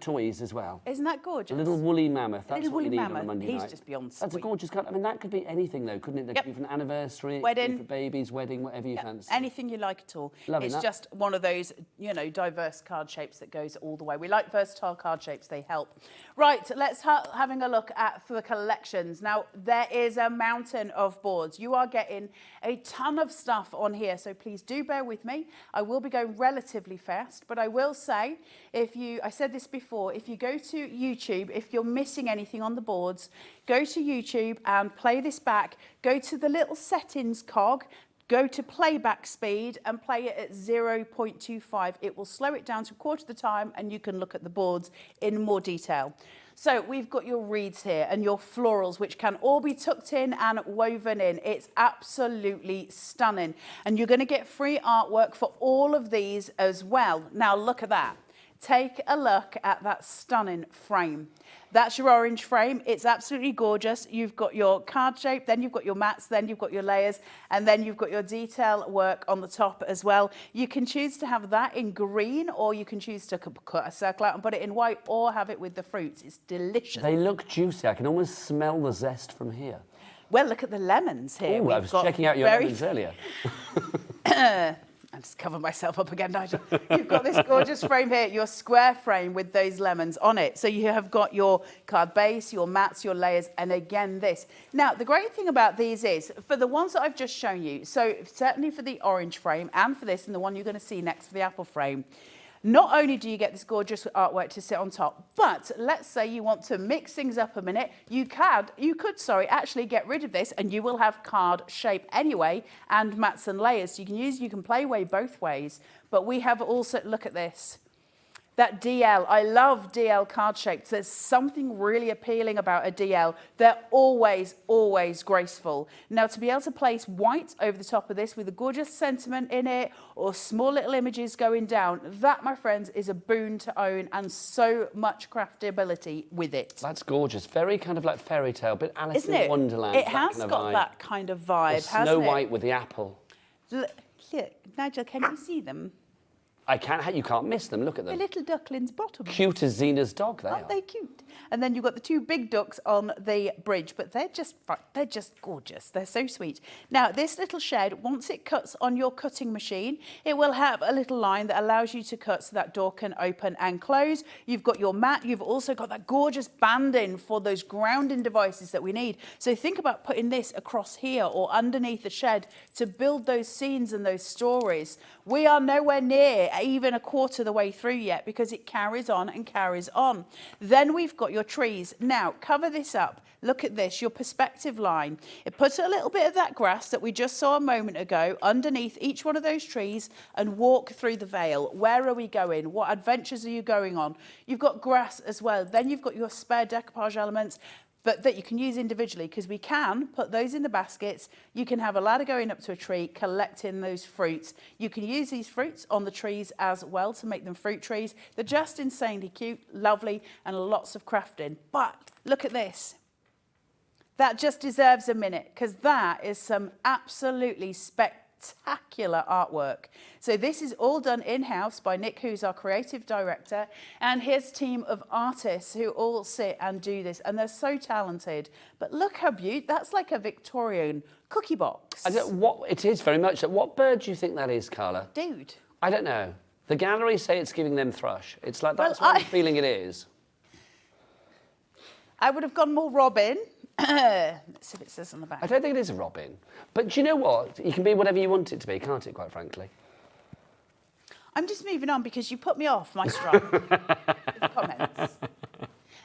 toys as well. Isn't that gorgeous? A little woolly mammoth. That's little what you woolly need on a mammoth. Monday He's night. just beyond That's a sweet. gorgeous card. I mean, that could be anything, though, couldn't it? That Yep. could be for an anniversary, it Wedding. could be for babies, wedding, whatever you fancy. Anything you like at all. Loving It's that. just one of those, you know, diverse card shapes that goes all the way. We like versatile card shapes, they help. Right, let's having a look at the collections. Now, there is a mountain of boards. You are getting a ton of stuff on here, so please do bear with me. I will be going relatively fast, but I will say, I said this before, if you go to YouTube, if you're missing anything on the boards, go to YouTube and play this back. Go to the little settings cog, go to playback speed and play it at 0.25. It will slow it down to a quarter of the time and you can look at the boards in more detail. So we've got your reeds here and your florals, which can all be tucked in and woven in. It's absolutely stunning. And you're going to get free artwork for all of these as well. Now look at that. Take a look at that stunning frame. That's your orange frame. It's absolutely gorgeous. You've got your card shape, then you've got your mats, then you've got your layers, and then you've got your detail work on the top as well. You can choose to have that in green, or you can choose to cut a circle out and put it in white, or have it with the fruits. It's delicious. They look juicy. I can almost smell the zest from here. Well, look at the lemons here. Oh, I was checking out your lemons earlier. I just cover myself up again, Nigel. You've got this gorgeous frame here, your square frame with those lemons on it. So you have got your card base, your mats, your layers, and again this. Now, the great thing about these is, for the ones that I've just shown you, so certainly for the orange frame and for this and the one you're going to see next for the apple frame, not only do you get this gorgeous artwork to sit on top, but let's say you want to mix things up a minute, you could actually get rid of this and you will have card shape anyway and mats and layers. So you can play away both ways, but we have also, look at this. That DL, I love DL card shapes. There's something really appealing about a DL. They're always, always graceful. Now, to be able to place white over the top of this with a gorgeous sentiment in it or small little images going down, that, my friends, is a boon to own and so much craftability with it. That's gorgeous. Very kind of like fairy tale, but Alice Isn't in it? Wonderland. It has got that kind of vibe, hasn't it? Snow White with the apple. Look, Nigel, can you see them? You can't miss them. Look at The them. little ducklings bottom. Cute as Zena's dog, they Aren't are. they cute? and then you've got the two big ducks on the bridge, but they're just gorgeous. They're so sweet. Now, this little shed, once it cuts on your cutting machine, it will have a little line that allows you to cut so that door can open and close. You've got your mat. You've also got that gorgeous banding for those grounding devices that we need. So think about putting this across here or underneath the shed to build those scenes and those stories. We are nowhere near even a quarter of the way through yet because it carries on and carries on. Then we've got your trees. Now, cover this up. Look at this, your perspective line. It puts a little bit of that grass that we just saw a moment ago underneath each one of those trees and walk through the vale. Where are we going? What adventures are you going on? You've got grass as well. Then you've got your spare decoupage elements, but that you can use individually because we can put those in the baskets. You can have a ladder going up to a tree, collecting those fruits. You can use these fruits on the trees as well to make them fruit trees. They're just insanely cute, lovely, and lots of crafting. But look at this. That just deserves a minute because that is some absolutely spectacular artwork. So this is all done in-house by Nick, who's our creative director, and his team of artists who all sit and do this, and they're so talented. But look how beautiful, that's like a Victorian cookie box. It is very much. What bird do you think that is, Carla? Dude. I don't know. The gallery say it's giving them thrush. It's like, that's what I'm feeling it is. I would have gone more robin. Let's see if it says on the back. I don't think it is a robin. But do you know what? You can be whatever you want it to be, can't it, quite frankly? I'm just moving on because you put me off my stride with the comments.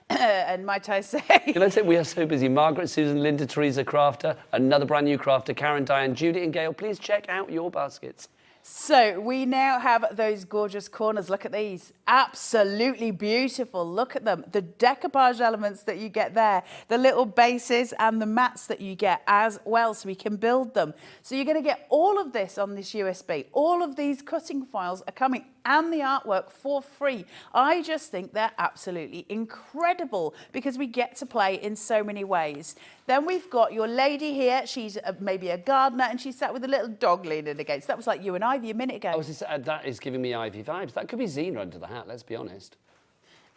And might I say... Can I say we are so busy? Margaret, Susan, Linda, Teresa, Crafter, another brand new Crafter, Karen, Diane, Judy and Gail, please check out your baskets. So we now have those gorgeous corners. Look at these. Absolutely beautiful. Look at them. The decoupage elements that you get there, the little bases and the mats that you get as well, so we can build them. So you're going to get all of this on this USB. All of these cutting files are coming and the artwork for free. I just think they're absolutely incredible because we get to play in so many ways. Then we've got your lady here. She's maybe a gardener and she's sat with a little dog leaning against. That was like you and Ivy a minute ago. That is giving me Ivy vibes. That could be Xena under the hat, let's be honest.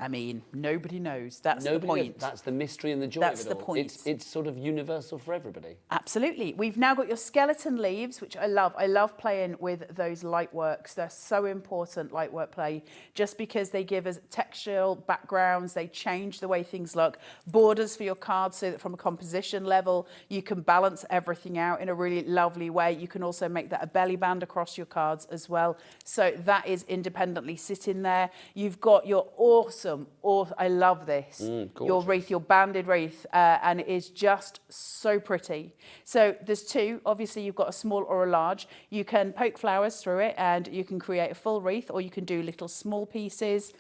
I mean, nobody knows. That's the point. That's the mystery and the joy That's of it the all. point. It's sort of universal for everybody. Absolutely. We've now got your skeleton leaves, which I love. I love playing with those light works. They're so important, light work play, just because they give us textural backgrounds. They change the way things look. Borders for your cards so that from a composition level, you can balance everything out in a really lovely way. You can also make that a belly band across your cards as well. So that is independently sitting there. You've got your awesome, I love this, your wreath, your banded wreath, and it is just so pretty. So there's two. Obviously, you've got a small or a large. You can poke flowers through it and you can create a full wreath, or you can do little small pieces.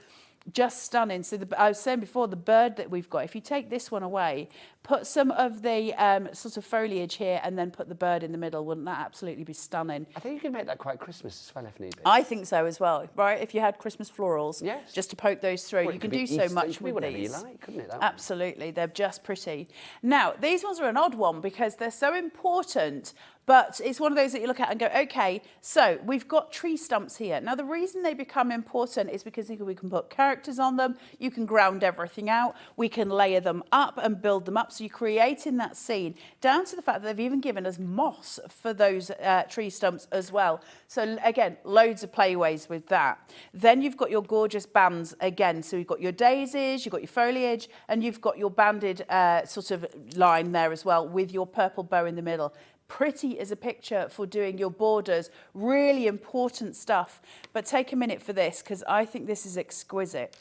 Just stunning. So I was saying before, the bird that we've got, if you take this one away, put some of the sort of foliage here and then put the bird in the middle, wouldn't that absolutely be stunning? I think you can make that quite Christmas as well if need be. I think so as well, right? If you had Christmas florals, yes, just to poke those through. Well, you can do so much with whatever these. you like, couldn't it? Absolutely, they're just pretty. Now, these ones are an odd one because they're so important, but it's one of those that you look at and go, okay, so we've got tree stumps here. Now, the reason they become important is because we can put characters on them, you can ground everything out, we can layer them up and build them up, so you're creating that scene, down to the fact that they've even given us moss for those tree stumps as well. So again, loads of playways with that. Then you've got your gorgeous bands again, so you've got your daisies, you've got your foliage, and you've got your banded sort of line there as well with your purple bow in the middle. Pretty as a picture for doing your borders, really important stuff. But take a minute for this because I think this is exquisite.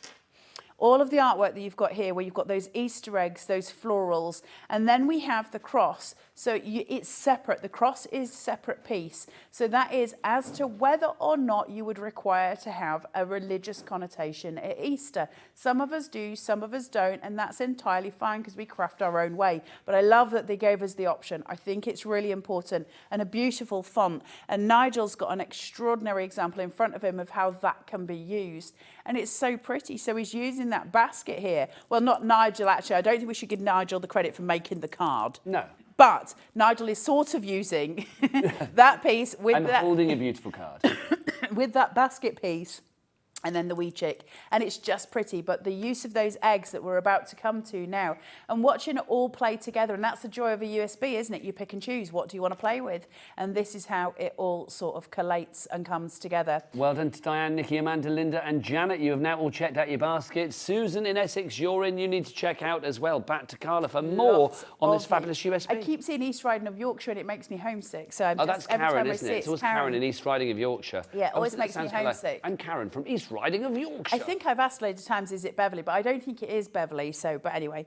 All of the artwork that you've got here, where you've got those Easter eggs, those florals, and then we have the cross. So it's separate. The cross is a separate piece. So that is as to whether or not you would require to have a religious connotation at Easter. Some of us do, some of us don't, and that's entirely fine because we craft our own way. But I love that they gave us the option. I think it's really important and a beautiful font. And Nigel's got an extraordinary example in front of him of how that can be used. And it's so pretty. So he's using that basket here. Well, not Nigel, actually. I don't think we should give Nigel the credit for making the card. No. But Nigel is sort of using that piece with I'm holding a beautiful card. with that basket piece and then the wee chick, and it's just pretty. But the use of those eggs that we're about to come to now, and watching it all play together, and that's the joy of a USB, isn't it? You pick and choose, what do you want to play with? And this is how it all sort of collates and comes together. Well done to Diane, Nikki, Amanda, Linda and Janet. You have now all checked out your baskets. Susan in Essex, you're in. You need to check out as well. Back to Carla for more on this fabulous USB. I keep seeing East Riding of Yorkshire and it makes me homesick. So I'm that's every Karen, time I isn't see it? It's always Karen in East Riding of Yorkshire. Yeah, always makes me sounds like- homesick. I'm Karen from East Riding of Yorkshire. I think I've asked loads of times, is it Beverly? But I don't think it is Beverly. So, but anyway,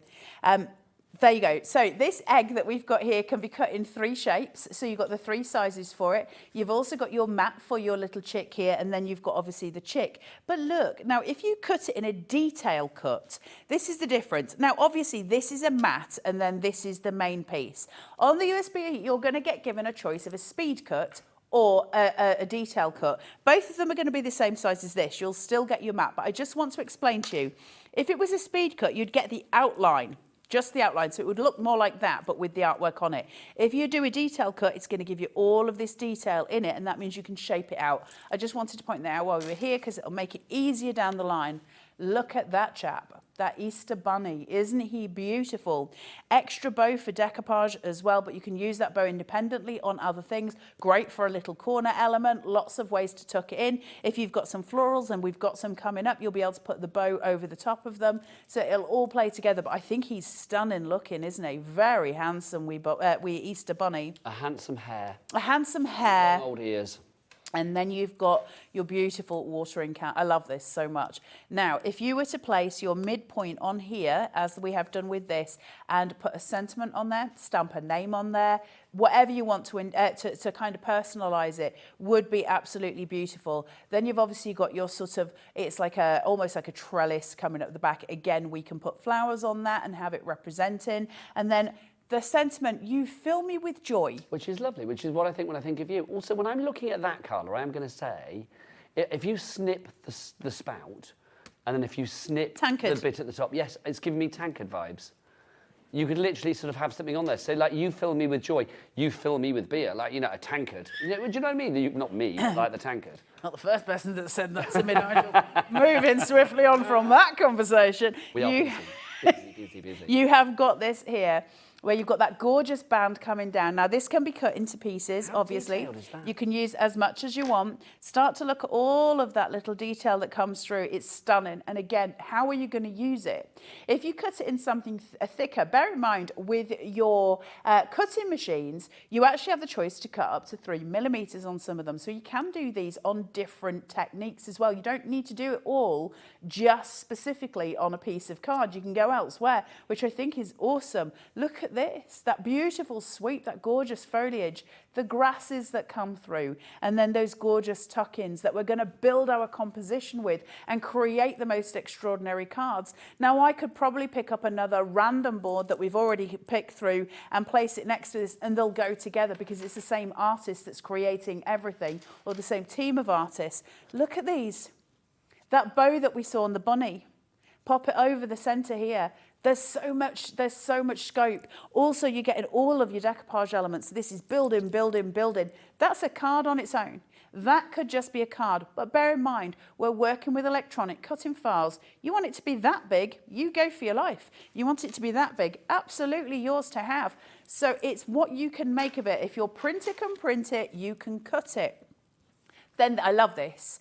there you go. So this egg that we've got here can be cut in 3 shapes. So you've got the 3 sizes for it. You've also got your mat for your little chick here, and then you've got obviously the chick. But look, now if you cut it in a detail cut, this is the difference. Now, obviously this is a mat, and then this is the main piece. On the USB, you're going to get given a choice of a speed cut or a detail cut. Both of them are going to be the same size as this. You'll still get your mat, but I just want to explain to you, if it was a speed cut, you'd get the outline, just the outline, so it would look more like that, but with the artwork on it. If you do a detail cut, it's going to give you all of this detail in it, and that means you can shape it out. I just wanted to point that out while we were here, because it'll make it easier down the line. Look at that chap, that Easter bunny. Isn't he beautiful? Extra bow for decoupage as well, but you can use that bow independently on other things. Great for a little corner element. Lots of ways to tuck it in. If you've got some florals, and we've got some coming up, you'll be able to put the bow over the top of them. So it'll all play together. But I think he's stunning looking, isn't he? Very handsome, wee Easter bunny. A handsome hair. A handsome hair. Long old ears. And then you've got your beautiful watering can. I love this so much. Now, if you were to place your midpoint on here, as we have done with this, and put a sentiment on there, stamp a name on there, whatever you want to kind of personalise it, would be absolutely beautiful. Then you've obviously got your sort of, it's like almost like a trellis coming up the back. Again, we can put flowers on that and have it representing. And then the sentiment, you fill me with joy. Which is lovely, which is what I think when I think of you. Also, when I'm looking at that, Carla, I am going to say, if you snip the spout, and then if you snip Tankard. the bit at the top, yes, it's giving me tankard vibes. You could literally sort of have something on there. Say, like, you fill me with joy, you fill me with beer, like, you know, a tankard. You know, do you know what I mean? Not me, like the tankard. Not the first person that said that to me, Nigel. Moving swiftly on from that conversation. We are busy. You have got this here, where you've got that gorgeous band coming down. Now, this can be cut into pieces, obviously. Detailed is that? You can use as much as you want. Start to look at all of that little detail that comes through. It's stunning. And again, how are you going to use it? If you cut it in something thicker, bear in mind, with your cutting machines, you actually have the choice to cut up to 3 millimeters on some of them. So you can do these on different techniques as well. You don't need to do it all just specifically on a piece of card. You can go elsewhere, which I think is awesome. Look at this, that beautiful sweep, that gorgeous foliage, the grasses that come through, and then those gorgeous tuck-ins that we're going to build our composition with and create the most extraordinary cards. Now, I could probably pick up another random board that we've already picked through and place it next to this, and they'll go together because it's the same artist that's creating everything, or the same team of artists. Look at these. That bow that we saw on the bunny. Pop it over the center here. There's so much scope. Also, you're getting all of your decoupage elements. This is building. That's a card on its own. That could just be a card. But bear in mind, we're working with electronic cutting files. You want it to be that big, you go for your life. You want it to be that big, absolutely yours to have. So it's what you can make of it. If your printer can print it, you can cut it. Then I love this.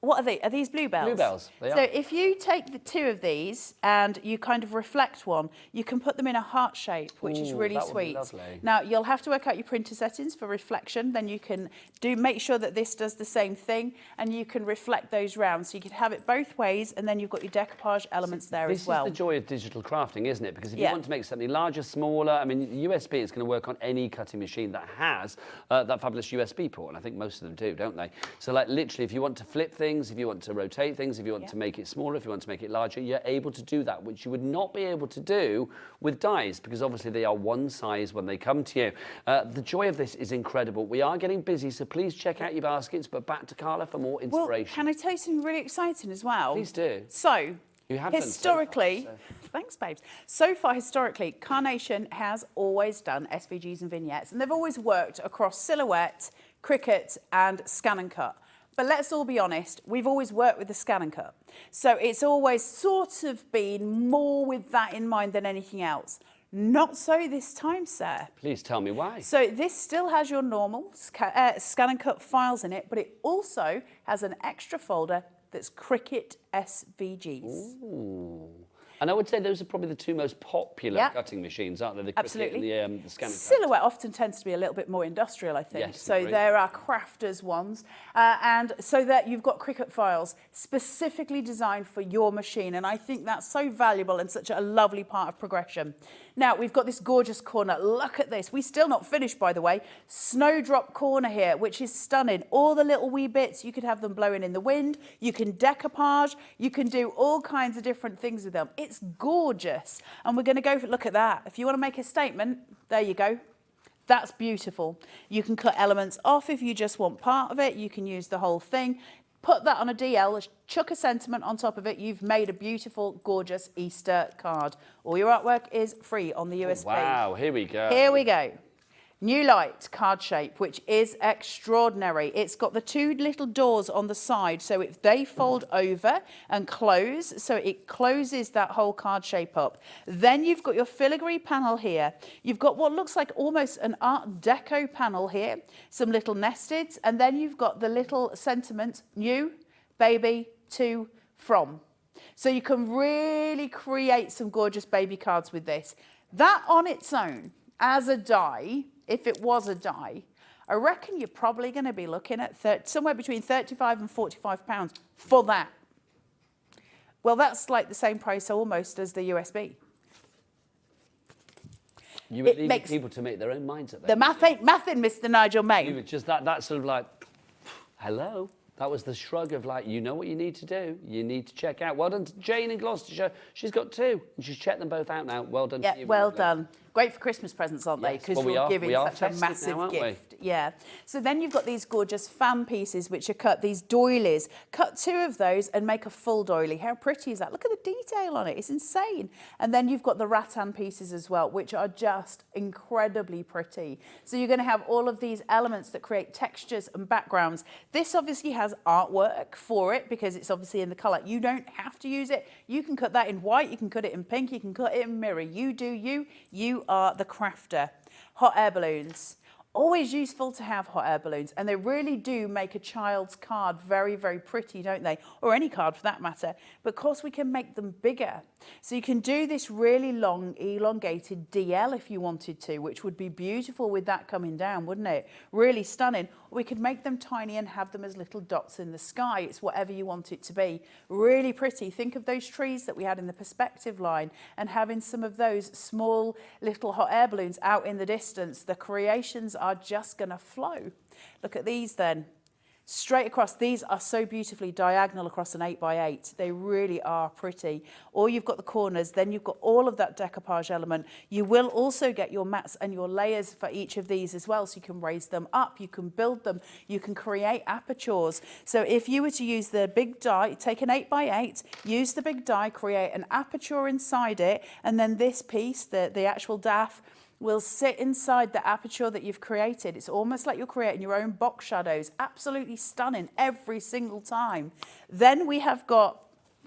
What are they? Are these bluebells? Bluebells, they are. So if you take the 2 of these and you kind of reflect one, you can put them in a heart shape, which is really that would be sweet. lovely. Now, you'll have to work out your printer settings for reflection. Then you can make sure that this does the same thing, and you can reflect those round. So you can have it both ways, and then you've got your decoupage elements there as well. This is the joy of digital crafting, isn't it? Because if you Yeah. want to make something larger, smaller, I mean, USB is going to work on any cutting machine that has that fabulous USB port, and I think most of them do, don't they? So, like, literally, if you want to flip things, if you want to rotate things, if you want to make it smaller, if you want to make it larger, you're able to do that, which you would not be able to do with dies, because obviously they are one size when they come to you. The joy of this is incredible. We are getting busy, so please check out your baskets, but back to Carla for more inspiration. Well, can I tell you something really exciting as well? Please do. So, You have done so historically, far, thanks, babes. So far, historically, Carnation has always done SVGs and vignettes, and they've always worked across Silhouette, Cricut, and Scan and Cut. But let's all be honest, we've always worked with the scan and cut. So it's always sort of been more with that in mind than anything else. Not so this time, sir. Please tell me why. So this still has your normal scan and cut files in it, but it also has an extra folder that's Cricut SVGs. Ooh. And I would say those are probably the two most popular cutting machines, aren't they? The Cricut Absolutely. and the scan and cut. Silhouette often tends to be a little bit more industrial, I think. Yes, so agreed. there are Crafter'S ones. And so that you've got Cricut files specifically designed for your machine. And I think that's so valuable and such a lovely part of progression. Now, we've got this gorgeous corner. Look at this. We're still not finished, by the way. Snowdrop corner here, which is stunning. All the little wee bits, you could have them blowing in the wind. You can decoupage. You can do all kinds of different things with them. It's gorgeous. And we're going to go for, look at that. If you want to make a statement, there you go. That's beautiful. You can cut elements off if you just want part of it. You can use the whole thing. Put that on a DL, chuck a sentiment on top of it. You've made a beautiful, gorgeous Easter card. All your artwork is free on the USB. Wow, here we go. Here we go. New Light card shape, which is extraordinary. It's got the two little doors on the side, so if they fold over and close, so it closes that whole card shape up. Then you've got your filigree panel here. You've got what looks like almost an Art Deco panel here, some little nesteds, and then you've got the little sentiments, new, baby, to, from. So you can really create some gorgeous baby cards with this. That on its own, as a die, if it was a die, I reckon you're probably going to be looking at somewhere between £35 and £45 for that. Well, that's like the same price almost as the USB. You would leave people to make their own minds up there. The math ain't mathin', Mr. Nigel May. You were just that sort of like, hello. That was the shrug of like, you know what you need to do. You need to check out. Well done to Jane in Gloucestershire. She's got two, and she's checked them both out now. Well done to you. Yeah, well done. Great for Christmas presents, aren't they? Because you're giving such a massive gift. Yeah. So then you've got these gorgeous fan pieces, which are cut, these doilies. Cut two of those and make a full doily. How pretty is that? Look at the detail on it. It's insane. And then you've got the rattan pieces as well, which are just incredibly pretty. So you're going to have all of these elements that create textures and backgrounds. This obviously has artwork for it because it's obviously in the colour. You don't have to use it. You can cut that in white. You can cut it in pink. You can cut it in mirror. You do you. You are the crafter. Hot air balloons. Always useful to have hot air balloons, and they really do make a child's card very, very pretty, don't they? Or any card for that matter. But of course we can make them bigger. So you can do this really long, elongated DL if you wanted to, which would be beautiful with that coming down, wouldn't it? Really stunning. Or we could make them tiny and have them as little dots in the sky. It's whatever you want it to be. Really pretty. Think of those trees that we had in the perspective line and having some of those small little hot air balloons out in the distance. The creations are just going to flow. Look at these then. Straight across. These are so beautifully diagonal across an 8x8. They really are pretty. Or you've got the corners, then you've got all of that decoupage element. You will also get your mats and your layers for each of these as well, so you can raise them up, you can build them, you can create apertures. So if you were to use the big die, take an 8x8, use the big die, create an aperture inside it, and then this piece, the actual DAF, will sit inside the aperture that you've created. It's almost like you're creating your own box shadows. Absolutely stunning every single time. Then we have got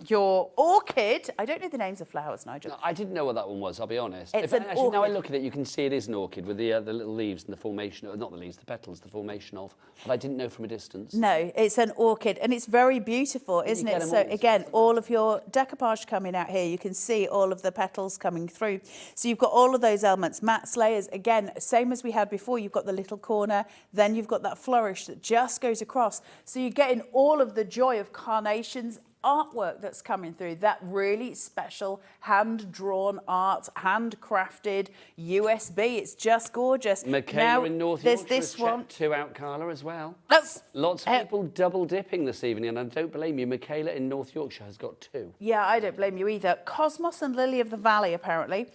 your orchid. I don't know the names of flowers, Nigel. No, I didn't know what that one was, I'll be honest. It's an actually, orchid. now I look at it, you can see it is an orchid with the little leaves and the formation, not the leaves, the petals, the formation of. But I didn't know from a distance. No, it's an orchid, and it's very beautiful, isn't it? So again, all of your decoupage coming out here, you can see all of the petals coming through. So you've got all of those elements, mats, layers, again, same as we had before. You've got the little corner, then you've got that flourish that just goes across. So you're getting all of the joy of carnations artwork that's coming through, that really special hand-drawn art, handcrafted USB. It's just gorgeous. Michaela in North there's Yorkshire this one. two out, Carla, as well. That's Lots of people double dipping this evening, and I don't blame you. Michaela in North Yorkshire has got two. Yeah, I don't blame you either. Cosmos and Lily of the Valley, apparently.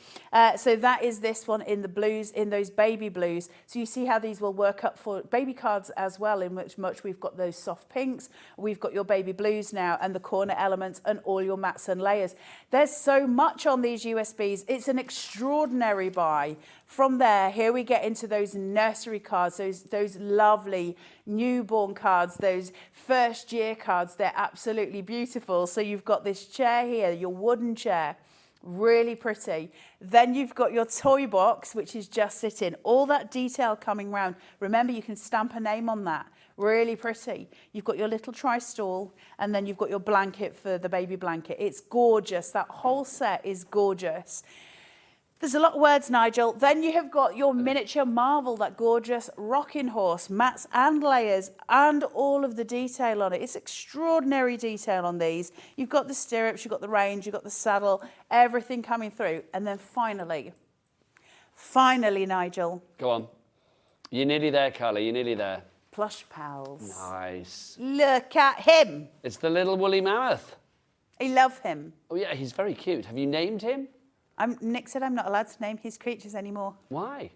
So that is this one in the blues, in those baby blues. So you see how these will work up for baby cards as well, in which much we've got those soft pinks. We've got your baby blues now, and the corner elements, and all your mats and layers. There's so much on these USBs. It's an extraordinary buy. From there, here we get into those nursery cards, those lovely newborn cards, those first year cards. They're absolutely beautiful. So you've got this chair here, your wooden chair. Really pretty. Then you've got your toy box, which is just sitting. All that detail coming round. Remember, you can stamp a name on that. Really pretty. You've got your little tri-stool, and then you've got your blanket for the baby blanket. It's gorgeous. That whole set is gorgeous. There's a lot of words, Nigel. Then you have got your miniature marvel, that gorgeous rocking horse, mats and layers, and all of the detail on it. It's extraordinary detail on these. You've got the stirrups, you've got the range, you've got the saddle, everything coming through. And then finally, Nigel. Go on. You're nearly there, Carla, you're nearly there. Plush pals. Nice. Look at him. It's the little woolly mammoth. I love him. Oh, yeah, he's very cute. Have you named him? Nick said I'm not allowed to name his creatures anymore. Why?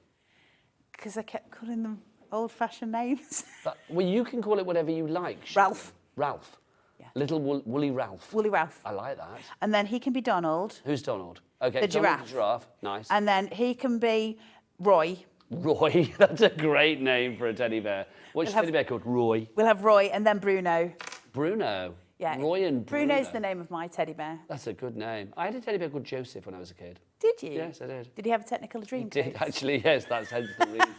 Because I kept calling them old-fashioned names. Well, you can call it whatever you like. Ralph. Ralph. Yeah. Little woolly Ralph. Woolly Ralph. I like that. And then he can be Donald. Who's Donald? Okay, The Donald giraffe. the giraffe. Nice. And then he can be Roy. Roy. That's a great name for a teddy bear. What's your teddy bear called? Roy. We'll have Roy and then Bruno. Bruno. Yeah. Roy and Bruno. Bruno's the name of my teddy bear. That's a good name. I had a teddy bear called Joseph when I was a kid. Did you? Yes, I did. Did he have a technical dream? Did actually, yes, that's hence the reason.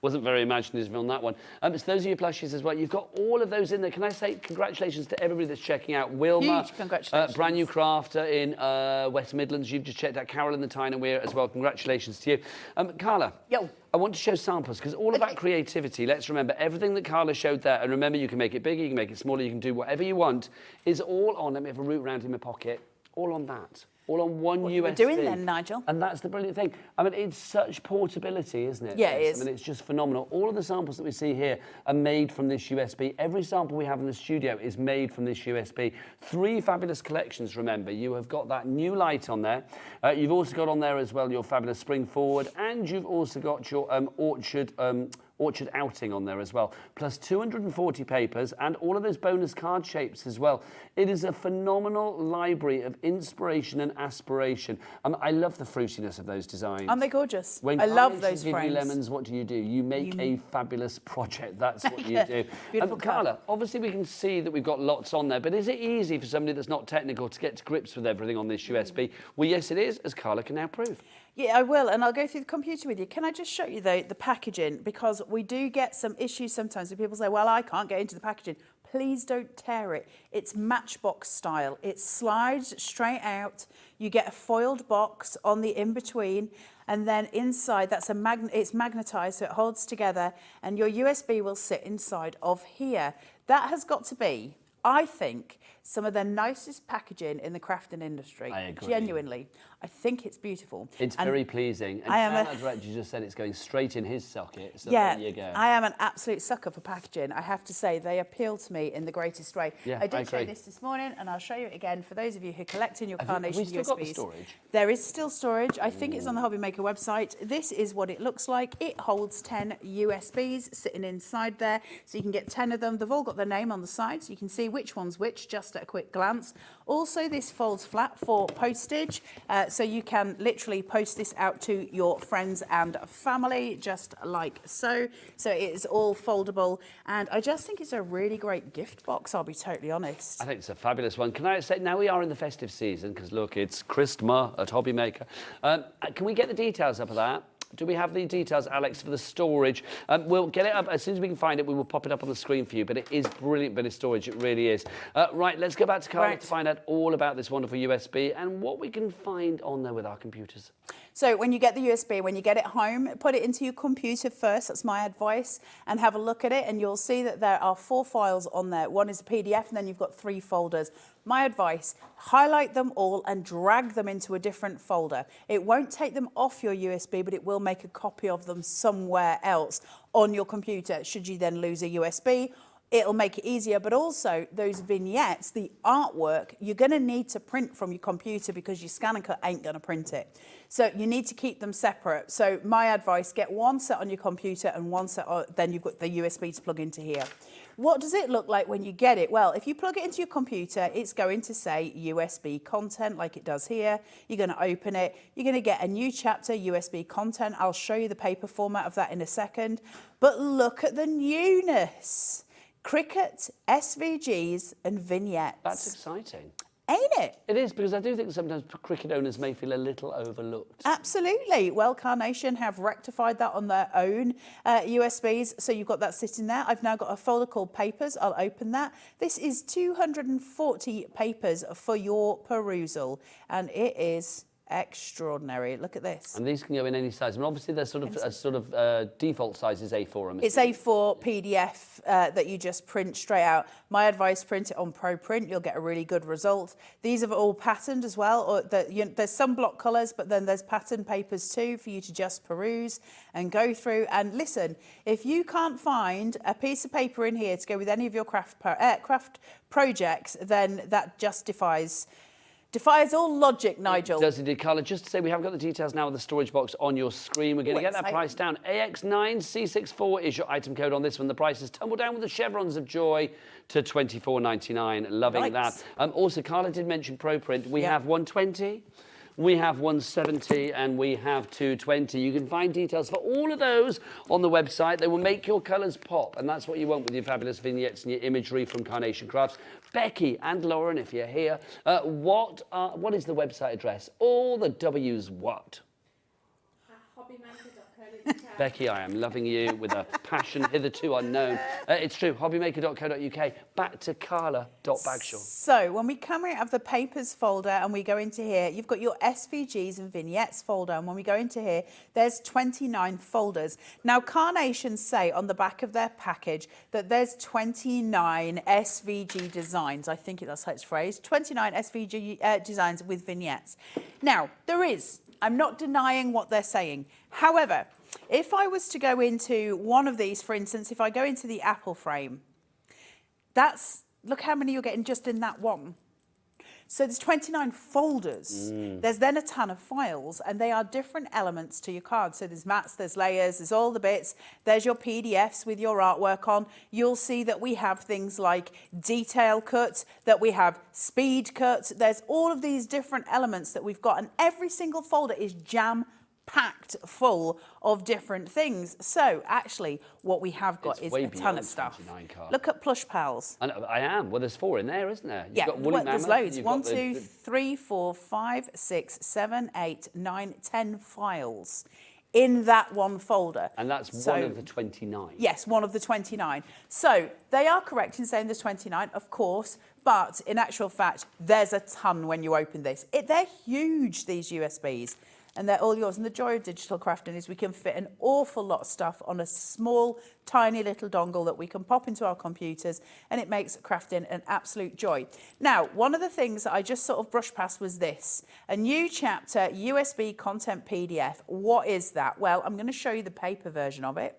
Wasn't very imaginative on that one. So those are your plushies as well. You've got all of those in there. Can I say congratulations to everybody that's checking out? Wilma, Huge congratulations. brand new crafter in West Midlands. You've just checked out Carolyn the Tyne and Weir as well. Congratulations to you. Carla. Yo. I want to show samples because all about creativity, let's remember everything that Carla showed there, and remember you can make it bigger, you can make it smaller, you can do whatever you want, is all on, let me have a root round in my pocket, all on that. All on one USB. What are you doing then, Nigel? And that's the brilliant thing. I mean, it's such portability, isn't it? Yeah, it is. I mean, it's just phenomenal. All of the samples that we see here are made from this USB. Every sample we have in the studio is made from this USB. 3 fabulous collections, remember. You have got that new light on there. You've also got on there as well your fabulous spring forward, and you've also got your orchard outing on there as well, plus 240 papers and all of those bonus card shapes as well. It is a phenomenal library of inspiration and aspiration. I love the fruitiness of those designs. Aren't they gorgeous? When I love clients those give frames. you lemons, what do? You make a fabulous project. That's what you do. Beautiful Carla, obviously we can see that we've got lots on there, but is it easy for somebody that's not technical to get to grips with everything on this USB? Well, yes, it is, as Carla can now prove. Yeah, I will, and I'll go through the computer with you. Can I just show you, though, the packaging? Because we do get some issues sometimes where people say, well, I can't get into the packaging. Please don't tear it. It's matchbox style. It slides straight out. You get a foiled box on the in-between, and then inside, it's magnetized, so it holds together, and your USB will sit inside of here. That has got to be, I think, some of the nicest packaging in the crafting industry. I agree. Genuinely. I think it's beautiful. It's very pleasing. And our director just said it's going straight in his socket, so yeah, there you go. I am an absolute sucker for packaging. I have to say, they appeal to me in the greatest way. Yeah, I did I show agree. this morning, and I'll show you it again for those of you who collect in your Carnation have we still got the USBs. storage? There is still storage. I think it's on the Hobby Maker website. This is what it looks like. It holds 10 USBs sitting inside there, so you can get 10 of them. They've all got their name on the side, so you can see which one's which just at a quick glance. Also, this folds flat for postage, so you can literally post this out to your friends and family, just like so. So it is all foldable, and I just think it's a really great gift box, I'll be totally honest. I think it's a fabulous one. Can I say, now we are in the festive season, because look, it's Christmas at Hobby Maker. Can we get the details up of that? Do we have the details, Alex, for the storage? We'll get it up as soon as we can find it. We will pop it up on the screen for you, but it is brilliant bit of storage. It really is. Right, let's go back to Carla to find out all about this wonderful USB and what we can find on there with our computers. So when you get the USB, when you get it home, put it into your computer first, that's my advice, and have a look at it, and you'll see that there are 4 files on there. One is a PDF, and then you've got 3 folders. My advice, highlight them all and drag them into a different folder. It won't take them off your USB, but it will make a copy of them somewhere else on your computer. Should you then lose a USB, it'll make it easier, but also those vignettes, the artwork, you're going to need to print from your computer because your scan and cut ain't going to print it. So you need to keep them separate. So my advice, get one set on your computer and one set, then you've got the USB to plug into here. What does it look like when you get it? Well, if you plug it into your computer, it's going to say USB content like it does here. You're going to open it. You're going to get a new chapter, USB content. I'll show you the paper format of that in a second. But look at the newness. Cricut, SVGs and vignettes. That's exciting. Ain't it? It is, because I do think sometimes Cricut owners may feel a little overlooked. Absolutely. Well, Carnation have rectified that on their own USBs. So you've got that sitting there. I've now got a folder called Papers. I'll open that. This is 240 papers for your perusal. And it is extraordinary. Look at this. And these can go in any size. I mean, obviously, there's sort of default size is A4. It's A4 PDF that you just print straight out. My advice: print it on ProPrint. You'll get a really good result. These are all patterned as well. Or there's some block colours, but then there's pattern papers too for you to just peruse and go through. And listen, if you can't find a piece of paper in here to go with any of your craft projects, then that defies all logic, Nigel. It does indeed, Carla. Just to say, we have got the details now of the storage box on your screen. We're going to get that price down. AX9C64 is your item code on this one. The price has tumbled down with the chevrons of joy to $24.99. Loving that. Also, Carla did mention ProPrint. We have 120. We have 170 and we have 220. You can find details for all of those on the website. They will make your colours pop, and that's what you want with your fabulous vignettes and your imagery from Carnation Crafts. Becky and Lauren, if you're here, what is the website address? All the W's what? Becky, I am loving you with a passion hitherto unknown. It's true, hobbymaker.co.uk. Back to Carla.Bagshaw. So when we come out of the papers folder and we go into here, you've got your SVGs and vignettes folder. And when we go into here, there's 29 folders. Now, Carnation say on the back of their package that there's 29 SVG designs. I think that's how it's phrased. 29 SVG designs with vignettes. Now, there is. I'm not denying what they're saying. However, if I was to go into one of these, for instance, if I go into the apple frame, look how many you're getting just in that one. So there's 29 folders. There's then a ton of files, and they are different elements to your card. So there's mats, there's layers, there's all the bits. There's your PDFs with your artwork on. You'll see that we have things like detail cut, that we have speed cut. There's all of these different elements that we've got, and every single folder is jam-packed full of different things. So actually what we have got is a ton of stuff. Look at Plush Pals. I am. Well, there's 4 in there, isn't there? You've got Woolly Mammoth, there's loads. 1, 2, 3, 4, 5, 6, 7, 8, 9, 10 files in that one folder. And that's one of the 29. Yes, one of the 29. So they are correct in saying there's 29, of course, but in actual fact, there's a ton when you open this. They're huge, these USBs. And they're all yours. And the joy of digital crafting is we can fit an awful lot of stuff on a small, tiny little dongle that we can pop into our computers, and it makes crafting an absolute joy. Now, one of the things that I just sort of brushed past was this, a new chapter USB content PDF. What is that? Well, I'm going to show you the paper version of it,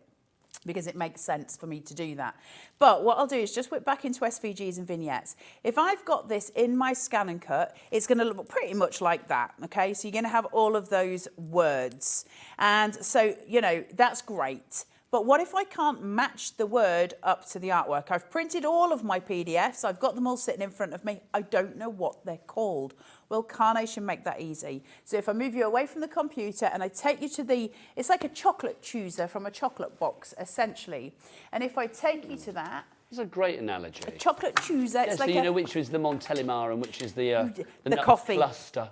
because it makes sense for me to do that. But what I'll do is just whip back into SVGs and vignettes. If I've got this in my scan and cut, it's going to look pretty much like that, okay? So you're going to have all of those words. And so, that's great. But what if I can't match the word up to the artwork? I've printed all of my PDFs. I've got them all sitting in front of me. I don't know what they're called. Well, Carnation make that easy. So if I move you away from the computer and I take you to it's like a chocolate chooser from a chocolate box, essentially. And if I take you to that. It's a great analogy. A chocolate chooser. Yeah, so you know which is the Montélimar and which is the coffee cluster.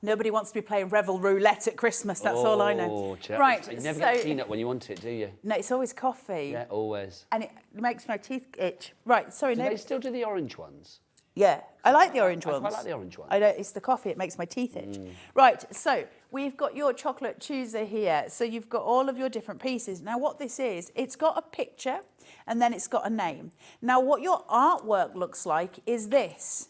Nobody wants to be playing Revel Roulette at Christmas, that's all I know. Right. You never get peanut when you want it, do you? No, it's always coffee. Yeah, always. And it makes my teeth itch. Right, sorry. Do they still do the orange ones? Yeah, I like the orange ones. I quite like the orange ones. It's the coffee, it makes my teeth itch. Right, so we've got your chocolate chooser here. So you've got all of your different pieces. Now what this is, it's got a picture and then it's got a name. Now what your artwork looks like is this.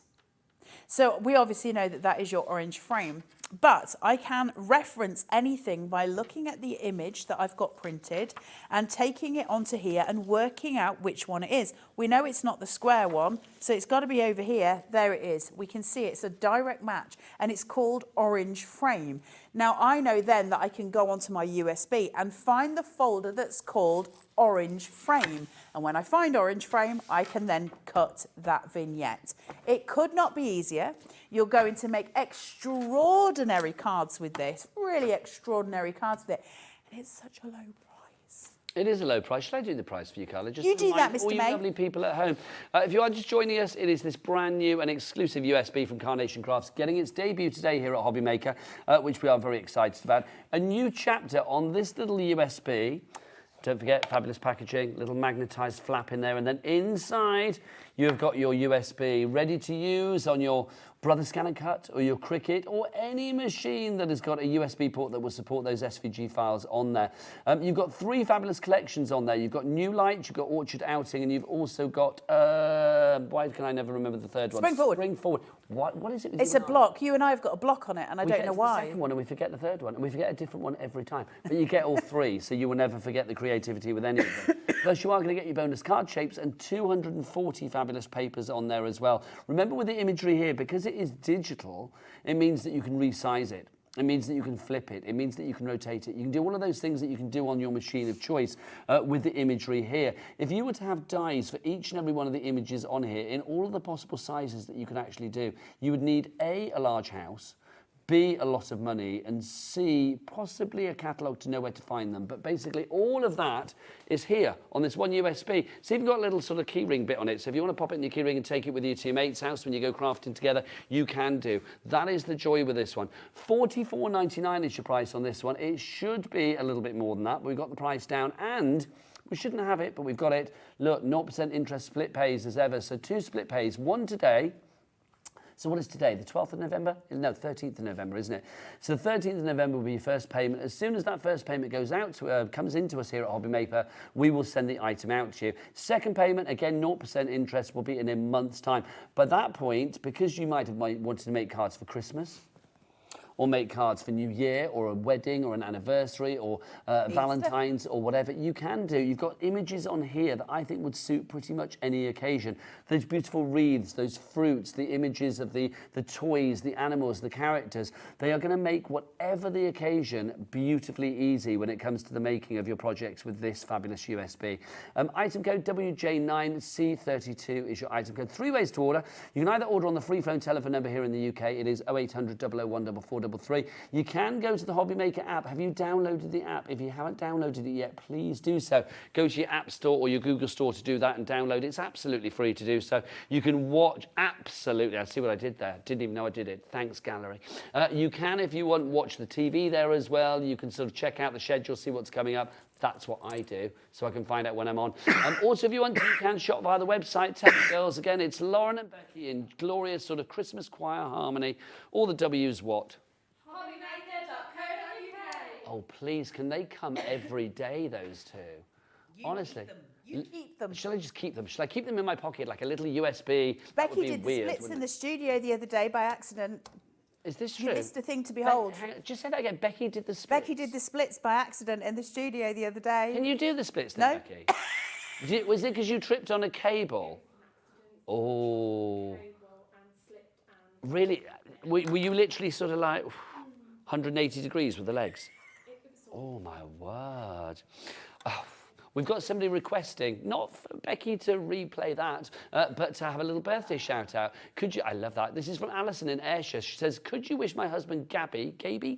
So we obviously know that that is your orange frame, but I can reference anything by looking at the image that I've got printed and taking it onto here and working out which one it is. We know it's not the square one, so it's got to be over here. There it is. We can see it's a direct match, and it's called Orange Frame. Now, I know then that I can go onto my USB and find the folder that's called Orange Frame. And when I find Orange Frame, I can then cut that vignette. It could not be easier. You're going to make extraordinary cards with this, really extraordinary cards with it. And it's such a low price. It is a low price. Should I do the price for you, Carla? Just You do that, Mr. all you May. lovely people at home. If you are just joining us, it is this brand new and exclusive USB from Carnation Crafts, getting its debut today here at Hobby Maker, which we are very excited about. A new chapter on this little USB. Don't forget, fabulous packaging, little magnetised flap in there, and then inside you've got your USB ready to use on your Brother Scan and Cut or your Cricut or any machine that has got a USB port that will support those SVG files on there. You've got 3 fabulous collections on there. You've got New Light, you've got Orchard Outing, and you've also got, why can I never remember the third one? Spring Forward. Spring Forward. What is it? It's a block. You and I have got a block on it, and I don't know why. We get the second one and we forget the third one, and we forget a different one every time. But you get all 3, so you will never forget the creativity with any of them. Plus, you are going to get your bonus card shapes and 240 fabulous papers on there as well. Remember with the imagery here, because it is digital, it means that you can resize it. It means that you can flip it. It means that you can rotate it. You can do all of those things that you can do on your machine of choice with the imagery here. If you were to have dies for each and every one of the images on here in all of the possible sizes that you could actually do, you would need A, a large house, B, a lot of money, and C, possibly a catalogue to know where to find them. But basically all of that is here on this one USB. So you've got a little sort of keyring bit on it. So if you want to pop it in your keyring and take it with you to your mate's house when you go crafting together, you can do. That is the joy with this one. $44.99 is your price on this one. It should be a little bit more than that, but we've got the price down, and we shouldn't have it, but we've got it. Look, 0% interest split pays as ever. So 2 split pays, one today. So what is today, the 12th of November? No, 13th of November, isn't it? So the 13th of November will be your first payment. As soon as that first payment goes out, comes into us here at Hobby Maker, we will send the item out to you. Second payment, again, 0% interest, will be in a month's time. By that point, because you might have wanted to make cards for Christmas, or make cards for New Year, or a wedding, or an anniversary, or Valentine's, or whatever, you can do. You've got images on here that I think would suit pretty much any occasion. Those beautiful wreaths, those fruits, the images of the toys, the animals, the characters, they are going to make whatever the occasion beautifully easy when it comes to the making of your projects with this fabulous USB. Item code WJ9C32 is your item code. 3 ways to order. You can either order on the free phone telephone number here in the UK. It is 0800 001 4433. You can go to the Hobby Maker app. Have you downloaded the app? If you haven't downloaded it yet, please do so. Go to your App Store or your Google Store to do that and download it. It's absolutely free to do so. You can watch, absolutely, I see what I did there. Didn't even know I did it. Thanks, gallery. You can, if you want, watch the TV there as well. You can sort of check out the schedule, see what's coming up. That's what I do, so I can find out when I'm on. Also, if you want to, you can shop via the website. Tell the girls again, it's Lauren and Becky in glorious sort of Christmas choir harmony. All the W's what? Oh, please, can they come every day, those two? Honestly. You keep them. Shall I just keep them? Shall I keep them in my pocket like a little USB? Becky did the splits in the studio the other day by accident. Is this true? You missed a thing to behold. Just say that again. Becky did the splits. Becky did the splits by accident in the studio the other day. Can you do the splits then, No. Becky? Was it because you tripped on a cable? Oh. Really? Were you literally sort of like 180 degrees with the legs? Oh, my word. Oh. We've got somebody requesting, not for Becky to replay that, but to have a little birthday shout out. Could you, I love that. This is from Alison in Ayrshire. She says, could you wish my husband Gabby, thank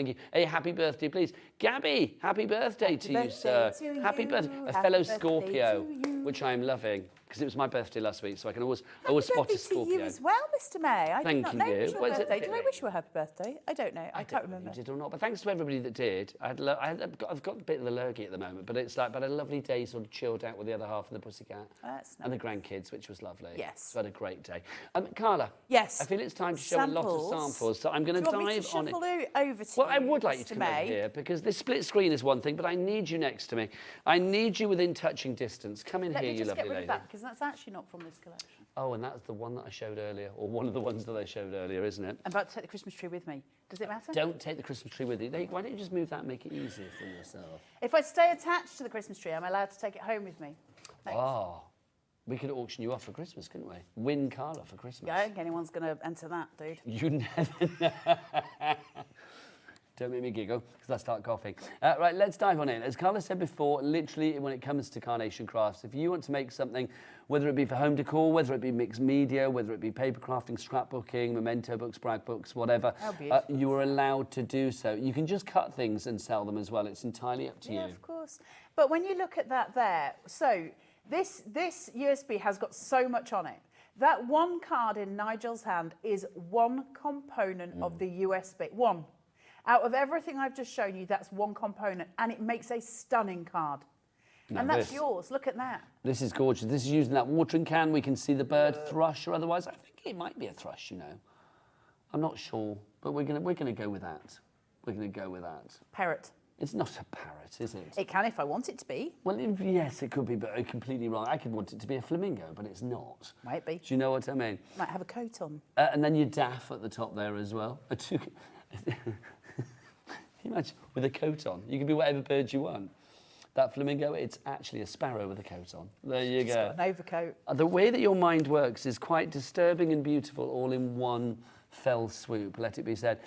you, a happy birthday, please. Gabby, happy birthday to you, sir. Happy birthday, a fellow Scorpio, which I'm loving, because it was my birthday last week, so I can always spot a Scorpio. Happy birthday to you as well, Mr. May. I did not know it was your Was it? birthday. Did I wish you a happy birthday? I don't know. I can't remember. You did or not, but thanks to everybody that did. I've got a bit of a lurgy at the moment, but it's like, but a lovely day, sort of chilled out with the other half of the pussycat. That's nice. And the grandkids, which was lovely. Yes. So I had a great day. Carla. Yes. I feel it's time to show a lot of samples, so I'm going to dive on it. Over to Well, I would like you to come over here, because this split screen is one thing, but I need you next to me. I need you within touching distance. Come in here, you lovely lady. Because that's actually not from this collection. Oh, and that's the one that I showed earlier, or one of the ones that I showed earlier, isn't it? I'm about to take the Christmas tree with me. Does it matter? Don't take the Christmas tree with you. Why don't you just move that and make it easier for yourself? If I stay attached to the Christmas tree, am I allowed to take it home with me? Oh, we could auction you off for Christmas, couldn't we? Win Carla for Christmas. I don't think anyone's going to enter that, dude. You never know. Don't make me giggle, because I start coughing. Right, let's dive on in. As Carla said before, literally, when it comes to Carnation Crafts, if you want to make something, whether it be for home decor, whether it be mixed media, whether it be paper crafting, scrapbooking, memento books, brag books, whatever, you are allowed to do so. You can just cut things and sell them as well. It's entirely up to you. Yeah, of course. But when you look at that there, so this USB has got so much on it. That one card in Nigel's hand is one component of the USB. One. Out of everything I've just shown you, that's one component, and it makes a stunning card. Now and that's yours. Look at that. This is gorgeous. This is using that watering can. We can see the bird, thrush, or otherwise. I think it might be a thrush, you know. I'm not sure, but we're gonna go with that. We're gonna go with that. Parrot. It's not a parrot, is it? It can if I want it to be. Well, yes, it could be, but I'm completely wrong. I could want it to be a flamingo, but it's not. Might be. Do you know what I mean? Might have a coat on. And then your daff at the top there as well. Imagine with a coat on. You can be whatever bird you want. That flamingo, it's actually a sparrow with a coat on. There you go. Got an overcoat. The way that your mind works is quite disturbing and beautiful, all in one fell swoop, let it be said.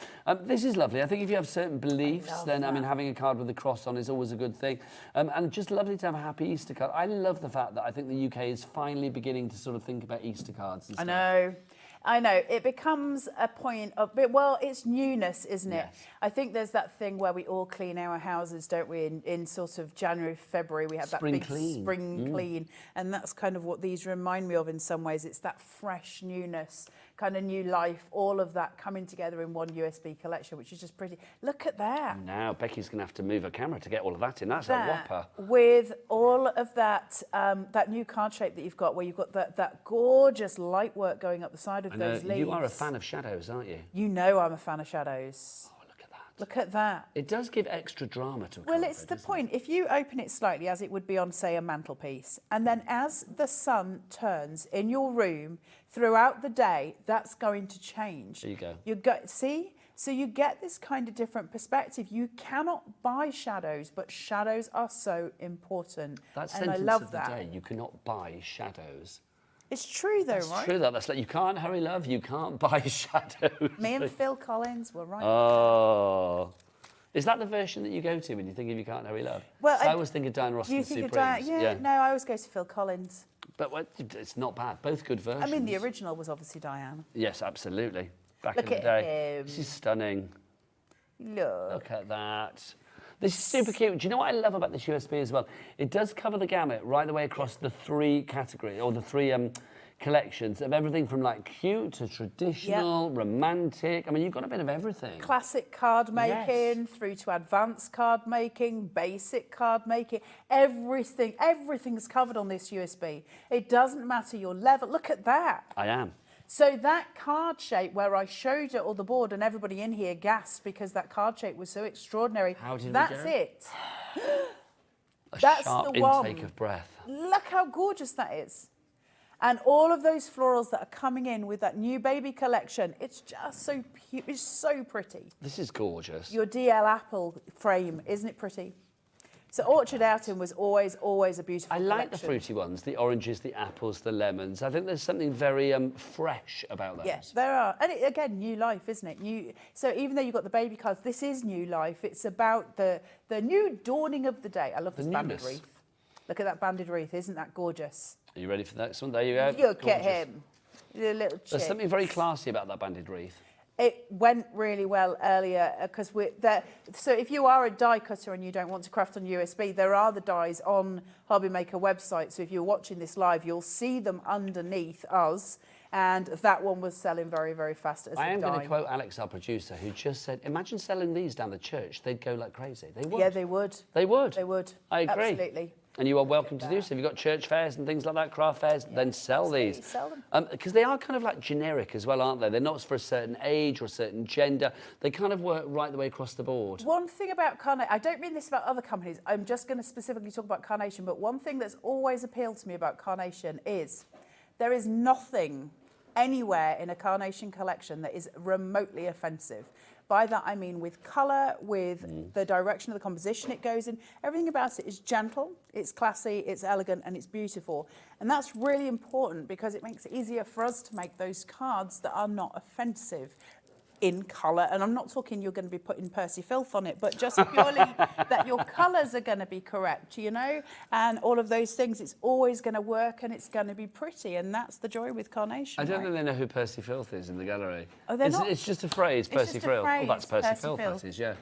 This is lovely. I think if you have certain beliefs, then, I mean, having a card with a cross on is always a good thing. And just lovely to have a happy Easter card. I love the fact that I think the UK is finally beginning to sort of think about Easter cards and stuff. I know. It becomes a point of, well, it's newness, isn't it? Yes. I think there's that thing where we all clean our houses, don't we? In sort of January, February, we have Spring that big clean. spring clean. And that's kind of what these remind me of in some ways. It's that fresh newness, kind of new life, all of that coming together in one USB collection, which is just pretty. Look at that. Now, Becky's going to have to move her camera to get all of that in. That's a whopper. With all of that, that new card shape that you've got, where you've got that gorgeous light work going up the side of those leaves. You are a fan of shadows, aren't you? You know I'm a fan of shadows. Oh, look at that. Look at that. It does give extra drama to a Well, card, it's though, the doesn't point. If you open it slightly, as it would be on, say, a mantelpiece, and then as the sun turns in your room throughout the day, that's going to change. There you go. See? So you get this kind of different perspective. You cannot buy shadows, but shadows are so important. That and sentence I love of the that. day, you cannot buy shadows. It's true, though, It's right? true, that. That's like, you can't hurry love, you can't buy shadows. Me and Phil Collins were right. Oh. Is that the version that you go to when you think of You Can't Hurry Love? Well, I always think of Diana Ross you and think Supremes. of Diana? Yeah, no, I always go to Phil Collins. But it's not bad. Both good versions. I mean, the original was obviously Diana. Yes, absolutely. Back Look in the at day. him. This is stunning. Look at that. This is super cute. Do you know what I love about this USB as well? It does cover the gamut right the way across the three categories, or the three collections of everything from like cute to traditional, romantic. I mean, you've got a bit of everything. Classic card making through to advanced card making, basic card making, everything's covered on this USB. It doesn't matter your level. Look at that. I am. So that card shape where I showed it on the board and everybody in here gasped because that card shape was so extraordinary. How did That's we go? it. A That's sharp the one. intake of breath. Look how gorgeous that is. And all of those florals that are coming in with that new baby collection, it's just so it's so pretty. This is gorgeous. Your DL apple frame, isn't it pretty? So Orchard Outing was always a beautiful I like the collection. fruity ones, the oranges, the apples, the lemons. I think there's something very fresh about those. Yes, there are. And again, new life, isn't it? So even though you've got the baby cards, this is new life. It's about the new dawning of the day. I love this banded wreath. Look at that banded wreath. Isn't that gorgeous? Are you ready for the next one? There you go. Look at him. The little chick. There's something very classy about that banded wreath. It went really well earlier because we're there. So if you are a die cutter and you don't want to craft on USB, there are the dies on Hobby Maker website. So if you're watching this live, you'll see them underneath us. And that one was selling very, very fast as I a am die. going to quote Alex, our producer, who just said, imagine selling these down the church. They'd go like crazy. They would. Yeah, they would. They would. They would. I agree. Absolutely. And you are welcome to do so. If you've got church fairs and things like that, craft fairs, then sell these. Sell them. Because they are kind of like generic as well, aren't they? They're not for a certain age or a certain gender. They kind of work right the way across the board. One thing about Carnation, I don't mean this about other companies, I'm just going to specifically talk about Carnation, but one thing that's always appealed to me about Carnation is there is nothing anywhere in a Carnation collection that is remotely offensive. By that I mean with colour, with the direction of the composition it goes in. Everything about it is gentle, it's classy, it's elegant, and it's beautiful. And that's really important because it makes it easier for us to make those cards that are not offensive in colour. And I'm not talking you're going to be putting Percy Filth on it, but just purely that your colours are going to be correct, you know, and all of those things. It's always going to work and it's going to be pretty, and that's the joy with Carnation. I don't think they know who Percy Filth is in the gallery. Oh, they're not? It's just a phrase, Percy Filth. Oh, that's Percy Filth, that is, yeah.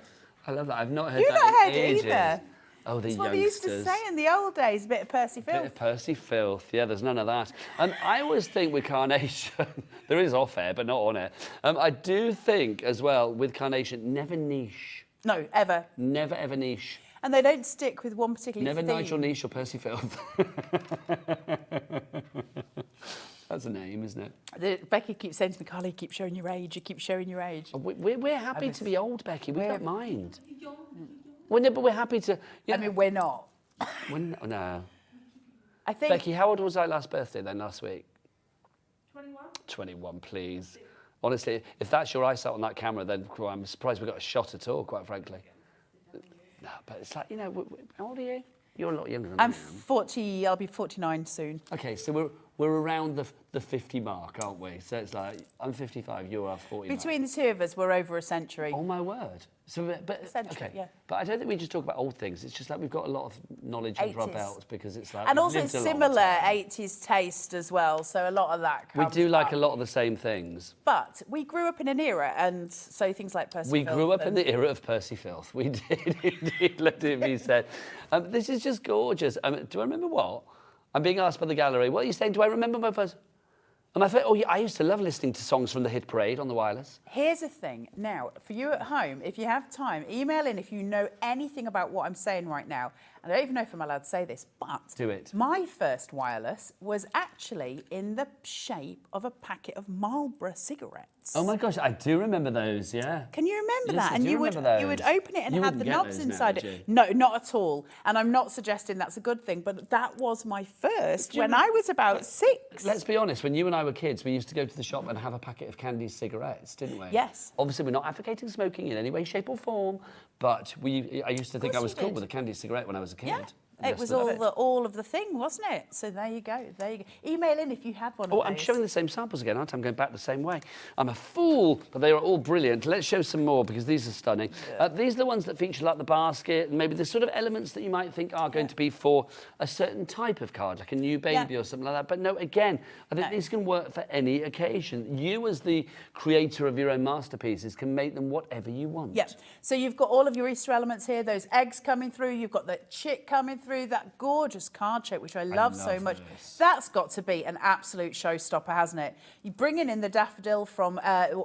I love that. I've not heard You've that not in heard it ages. either. Oh, the That's what youngsters. they used to say in the old days, a bit of Percy Filth. Bit of Percy Filth, yeah, there's none of that. I always think with Carnation, there is off air, but not on air. I do think as well with Carnation, never niche. No, ever. Never ever niche. And they don't stick with one particular Never theme. Nigel Niche or Percy Filth. That's a name, isn't it? Becky keeps saying to me, Carly, you keep showing your age, you keep showing your age. We're happy to be old, Becky. We don't mind. Well, no, but we're happy to... I mean, we're not. No. I think... Becky, how old was I last birthday then, last week? 21. 21, please. Honestly, if that's your eyesight on that camera, then well, I'm surprised we got a shot at all, quite frankly. No, but it's like, you know, how old are you? You're a lot younger than I'm I am. 40, I'll be 49 soon. Okay, so we're around the 50 mark, aren't we? So it's like, I'm 55, you are 40. Between the two of us, we're over a century. Oh, my word. So, but Century, yeah. But I don't think we just talk about old things. It's just like we've got a lot of knowledge under our 80s. belts because it's like... And we've also lived a long similar time. 80s taste as well, so a lot of that We comes do like up. a lot of the same things. But we grew up in an era, and so things like Percy We Filth grew up in and- the era of Percy Filth. We did indeed, let it be said. This is just gorgeous. Do I remember what? I'm being asked by the gallery, what are you saying? Do I remember my first... Oh, yeah, I used to love listening to songs from the Hit Parade on the wireless. Here's the thing. Now, for you at home, if you have time, email in if you know anything about what I'm saying right now. I don't even know if I'm allowed to say this, but... Do it. My first wireless was actually in the shape of a packet of Marlboro cigarettes. Oh my gosh, I do remember those, yeah. Can you remember Yes, that? I And do you would remember you would those. open it and You have wouldn't the get knobs those now, inside would it. you? No, not at all. And I'm not suggesting that's a good thing, but that was my first when I was about 6. Let's be honest, when you and I were kids, we used to go to the shop and have a packet of Candy's cigarettes, didn't we? Yes. Obviously, we're not advocating smoking in any way, shape or form, but I used to think I course was you cool did. with a Candy cigarette when I was a kid. Yeah. I It used was to love all of the thing, wasn't it? So there you go. There you go. Email in if you had one Oh, of those. I'm showing the same samples again, aren't I? I'm going back the same way. I'm a fool, but they are all brilliant. Let's show some more because these are stunning. These are the ones that feature like the basket and maybe the sort of elements that you might think are going to be for a certain type of card, like a new baby or something like that. But no, again, I think these can work for any occasion. You, as the creator of your own masterpieces, can make them whatever you want. Yep. So you've got all of your Easter elements here, those eggs coming through, you've got the chick coming through, that gorgeous card shape, which I love so much. That's got to be an absolute showstopper, hasn't it? You're bringing in the daffodil from,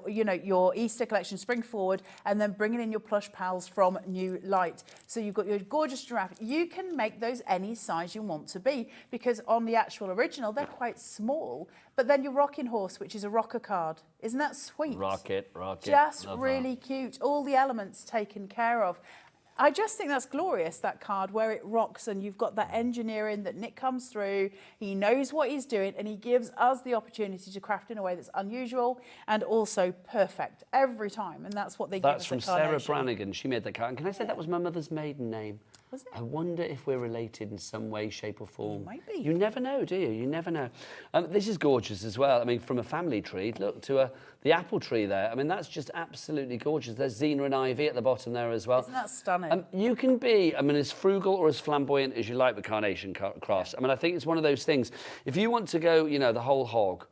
you know, your Easter collection, Spring Forward, and then bringing in your plush pals from New Light. So you've got your gorgeous giraffe. You can make those any size you want to be, because on the actual original, they're quite small. But then your rocking horse, which is a rocker card. Isn't that sweet? Rocket. Just Love really cute. All the elements taken care of. I just think that's glorious, that card, where it rocks and you've got that engineering that Nick comes through. He knows what he's doing and he gives us the opportunity to craft in a way that's unusual and also perfect every time. And that's what they give us That's from at Sarah Carnation. Brannigan. She made that card. And can I say that was my mother's maiden name? Was it? I wonder if we're related in some way, shape or form. might be. You never know, do you? You never know. This is gorgeous as well. I mean, from a family tree, look, to the apple tree there. I mean, that's just absolutely gorgeous. There's Xena and Ivy at the bottom there as well. Isn't that stunning? You can be, I mean, as frugal or as flamboyant as you like with Carnation Crafts. I mean, I think it's one of those things. If you want to go, you know, the whole hog,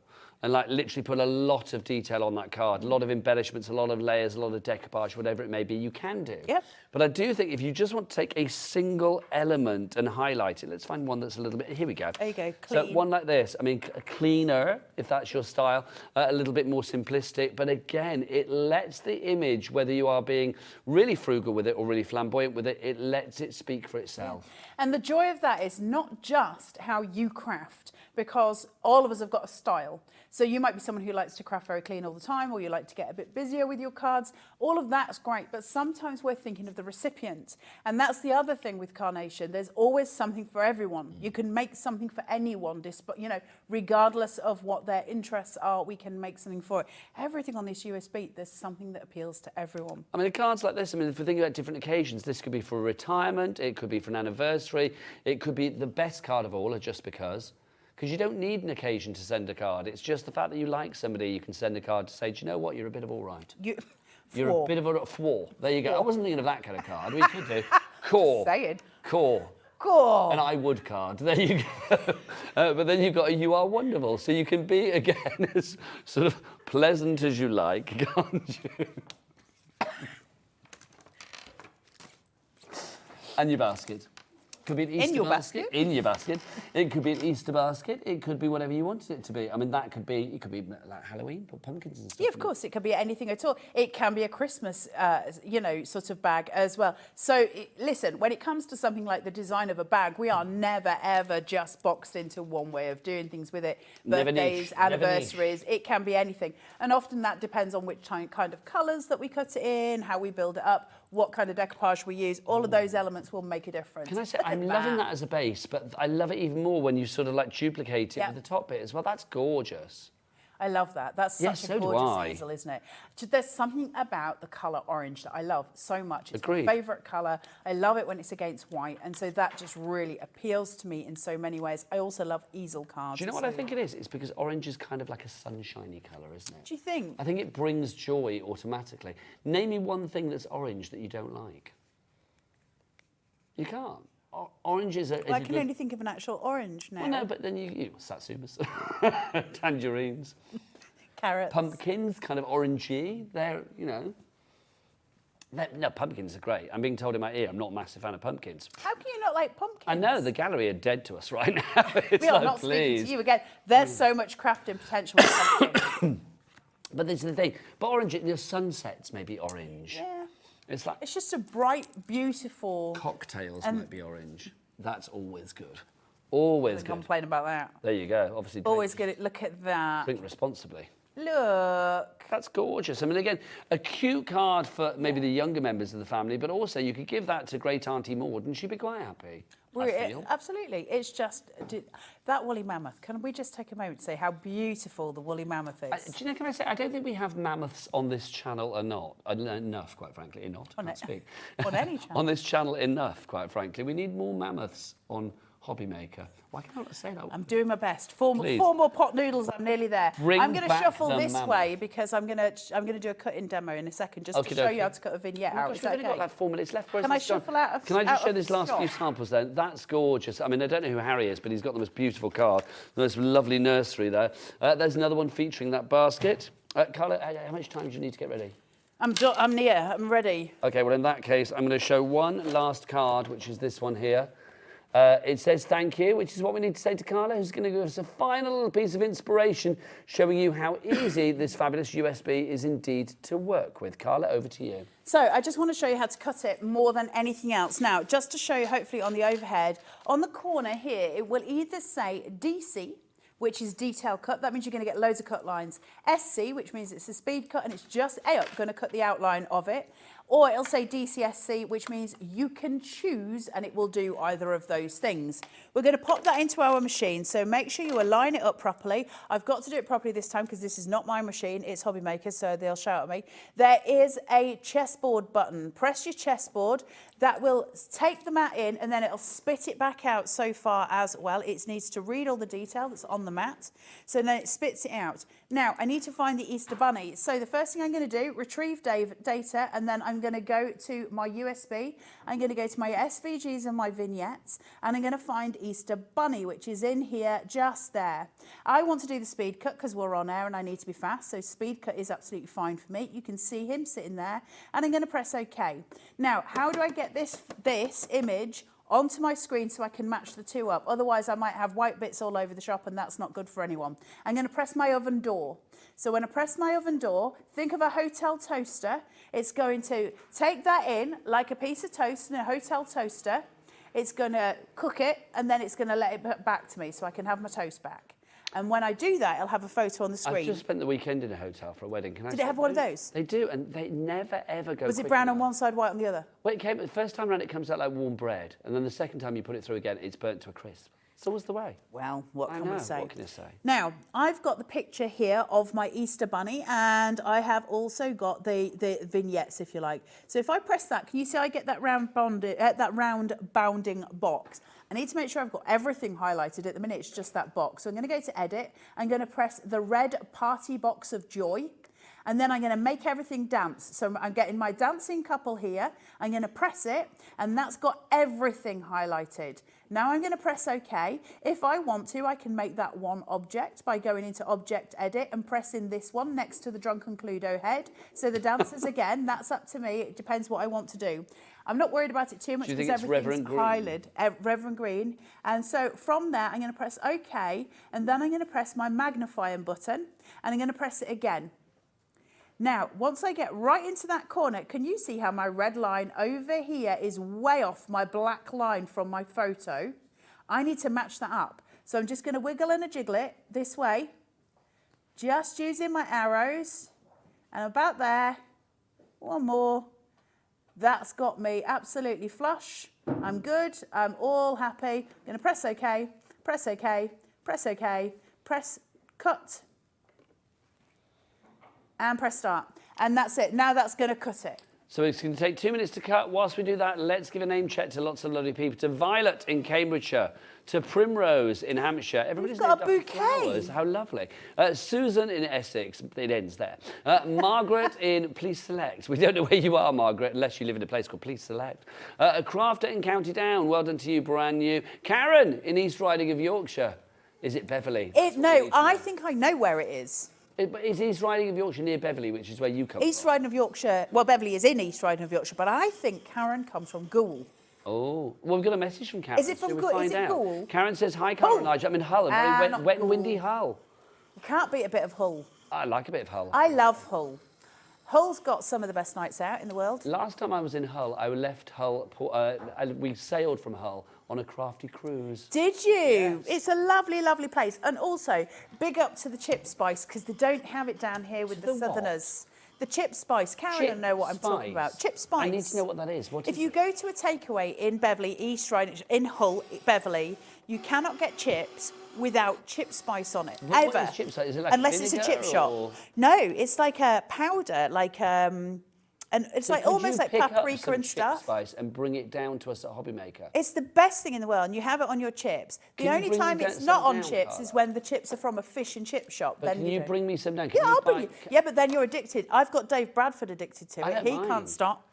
and like literally put a lot of detail on that card, a lot of embellishments, a lot of layers, a lot of decoupage, whatever it may be, you can do. Yep. But I do think if you just want to take a single element and highlight it, let's find one that's a little bit, here we go. There you go, So clean. one like this, I mean, cleaner, if that's your style, a little bit more simplistic, but again, it lets the image, whether you are being really frugal with it or really flamboyant with it, it lets it speak for itself. And the joy of that is not just how you craft, because all of us have got a style. So you might be someone who likes to craft very clean all the time, or you like to get a bit busier with your cards. All of that's great, but sometimes we're thinking of the recipient. And that's the other thing with Carnation. There's always something for everyone. You can make something for anyone, you know, regardless of what their interests are, we can make something for it. Everything on this USB, there's something that appeals to everyone. I mean, cards like this, I mean, if we think about different occasions, this could be for a retirement, it could be for an anniversary, it could be the best card of all, or just because you don't need an occasion to send a card. It's just the fact that you like somebody, you can send a card to say, do you know what, you're a bit of all right. You're a bit of a four. There you go. I wasn't thinking of that kind of card. We could do. Core. Say it. Core. Core. An I would card. There you go. But then you've got a you are wonderful. So you can be, again, as sort of pleasant as you like, can't you? And your basket. Could be an Easter In your basket? In your basket. It could be an Easter basket. It could be whatever you wanted it to be. I mean, it could be like Halloween, put pumpkins and stuff. Yeah, of course, it could be anything at all. It can be a Christmas, you know, sort of bag as well. So listen, when it comes to something like the design of a bag, we are never, ever just boxed into one way of doing things with it. Birthdays, anniversaries, it can be anything. And often that depends on which kind of colours that we cut it in, how we build it up, what kind of decoupage we use. All of those elements will make a difference. Can I say, I'm loving that as a base, but I love it even more when you sort of like duplicate it with the top bit as well. That's gorgeous. I love that. That's such a gorgeous easel, isn't it? There's something about the colour orange that I love so much. It's my favourite colour. I love it when it's against white, and so that just really appeals to me in so many ways. I also love easel cards. Do you know what I think it is? It's because orange is kind of like a sunshiny colour, isn't it? Do you think? I think it brings joy automatically. Name me one thing that's orange that you don't like. You can't. Orange is a... Well, I can only think of an actual orange now. Well, no, but then you satsumas, tangerines, carrots, pumpkins, kind of orangey. They're, you know, no, pumpkins are great. I'm being told in my ear I'm not a massive fan of pumpkins. How can you not like pumpkins? I know the gallery are dead to us right now. It's we are like, not please. speaking to you again. There's so much crafting potential with pumpkins. But this is the thing. But orange, the sunsets may be orange. Yeah. It's like it's just a bright, beautiful... Cocktails might be orange. That's always good. Always good. Complain about that. There you go. Obviously, always good. Look at that. Drink responsibly. Look. That's gorgeous. I mean, again, a cute card for maybe the younger members of the family, but also you could give that to great Auntie Maud and she'd be quite happy. Absolutely. It's just that woolly mammoth. Can we just take a moment to say how beautiful the woolly mammoth is? Do you know, can I say, I don't think we have mammoths on this channel enough, quite frankly, On any channel. On this channel enough, quite frankly. We need more mammoths on Hobby Maker. Why can't I say that? I'm doing my best. Four more pot noodles. I'm nearly there. I'm going to shuffle this way because I'm going to do a cut-in demo in a second, just to show you how to cut a vignette out. We've only got like 4 minutes left. Can I shuffle out of? Can I just show this last few samples then? That's gorgeous. I mean, I don't know who Harry is, but he's got the most beautiful card. The most lovely nursery there. There's another one featuring that basket. Carla, how much time do you need to get ready? I'm near. I'm ready. Okay, well, in that case, I'm going to show one last card, which is this one here. It says thank you, which is what we need to say to Carla, who's going to give us a final little piece of inspiration, showing you how easy this fabulous USB is indeed to work with. Carla, over to you. So I just want to show you how to cut it more than anything else. Now, just to show you, hopefully on the overhead, on the corner here, it will either say DC, which is detail cut. That means you're going to get loads of cut lines. SC, which means it's a speed cut and it's just going to cut the outline of it. Or it'll say DCSC, which means you can choose and it will do either of those things. We're going to pop that into our machine, so make sure you align it up properly. I've got to do it properly this time because this is not my machine, it's Hobby Maker's, so they'll shout at me. There is a chessboard button. Press your chessboard. That will take the mat in and then it'll spit it back out so far as well. It needs to read all the detail that's on the mat. So then it spits it out. Now, I need to find the Easter Bunny. So the first thing I'm going to do, retrieve data, and then I'm going to go to my USB. I'm going to go to my SVGs and my vignettes, and I'm going to find Easter Bunny, which is in here just there. I want to do the speed cut because we're on air and I need to be fast. So speed cut is absolutely fine for me. You can see him sitting there, and I'm going to press OK. Now, how do I get this image onto my screen so I can match the two up? Otherwise, I might have white bits all over the shop and that's not good for anyone. I'm going to press my oven door. So when I press my oven door, think of a hotel toaster. It's going to take that in like a piece of toast in a hotel toaster. It's going to cook it and then it's going to let it back to me so I can have my toast back. And when I do that, it'll have a photo on the I've screen. just spent the weekend in a hotel for a wedding. Can I Did say it have one of those? They do, and they never ever go. Was it quick brown on enough. one side, white on the other? Well, it came the first time around. It comes out like warm bread, and then the second time you put it through again, it's burnt to a crisp. It's always the way. Well, what I can know. we say? What can you say? Now, I've got the picture here of my Easter bunny, and I have also got the vignettes, if you like. So if I press that, can you see I get that round bounding box? I need to make sure I've got everything highlighted. At the minute, it's just that box. So I'm going to go to Edit. I'm going to press the red party box of joy. And then I'm going to make everything dance. So I'm getting my dancing couple here. I'm going to press it, and that's got everything highlighted. Now I'm going to press OK. If I want to, I can make that one object by going into Object Edit and pressing this one next to the Drunken Cluedo head. So the dancers, again, that's up to me. It depends what I want to do. I'm not worried about it too much because everything's highlighted. Reverend Green. And so from there, I'm going to press OK, and then I'm going to press my magnifying button, and I'm going to press it again. Now, once I get right into that corner, can you see how my red line over here is way off my black line from my photo? I need to match that up. So I'm just going to wiggle and a jiggle it this way, just using my arrows, and about there, one more. That's got me absolutely flush. I'm good. I'm all happy. I'm going to press OK, press OK, press OK, press cut, and press start. And that's it. Now that's going to cut it. So it's going to take 2 minutes to cut. Whilst we do that, let's give a name check to lots of lovely people. To Violet in Cambridgeshire, to Primrose in Hampshire. Everybody's got a named after bouquet. flowers. How lovely. Susan in Essex. It ends there. Margaret in Please Select. We don't know where you are, Margaret, unless you live in a place called Please Select. A Crafter in County Down. Well done to you, brand new. Karen in East Riding of Yorkshire. Is it Beverley? No, I think I know where it is. It's East Riding of Yorkshire near Beverley, which is where you come East from. Riding of Yorkshire. Well, Beverley is in East Riding of Yorkshire, but I think Karen comes from Goole. Oh, well, we've got a message from Karen. Is it from Shall we Goole? find Is it out? Goole? Karen says, hi, Cara and Nigel. I'm in Hull, a very not wet and Goole. windy Hull. You can't beat a bit of Hull. I like a bit of Hull. I love Hull. Hull's got some of the best nights out in the world. Last time I was in Hull, I left Hull. We sailed from Hull on a crafty cruise. Did you? Yes. It's a lovely, lovely place. And also, big up to the chip spice, because they don't have it down here with the the what? Southerners. The chip spice. Karen will know what I'm talking about. Chip spice. I need to know what that is. What If is you it? go to a takeaway in Beverley, East Riding, in Hull, Beverley, you cannot get chips without chip spice on it, What ever. is chip spice? Is it like Unless it's a chip vinegar shop. or- No, it's like a powder, and it's So like could almost you like pick up paprika some and chip stuff. spice and bring it down to us at Hobbymaker? It's the best thing in the world, and you have it on your chips. The Can you only bring me time down it's some not on down, chips Carla? is when the chips are from a fish and chip shop. But then can you don't. bring me some down? Can Yeah, you I'll bring buy- you. Yeah, but then you're addicted. I've got Dave Bradford addicted to I it. don't He mind. can't stop.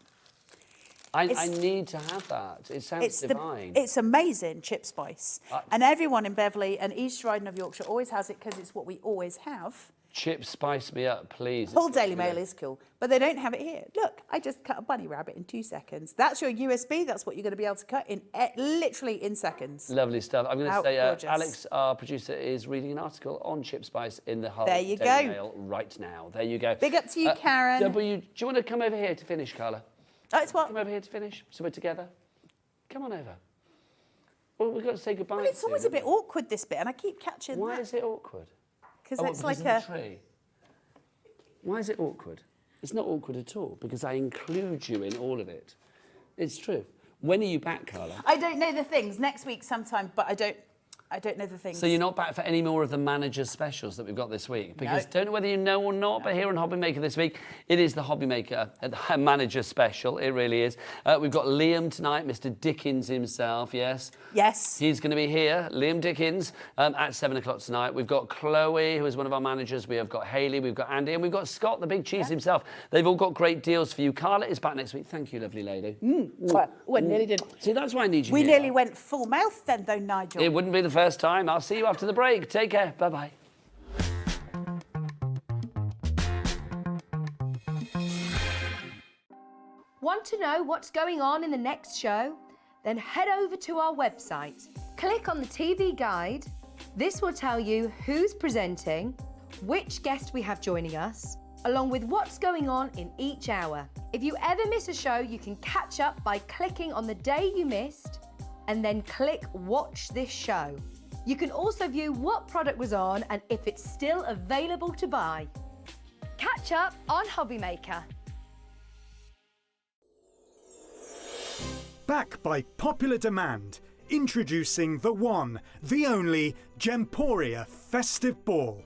I It's- need to have that. It sounds It's divine. it's amazing chip spice, and everyone in Beverley and East Riding of Yorkshire always has it because it's what we always have. Chip spice me up, please. Hull Daily Mail is cool, but they don't have it here. Look, I just cut a bunny rabbit in 2 seconds. That's your USB. That's what you're going to be able to cut in literally in seconds. Lovely stuff. I'm going to How say gorgeous. Alex, our producer, is reading an article on chip spice in the Hull There you Daily go. Mail right now. There you go. Big up to you, Karen. Do you want to come over here to finish, Carla? Oh, it's what? Come over here to finish, so we're together. Come on over. Well, we've got to say goodbye. Well, it's always a bit awkward, this bit, and I keep catching Why that. is it awkward? Because Oh, it's because like of the tree. Why is it awkward? It's not awkward at all, because I include you in all of it. It's true. When are you back, Carla? I don't know the things. Next week sometime, but I don't know the things. So you're not back for any more of the manager's specials that we've got this week? Because No. don't know whether you know or not, but here on Hobbymaker this week, it is the Hobbymaker manager special. It really is. We've got Liam tonight, Mr. Dickens himself, yes? Yes. He's going to be here, Liam Dickens, at 7 o'clock tonight. We've got Chloe, who is one of our managers. We have got Hayley, we've got Andy, and we've got Scott, the big cheese himself. They've all got great deals for you. Carla is back next week. Thank you, lovely lady. We nearly didn't. See, that's why I need you We here. nearly went full mouth then, though, Nigel. It wouldn't be the first time. I'll see you after the break. Take care. Bye-bye. Want to know what's going on in the next show? Then head over to our website. Click on the TV guide. This will tell you who's presenting, which guest we have joining us, along with what's going on in each hour. If you ever miss a show, you can catch up by clicking on the day you missed and then click Watch This Show. You can also view what product was on and if it's still available to buy. Catch up on Hobby Maker. Back by popular demand, introducing the one, the only Gemporia Festive Ball.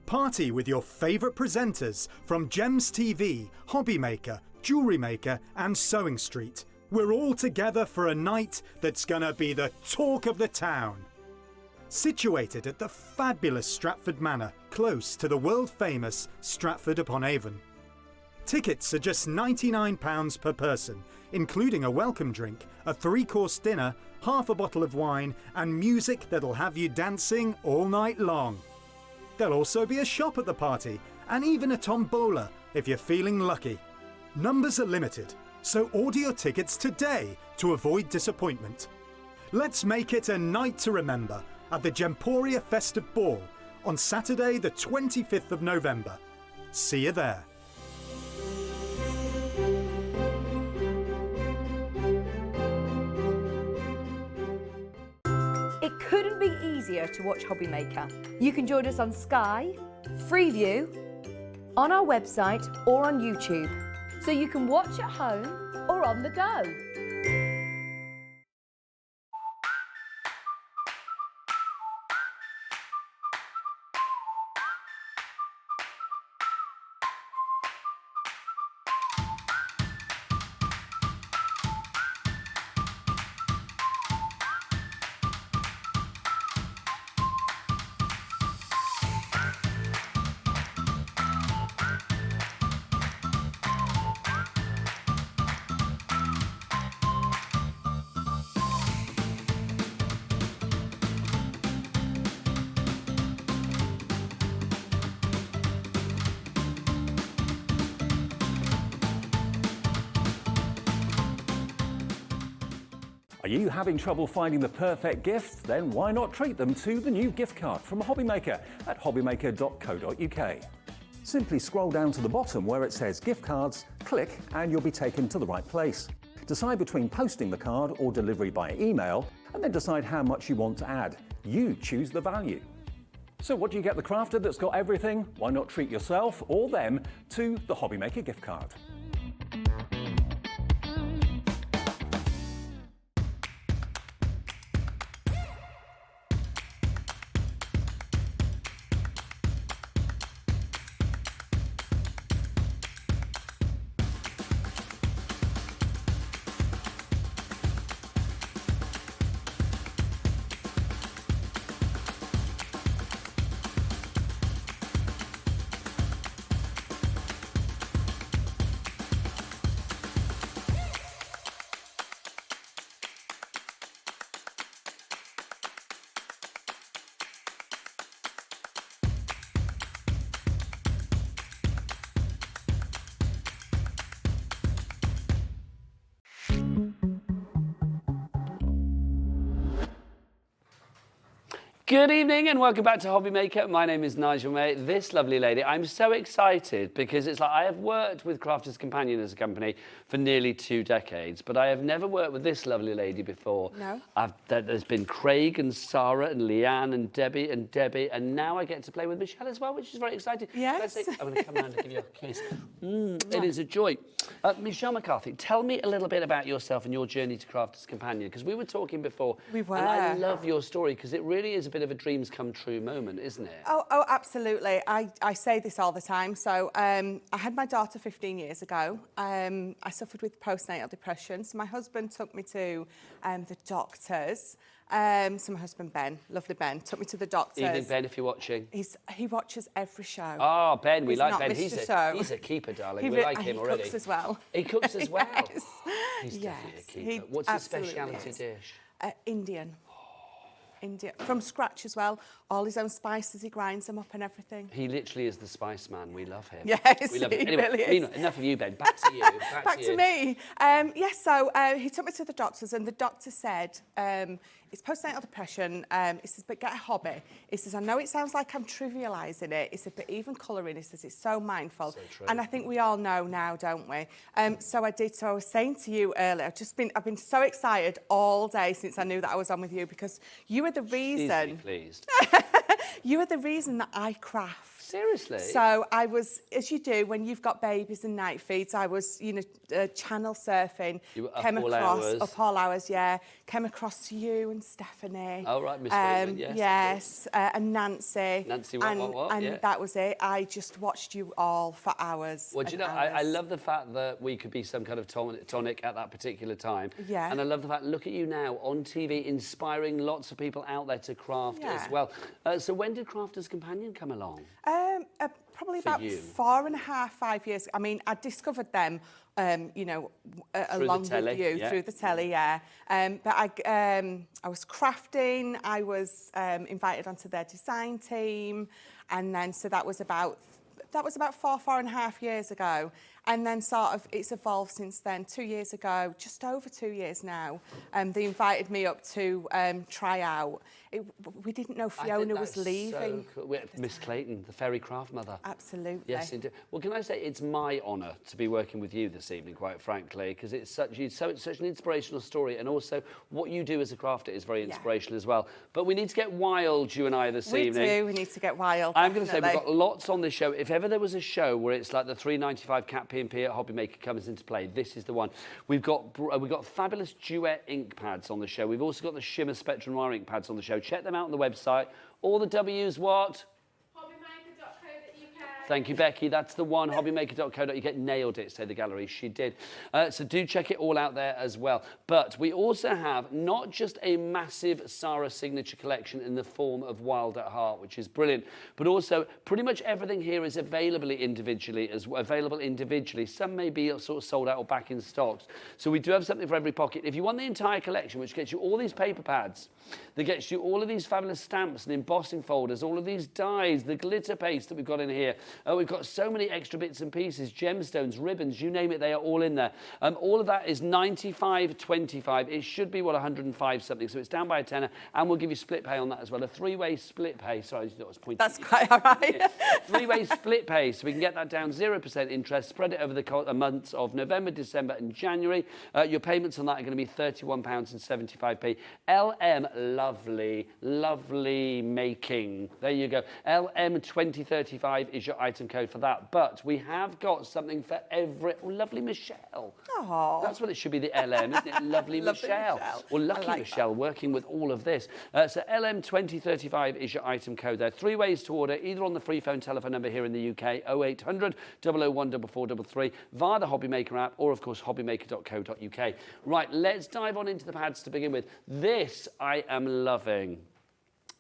Party with your favourite presenters from Gems TV, Hobby Maker, Jewellery Maker and Sewing Street. We're all together for a night that's gonna be the talk of the town. Situated at the fabulous Stratford Manor, close to the world-famous Stratford-upon-Avon. Tickets are just £99 per person, including a welcome drink, a 3-course dinner, half a bottle of wine and music that'll have you dancing all night long. There'll also be a shop at the party and even a tombola if you're feeling lucky. Numbers are limited, so order your tickets today to avoid disappointment. Let's make it a night to remember at the Gemporia Festive Ball on Saturday the 25th of November. See you there. It couldn't be easier to watch Hobby Maker. You can join us on Sky, Freeview, on our website or on YouTube. So you can watch at home or on the go. Are you having trouble finding the perfect gift? Then why not treat them to the new gift card from Hobby Maker at hobbymaker.co.uk. Simply scroll down to the bottom where it says gift cards, click and you'll be taken to the right place. Decide between posting the card or delivery by email and then decide how much you want to add. You choose the value. So what do you get the crafter that's got everything? Why not treat yourself or them to the Hobby Maker gift card? Good evening and welcome back to Hobby Maker. My name is Nigel May. This lovely lady, I'm so excited because it's like I have worked with Crafter'S Companion as a company for nearly 2 decades, but I have never worked with this lovely lady before. No. There's been Craig and Sarah and Leanne and Debbie, and now I get to play with Michelle as well, which is very exciting. Yes. I'm going to come around and give you a kiss. It is a joy. Michelle McCarthy, tell me a little bit about yourself and your journey to Crafter'S Companion, because we were talking before. We were. And I love your story because it really is a bit of a dreams come true moment, isn't it? Oh, absolutely. I say this all the time. So I had my daughter 15 years ago. I suffered with postnatal depression. So my husband took me to the doctors. So my husband, Ben, lovely Ben, took me to the doctors. Evening, Ben, if you're watching. He watches every show. Oh, Ben, we He's like not Ben. missed a He's a keeper, darling. He We like him already. He cooks as well. He cooks as well? Yes. He's definitely a keeper. He What's his absolutely speciality is. dish? Indian. India, from scratch as well. All his own spices, he grinds them up and everything. He literally is the spice man. We love him. Yes, we love he him. Anyway, really is. Nina, enough of you, Ben. Back to you. Back to you. me. Yes, so he took me to the doctors and the doctor said, it's postnatal depression. He says, but get a hobby. He says, I know it sounds like I'm trivialising it. He said, but even colouring, he says, it's so mindful. So true. And I think we all know now, don't we? So I did. So I was saying to you earlier, I've been so excited all day since I knew that I was on with you, because you are the reason. Pleased. You are the reason that I craft. Seriously? So I was, as you do when you've got babies and night feeds, I was, channel surfing. You were up all hours, yeah. Came across you and Stephanie. Oh, right, Miss Waitman, yes. Yes, and Nancy. Nancy, And yeah. that was it. I just watched you all for hours. Well, do you know, I love the fact that we could be some kind of tonic at that particular time. Yeah. And I love the fact, look at you now on TV, inspiring lots of people out there to craft Yeah. as well. So when did Crafter's Companion come along? Probably For about you? 4.5, 5 years. I mean, I discovered them, along telly, with you, yeah. through the telly, yeah. But I was crafting. I was invited onto their design team, and then so that was about 4.5 years ago. And then sort of it's evolved since then. 2 years ago, just over 2 years now, they invited me up to try out. We didn't know Fiona was leaving. So cool. Miss Clayton, the fairy craft mother. Absolutely. Yes, indeed. Well, can I say it's my honour to be working with you this evening, quite frankly, because it's such an inspirational story, and also what you do as a crafter is very inspirational as well. But we need to get wild, you and I, this evening. We do. We need to get wild. I'm going to say we've got lots on this show. If ever there was a show where it's like the $3.95 Cat P&P at Hobby Maker comes into play, this is the one. We've got fabulous Duet Inkpads on the show. We've also got the Shimmer Spectrum Noir Inkpads on the show. Check them out on the website. All the W's what? Thank you, Becky. That's the one, hobbymaker.co.uk. Nailed it, say the gallery. She did. So do check it all out there as well. But we also have not just a massive Sarah signature collection in the form of Wild at Heart, which is brilliant, but also pretty much everything here is available individually. Some may be sort of sold out or back in stocks. So we do have something for every pocket. If you want the entire collection, which gets you all these paper pads, that gets you all of these fabulous stamps and embossing folders, all of these dies, the glitter paste that we've got in here. We've got so many extra bits and pieces, gemstones, ribbons, you name it, they are all in there. All of that is $95.25. It should be, 105 something, so it's down by a tenner, and we'll give you split pay on that as well. A three-way split pay. Sorry, I was pointing. That's quite all right. Yeah. Three-way split pay, so we can get that down 0% interest, spread it over the months of November, December and January. Your payments on that are going to be £31.75. LM, lovely making. There you go. LM2035 is your item code for that. But we have got something for every... Oh, lovely Michelle. Oh. That's what it should be, the LM, isn't it? Lovely Michelle. Well, lucky Michelle working with all of this. So LM2035 is your item code there. 3 ways to order, either on the free phone telephone number here in the UK, 0800 001 4433, via the Hobby Maker app, or of course hobbymaker.co.uk. Right, let's dive on into the pads to begin with. This I am loving.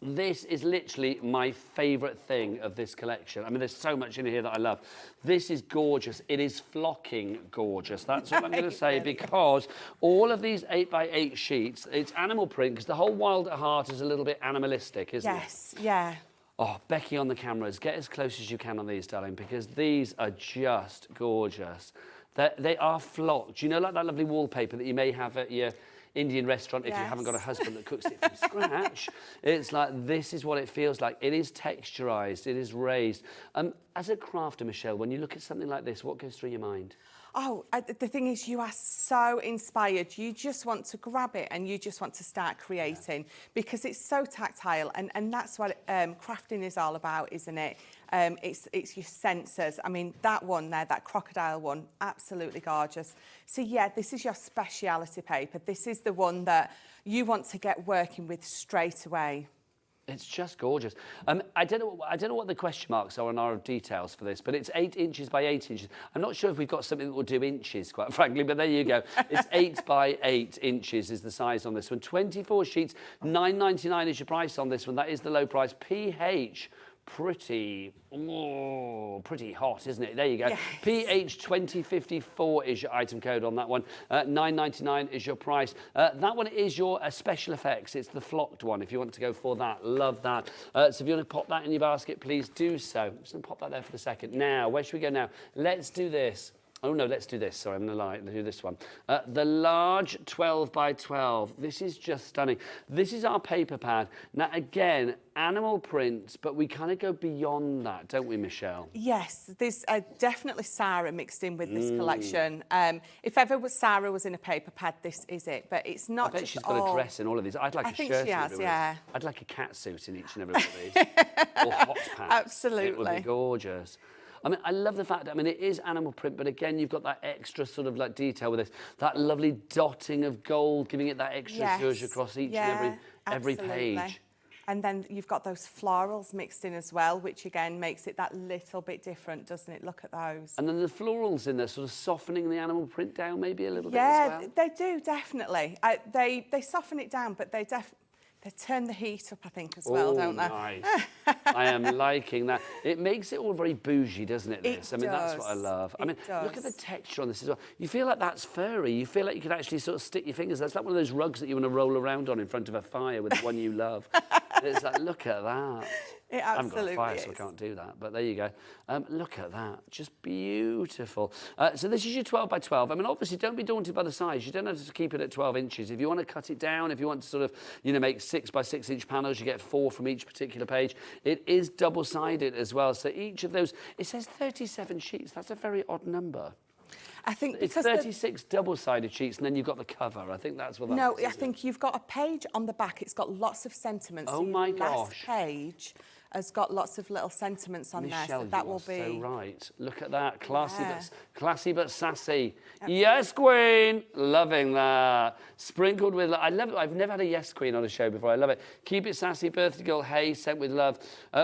This is literally my favourite thing of this collection. I mean, there's so much in here that I love. This is gorgeous. It is flocking gorgeous. That's what I'm going to say, because all of these 8x8 sheets, it's animal print, because the whole Wild at Heart is a little bit animalistic, isn't it? Yes, yeah. Oh, Becky on the cameras, get as close as you can on these, darling, because these are just gorgeous. They are flocked. You know, like that lovely wallpaper that you may have at your Indian restaurant if you haven't got a husband that cooks it from scratch. It's like, this is what it feels like. It is texturized, it is raised. As a crafter, Michelle, when you look at something like this, what goes through your mind? Oh, the thing is, you are so inspired. You just want to grab it and you just want to start creating, because it's so tactile, and that's what crafting is all about, isn't it? It's your senses. I mean, that one there, that crocodile one, absolutely gorgeous. So yeah, this is your speciality paper. This is the one that you want to get working with straight away. It's just gorgeous. I don't know what the question marks are on our details for this, but it's 8 inches by 8 inches. I'm not sure if we've got something that will do inches, quite frankly, but there you go. It's 8 by 8 inches is the size on this one. 24 sheets, $9.99 is your price on this one. That is the low price. PH. Pretty hot, isn't it? There you go. Yes. PH2054 is your item code on that one. $9.99 is your price. That one is your special effects. It's the flocked one, if you want to go for that. Love that. So if you want to pop that in your basket, please do so. I'm just going to pop that there for a second. Now, where should we go now? Let's do this. Oh no, let's do this. Sorry, I'm going to lie. Let's do this one. The large 12 by 12. This is just stunning. This is our paper pad. Now, again, animal prints, but we kind of go beyond that, don't we, Michelle? Yes, there's definitely Sarah mixed in with this collection. If ever Sarah was in a paper pad, this is it. But it's not I bet just she's got a dress in all of these. I'd like a think shirt she in has, every one of yeah. these. I'd like a cat suit in each and every one of these. Or hot pants. Absolutely. It would be gorgeous. I mean, I love the fact, I mean, it is animal print, but again, you've got that extra sort of like detail with this, that lovely dotting of gold, giving it that extra zhuzh across each and every page. And then you've got those florals mixed in as well, which again makes it that little bit different, doesn't it? Look at those. And then the florals in there, sort of softening the animal print down maybe a little bit as well. Yeah, they do, definitely. They soften it down, but they turn the heat up, I think, as well, don't they? Nice. I am liking that. It makes it all very bougie, doesn't it, this? It I mean, that's does. what I love. I mean, It look at the does. texture on this as well. You feel like that's furry. You feel like you could actually sort of stick your fingers. That's like one of those rugs that you want to roll around on in front of a fire with the one you love. It's like, look at that. It I haven't got absolutely a fire, so I is. can't do that. But there you go. Look at that. Just beautiful. So this is your 12 by 12. I mean, obviously, don't be daunted by the size. You don't have to keep it at 12 inches. If you want to cut it down, if you want to sort of, you know, make 6 by 6 inch panels, you get 4 from each particular page. It is double-sided as well. So each of those, it says 37 sheets. That's a very odd number. I think It's because 36 double-sided sheets, and then you've got the cover. I think that's what that No, is, I isn't it? think you've got a page on the back. It's got lots of sentiments. Oh So your my last gosh. page has got lots of little sentiments on there. Michelle, So that you will are be so right. Look at that, classy, Yeah. classy but sassy. Yes, Queen, loving that. Sprinkled with, I love it. I've never had a yes Queen on a show before. I love it. Keep it sassy, birthday girl. Hey, sent with love.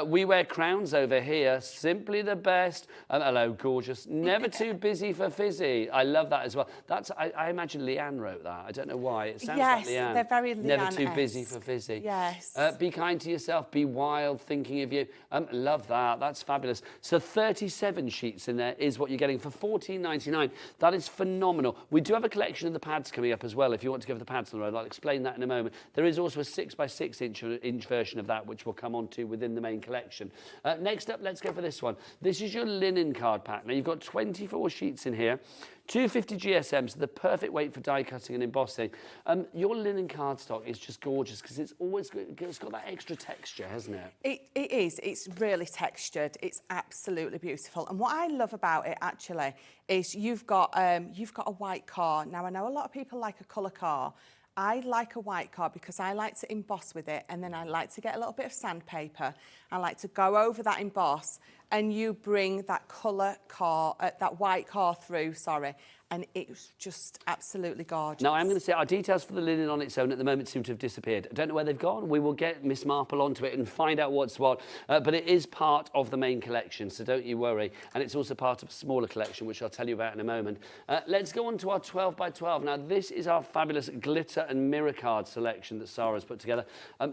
We wear crowns over here. Simply the best. Hello, gorgeous. Never too busy for fizzy. I love that as well. That's I imagine Leanne wrote that. I don't know why. It sounds Yes, like Leanne. they're very Never too Leanne-esque. busy for fizzy. Yes. Be kind to yourself. Be wild. Thinking of you. Love that. That's fabulous. So 37 sheets in there is what you're getting for $14.99. That is phenomenal. We do have a collection of the pads coming up as well. If you want to go for the pads on the road, I'll explain that in a moment. There is also a 6 by 6 inch version of that, which we'll come on to within the main collection. Next up, let's go for this one. This is your linen card pack. Now, you've got 24 sheets in here. 250 GSMs, the perfect weight for die cutting and embossing. Your linen cardstock is just gorgeous because it's got that extra texture, hasn't it? It is. It's really textured. It's absolutely beautiful. And what I love about it actually is you've got a white car. Now I know a lot of people like a colour car. I like a white card because I like to emboss with it, and then I like to get a little bit of sandpaper. I like to go over that emboss, and you bring that colour car, that white car through, and it's just absolutely gorgeous. Now, I'm going to say our details for the linen on its own at the moment seem to have disappeared. I don't know where they've gone. We will get Miss Marple onto it and find out what's what. But it is part of the main collection, so don't you worry. And it's also part of a smaller collection, which I'll tell you about in a moment. Let's go on to our 12 by 12. Now, this is our fabulous glitter and mirror card selection that Sarah's put together.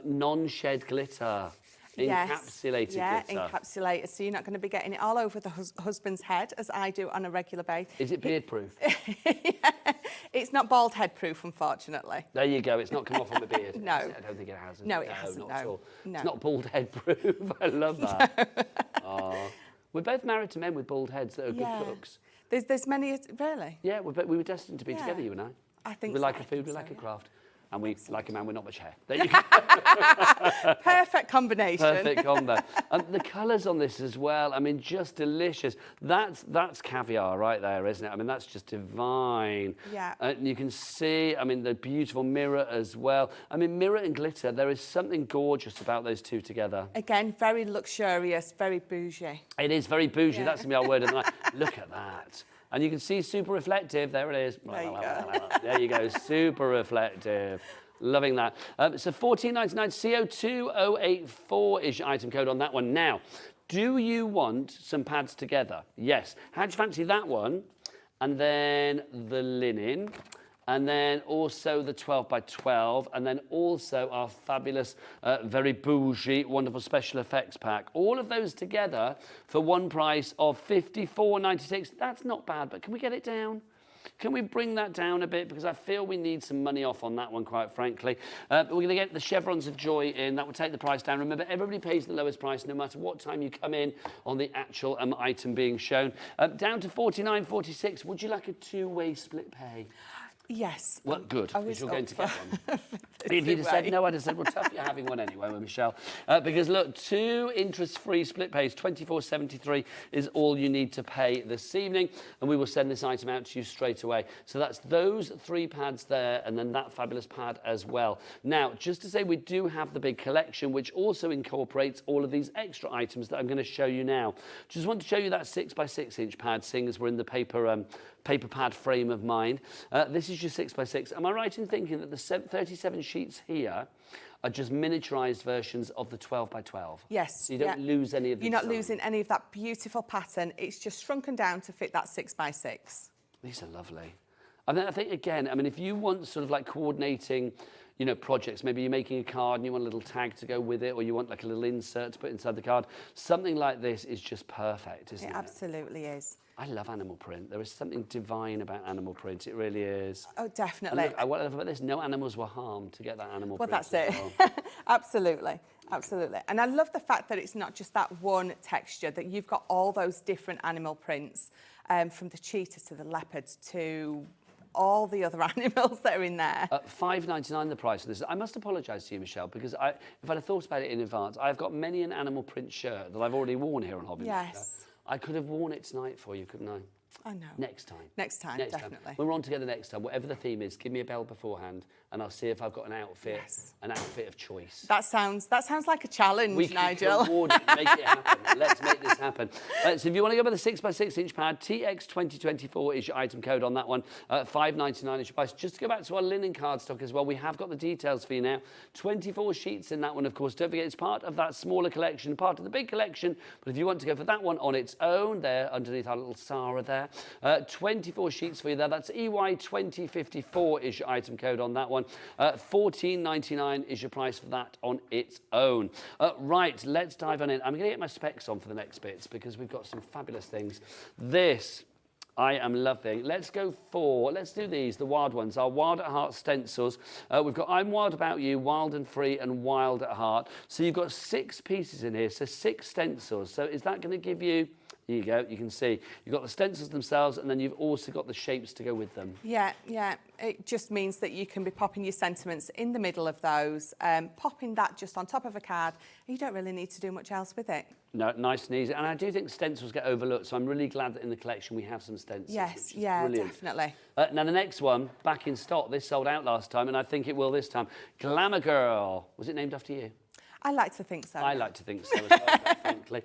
Non-shed glitter. Encapsulated yeah, glitter. encapsulated. So you're not going to be getting it all over the husband's head, as I do on a regular basis. Is it beard proof? It's not bald head proof, unfortunately. There you go. It's not come off on the beard. No. I don't think it has. No, it hasn't, Not at no. all. No. It's not bald head proof. I love that. Oh. We're both married to men with bald heads that are good cooks. There's many, really? Yeah, we were destined to be together, you and I. I think we so, like I a food, think we so, like a yeah. craft. And we like a man with not much hair. There you go. Perfect combination. Perfect combo. The colours on this as well, I mean, just delicious. That's caviar right there, isn't it? I mean, that's just divine. Yeah. And you can see, I mean, the beautiful mirror as well. I mean, mirror and glitter, there is something gorgeous about those two together. Again, very luxurious, very bougie. It is very bougie. That's going to be our word of the night. Look at that. And you can see super reflective. There it is. There you go. There you go. Super reflective. Loving that. So $14.99 CO2084 is your item code on that one. Now, do you want some pads together? Yes. How do you fancy that one? And then the linen. And then also the 12 by 12, and then also our fabulous, very bougie, wonderful special effects pack. All of those together for one price of $54.96. That's not bad, but can we get it down? Can we bring that down a bit? Because I feel we need some money off on that one, quite frankly. But we're going to get the chevrons of joy in. That will take the price down. Remember, everybody pays the lowest price no matter what time you come in on the actual item being shown. Down to $49.46. Would you like a two-way split pay? Yes. Well, good, because you're going to get one. If you'd have way. said no, I'd have said, well, tough, you're having one anyway, Michelle. Because look, 2 interest-free split pays, $24.73 is all you need to pay this evening, and we will send this item out to you straight away. So that's those 3 pads there, and then that fabulous pad as well. Now, just to say, we do have the big collection, which also incorporates all of these extra items that I'm going to show you now. Just want to show you that 6x6 inch pad, seeing as we're in the paper pad frame of mind. This is your 6x6. Am I right in thinking that the 37 sheets here are just miniaturized versions of the 12x12? Yes. So you don't lose any of the You're not design. losing any of that beautiful pattern. It's just shrunken down to fit that 6x6. These are lovely. And then I think, again, I mean, if you want sort of like coordinating, you know, projects, maybe you're making a card and you want a little tag to go with it, or you want like a little insert to put inside the card, something like this is just perfect, isn't it? It absolutely is. I love animal print. There is something divine about animal print. It really is. Oh, And definitely. look, what I love about this, no animals were harmed to get that animal Well, print. that's as it. well. Absolutely. Absolutely. And I love the fact that it's not just that one texture, that you've got all those different animal prints, from the cheetah to the leopards to all the other animals that are in there. $5.99 the price of this. I must apologise to you, Michelle, because if I'd have thought about it in advance, I've got many an animal print shirt that I've already worn here on Hobby Maker. Yes. I could have worn it tonight for you, couldn't I? I know. Next time. Next time, definitely. When we're on together next time, whatever the theme is, give me a bell beforehand, and I'll see if I've got an outfit, an outfit of choice. That sounds like a challenge, We Nigel. can award it, make it happen. Let's make this happen. So if you want to go with the 6x6 inch pad, TX2024 is your item code on that one. $5.99 is your price. Just to go back to our linen cardstock as well, we have got the details for you now. 24 sheets in that one, of course. Don't forget, it's part of that smaller collection, part of the big collection. But if you want to go for that one on its own, there, underneath our little Sarah there, 24 sheets for you there. That's EY2054 is your item code on that one. $14.99 is your price for that on its own. Right, let's dive on in. I'm going to get my specs on for the next bits because we've got some fabulous things. This I am loving. Let's do these, the wild ones, our Wild at Heart stencils. We've got I'm Wild About You, Wild and Free, and Wild at Heart. So you've got 6 pieces in here, so 6 stencils. So is that going to give you, here you go, you can see, you've got the stencils themselves, and then you've also got the shapes to go with them. Yeah. It just means that you can be popping your sentiments in the middle of those, popping that just on top of a card. You don't really need to do much else with it. No, nice and easy. And I do think stencils get overlooked, so I'm really glad that in the collection we have some stencils. Yes, which is yeah, brilliant. definitely. Now the next one, back in stock. This sold out last time, and I think it will this time. Glamour Girl. Was it named after you? I like to think so. I like to think so as well, quite frankly.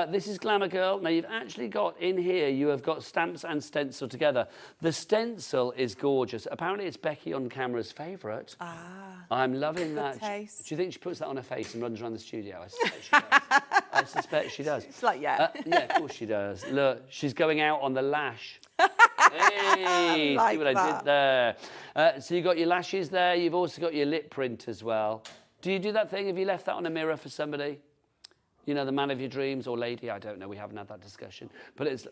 This is Glamour Girl. Now, you've actually got in here, you have got stamps and stencil together. The stencil is gorgeous. Apparently, it's Becky on camera's favourite. I'm loving that. Taste. Do you think she puts that on her face and runs around the studio? I suspect she does. It's like, yeah. Yeah, of course she does. Look, she's going out on the lash. Hey, like see what I that. did there? So you've got your lashes there. You've also got your lip print as well. Do you do that thing? Have you left that on a mirror for somebody? You know, the man of your dreams or lady? I don't know. We haven't had that discussion. But it's...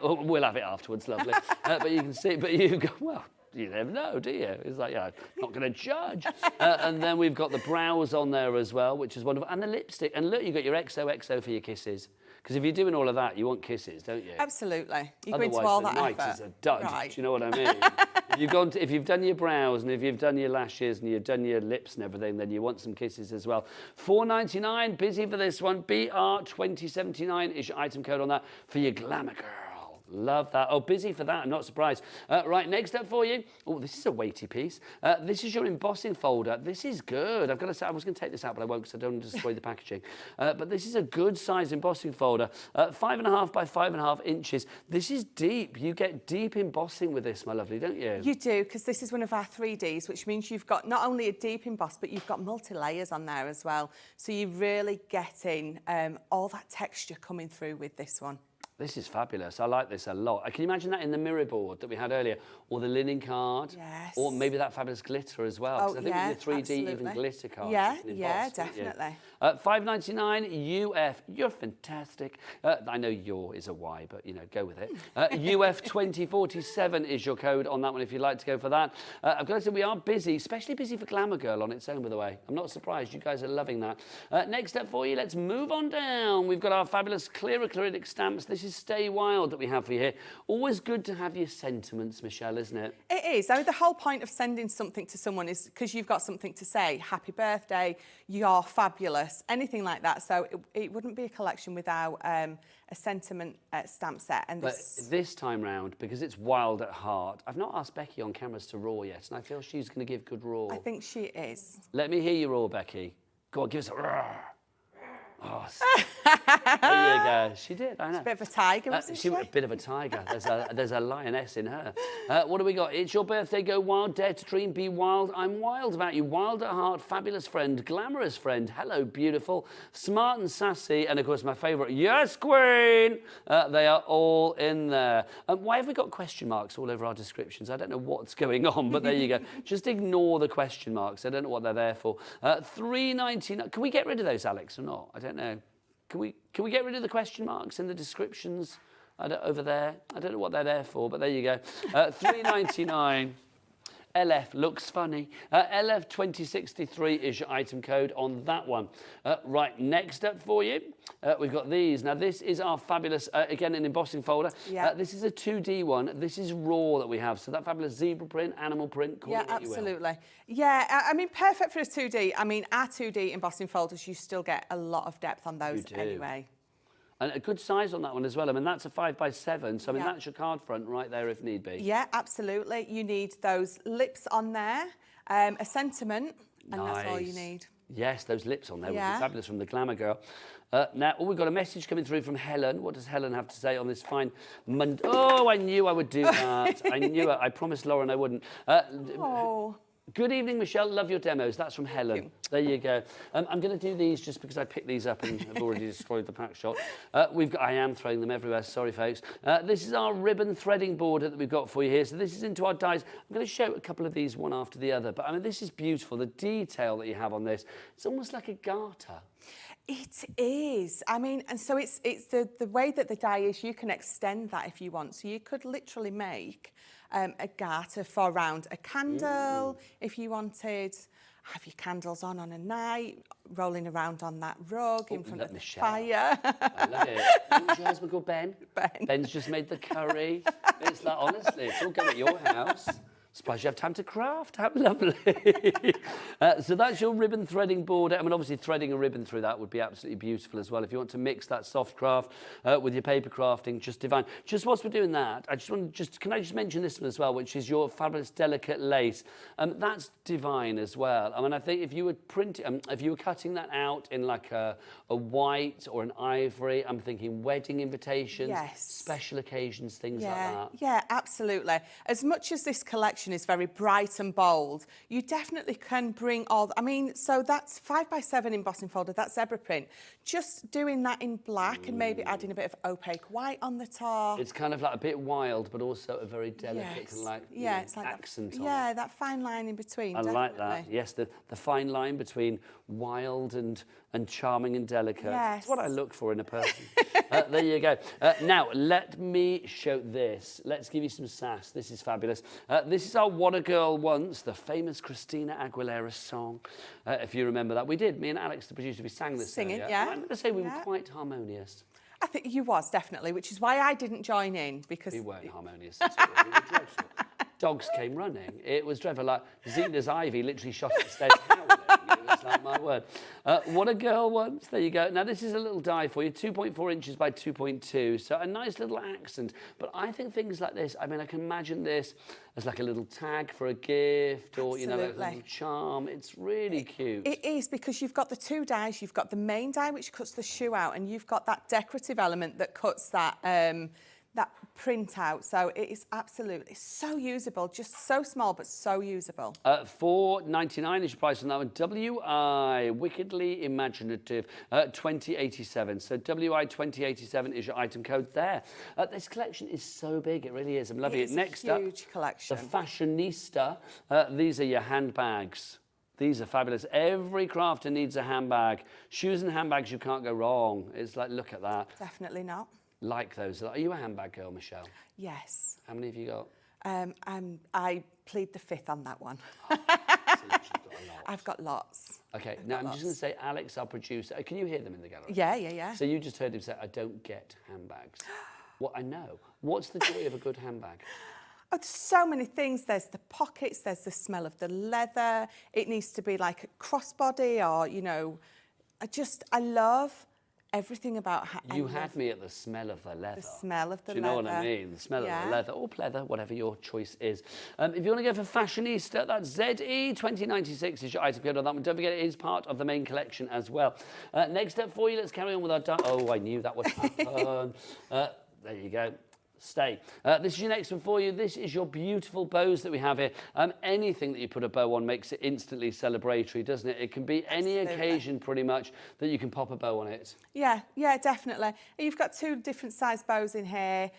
we'll have it afterwards, lovely. But you can see... But you go, well, you never know, do you? It's like, yeah, I'm not going to judge. And then we've got the brows on there as well, which is wonderful. And the lipstick. And look, you've got your XOXO for your kisses. Because if you're doing all of that, you want kisses, don't you? Absolutely. You go Otherwise, into all the that night effort. is a dud. Right. Do you know what I mean? If you've done your brows and if you've done your lashes and you've done your lips and everything, then you want some kisses as well. $4.99, busy for this one. BR2079 is your item code on that for your Glamour Girl. Love that. Oh, busy for that. I'm not surprised. Right, next up for you. Oh, this is a weighty piece. This is your embossing folder. This is good. I've got to say, I was going to take this out, but I won't because I don't want to destroy the packaging. But this is a good size embossing folder. 5.5 by 5.5 inches. This is deep. You get deep embossing with this, my lovely, don't you? You do, because this is one of our 3Ds, which means you've got not only a deep emboss, but you've got multi-layers on there as well. So you're really getting all that texture coming through with this one. This is fabulous. I like this a lot. Can you imagine that in the mirror board that we had earlier? Or the linen card? Yes. Or maybe that fabulous glitter as well. 'Cause I think with your 3D, even glitter cards. Yeah, you can yeah, emboss, can't you? definitely. $5.99 UF. You're fantastic. I know your is a Y, but, you know, go with it. UF 2047 is your code on that one if you'd like to go for that. I've got to say, we are busy, especially busy for Glamour Girl on its own, by the way. I'm not surprised. You guys are loving that. Next up for you, let's move on down. We've got our fabulous clear acrylic stamps. This is Stay Wild that we have for you here. Always good to have your sentiments, Michelle, isn't it? It is. I mean, the whole point of sending something to someone is because you've got something to say. Happy birthday, you're fabulous, anything like that. So it wouldn't be a collection without a sentiment stamp set. And this time round, because it's wild at heart, I've not asked Becky on cameras to roar yet, and I feel she's going to give good roar. I think she is. Let me hear you roar, Becky. Go on, give us a roar. Oh, there you go. She did, I know. She's a bit of a tiger, wasn't she? A bit of a tiger. There's a lioness in her. What do we got? It's your birthday. Go wild. Dare to dream. Be wild. I'm wild about you. Wild at heart. Fabulous friend. Glamorous friend. Hello, beautiful. Smart and sassy. And, of course, my favourite. Yes, queen. They are all in there. Why have we got question marks all over our descriptions? I don't know what's going on, but there you go. Just ignore the question marks. I don't know what they're there for. $3.99. Can we get rid of those, Alex, or not? I don't know. Can we get rid of the question marks in the descriptions over there? I don't know what they're there for, but there you go. $3.99. LF looks funny. LF 2063 is your item code on that one. Right, next up for you, we've got these. Now, this is our fabulous, again, an embossing folder. Yeah. This is a 2D one. This is raw that we have. So that fabulous zebra print, animal print, call it what absolutely. You will. Yeah, I mean, perfect for a 2D. I mean, our 2D embossing folders, you still get a lot of depth on those anyway. And a good size on that one as well. I mean, that's a 5x7, so I mean, that's your card front right there if need be. Yeah, absolutely. You need those lips on there, a sentiment, and that's all you need. Yes, those lips on there would be fabulous from the Glamour Girl. Now, we've got a message coming through from Helen. What does Helen have to say on this fine Monday? Oh, I knew I would do that. I knew it. I promised Lauren I wouldn't. Good evening, Michelle. Love your demos. That's from Helen. There you go. I'm going to do these just because I picked these up and I've already destroyed the pack shot. I am throwing them everywhere. Sorry, folks. This is our ribbon threading border that we've got for you here. So this is into our dies. I'm going to show a couple of these one after the other. But I mean, this is beautiful. The detail that you have on this. It's almost like a garter. It is. I mean, and so it's the way that the die is, you can extend that if you want. So you could literally make a garter for around a candle if you wanted. Have your candles on a night, rolling around on that rug in front of the fire. I love it. What's your husband called? Ben? Ben's just made the curry. It's like, honestly, it's all good at your house. Surprised you have time to craft. How lovely. So that's your ribbon threading border. I mean, obviously, threading a ribbon through that would be absolutely beautiful as well. If you want to mix that soft craft with your paper crafting, just divine. Just whilst we're doing that, can I just mention this one as well, which is your fabulous delicate lace. That's divine as well. I mean, I think if you were if you were cutting that out in like a white or an ivory, I'm thinking wedding invitations, special occasions, things like that. Yeah, absolutely. As much as this collection is very bright and bold, you definitely can bring all, I mean, so that's 5x7 embossing folder, that's zebra print. Just doing that in black and maybe adding a bit of opaque white on the top. It's kind of like a bit wild, but also a very delicate kind of like, it's like accent on it. Yeah, that fine line in between. I like that. Yes, the fine line between wild and charming and delicate. Yes. That's what I look for in a person. There you go. Now, let me show this. Let's give you some sass. This is fabulous. This is our What a Girl Wants, the famous Christina Aguilera song. If you remember that. We did. Me and Alex, the producer, we sang this Singing, earlier. I'm going to say we were quite harmonious. I think you was, definitely, which is why I didn't join in, because... We weren't harmonious at all. We were dreadful. Dogs came running. It was dreadful. Like, Zena's Ivy literally shot up the stairs howling. It was like, my word. What a Girl Wants. There you go. Now, this is a little die for you, 2.4 inches by 2.2. So a nice little accent. But I think things like this, I mean, I can imagine this as like a little tag for a gift or, you know, like a little charm. It's really cute. It is, because you've got the two dies. You've got the main die, which cuts the shoe out, and you've got that decorative element that cuts that... that print out. So it is absolutely so usable, just so small but so usable. $4.99 is your price on that one. WI, wickedly imaginative, 2087. So WI 2087 is your item code there. This collection is so big, it really is. I'm loving it. Next up, huge collection. the Fashionista. These are your handbags. These are fabulous. Every crafter needs a handbag. Shoes and handbags, you can't go wrong. It's like, look at that. Definitely not. Like those. Are you a handbag girl, Michelle? Yes. How many have you got? I plead the fifth on that one. I've got lots. Okay, now I'm just going to say, Alex, our producer, can you hear them in the gallery? Yeah. So you just heard him say, I don't get handbags. What I know. What's the joy of a good handbag? Oh, there's so many things. There's the pockets, there's the smell of the leather. It needs to be like a crossbody or, you know, I love everything about You had me at the smell of the leather. the smell of the Do leather. you know what I mean? The smell of Yeah. the leather or pleather, whatever your choice is. If you want to go for Fashionista, that's ZE 2096 is your item code on that one. Don't forget it is part of the main collection as well. Next up for you, let's carry on with our... Oh, I knew that would happen. There you go. Stay. This is your next one for you. This is your beautiful bows that we have here. Anything that you put a bow on makes it instantly celebratory, doesn't it? It can be any occasion pretty much that you can pop a bow on it. Yeah, definitely. You've got two different size bows in here.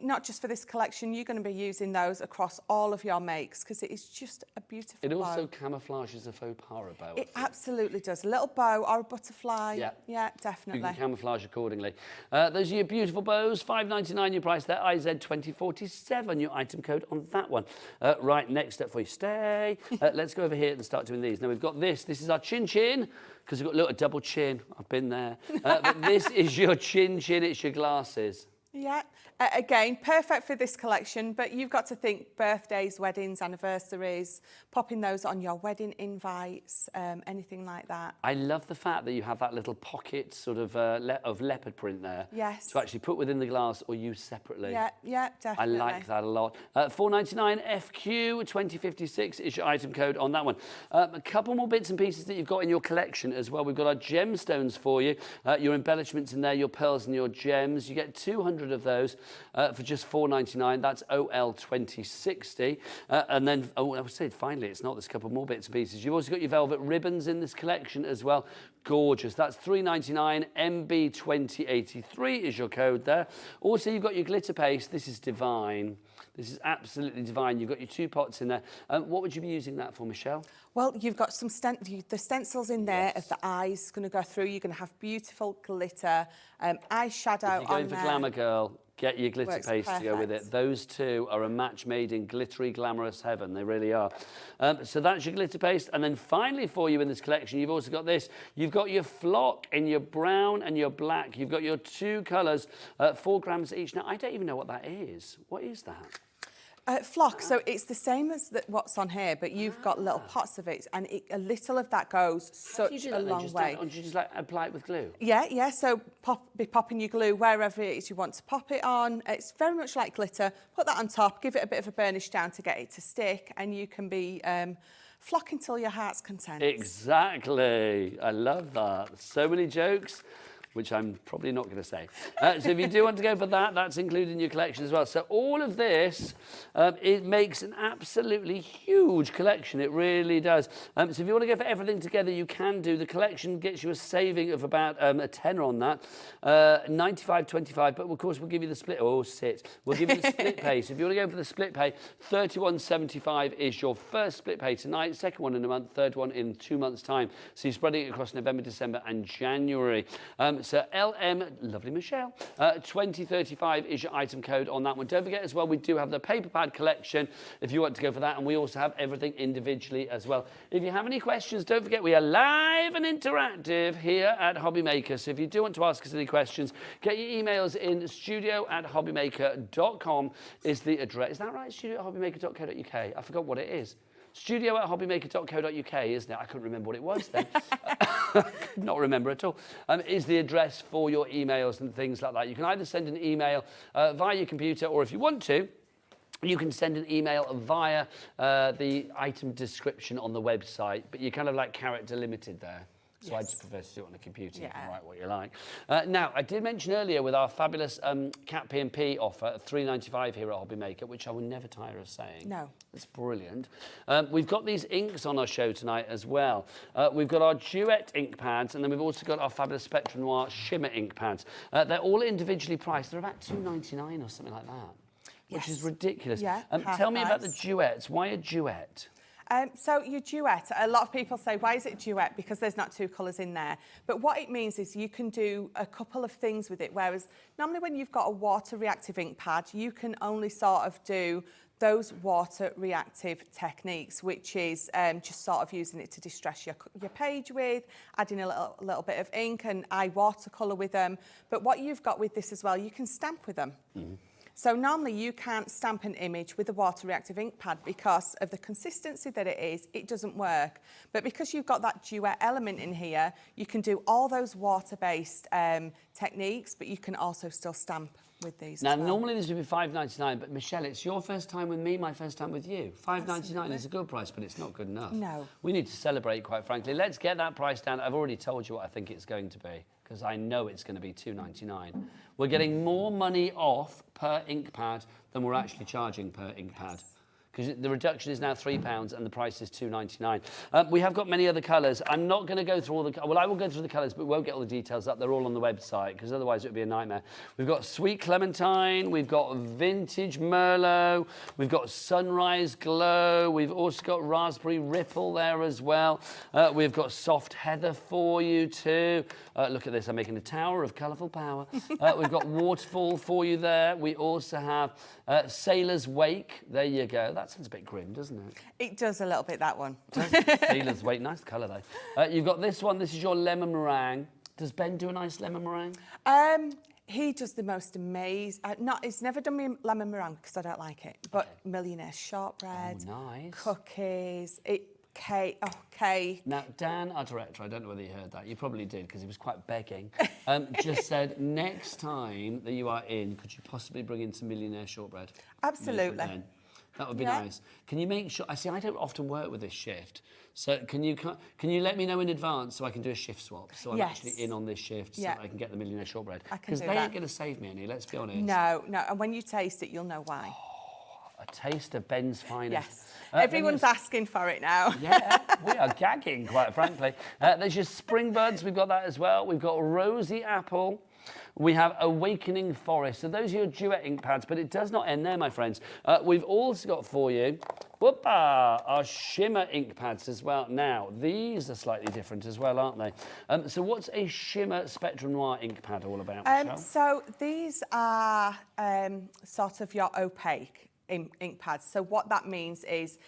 Not just for this collection, you're going to be using those across all of your makes because it is just a beautiful It bow. also camouflages a faux pas bow. It absolutely does. A little bow or a butterfly. Yeah, definitely. You can camouflage accordingly. Those are your beautiful bows. $5.99 your price there. IZ 2047, your item code on that one. Right, next up for you. Stay. Let's go over here and start doing these. Now we've got this. This is our chin chin because we've got a little double chin. I've been there. But this is your chin chin. It's your glasses. Yeah, again, perfect for this collection, but you've got to think birthdays, weddings, anniversaries, popping those on your wedding invites, anything like that. I love the fact that you have that little pocket sort of leopard print there. Yes. To actually put within the glass or use separately. Yeah, definitely. I like that a lot. $4.99 FQ 2056 is your item code on that one. A couple more bits and pieces that you've got in your collection as well. We've got our gemstones for you. Your embellishments in there, your pearls and your gems. You get 200 of those for just $4.99. That's OL 2060. And then, I would say finally, it's not. There's a couple more bits and pieces. You've also got your velvet ribbons in this collection as well. Gorgeous. That's $3.99. MB 2083 is your code there. Also, you've got your glitter paste. This is divine. This is absolutely divine. You've got your 2 pots in there. What would you be using that for, Michelle? Well, you've got some the stencils in there of the eyes going to go through. You're going to have beautiful glitter, eyeshadow on there. If you're going for glamour girl, get your glitter Works paste to go with perfect. it. Those two are a match made in glittery, glamorous heaven. They really are. So that's your glitter paste. And then finally for you in this collection, you've also got this. You've got your flock in your brown and your black. You've got your 2 colours, 4 grams each. Now, I don't even know what that is. What is that? Flock, so it's the same as what's on here, but you've got little pots of it, and a little of that goes such a long way. Or do you just like apply it with glue? Yeah, so be popping your glue wherever it is you want to pop it on. It's very much like glitter. Put that on top, give it a bit of a burnish down to get it to stick, and you can be flocking till your heart's content. Exactly. I love that. So many jokes, which I'm probably not going to say. So if you do want to go for that, that's included in your collection as well. So all of this, it makes an absolutely huge collection. It really does. So if you want to go for everything together, you can do. The collection gets you a saving of about a tenner on that, 95.25. But of course, we'll give you the split. Oh, sit. We'll give you the split pay. So if you want to go for the split pay, 31.75 is your first split pay tonight. Second one in a month. Third one in 2 months' time. So you're spreading it across November, December, and January. So LM, lovely Michelle, 2035 is your item code on that one. Don't forget as well, we do have the paper pad collection if you want to go for that, and we also have everything individually as well. If you have any questions, don't forget we are live and interactive here at Hobby Maker. So if you do want to ask us any questions, get your emails in. studio@hobbymaker.com is the address. Is that right? studio@hobbymaker.co.uk. I forgot what it is. studio@hobbymaker.co.uk, isn't it? I couldn't remember what it was then. Could not remember at all. Is the address for your emails and things like that. You can either send an email via your computer, or if you want to, you can send an email via the item description on the website, but you're kind of like character limited there. So I just prefer to do it on a computer. You can Yeah. write what you like. Now, I did mention earlier with our fabulous Cat P&P offer at $3.95 here at Hobby Maker, which I will never tire of saying. No. It's brilliant. We've got these inks on our show tonight as well. We've got our Duet Inkpads, and then we've also got our fabulous Spectrum Noir Shimmer Inkpads. They're all individually priced. They're about $2.99 or something like that, which is ridiculous. Yeah, tell me about the half price. duets. Why a duet? So your duet, a lot of people say, why is it duet? Because there's not two colours in there. But what it means is you can do a couple of things with it, whereas normally when you've got a water reactive ink pad, you can only sort of do those water reactive techniques, which is just sort of using it to distress your page with, adding a little bit of ink, and I watercolour with them. But what you've got with this as well, you can stamp with them. Mm-hmm. So normally you can't stamp an image with a water reactive ink pad because of the consistency that it is, it doesn't work. But because you've got that duet element in here, you can do all those water-based techniques, but you can also still stamp with these Now, as well. normally this would be $5.99, but Michelle, it's your first time with me, my first time with you. $5.99 is a good price, but it's not good enough. No. We need to celebrate, quite frankly. Let's get that price down. I've already told you what I think it's going to be, because I know it's going to be $2.99. We're getting more money off per ink pad than we're actually charging per ink pad. Because the reduction is now £3 and the price is $2.99. We have got many other colours. I'm not going to go through all the... Well, I will go through the colours, but we won't get all the details up. They're all on the website, because otherwise it would be a nightmare. We've got Sweet Clementine. We've got Vintage Merlot. We've got Sunrise Glow. We've also got Raspberry Ripple there as well. We've got Soft Heather for you too. Look at this. I'm making a tower of colourful power. We've got Waterfall for you there. We also have Sailor's Wake. There you go. That sounds a bit grim, doesn't it? It does a little bit, that one. Sailor's Wake, nice colour though. You've got this one. This is your lemon meringue. Does Ben do a nice lemon meringue? He does the most amazing... he's never done me lemon meringue because I don't like it. But millionaire shortbread, nice. Cookies, cake. Now, Dan, our director, I don't know whether you heard that. You probably did, because he was quite begging. Just said, next time that you are in, could you possibly bring in some millionaire shortbread? Absolutely. That would be nice. Can you make sure... I see, I don't often work with this shift. So can you let me know in advance so I can do a shift swap? So I'm actually in on this shift so I can get the millionaire shortbread. Because they ain't going to save me any, let's be honest. No. And when you taste it, you'll know why. A taste of Ben's finest. Yes. Everyone's asking for it now. Yeah, we are gagging, quite frankly. There's your Springbuds. We've got that as well. We've got Rosy Apple. We have Awakening Forest. So those are your Duet ink pads, but it does not end there, my friends. We've also got for you, our Shimmer ink pads as well. Now, these are slightly different as well, aren't they? So what's a Shimmer Spectrum Noir ink pad all about, Michelle? So these are sort of your opaque ink pads. So what that means is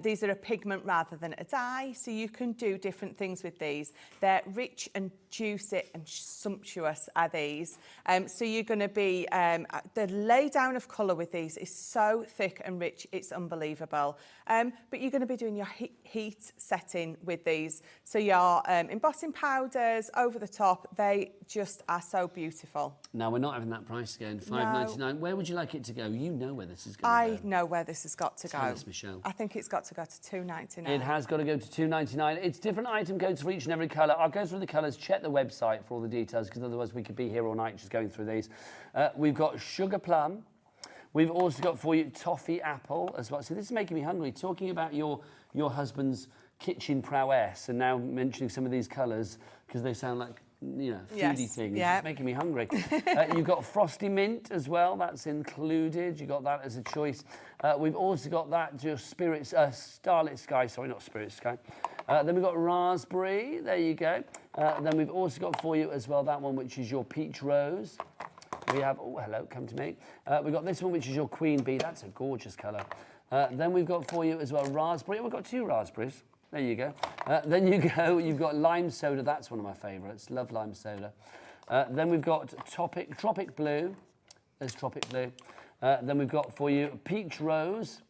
these are a pigment rather than a dye, so you can do different things with these. They're rich and juicy and sumptuous are these. So you're going to be, the lay down of colour with these is so thick and rich, it's unbelievable. But you're going to be doing your heat setting with these. So your embossing powders over the top, they just are so beautiful. Now, we're not having that price again, $5.99. No. Where would you like it to go? You know where this is going to go. I know where this has got to Tell go. us, Michelle. I think it's got to go to $2.99. It has got to go to $2.99. It's different item codes for each and every colour. I'll go through the colours, check the website for all the details, because otherwise we could be here all night just going through these. We've got Sugar Plum. We've also got for you Toffee Apple as well. So this is making me hungry. Talking about your husband's kitchen prowess and now mentioning some of these colours because they sound like, you know, foodie things. It's making me hungry. You've got Frosty Mint as well. That's included. You got that as a choice. We've also got that just Starlit Sky. Sorry, not Spirit Sky. Then we've got Raspberry. There you go. Then we've also got for you as well that one, which is your Peach Rose. We have, oh, hello, come to me. We've got this one, which is your Queen Bee. That's a gorgeous colour. Then we've got for you as well Raspberry. We've got 2 raspberries. There you go. Then you've got Lime Soda. That's one of my favourites. Love Lime Soda. Then we've got Tropic Blue. There's Tropic Blue. Then we've got for you Peach Rose.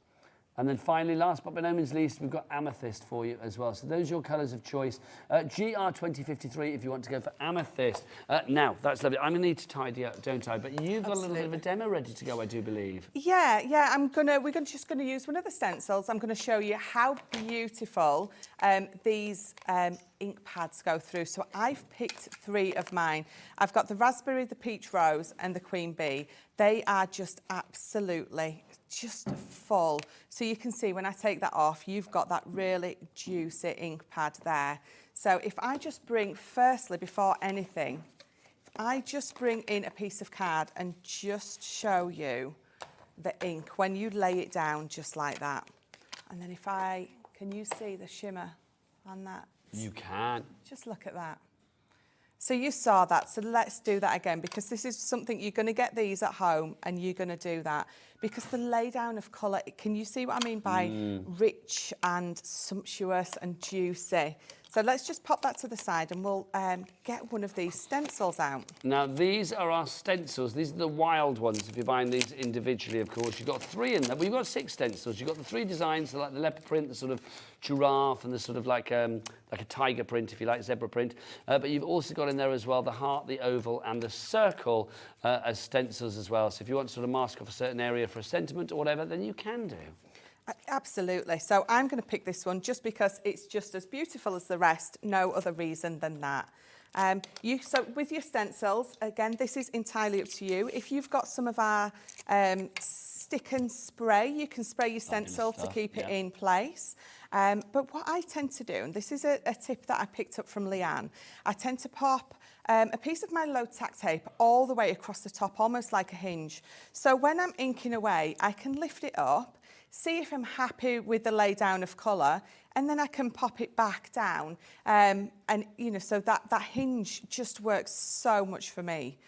And then finally, last but by no means least, we've got amethyst for you as well. So those are your colours of choice. GR2053 if you want to go for amethyst. Now, that's lovely. I'm going to need to tidy up, don't I? But you've got a little bit of a demo ready to go, I do believe. Yeah, we're just gonna use one of the stencils. I'm gonna show you how beautiful these ink pads go through. So I've picked 3 of mine. I've got the raspberry, the peach rose, and the queen bee. They are just absolutely just full. So you can see when I take that off, you've got that really juicy ink pad there. So if I just bring, firstly, before anything, if I just bring in a piece of card and just show you the ink when you lay it down just like that. And then can you see the shimmer on that? You can. Just look at that. So you saw that, so let's do that again, because this is something you're going to get these at home and you're going to do that. Because the lay down of colour, can you see what I mean by rich and sumptuous and juicy? So let's just pop that to the side and we'll get one of these stencils out. Now, these are our stencils. These are the wild ones. If you're buying these individually, of course. You've got 3 in there. Well, you've got 6 stencils. You've got the 3 designs, like the leopard print, the sort of giraffe, and the sort of like a tiger print, if you like, zebra print. But you've also got in there as well the heart, the oval, and the circle as stencils as well. So if you want to sort of mask off a certain area for a sentiment or whatever, then you can do. Absolutely. So I'm going to pick this one just because it's just as beautiful as the rest. No other reason than that. So with your stencils, again, this is entirely up to you. If you've got some of our stick and spray, you can spray your stencil to keep it in place. But what I tend to do, and this is a tip that I picked up from Leanne, I tend to pop a piece of my low tack tape all the way across the top, almost like a hinge. So when I'm inking away, I can lift it up, see if I'm happy with the lay down of colour, and then I can pop it back down. And, you know, so that hinge just works so much for me,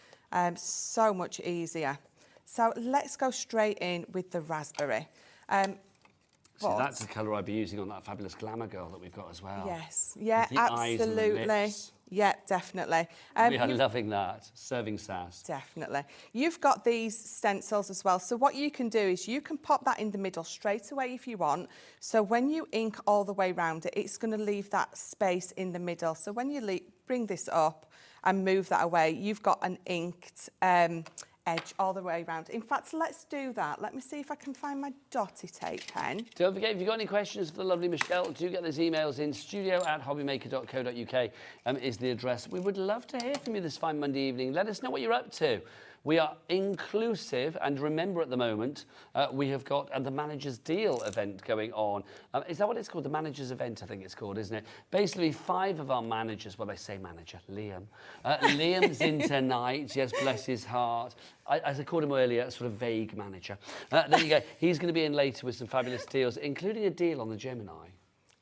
so much easier. So let's go straight in with the raspberry. So that's the colour I'd be using on that fabulous glamour girl that we've got as well. Yes, yeah, With the eyes and the absolutely. lips. Yeah, definitely. We are loving that. Serving sass. Definitely. You've got these stencils as well. So what you can do is you can pop that in the middle straight away if you want. So when you ink all the way around it, it's going to leave that space in the middle. So when you bring this up and move that away, you've got an inked edge all the way around. In fact, let's do that. Let me see if I can find my dotty tape pen. Don't forget, if you've got any questions for the lovely Michelle, do get those emails in. studio@hobbymaker.co.uk is the address. We would love to hear from you this fine Monday evening. Let us know what you're up to. We are inclusive, and remember at the moment, we have got the Manager's Deal event going on. Is that what it's called? The Manager's Event, I think it's called, isn't it? Basically, 5 of our managers, well, I say manager, Liam. Liam's in tonight, yes, bless his heart. As I called him earlier, a sort of vague manager. There you go. He's going to be in later with some fabulous deals, including a deal on the Gemini.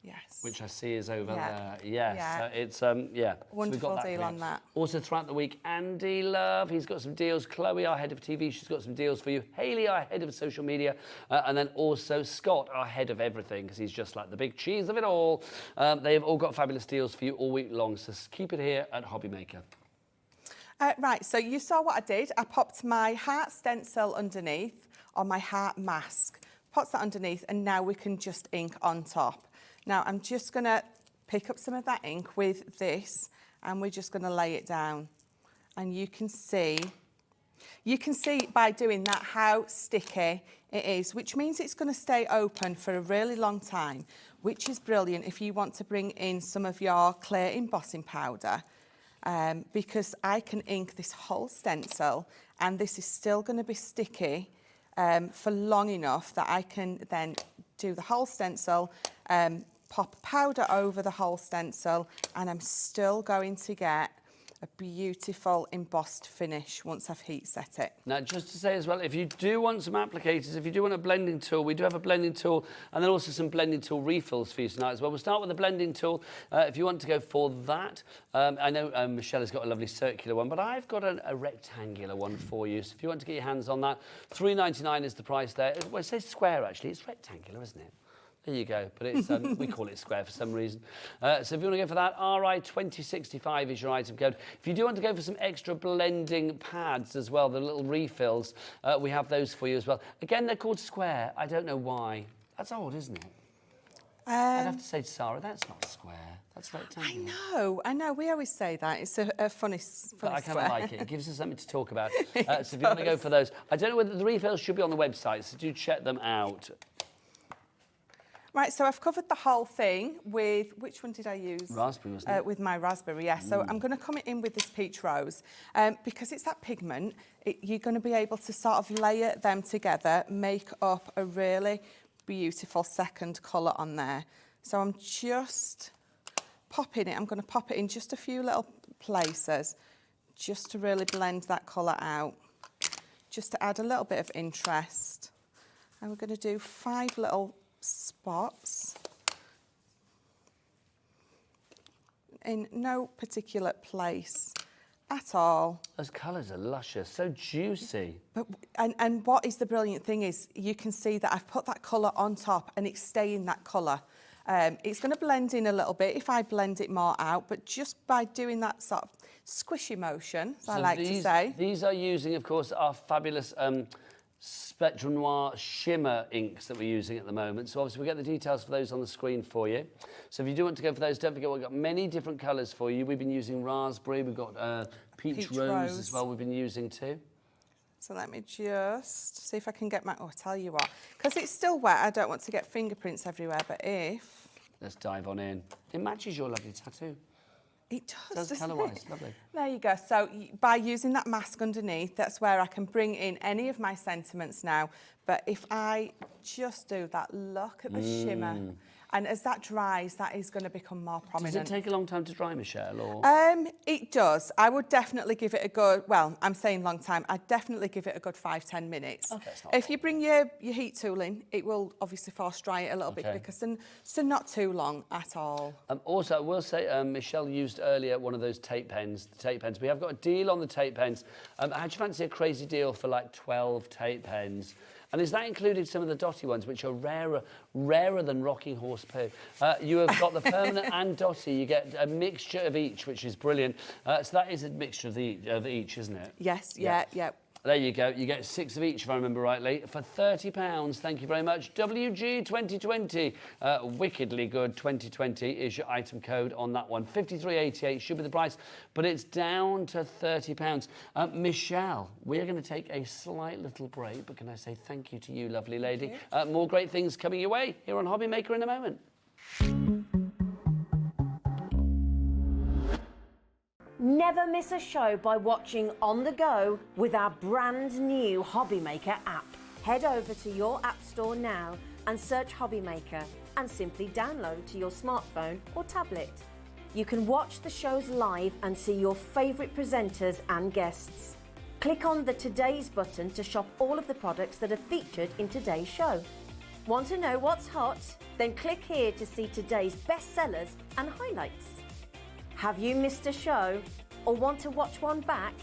Yes. Which I see is over there. Yes. Yeah. It's, yeah. Wonderful So we've got that deal on that. Also throughout the week, Andy Love, he's got some deals. Chloe, our head of TV, she's got some deals for you. Hayley, our head of social media. And then also Scott, our head of everything, because he's just like the big cheese of it all. They've all got fabulous deals for you all week long. So keep it here at Hobby Maker. Right, so you saw what I did. I popped my heart stencil underneath, or my heart mask. Popped that underneath, and now we can just ink on top. Now, I'm just going to pick up some of that ink with this, and we're just going to lay it down. And you can see by doing that how sticky it is, which means it's going to stay open for a really long time, which is brilliant if you want to bring in some of your clear embossing powder, because I can ink this whole stencil, and this is still going to be sticky for long enough that I can then do the whole stencil, pop powder over the whole stencil, and I'm still going to get a beautiful embossed finish once I've heat set it. Now, just to say as well, if you do want some applicators, if you do want a blending tool, we do have a blending tool, and then also some blending tool refills for you tonight as well. We'll start with the blending tool. If you want to go for that, I know Michelle has got a lovely circular one, but I've got a rectangular one for you. So if you want to get your hands on that, $3.99 is the price there. Well, it says square, actually. It's rectangular, isn't it? There you go, but it's we call it square for some reason. So if you want to go for that, RI2065 is your item code. If you do want to go for some extra blending pads as well, the little refills, we have those for you as well. Again, they're called square. I don't know why. That's old, isn't it? I'd have to say to Sarah, that's not square. That's rectangular. I know. We always say that. It's a funny But I kind square. of like it. It gives us something to talk about. So if you want to go for those, I don't know whether the refills should be on the website, so do check them out. Right, so I've covered the whole thing with, which one did I use? Raspberry, wasn't it? With my raspberry, yeah. So I'm going to come in with this peach rose. Because it's that pigment, you're going to be able to sort of layer them together, make up a really beautiful second colour on there. So I'm just popping it. I'm going to pop it in just a few little places, just to really blend that colour out, just to add a little bit of interest. And we're going to do 5 little spots in no particular place at all. Those colours are luscious, so juicy. But and what is the brilliant thing is you can see that I've put that colour on top and it's staying that colour. It's going to blend in a little bit if I blend it more out, but just by doing that sort of squishy motion, as I like to say. These are using, of course, our fabulous Spectrum Noir shimmer inks that we're using at the moment. So obviously we'll get the details for those on the screen for you. So if you do want to go for those, don't forget we've got many different colours for you. We've been using raspberry, we've got peach rose as well we've been using too. So let me just see if I can get my, oh, I tell you what, because it's still wet, I don't want to get fingerprints everywhere, but if... Let's dive on in. It matches your lovely tattoo. It does, doesn't colour-wise, it? lovely. There you go. So by using that mask underneath, that's where I can bring in any of my sentiments now. But if I just do that, look at the shimmer. And as that dries, that is going to become more prominent. Does it take a long time to dry, Michelle? Or? It does. I would definitely give it a good, well, I'm saying long time, I'd definitely give it a good 5-10 minutes. Okay, it's not if you bring your heat tool in, it will obviously force dry it a little bit because so not too long at all. Also, I will say, Michelle used earlier one of those tape pens, the tape pens. We have got a deal on the tape pens. How'd you fancy a crazy deal for like 12 tape pens? And is that included some of the dotty ones, which are rarer than rocking horse poo? You have got the permanent and dotty. You get a mixture of each, which is brilliant. So that is a mixture of each, isn't it? Yes, yeah. There you go. You get 6 of each, if I remember rightly, for £30. Thank you very much. WG 2020. Wickedly good 2020 is your item code on that one. 53.88 should be the price, but it's down to £30. Michelle, we're going to take a slight little break, but can I say thank you to you, lovely lady. More great things coming your way here on Hobby Maker in a moment. Never miss a show by watching on the go with our brand new Hobby Maker app. Head over to your app store now and search Hobby Maker and simply download to your smartphone or tablet. You can watch the shows live and see your favourite presenters and guests. Click on the Today's button to shop all of the products that are featured in today's show. Want to know what's hot? Then click here to see today's bestsellers and highlights. Have you missed a show or want to watch one back?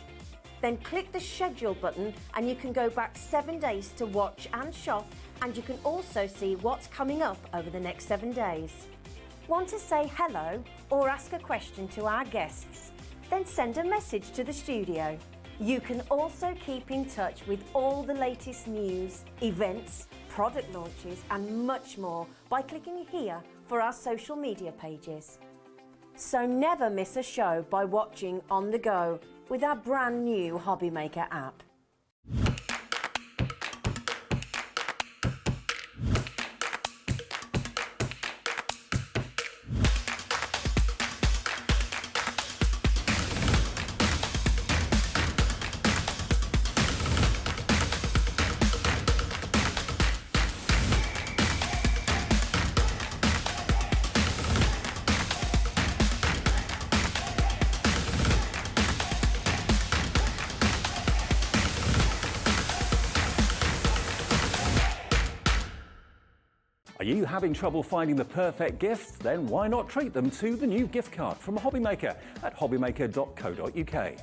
Then click the schedule button and you can go back 7 days to watch and shop, and you can also see what's coming up over the next 7 days. Want to say hello or ask a question to our guests? Then send a message to the studio. You can also keep in touch with all the latest news, events, product launches and much more by clicking here for our social media pages. So never miss a show by watching on the go with our brand new Hobby Maker app. Are you having trouble finding the perfect gift? Then why not treat them to the new gift card from Hobby Maker at hobbymaker.co.uk.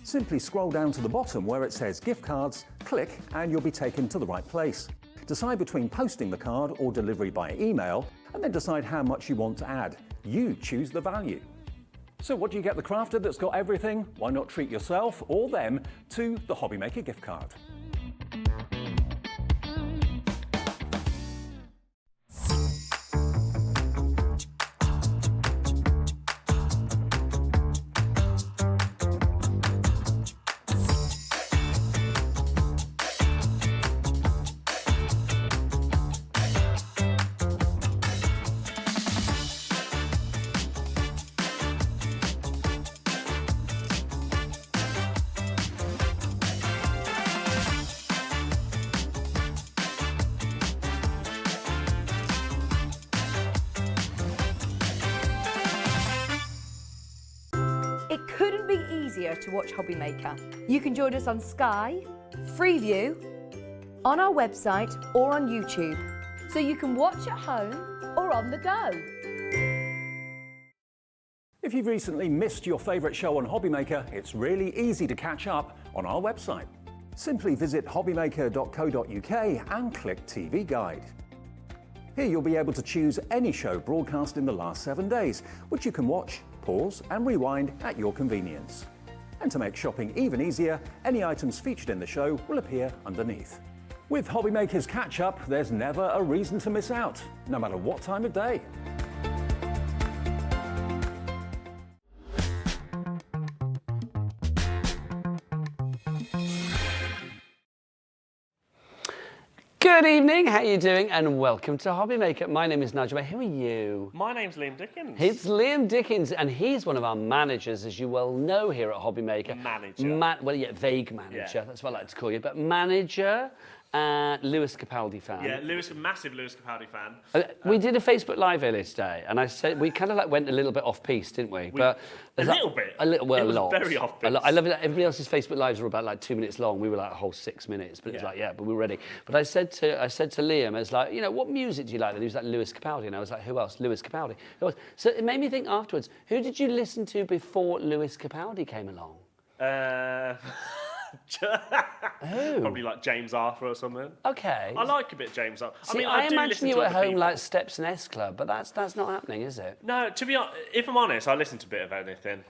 Simply scroll down to the bottom where it says gift cards, click and you'll be taken to the right place. Decide between posting the card or delivery by email, and then decide how much you want to add. You choose the value. So what do you get the crafter that's got everything? Why not treat yourself or them to the Hobby Maker gift card? It couldn't be easier to watch Hobby Maker. You can join us on Sky, Freeview, on our website or on YouTube. So you can watch at home or on the go. If you've recently missed your favourite show on Hobby Maker, it's really easy to catch up on our website. Simply visit hobbymaker.co.uk and click TV Guide. Here you'll be able to choose any show broadcast in the last 7 days, which you can watch, pause and rewind at your convenience. And to make shopping even easier, any items featured in the show will appear underneath. With Hobby Maker's catch-up, there's never a reason to miss out, no matter what time of day. Good evening, how are you doing? And welcome to Hobby Maker. My name is Nigel. Who are you? My name's Liam Dickens. It's Liam Dickens, and he's one of our managers, as you well know here at Hobby Maker. Manager. Well, yeah, vague manager. Yeah. That's what I like to call you. But manager, Lewis Capaldi fan. Yeah, massive Lewis Capaldi fan. We did a Facebook Live earlier today, and I said we kind of like went a little bit off piece, didn't we? But a little bit. A little, well, it was a lot. Very off piece. I love it. Everybody else's Facebook Lives were about like 2 minutes long. We were like a whole 6 minutes, but it's like, yeah, but we were ready. But I said to Liam, I was like, you know, what music do you like? And he was like, Lewis Capaldi, and I was like, who else? Lewis Capaldi. Who else? So it made me think afterwards. Who did you listen to before Lewis Capaldi came along? Probably like James Arthur or something. Okay. I like a bit of James Arthur. See, I do imagine listen you to at other home people. like Steps and S Club, but that's not happening, is it? No, to be honest, if I'm honest, I listen to a bit of anything.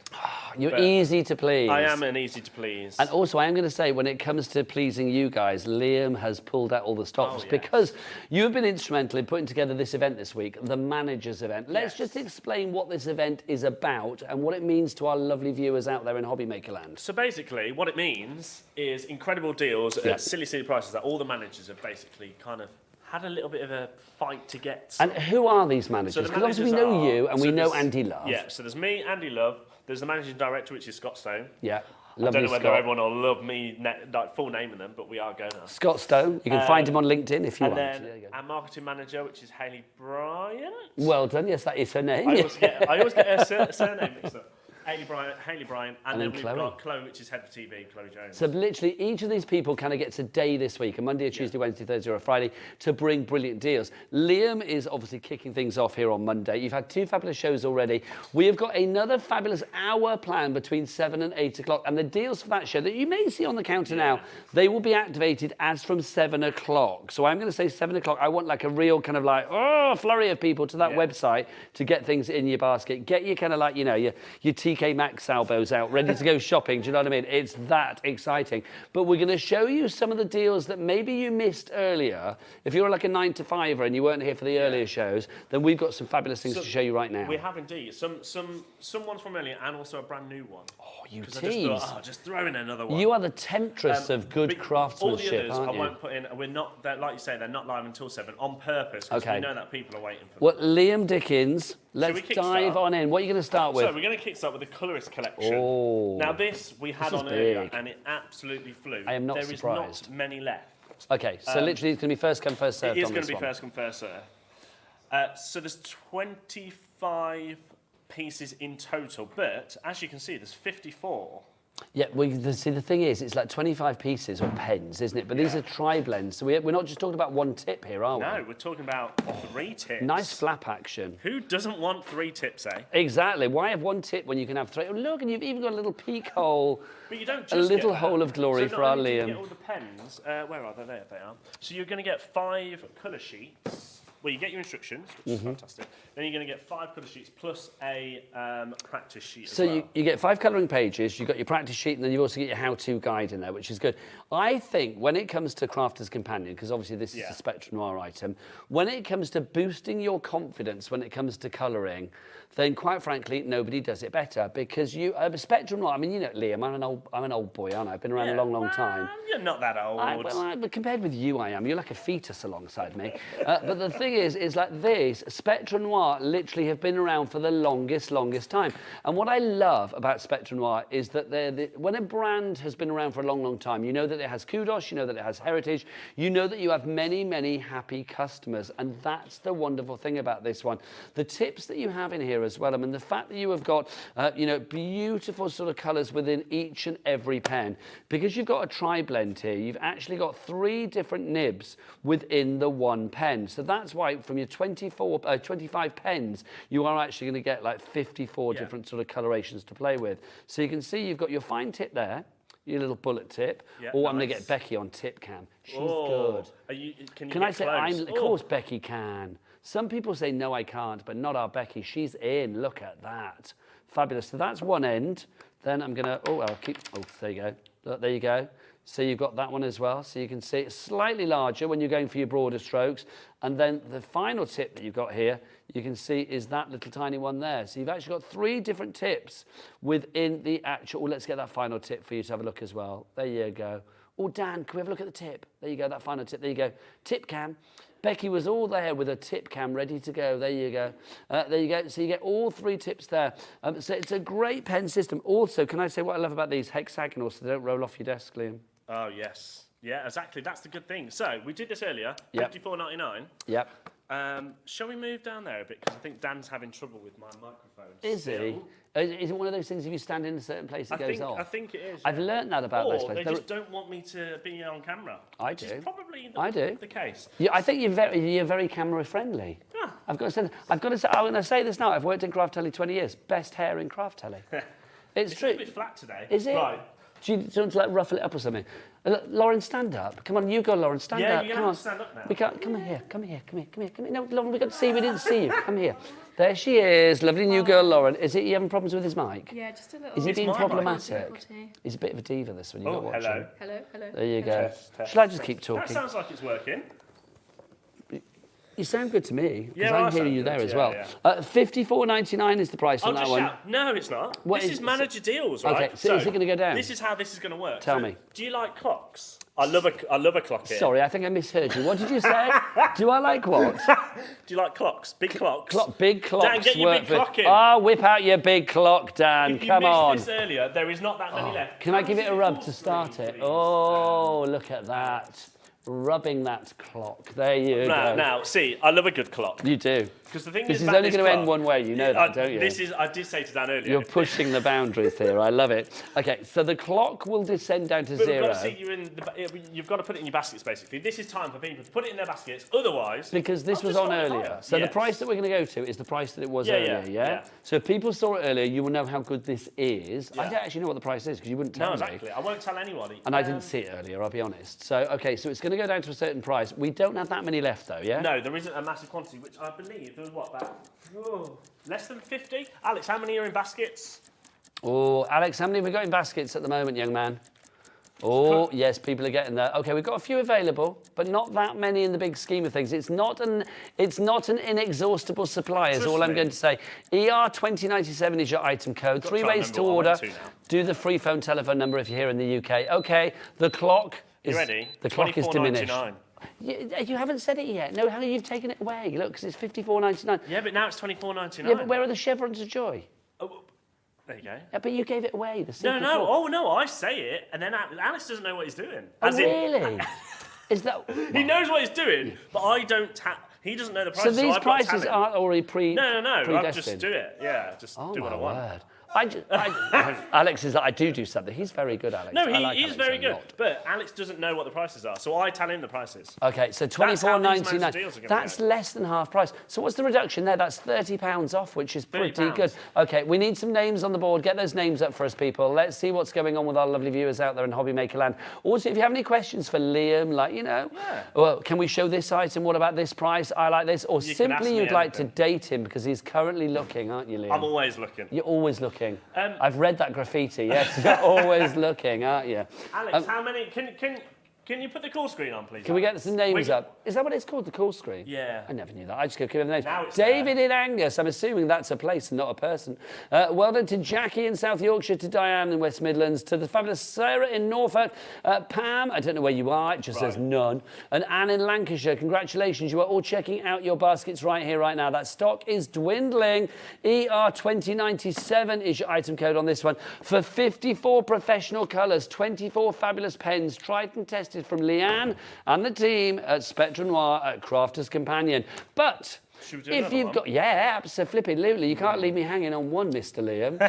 You're easy to please. I am an easy to please. And also, I am going to say, when it comes to pleasing you guys, Liam has pulled out all the stops because you have been instrumental in putting together this event this week, the Managers event. Let's just explain what this event is about and what it means to our lovely viewers out there in Hobby Maker land. So basically, what it means is incredible deals at silly prices that all the managers have basically kind of had a little bit of a fight to get. And who are these managers? So Because obviously we know you and we know there's- Andy Love. Yeah, so there's me, Andy Love. There's the managing director, which is Scott Stone. Yeah. I don't know whether Scott. everyone will love me like full naming them, but we are going to. Scott Stone. You can find him on LinkedIn if you and want. then There you go. our marketing manager, which is Hayley Bryant. Well done. Yes, that is her name. I always get her surname mixed up. Hayley Bryant, and then we've Chloe. got Chloe, which is head of TV, Chloe Jones. So literally each of these people kind of gets a day this week, a Monday, a Tuesday, Wednesday, Thursday or a Friday, to bring brilliant deals. Liam is obviously kicking things off here on Monday. You've had 2 fabulous shows already. We have got another fabulous hour planned between 7 and 8 o'clock. And the deals for that show that you may see on the counter now, they will be activated as from 7 o'clock. So I'm going to say 7 o'clock. I want like a real kind of like, flurry of people to that website to get things in your basket. Get your kind of like, you know, your TK Maxx elbows out, ready to go shopping. Do you know what I mean? It's that exciting. But we're going to show you some of the deals that maybe you missed earlier. If you're like a 9-to-5er and you weren't here for the earlier shows, then we've got some fabulous things to show you right now. We have indeed. Some ones from earlier and also a brand new one. Oh, you tease. I just thought, just throw in another one. You are the temptress of good craftsmanship, all the others aren't I you? won't put in. We're not, like you say, they're not live until 7 on purpose because we know that people are waiting for them. Well, Liam Dickens, let's dive on in. What are you going to start with? So we're going to kickstart with the Colorist collection. Oh. Now this we had on earlier and it absolutely flew. I am not surprised. surprised. There is not many left. Okay, so literally it's going to be first come, first served. It is on going this to be one. first come, first served. So there's 25 pieces in total, but as you can see, there's 54. Yeah, well, see, the thing is, it's like 25 pieces or pens, isn't it? But these are tri-blends, so we're not just talking about one tip here, are we? No, we're talking about 3 tips. Nice flap action. Who doesn't want 3 tips, eh? Exactly. Why have 1 tip when you can have 3? Oh, look, and you've even got a little peak hole. But you don't just a little get hole of glory so for our not only do Liam. you get all the pens. Where are they? There they are. So you're going to get 5 colour sheets. Well, you get your instructions, which is fantastic. Then you're going to get 5 colour sheets plus a practice sheet as So well. you get 5 colouring pages, you've got your practice sheet, and then you also get your how-to guide in there, which is good. I think when it comes to Crafter's Companion, because obviously this is a Spectrum Noir item, when it comes to boosting your confidence when it comes to colouring, then quite frankly, nobody does it better because you, Spectrum Noir, I mean, you know, Liam, I'm an old boy, aren't I? I've been around a long, long time. You're not that old. But compared with you, I am. You're like a fetus alongside me. But the thing thing is like this, Spectre Noir literally have been around for the longest time. And what I love about Spectre Noir is that when a brand has been around for a long time, you know that it has kudos, you know that it has heritage, you know that you have many happy customers. And that's the wonderful thing about this one. The tips that you have in here as well, I mean, the fact that you have got, you know, beautiful sort of colours within each and every pen. Because you've got a tri-blend here, you've actually got 3 different nibs within the one pen. So that's why from your 25 pens, you are actually going to get like 54 different sort of colorations to play with. So you can see you've got your fine tip there, your little bullet tip. I'm going to get Becky on tip cam. She's good. Can I say, of course Becky can. Some people say, no, I can't, but not our Becky. She's in. Look at that. Fabulous. So that's one end. Then I'm going to, there you go. Look, there you go. So you've got that one as well. So you can see it's slightly larger when you're going for your broader strokes. And then the final tip that you've got here, you can see is that little tiny one there. So you've actually got 3 different tips within the actual, let's get that final tip for you to have a look as well. There you go. Oh, Dan, can we have a look at the tip? There you go, that final tip. There you go. Tip cam. Becky was all there with a tip cam ready to go. There you go. There you go. So you get all 3 tips there. So it's a great pen system. Also, can I say what I love about these? Hexagonal, so they don't roll off your desk, Liam. Oh, yes. Yeah, exactly. That's the good thing. So we did this earlier, $54.99. Yep. Shall we move down there a bit? Because I think Dan's having trouble with my microphone. Is he? Is it one of those things if you stand in a certain place it goes off? I think it is. I've learnt that about those places. They just don't want me to be on camera. I which do. Is probably the case. Yeah, I think you're very camera friendly. Yeah. I've got to say, I'm going to say this now. I've worked in craft telly 20 years. Best hair in craft telly. It's true. It's a bit flat today. Is it? Right. Do you want to like ruffle it up or something? Lauren, stand up. Come on, you go, Lauren, stand up. Yeah, you're come going on. to stand up now. We can't. Come here. No, Lauren, we got to see. We didn't see you. Come here. There she is. Lovely new girl, Lauren. Is it you having problems with his mic? Yeah, just a little. Is he being problematic? Difficulty. He's a bit of a diva, this one. You've got to watch him. Hello. There you go. Test, Shall I just keep talking? That sounds like it's working. You sound good to me, because Yeah, I'm hearing you there as well. $54.99 is the price on that one. Shout. No, it's not. What this is manager deals, right? Okay, so is it going to go down? This is how this is going to work. Tell me. Do you like clocks? I love a clock here. Sorry, I think I misheard you. What did you say? Do I like what? Do you like clocks? Big clocks? Big clocks. Dan, get your big clock in. Whip out your big clock, Dan. Come on. If you missed this earlier, there is not that many left. Can I give it a rub to start it? Oh, look at that. Rubbing that clock. There you go. Now, see, I love a good clock. You do. Because the thing this is is about only this going to end clock, one way, you know that, don't you? I did say to Dan earlier. You're pushing the boundaries here. I love it. Okay, so the clock will descend down to 0. You've got to put it in your baskets, basically. This is time for people to put it in their baskets. Otherwise, because this was on earlier. So the price that we're going to go to is the price that it was earlier, yeah? So if people saw it earlier, you will know how good this is. I don't actually know what the price is because you wouldn't tell me. No, exactly. I won't tell anybody. And I didn't see it earlier, I'll be honest. So, okay, so it's going to go down to a certain price. We don't have that many left, though, yeah? No, there isn't a massive quantity, which I believe there was, about less than 50? Alex, how many are in baskets? Oh, Alex, how many have we got in baskets at the moment, young man? Oh, yes, people are getting there. Okay, we've got a few available, but not that many in the big scheme of things. It's not an inexhaustible supply, is all I'm going to say. ER2097 is your item code. 3 ways to order. Do the free phone telephone number if you're here in the UK. Okay, the clock is... You ready? The clock is diminished. $24.99. You haven't said it yet. No, how you've taken it away. Look, because it's $54.99. Yeah, but now it's $24.99. Yeah, but where are the chevrons of joy? Oh, there you go. Yeah, but you gave it away. No. Oh, no, I say it, and then Alex doesn't know what he's doing. Really? Is that... He knows what he's doing, but I don't... He doesn't know the prices. So these prices aren't already No. predestined? I just do it. Yeah, just do what I want. Word. Alex is like, I do something. He's very good, Alex. No, he's very good. But Alex doesn't know what the prices are, so I tell him the prices. Okay, so $24.99. That's less than half price. So what's the reduction there? That's £30 off, which is pretty good. Okay, we need some names on the board. Get those names up for us, people. Let's see what's going on with our lovely viewers out there in Hobby Maker land. Also, if you have any questions for Liam, like, well, can we show this item? What about this price? I like this. Or simply you'd like to date him because he's currently looking, aren't you, Liam? I'm always looking. You're always looking. I've read that graffiti. Yes, you're always looking, aren't you? Alex, how many? Can you put the call screen on, please? Can we get Alex? some names up? Is that what it's called, the call screen? Yeah. I never knew that. I just go give them names. Now it's David in Angus. I'm assuming that's a place and not a person. Well done to Jackie in South Yorkshire, to Diane in West Midlands, to the fabulous Sarah in Norfolk, Pam, I don't know where you are, it just says none, and Anne in Lancashire. Congratulations, you are all checking out your baskets right here, right now. That stock is dwindling. ER2097 is your item code on this one. For 54 professional colours, 24 fabulous pens, tried and tested from Leanne and the team at Spectre Noir at Crafter's Companion. But if you've got, yeah, absolutely. You can't leave me hanging on one, Mr. Liam.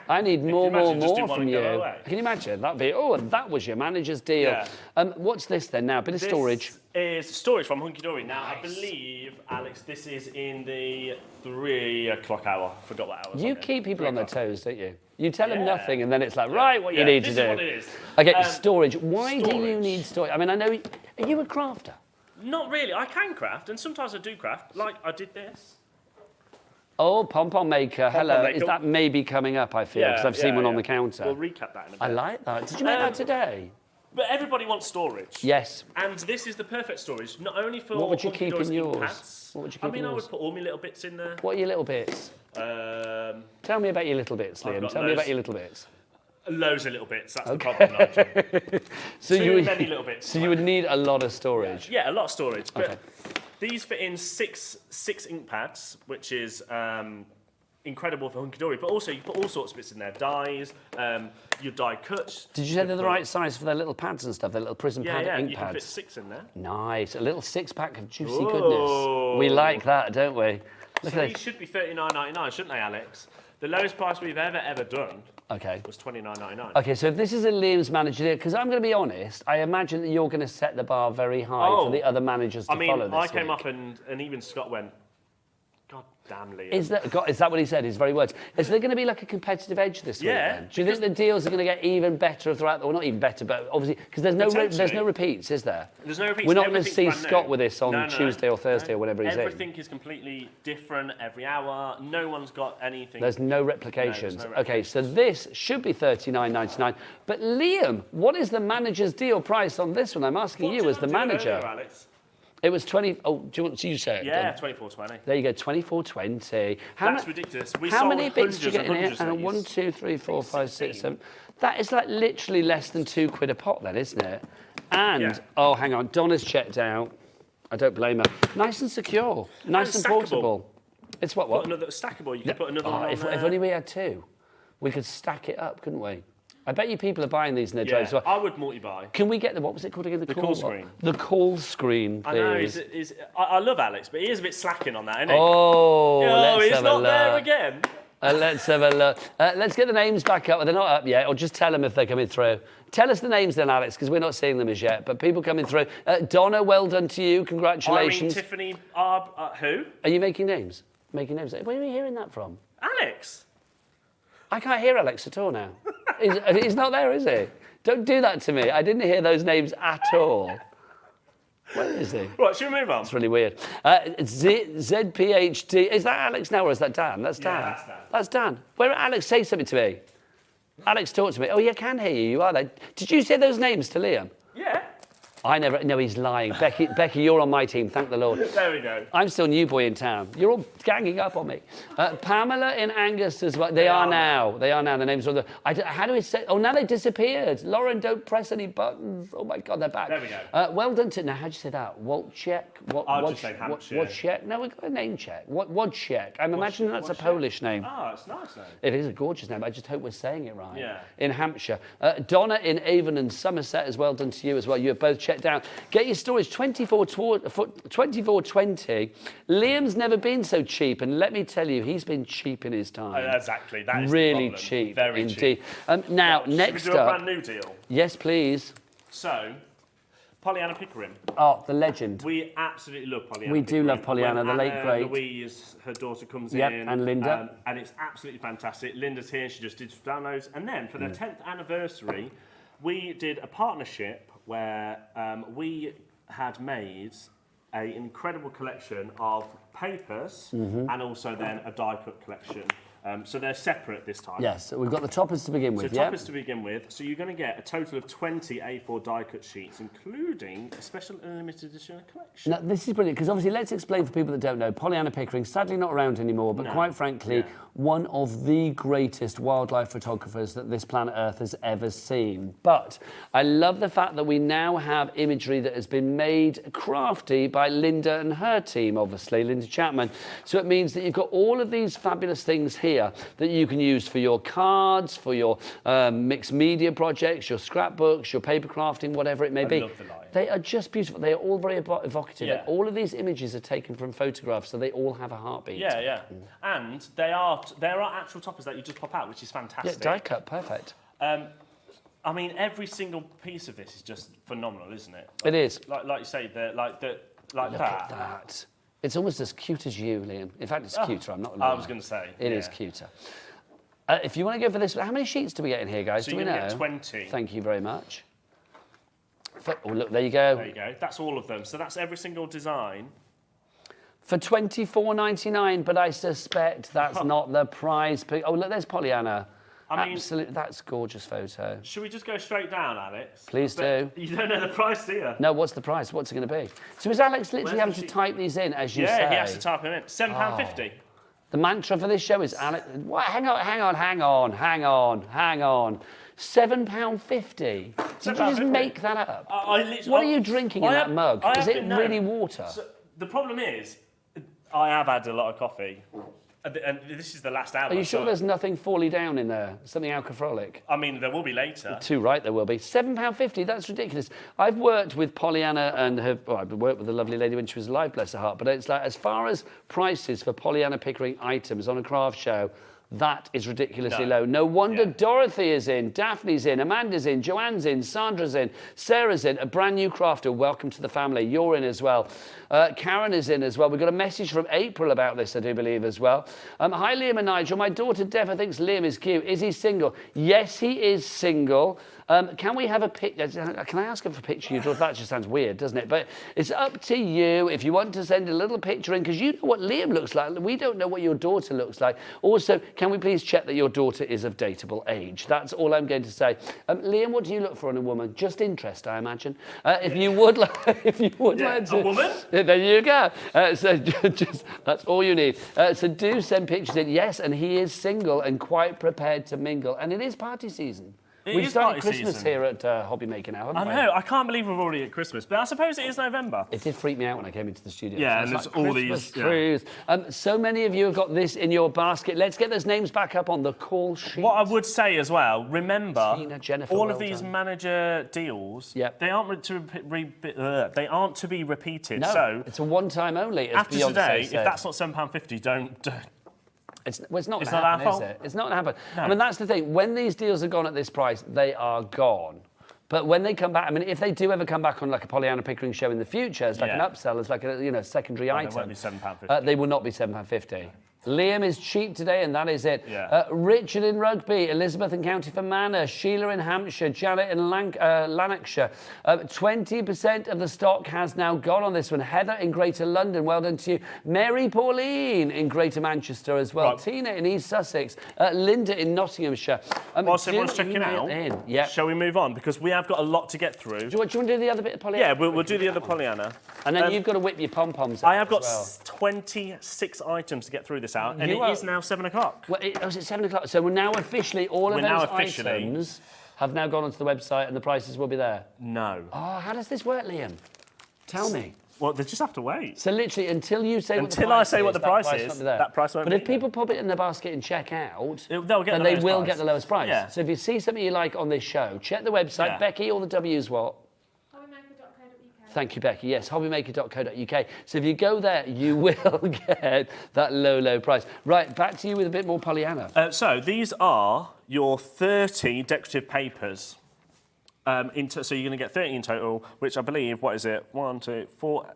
I need more from you. Can you imagine? That'd be, oh, and that was your manager's deal. Yeah. What's this then now? Bit of storage. This is storage from Hunky Dory. Now, I believe, Alex, this is in the 3 o'clock hour. I forgot what hour. You keep people on their toes, don't you? You tell them nothing, and then it's like, right, what you need to do. This is what it is. Okay, storage. Why do you need storage? I mean, I know, are you a crafter? Not really. I can craft, and sometimes I do craft. Like, I did this. Oh, pom-pom maker. Hello. Is that maybe coming up, I feel? Because I've seen one on the counter. We'll recap that in a bit. I like that. Did you make that today? But everybody wants storage. Yes. And this is the perfect storage, not only for What would you Hunky keep Dory's in yours? Inkpads. What would you keep in I yours? would put all my little bits in there. What are your little bits? Tell me about your little bits, Liam. Tell me about your little bits. Loads of little bits. That's the problem, Nigel. So many little bits. So you would need a lot of storage. Yeah, a lot of storage. But these fit in six ink pads, which is incredible for Hunky Dory. But also, you put all sorts of bits in there. Dyes, your die cuts. Did you say they're the right size for their little pads and stuff, their little prism pad ink you pads? can fit 6 in there. Nice. A little 6-pack of juicy goodness. We like that, don't we? Look So at these should be $39.99, shouldn't they, Alex? The lowest price we've ever done was $29.99. Okay, so if this is a Liam's manager deal, because I'm going to be honest, I imagine that you're going to set the bar very high for the other managers to follow this I came week. up and even Scott went, God damn, Liam. Is that what he said, his very words? Is there going to be like a competitive edge this week then? Do you think the deals are going to get even better throughout, well, not even better, but obviously, because there's no repeats, is there? There's no repeats. We're not going to see Scott with this on Tuesday or Thursday or whenever he's in. Everything is completely different every hour. No one's got anything. There's no replications. Okay, so this should be $39.99. But Liam, what is the manager's deal price on this one? I'm asking you as the manager. Alex? It was 20. Oh, do you want to say it? Yeah, $24.20. There you go, $24.20. That's ridiculous. How many bits do you get in here? And 1, 2, 3, 4, 5, 6, 7. That is like literally less than £2 a pop, then, isn't it? And oh, hang on, Donna's checked out. I don't blame her. Nice and secure, nice and portable. It's what? Put another stackable. You can put another one on if there. only we had 2, we could stack it up, couldn't we? I bet you people are buying these in their droves. I would multi-buy. Can we get what was it called again? The call screen. The call screen, please. I know, I love Alex, but he is a bit slacking on that, isn't he? Oh, let's he's have not a look. there again. Let's have a look. Let's get the names back up. They're not up yet, or just tell them if they're coming through. Tell us the names then, Alex, because we're not seeing them as yet. But people coming through. Donna, well done to you. Congratulations. Irene, Tiffany, who? Are you making names? Making names. Where are you hearing that from? Alex. I can't hear Alex at all now. He's not there, is he? Don't do that to me. I didn't hear those names at all. Where is he? Right, should we move on? It's really weird. ZPHD. Is that Alex now or is that Dan? That's Dan. Yeah, that's Dan. That's Dan. Where Alex, say something to me. Alex, talk to me. Oh, yeah, I can hear you. You are there. Did you say those names to Liam? Yeah. I never. No, he's lying. Becky, you're on my team. Thank the Lord. There we go. I'm still new boy in town. You're all ganging up on me. Pamela in Angus as well. They are now. They are now. The names are the. How do we say? Oh, now they disappeared. Lauren, don't press any buttons. Oh my God, they're back. There we go. Well done to. Now, how'd you say that? Walczek. I'll just say Hampshire. Wodczek. No, we've got a name check. Wodczek. I'm imagining that's a Polish name. Oh, it's a nice name. It is a gorgeous name. I just hope we're saying it right. Yeah. In Hampshire. Donna in Avon and Somerset as well done to you as well. You have both checked out. Get your storage 24.20. Liam's never been so cheap, and let me tell you, he's been cheap in his time. Exactly. That is really the problem. cheap. Very indeed. cheap. Now, Should next we do a up. brand new deal? Yes, please. So, Pollyanna Pickering. Oh, the legend. We absolutely love Pollyanna. We do love Pollyanna, When the late Anna great. Louise, her daughter, comes Yep, in. and Linda. And it's absolutely fantastic. Linda's here, she just did some downloads. And then for their 10th anniversary, we did a partnership where we had made an incredible collection of papers and also then a die cut collection. So they're separate this time. Yes, so we've got the toppers to begin with, So toppers to begin with. So you're going to get a total of 20 A4 die cut sheets, including a special and limited edition collection. Now, this is brilliant, because obviously, let's explain for people that don't know, Pollyanna Pickering, sadly not around anymore, but quite frankly, one of the greatest wildlife photographers that this planet Earth has ever seen. But I love the fact that we now have imagery that has been made crafty by Linda and her team, obviously, Linda Chapman. So it means that you've got all of these fabulous things here that you can use for your cards, for your mixed media projects, your scrapbooks, your paper crafting, whatever it may be. Love the light. They are just beautiful. They are all very evocative. Yeah. And all of these images are taken from photographs, so they all have a heartbeat. Yeah, yeah. And there are actual toppers that you just pop out, which is fantastic. Yeah, die cut, perfect. I mean, every single piece of this is just phenomenal, isn't it? It is. Like you say, like Look that. at that. It's almost as cute as you, Liam. In fact, it's cuter. I'm not going to I lie. was going to say. It is cuter. If you want to go for this, how many sheets do we get in here, guys? So do we you're know? going to get 20. Thank you very much. Oh, look, there you go. There you go. That's all of them. So that's every single design. For $24.99, but I suspect that's not the price. Oh, look, there's Pollyanna. I mean, absolutely, that's a gorgeous photo. Should we just go straight down, Alex? Please do. You don't know the price, do you? No, what's the price? What's it going to be? So is Alex literally having to type these in as you say? Yeah, he has to type them in. £7.50. The mantra for this show is Alex. What? Hang on. £7.50. Did you just make that up? What are you drinking in that mug? Is it really water? So the problem is, I have had a lot of coffee. And this is the last hour. Are you sure there's nothing falling down in there? Something alcoholic? I mean, there will be later. Too right, there will be. £7.50, that's ridiculous. I've worked with Pollyanna and I've worked with the lovely lady when she was alive, bless her heart, but it's like, as far as prices for Pollyanna Pickering items on a craft show, that is ridiculously low. No wonder Dorothy is in, Daphne's in, Amanda's in, Joanne's in, Sandra's in, Sarah's in, a brand new crafter. Welcome to the family. You're in as well. Karen is in as well. We've got a message from April about this, I do believe, as well. Hi, Liam and Nigel. My daughter Deborah thinks Liam is cute. Is he single? Yes, he is single. Can we have a picture? Can I ask him for a picture of your daughter? That just sounds weird, doesn't it? But it's up to you if you want to send a little picture in, because you know what Liam looks like. We don't know what your daughter looks like. Also, can we please check that your daughter is of dateable age? That's all I'm going to say. Liam, what do you look for in a woman? Just interest, I imagine. If you would like, like to, a woman. There you go. So just that's all you need. So do send pictures in. Yes, and he is single and quite prepared to mingle. And it is party season. We've started Christmas here at Hobby Maker now, haven't we? I know. I can't believe we're already at Christmas, but I suppose it is November. It did freak me out when I came into the studio. Yeah, so and there's like all Christmas these trees. So many of you have got this in your basket. Let's get those names back up on the call sheet. What I would say as well, remember, Tina, Jennifer, all well of these done. manager deals, they aren't they aren't to be repeated. No, so it's a one-time only. As after Beyonce today, said. if that's not £7.50, don't. It's not going to not happen, our is fault. it? It's not going to happen. No. I mean, that's the thing. When these deals are gone at this price, they are gone. But when they come back, I mean, if they do ever come back on like a Pollyanna Pickering show in the future, as like an upsell, as like a secondary item, They won't be £7.50. they will not be £7.50. Liam is cheap today, and that is it. Yeah. Richard in Rugby, Elizabeth in County Fermanagh, Sheila in Hampshire, Janet in Lanarkshire. 20% of the stock has now gone on this one. Heather in Greater London, well done to you. Mary Pauline in Greater Manchester as well. Right. Tina in East Sussex. Linda in Nottinghamshire. Whilst everyone's checking out, shall we move on? Because we have got a lot to get through. Do you want to do the other bit of Pollyanna? Yeah, we'll do the other Pollyanna. And then you've got to whip your pom-poms out I have got as well. 26 items to get through this out, and You it is now 7 o'clock. Well, is it 7 o'clock? So we're now officially, all of those items have now gone onto the website and the prices will be there? No. Oh, how does this work, Liam? Tell me. Well, they just have to wait. So literally, until you say what the price is... Until I say what the price won't is, be there. that price won't But be if people pop it in the basket and check out, they'll get then the they lowest will price. get the lowest price. Yeah. So if you see something you like on this show, check the website. Yeah. Becky, all the W's what? Thank you, Becky. Yes, hobbymaker.co.uk. So if you go there, you will get that low, low price. Right, back to you with a bit more Pollyanna. So these are your 30 decorative papers. So you're going to get 30 in total, which I believe, what is it? 1, 2, 4...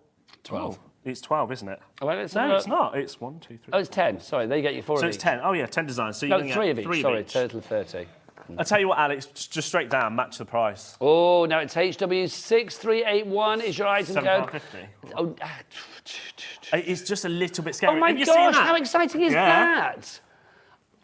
12. Oh, it's 12, isn't it? Oh, well, it's No, it's not. It's 1, 2, 3. Oh, it's 10. Sorry, they get you 4 So of it's each. 10. Oh, yeah, 10 designs. So you're No, going to 3 get of each. 3 Sorry, of each. total 30. I'll tell you what, Alex, just straight down, match the price. Oh, now it's HW6381 is your item code. £7.50. Oh, It's just a little bit scary. Oh my Have you seen gosh, that? how exciting is that?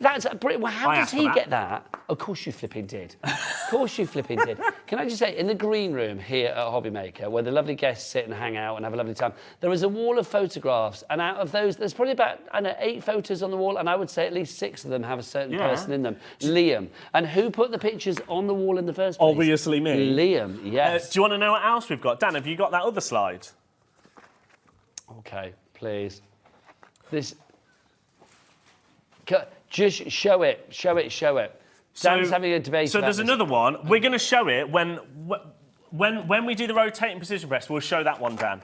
That's brilliant. Well, how I did asked he for get that? Of course you flipping did. Of course you flipping did. Can I just say, in the green room here at Hobby Maker, where the lovely guests sit and hang out and have a lovely time, there is a wall of photographs, and out of those, there's probably about, I don't know, 8 photos on the wall, and I would say at least 6 of them have a certain person in them. Liam. And who put the pictures on the wall in the first place? Obviously me. Liam, yes. Do you want to know what else we've got? Dan, have you got that other slide? Okay, please. This... Just show it, show it, show it. Dan's having a debate. So there's another one. We're going to show it when we do the rotating precision press. We'll show that one, Dan.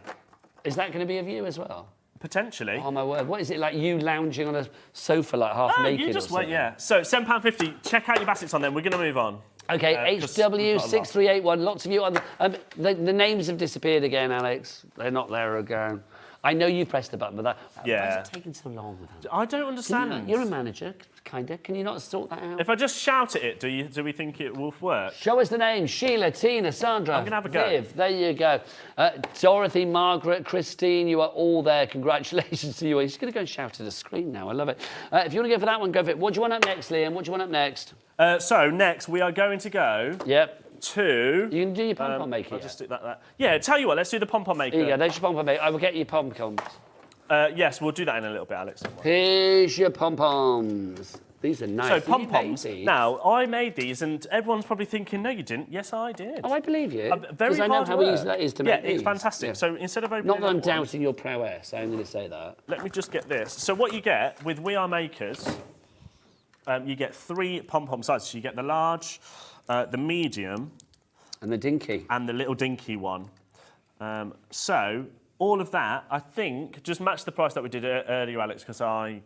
Is that going to be of you as well? Potentially. Oh my word! What is it like? You lounging on a sofa like half naked? You just or wait, yeah. So £7.50. Check out your baskets on them. We're going to move on. Okay, HW6381. Lots of you on the names have disappeared again, Alex. They're not there again. I know you pressed the button, but that. Yeah. Why is it taking so long with that? I don't understand. You're a manager, kinda. Can you not sort that out? If I just shout at it, do we think it will work? Show us the names. Sheila, Tina, Sandra, I'm gonna have a go. Viv. There you go. Dorothy, Margaret, Christine, you are all there. Congratulations to you. You're just going to go and shout at the screen now. I love it. If you want to go for that one, go for it. What do you want up next, Liam? What do you want up next? So next we are going to go. Yep. To... You can do your pom-pom maker. I'll just do that. Yeah, tell you what, let's do the pom-pom maker. Here you go, there's your pom-pom maker. I will get you pom-poms. Yes, we'll do that in a little bit, Alex. Here's your pom-poms. These are nice. So pom-poms. Now, I made these, and everyone's probably thinking, no, you didn't. Yes, I did. Oh, I believe you. Very I know hard how work. easy that is to make these. Yeah, it's fantastic. Yeah. So instead of opening Not that I'm one, doubting your prowess, I'm going to say that. let me just get this. So what you get with We Are Makers, you get 3 pom-pom sizes. So you get the large, the medium, and the dinky. And the little dinky one. So all of that, I think, just matched the price that we did earlier, Alex, because I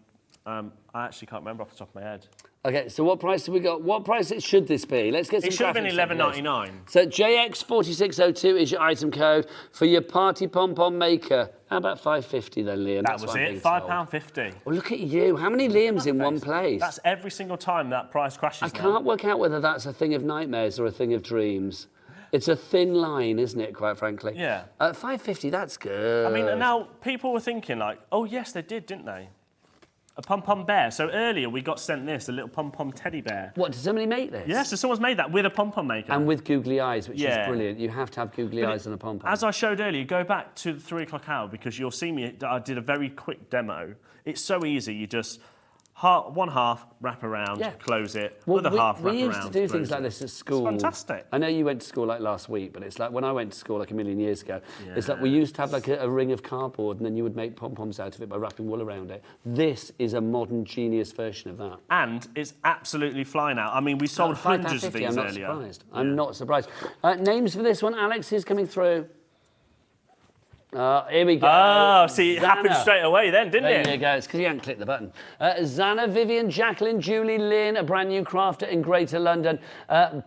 actually can't remember off the top of my head. Okay, so what price have we got? What price should this be? Let's get some. It should have been $11.99. So JX4602 is your item code for your party pom-pom maker. How about $5.50 then, Liam? That was it, £5.50. Well, look at you. How many Liams in one place? That's every single time that price crashes. I can't work out whether that's a thing of nightmares or a thing of dreams. It's a thin line, isn't it, quite frankly? Yeah. $5.50, that's good. I mean, now people were thinking like, oh, yes, they did, didn't they? A pom-pom bear. So earlier we got sent this, a little pom-pom teddy bear. What, did somebody make this? Yes, so someone's made that with a pom-pom maker. And with googly eyes, which is brilliant. You have to have googly eyes on a pom-pom. As I showed earlier, go back to the 3 o'clock hour because you'll see me, I did a very quick demo. It's so easy, you just one half, wrap around, close it, other half, wrap around, we used to do things like this at school. It's fantastic. I know you went to school like last week, but it's like when I went to school like a million years ago, it's like we used to have like a ring of cardboard and then you would make pom-poms out of it by wrapping wool around it. This is a modern genius version of that. And it's absolutely flying out. I mean, we sold hundreds of these earlier. I'm not surprised. Names for this one, Alex is coming through. Here we go. Oh, see, it happened straight away then, didn't it? There you go. It's because you hadn't clicked the button. Zana, Vivian, Jacqueline, Julie, Lynn, a brand new crafter in Greater London.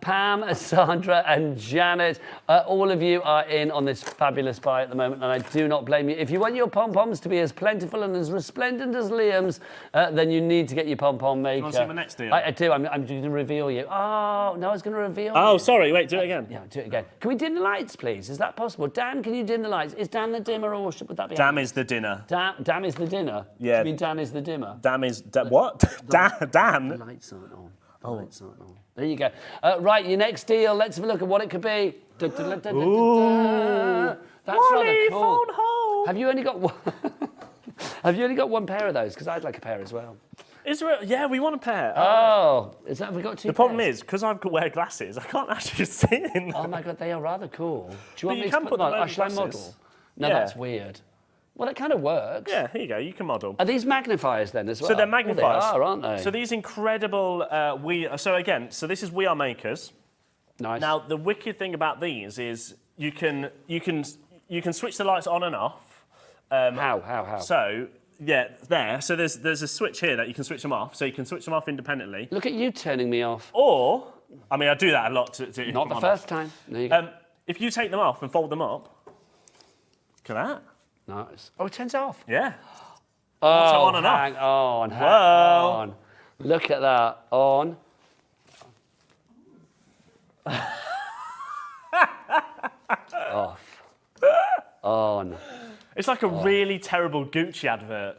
Pam, Sandra and Janet. All of you are in on this fabulous buy at the moment, and I do not blame you. If you want your pom-poms to be as plentiful and as resplendent as Liam's, then you need to get your pom-pom maker. Do you want to see my next deal? I do. I'm going to reveal you. Oh, no, I was going to reveal you. Oh, sorry. Wait, do it again. Yeah, do it again. Can we dim the lights, please? Is that possible? Dan, can you dim the lights? Is Dan the dimmer or would that be? Dam is the dinner. Dam is the dinner? Yeah. You mean Dan is the dimmer? Dam is... what? Dan? The lights aren't on. The lights aren't on. There you go. Right, your next deal. Let's have a look at what it could be. Ooh. That's rather cool. Phone hole. Have you only got one? Have you only got one pair of those? Because I'd like a pair as well. Is there yeah, we want a pair. Oh, have we got 2 The problem is, because I've got to wear glasses, I can't actually see in them. Oh my God, they are rather cool. Do you want me to put them on? Shall I model? No, that's weird. Well, it kind of works. Yeah, here you go. You can model. Are these magnifiers then as well? So they're magnifiers. They are, aren't they? So these incredible so this is We Are Makers. Nice. Now the wicked thing about these is you can switch the lights on and off. How? So yeah, there. So there's a switch here that you can switch them off. So you can switch them off independently. Look at you turning me off. Or I mean I do that a lot to not the first time. There you go. If you take them off and fold them up. Look at that. Nice. Oh, it turns off. Yeah. Oh, on and hang off. Hang on. Look at that. On. Off. On. It's like a really terrible Gucci advert.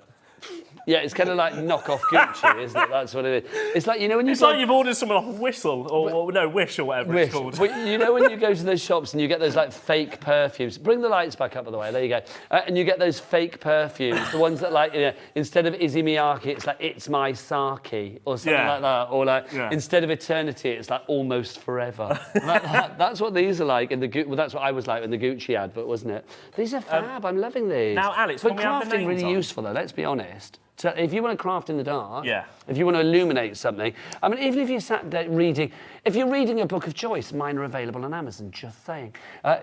Yeah, it's kind of like knockoff Gucci, isn't it? That's what it is. It's like, you know, when you It's like you've ordered someone off Whistle, or no, Wish, or whatever it's called. But you know when you go to those shops and you get those like fake perfumes. Bring the lights back up, by the way. There you go. And you get those fake perfumes, the ones that like, you know, instead of Izzy Miyake, it's like It's My Sake or something like that. Or like instead of Eternity, it's like Almost Forever. That's what these are like in the well, that's what I was like in the Gucci advert, wasn't it? These are fab. I'm loving these. Now, Alex, but when we have the crafting names really on. useful though. Let's be honest. So if you want to craft in the dark, Yeah. if you want to illuminate something, I mean, even if you sat there reading, if you're reading a book of choice, mine are available on Amazon, just saying. I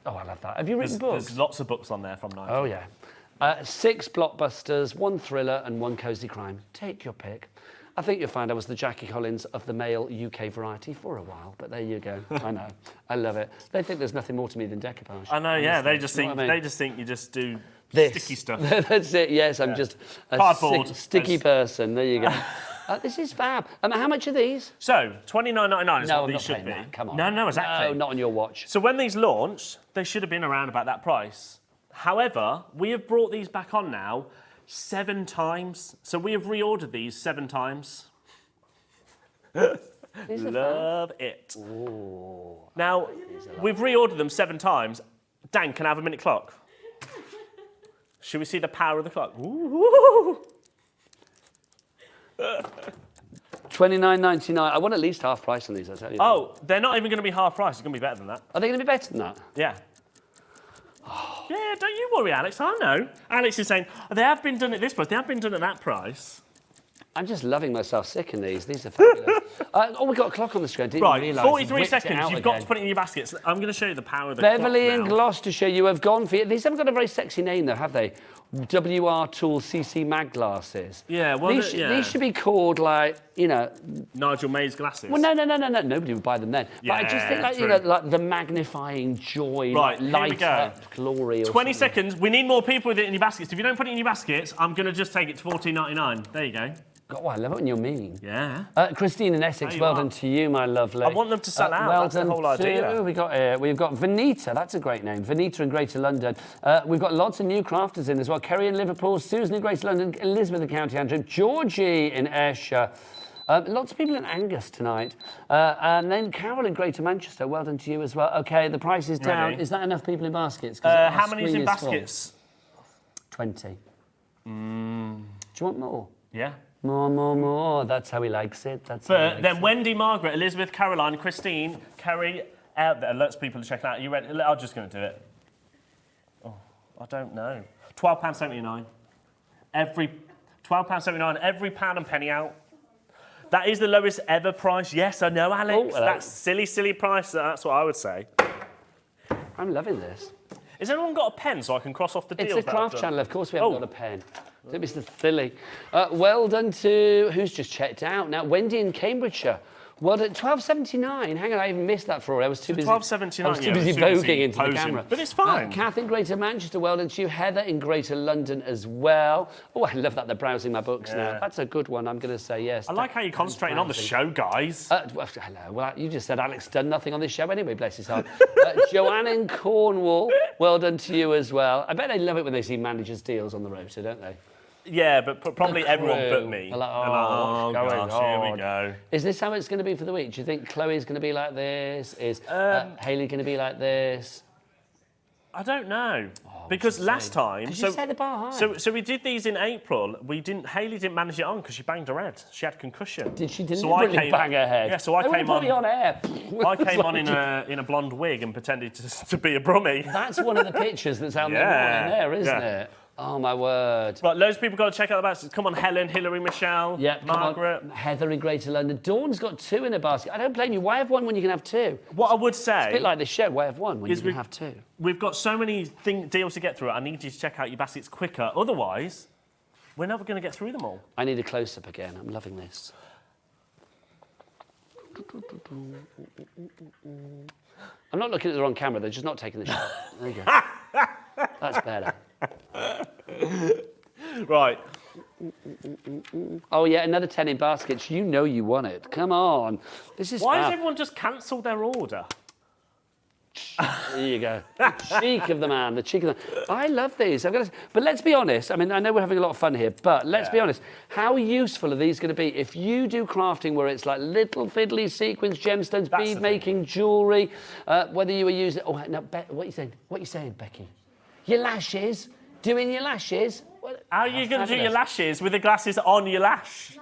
love that. Have you written books? There's lots of books on there from Nigel. Oh, yeah. 6 blockbusters, 1 thriller and 1 cosy crime. Take your pick. I think you'll find I was the Jackie Collins of the male UK variety for a while, but there you go. I know. I love it. They think there's nothing more to me than decoupage. I know, yeah. They just You know think what I mean? they just think you just do This. sticky stuff. That's it, yes. I'm just a Cardboard. sticky person. There you go. This is fab. How much are these? So, $29.99 is No, what I'm these not should paying be. that. Come on. No, exactly. No, not on your watch. So when these launched, they should have been around about that price. However, we have brought these back on now 7 times. So we have reordered these 7 times. Love it. Ooh. Now, we've reordered them 7 times. Dan, can I have a minute clock? Should we see the power of the clock? Ooh. $29.99. I want at least half price on these, I tell you. Oh, they're not even going to be half price. It's going to be better than that. Are they going to be better than that? Yeah. Yeah, don't you worry, Alex. I know. Alex is saying, they have been done at this price. They have been done at that price. I'm just loving myself sick in these. These are fabulous. We've got a clock on the screen. Didn't Right, realise. 43 Whipped it seconds. out You've got again. to put it in your baskets. I'm going to show you the power of the Beverly clock and now. Gloucestershire, you have gone for it. These haven't got a very sexy name, though, have they? WR Tool CC Mag glasses. Yeah, well, these should be called, like, you know... Nigel May's glasses. Well, no. Nobody would buy them then. But I just think, like, you true. know, like the magnifying joy, Right, like, here we light go. up glory. Or 20 something. seconds. We need more people with it in your baskets. If you don't put it in your baskets, I'm going to just take it to $14.99. There you go. God, I love it when you're mean. Yeah. Christine in Essex, There you well are. done to you, my lovely. I want them to sell out. Well That's the done whole to idea. you. We've got Venita, that's a great name. Venita in Greater London. We've got lots of new crafters in as well. Kerry in Liverpool, Susan in Greater London, Elizabeth in County Antrim, Georgie in Ayrshire. Lots of people in Angus tonight. And then Carol in Greater Manchester, well done to you as well. OK, the price is down. Ready. Is that enough people in baskets? 'Cause our How many is screen in full. baskets? 20. Do you want more? Yeah. More. That's how he likes it. That's how he But likes then it. Wendy, Margaret, Elizabeth, Caroline, Christine, Kerry, out there. Lots of people to check it out. Are you ready? I'm just going to do it. Oh, I don't know. £12.79. £12.79. Every pound and penny out. That is the lowest ever price. Yes, I know, Alex. Oh, hello. That's silly price. That's what I would say. I'm loving this. Has anyone got a pen so I can cross off the deals? It's a that I've craft done? channel, of course we haven't Oh. got a pen. Don't be so silly. Well done to who's just checked out now. Wendy in Cambridgeshire. Well done. $12.79. Hang on, I even missed that for her. I was too busy. $12.79, I was too yeah, busy too busy voguing into the posing. camera. But it's fine. Kath in Greater Manchester. Well done to you. Heather in Greater London as well. Oh, I love that they're browsing my books now. That's a good one. I'm going to say yes. I like how you're concentrating on the show, guys. Hello. Well, you just said Alex done nothing on this show anyway, bless his heart. Joanne in Cornwall, well done to you as well. I bet they love it when they see managers' deals on the rotor, don't they? Yeah, but probably everyone but me. They're like, oh, what's going gosh, here on? we go. Is this how it's going to be for the week? Do you think Chloe's going to be like this? Is Hayley going to be like this? I don't know. Because last time... Because you set the bar high. So we did these in April. Hayley didn't manage it on because she banged her head. She had concussion. Did she So I deliberately came- bang her head? Yeah, so I came put on... me on air. I came on in a blonde wig and pretended to be a brummie. That's one of the pictures that's out Yeah, there, isn't yeah. it? Oh, my word. Right, loads of people got to check out the baskets. Come on, Helen, Hilary, Michelle, Yeah, come on. Margaret. Heather in Greater London. Dawn's got 2 in a basket. I don't blame you. Why have one when you can have 2? What I would say... A bit like this show. Why have one when you can have 2? We've got so many deals to get through. I need you to check out your baskets quicker. Otherwise, we're never going to get through them all. I need a close-up again. I'm loving this. I'm not looking at the wrong camera. They're just not taking the shot. There you go. That's better. Right. Oh, yeah, another 10 in baskets. You know you want it. Come on. This is Why has fab. everyone just cancelled their order? There you go. The cheek of the man, the cheek of the... I love these. But let's be honest. I mean, I know we're having a lot of fun here, but let's be honest. How useful are these going to be if you do crafting where it's like little fiddly sequins, gemstones, bead making, jewellery, whether you were using... Oh, no, what are you saying? What are you saying, Becky? Your lashes? Doing your lashes? How are you going to do your lashes with the glasses on your lash?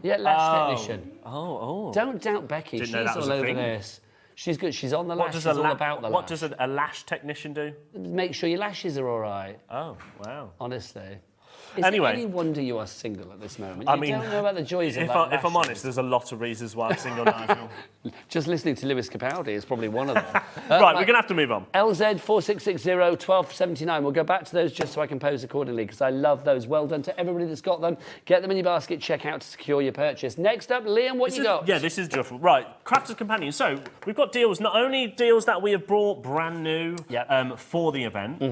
Yeah, lash technician. Oh. Don't doubt Becky. Didn't She's know that was all a over thing. this. She's good. She's on the lash. She's all about the lash. What does a lash technician do? Make sure your lashes are all right. Oh, wow. Honestly. Is Anyway. it any wonder you are single at this moment? I You mean, don't know about the joys of if that I'm honest, there's a lot of reasons why I'm single, Nigel. Just listening to Lewis Capaldi is probably one of them. Right, we're going to have to move on. LZ4660-1279. We'll go back to those just so I can pose accordingly because I love those. Well done to everybody that's got them. Get them in your basket, check out to secure your purchase. Next up, Liam, what you got? Yeah, this is Juffle. Right, Crafter's Companion. So we've got deals, not only deals that we have brought brand new for the event,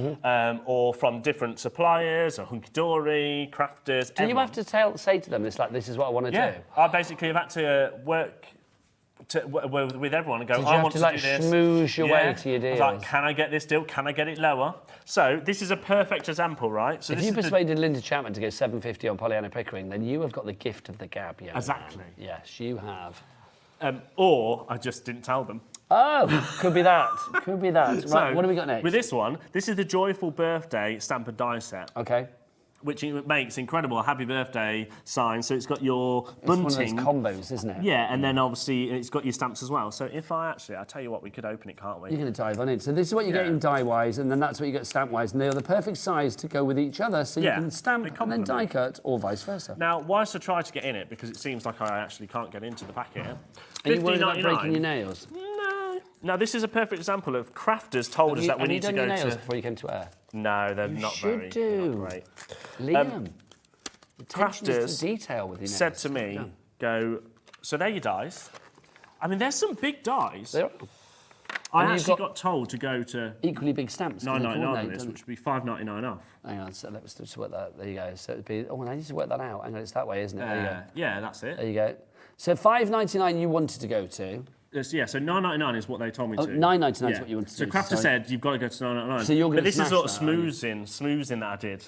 or from different suppliers, or Hunky Dory, Crafters. Do you have to say to them, this is what I want to do? I basically have had to work with everyone and go, I want to do this. Schmooze your way to your deals? Like, can I get this deal? Can I get it lower? So this is a perfect example, right? So if you persuaded Linda Chapman to go $7.50 on Pollyanna Pickering, then you have got the gift of the gab. Exactly. Yes, you have. Or I just didn't tell them. Oh, could be that. Could be that. Right, So, what do we got next? With this one, this is the Joyful Birthday stamp and die set. Okay. Which makes incredible happy birthday sign. So it's got your bunting. It's one of those combos, isn't it? Yeah, and then obviously it's got your stamps as well. So if I'll tell you what, we could open it, can't we? You're going to dive on it. So this is what you get in die-wise, and then that's what you get stamp-wise, and they're the perfect size to go with each other, so you can stamp and then die cut, or vice versa. Now, whilst I try to get in it, because it seems like I actually can't get into the packet. Are you worried about breaking your nails? No. Now, this is a perfect example of Crafters told us that we need to go to... Have you done your nails before you came to air? No, they're not very... You should do. Not great. Liam. Crafters detail with your said to me, so they're your dies. I mean, there's some big dies. I actually got told to go to... Equally big stamps. $9.99 on this, which would be $5.99 off. Hang on, so let's just work that. There you go. So it'd be... Oh, I need to work that out. Hang on, it's that way, isn't it? There you go. Yeah, that's it. There you go. So $5.99 you wanted to go to. Yeah, so $9.99 is what they told me to. $9.99 is what you wanted to do. So Crafter said you've got to go to $9.99. So you're going to But this is sort of smoothing that I did.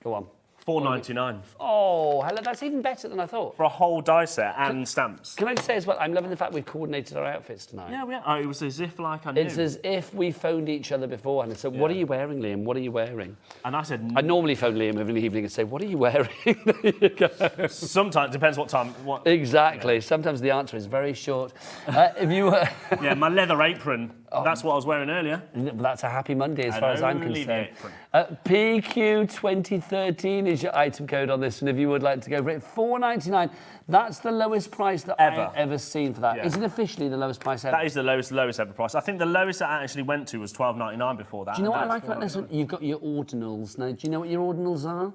Go on. $4.99. Oh, hello, that's even better than I thought. For a whole die set and stamps. Can I just say as well, I'm loving the fact we've coordinated our outfits tonight. Yeah, we are. Oh, it was as if like I knew. It's as if we phoned each other beforehand and said, what are you wearing, Liam? What are you wearing? And I said... I normally phone Liam every evening and say, what are you wearing? There you go. Sometimes, it depends what time... Exactly. Yeah. Sometimes the answer is very short. If you were... Yeah, my leather apron. That's what I was wearing earlier. That's a happy Monday as far as I'm concerned. PQ 2013 is your item code on this, and if you would like to go for it, $4.99. That's the lowest price that I've ever seen for that. Yeah. Is it officially the lowest price ever? That is the lowest ever price. I think the lowest that I actually went to was $12.99 before that. Do you know what I like about this one? You've got your ordinals. Now, do you know what your ordinals are?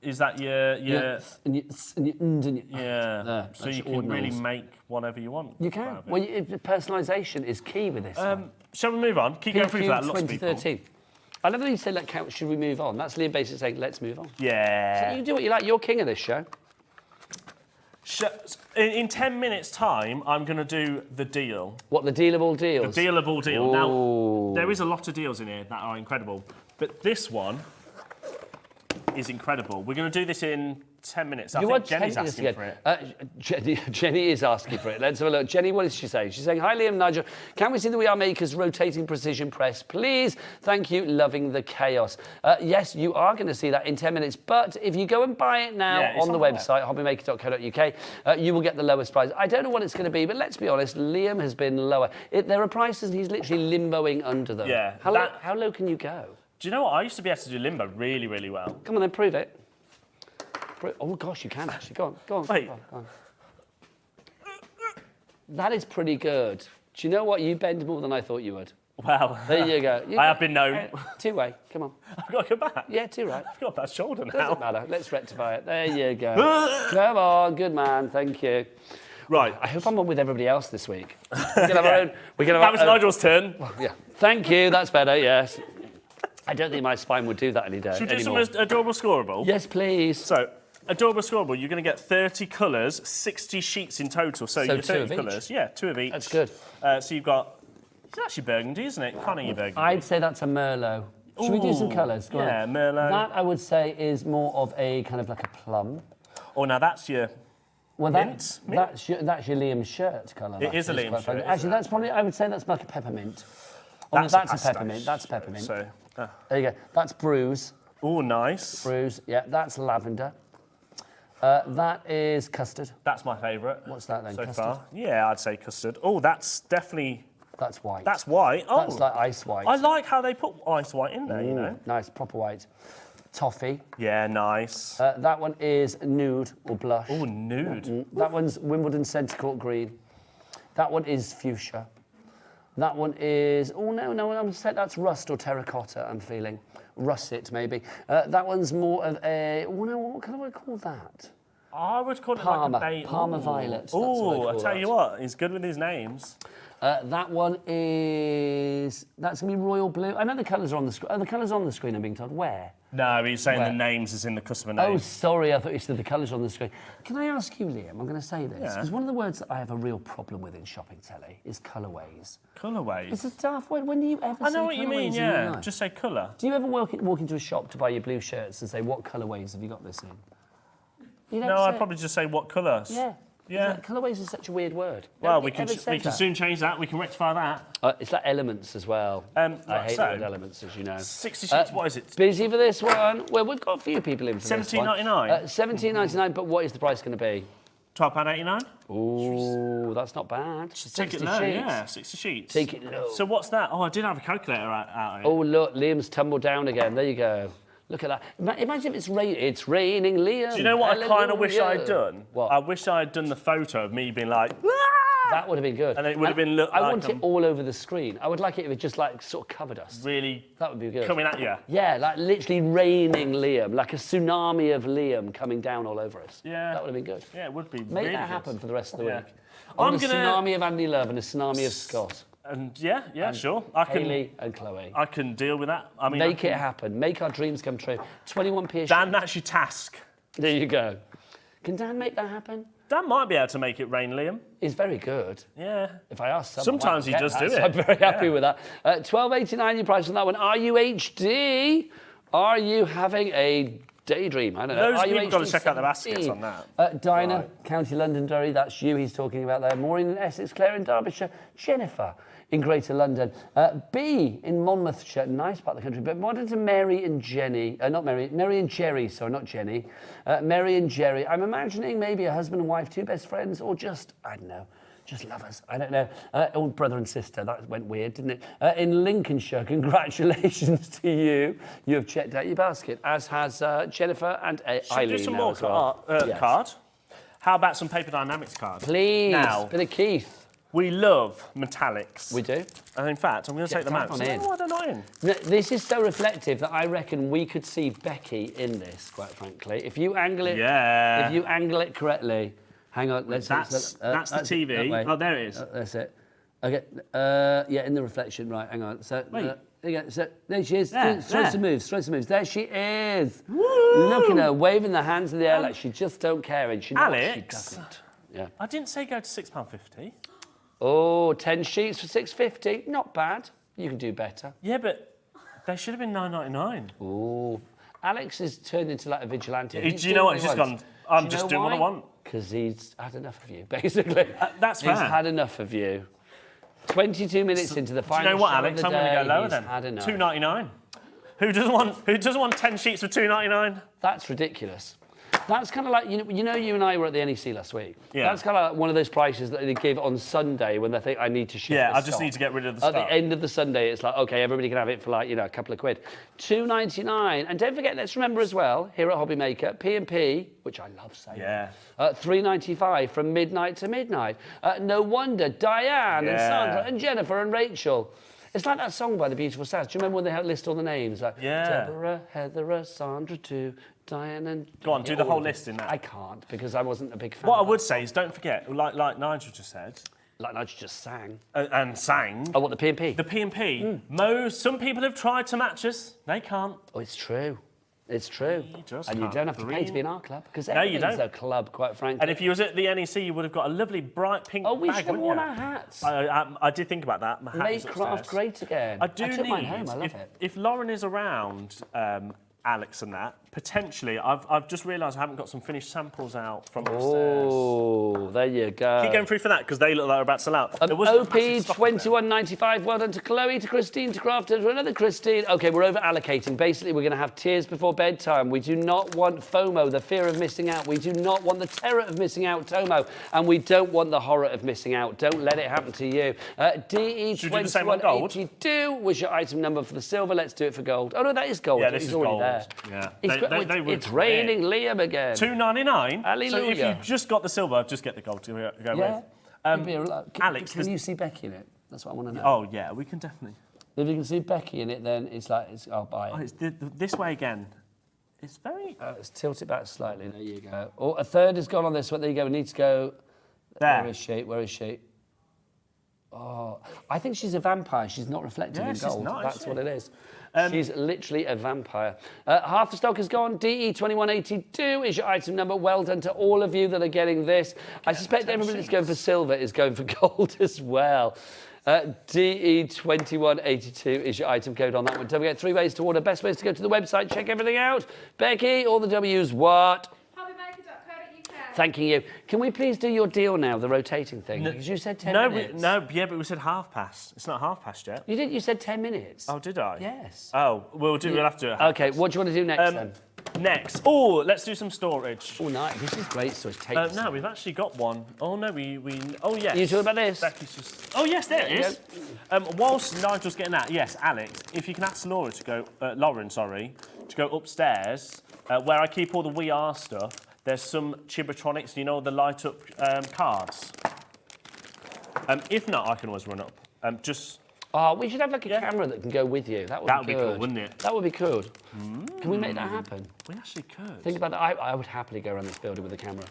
Is that your yeah. So you can really make whatever you want. You can. Well, personalisation is key with this. Shall we move on? Keep going through that. Lots of people. 2013. I love that you say, should we move on? That's Liam basically saying, let's move on. Yeah. So you do what you like. You're king of this show. In 10 minutes' time, I'm going to do the deal. What, the deal of all deals? The deal of all deals. Ooh. Now, there is a lot of deals in here that are incredible, but this one is incredible. We're going to do this in 10 minutes. I think Jenny's asking for it. Jenny is asking for it. Let's have a look. Jenny, what is she saying? She's saying, hi, Liam, Nigel. Can we see the We Are Makers rotating precision press, please? Thank you. Loving the chaos. Yes, you are going to see that in 10 minutes. But if you go and buy it now on the website, hobbymaker.co.uk, you will get the lowest price. I don't know what it's going to be, but let's be honest, Liam has been lower. There are prices, and he's literally limboing under them. Yeah. How low can you go? Do you know what? I used to be able to do limbo really, really well. Come on, then, prove it. Oh, gosh, you can actually. Go on. Wait. Go on. That is pretty good. Do you know what? You bend more than I thought you would. Well, there you go. I have been known. Two-way, come on. I've got to go back. Yeah, two-right. I've got a bad shoulder now. Doesn't matter. Let's rectify it. There you go. Come on, good man. Thank you. Right. I hope I'm on with everybody else this week. We can have our own. That was Nigel's turn. Well, yeah. Thank you. That's better. Yes. I don't think my spine would do that any day. Should we do some adorable scoreable? Yes, please. So, adorable scoreable, you're going to get 30 colours, 60 sheets in total. So you're 30 colours. Yeah, 2 of each. That's good. So you've got It's actually burgundy, isn't it? Kind of burgundy. I'd say that's a Merlot. Should we do some colours? Go yeah, on. Merlot. That, I would say, is more of a kind of like a plum. Oh, now that's your... Well, Mint? that's your Liam's shirt colour. It is a Liam shirt. Actually, that's probably, I would say that's like a peppermint. That's a peppermint. That's peppermint. So, there you go. That's bruise. oh, nice. Bruise. Yeah, that's lavender. That is custard. That's my favourite. What's that then? So Custard? far? Yeah, I'd say custard. Oh, that's definitely... That's white. That's white. Oh, That's like ice white. I like how they put ice white in there, you know. Nice, proper white. Toffee. Yeah, nice. That one is nude or blush. Oh, nude. That one's Wimbledon Centre Court green. That one is fuchsia. That one is, oh no, I'm saying that's rust or terracotta, I'm feeling. Russet, maybe. That one's more of a, oh no, what colour would I call that? I would call Parma, it like a Parma violet. Oh, I tell you what, he's good with his names. That one is, that's going to be royal blue. I know the colours are on the screen. Oh, the colours on the screen, I'm being told. Where? No, he's saying Where? the names is in the customer Oh, name. sorry, I thought you said the colours on the screen. Can I ask you, Liam, I'm going to say this, Yeah. because one of the words that I have a real problem with in shopping telly is colourways. Colourways? It's a daft word. When do you ever I say know what you mean, colourways in your yeah. life? Just say colour. Do you ever walk into a shop to buy your blue shirts and say, what colourways have you got this in? You don't No, say I'd it. probably just say what colours. Yeah. Yeah. Colourways is such a weird word. Well, Nobody we can ever says that. soon change that. We can rectify that. It's like elements as well. I hate the word elements, as you know. 60 sheets, what is it? Busy for this one. Well, we've got a few people in for this one. $17.99? $17.99, but what is the price going to be? £12.89? Ooh, that's not bad. Take it low, yeah, 60 sheets. Take it low. So what's that? Oh, I did have a calculator out here. Oh, look, Liam's tumbled down again. There you go. Look at that. Imagine if it's raining. It's raining, Liam. Do you know what I kind of wish I'd done? What? I wish I'd done the photo of me being like, that would have been good. And it would have been I want it all over the screen. I would like it if it just like sort of covered us. really That would be good. coming at you. Yeah, like literally raining Liam, like a tsunami of Liam coming down all over us. Yeah. That would have been good. Yeah, it would be. Make really that good. happen for the rest of the Yeah. week. I want I'm a gonna- tsunami of Andy Love and a tsunami of Scott. And yeah, sure. I can. Hayley and Chloe. I can deal with that. I mean, Make it happen. Make our dreams come true. 21p a Dan, that's your task. There you go. Can Dan make that happen? Dan might be able to make it rain, Liam. He's very good. Yeah. If I ask someone, Sometimes I he get does that, do so it. I'm very happy Yeah. with that. $12.89 your price on that one. Are you HD? Are you having a daydream? I don't know. Loads Are of you people got to HD check out the baskets 17? on that. Dinah, County Londonderry, that's you he's talking about there. Maureen in Essex, Claire in Derbyshire, Jennifer in Greater London, B in Monmouthshire, nice part of the country, but modern to Mary and Jenny, Mary and Jerry, sorry, not Jenny, Mary and Jerry. I'm imagining maybe a husband and wife, two best friends, or just, I don't know, just lovers. I don't know. Or brother and sister. That went weird, didn't it? In Lincolnshire, congratulations to you. You have checked out your basket, as has Jennifer and Should we Eileen do some now more as well. Yes. card? How about some Paper Dynamics card? Please, Now, bit of Keith. we love metallics. We do. And in fact, I'm going to take them tap out. on in. Oh, they're not in. This is so reflective that I reckon we could see Becky in this, quite frankly. If you angle it, Yeah. if you angle it correctly. Hang on, let's. That's the TV. That way. Oh, there it is. That's it. Okay. Yeah, in the reflection. Right. Hang on. So. Wait. There you go. So there she is. There, Throw there. some moves. Throw some moves. There she is. Woo! Look at her waving the hands in the air like she just don't care, and she knows she Alex. doesn't. Yeah. I didn't say go to £6.50. Oh, 10 sheets for £6.50. Not bad. You can do better. Yeah, but they should have been £9.99. Oh, Alex has turned into like a vigilante. Do you know what? He's just gone, I'm just doing what I want. Because he's had enough of you, basically. That's fair. He's had enough of you. 22 minutes into the Do final you know what, show Alex? of I'm the going to day, go lower he's then. had enough. £2.99. Who doesn't want 10 sheets for £2.99? That's ridiculous. That's kind of like, you know, you and I were at the NEC last week. Yeah. That's kind of like one of those prices that they give on Sunday when they think, I need to shift Yeah, this I just stock. need to get rid of the At stock. the end of the Sunday, it's like, OK, everybody can have it for like, a couple of quid. $2.99. And don't forget, let's remember as well, here at Hobby Maker, P&P, which I love saying. Yeah. $3.95 from midnight to midnight. No wonder Diane and Yeah. Sandra and Jennifer and Rachel. It's like that song by the Beautiful South. Do you remember when they list all the names? Like Yeah. Deborah, Heather, Sandra too, Diane and... Go on, do the whole list in that. I can't because I wasn't a big fan. What I of would that. say is don't forget, like Nigel just said, Like Nigel just sang. and sang, Oh, what, the P&P? the P&P. Some people have tried to match us. They can't. Oh, it's true. It's true. And you don't have to pay to be in our club, because everything's a club, quite frankly. And if you was at the NEC, you would have got a lovely bright pink bag, we should have worn our hats. I did think about that. My hat Make craft great again. I took mine home, I love it. If Lauren is around, Alex and that, potentially, I've just realised I haven't got some finished samples out from upstairs. Oh, there you go. Keep going through for that, because they look like they're about to sell out. OP 21.95. Well done to Chloe, to Christine, to Crafter'S, to another Christine. OK, we're over allocating. Basically, we're going to have tears before bedtime. We do not want FOMO, the fear of missing out. We do not want the terror of missing out, TOMO. And we don't want the horror of missing out. Don't let it happen to you. DE 2182 was your item number for the silver. Let's do it for gold. Oh, no, that is gold. Yeah, this is already gold. There. Yeah. It's raining Liam again. $2.99. Hallelujah. So if you've just got the silver, just get the gold to go with. Alex, can you see Becky in it? That's what I want to know. Oh yeah, we can definitely. If you can see Becky in it, then I'll buy it. Oh, it's this way again. It's very. Let's tilt it back slightly. There you go. Oh, a third has gone on this one. There you go. We need to go. There. Where is she? Where is she? Oh, I think she's a vampire. She's not reflecting in gold. Not, That's what it is. She's literally a vampire. Half the stock is gone. DE 2182 is your item number. Well done to all of you that are getting this. I suspect everybody that's going for silver is going for gold as well. DE 2182 is your item code on that one. Don't forget 3 ways to order. Best ways to go to the website, check everything out. Becky, all the W's, what? Thanking you. Can we please do your deal now, the rotating thing? Because you said 10 minutes. But we said half past. It's not half past yet. You did. You said 10 minutes. Oh, did I? Yes. Oh, we'll have to do it. Okay, what do you want to do next then? Next. Oh, let's do some storage. Oh, nice. This is great storage. No, we've actually got one. Oh, no, oh, yes. You talking about this? Becky's just... Oh, yes, there it is. Whilst Nigel's getting that, yes, Alex, if you can ask Lauren to go upstairs, where I keep all the We Are stuff. There's some Chibitronics, the light-up cards. If not, I can always run up. We should have a camera that can go with you. That would be cool, wouldn't it? That would be cool. Can we make that happen? We actually could. Think about that. I would happily go around this building with a camera.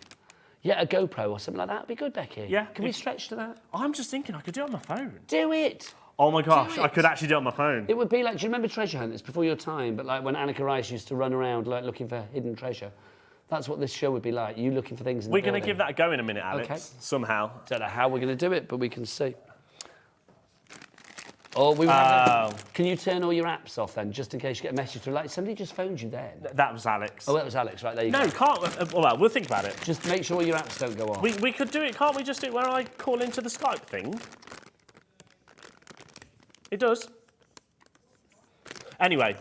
Yeah, a GoPro or something like that would be good, Becky. Yeah. Can we stretch to that? I'm just thinking I could do it on my phone. Do it. Oh my gosh, I could actually do it on my phone. It would be like, do you remember Treasure Hunt? It's before your time, but like when Annika Rice used to run around like looking for hidden treasure. That's what this show would be like, you looking for things in the building. We're going to give that a go in a minute, Alex, somehow. Don't know how we're going to do it, but we can see. Oh, can you turn all your apps off then, just in case you get a message through? Like, somebody just phoned you then. That was Alex. Oh, that was Alex, right, there you go. No, can't. Well, we'll think about it. Just make sure your apps don't go off. We could do it, can't we just do it where I call into the Skype thing? It does. Anyway,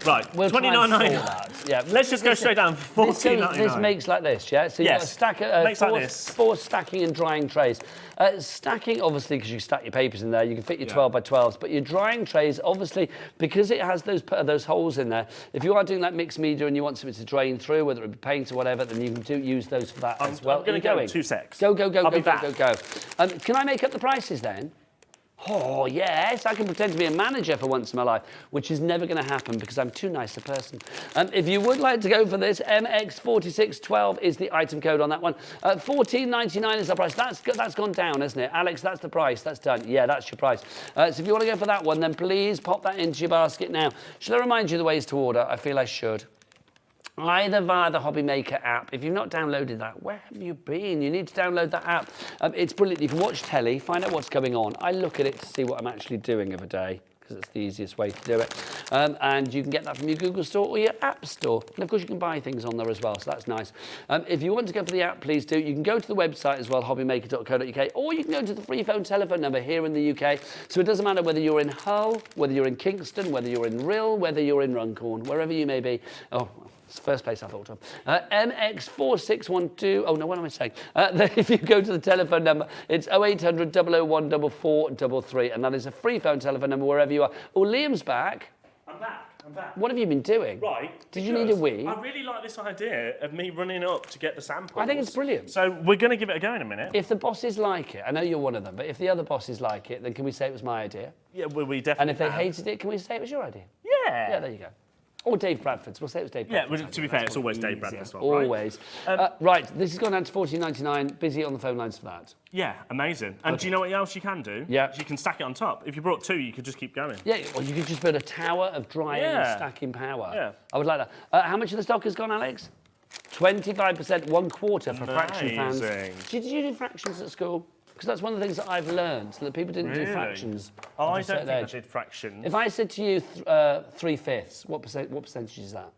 right. We'll $29.99. Yeah, let's just go straight down. $14.99. This makes like this, yeah. So you've got a stack of four stacking and drying trays. Stacking, obviously, because you stack your papers in there, you can fit your 12 by 12s. But your drying trays, obviously, because it has those holes in there. If you are doing like mixed media and you want something to drain through, whether it be paint or whatever, then you can use those for that as well. I'm going to go 2 secs. Go. Can I make up the prices then? Oh, yes, I can pretend to be a manager for once in my life, which is never going to happen because I'm too nice a person. If you would like to go for this, MX4612 is the item code on that one. $14.99 is the price. That's gone down, hasn't it? Alex, that's the price. That's done. Yeah, that's your price. So if you want to go for that one, then please pop that into your basket now. Should I remind you the ways to order? I feel I should. Either via the Hobby Maker app. If you've not downloaded that, where have you been? You need to download that app. It's brilliant. You can watch telly, find out what's going on. I look at it to see what I'm actually doing of a day, because it's the easiest way to do it. And you can get that from your Google Store or your App Store. And of course, you can buy things on there as well, so that's nice. If you want to go for the app, please do. You can go to the website as well, hobbymaker.co.uk, or you can go to the free phone telephone number here in the UK. So it doesn't matter whether you're in Hull, whether you're in Kingston, whether you're in Rhyl, whether you're in Runcorn, wherever you may be. Oh, it's the first place I thought of. MX4612. Oh, no, what am I saying? If you go to the telephone number, it's 0800 001 4433, and that is a free phone telephone number wherever you are. Oh, Liam's back. I'm back. What have you been doing? Right. Did you need a wee? I really like this idea of me running up to get the samples. I think it's brilliant. So we're going to give it a go in a minute. If the bosses like it, I know you're one of them, but if the other bosses like it, then can we say it was my idea? Yeah, we definitely And if they hated it, can we say it was your idea? Yeah. Yeah, there you go. Or Dave Bradford's. We'll say it was Dave Yeah, Bradford's. well, to be fair, it's always Dave Bradford's one, right? Always. Right, this has gone down to $14.99. Busy on the phone lines for that. Yeah, amazing. And do you know what else you can do? Yeah. You can stack it on top. If you brought 2, you could just keep going. Yeah, or you could just build a tower of drying and stacking power. Yeah. I would like that. How much of the stock has gone, Alex? 25%, 1/4 for fraction fans. Did you do fractions at school? Because that's one of the things that I've learned, that people didn't do fractions. Oh, I don't think I did fractions. If I said to you 3/5, what percentage is that?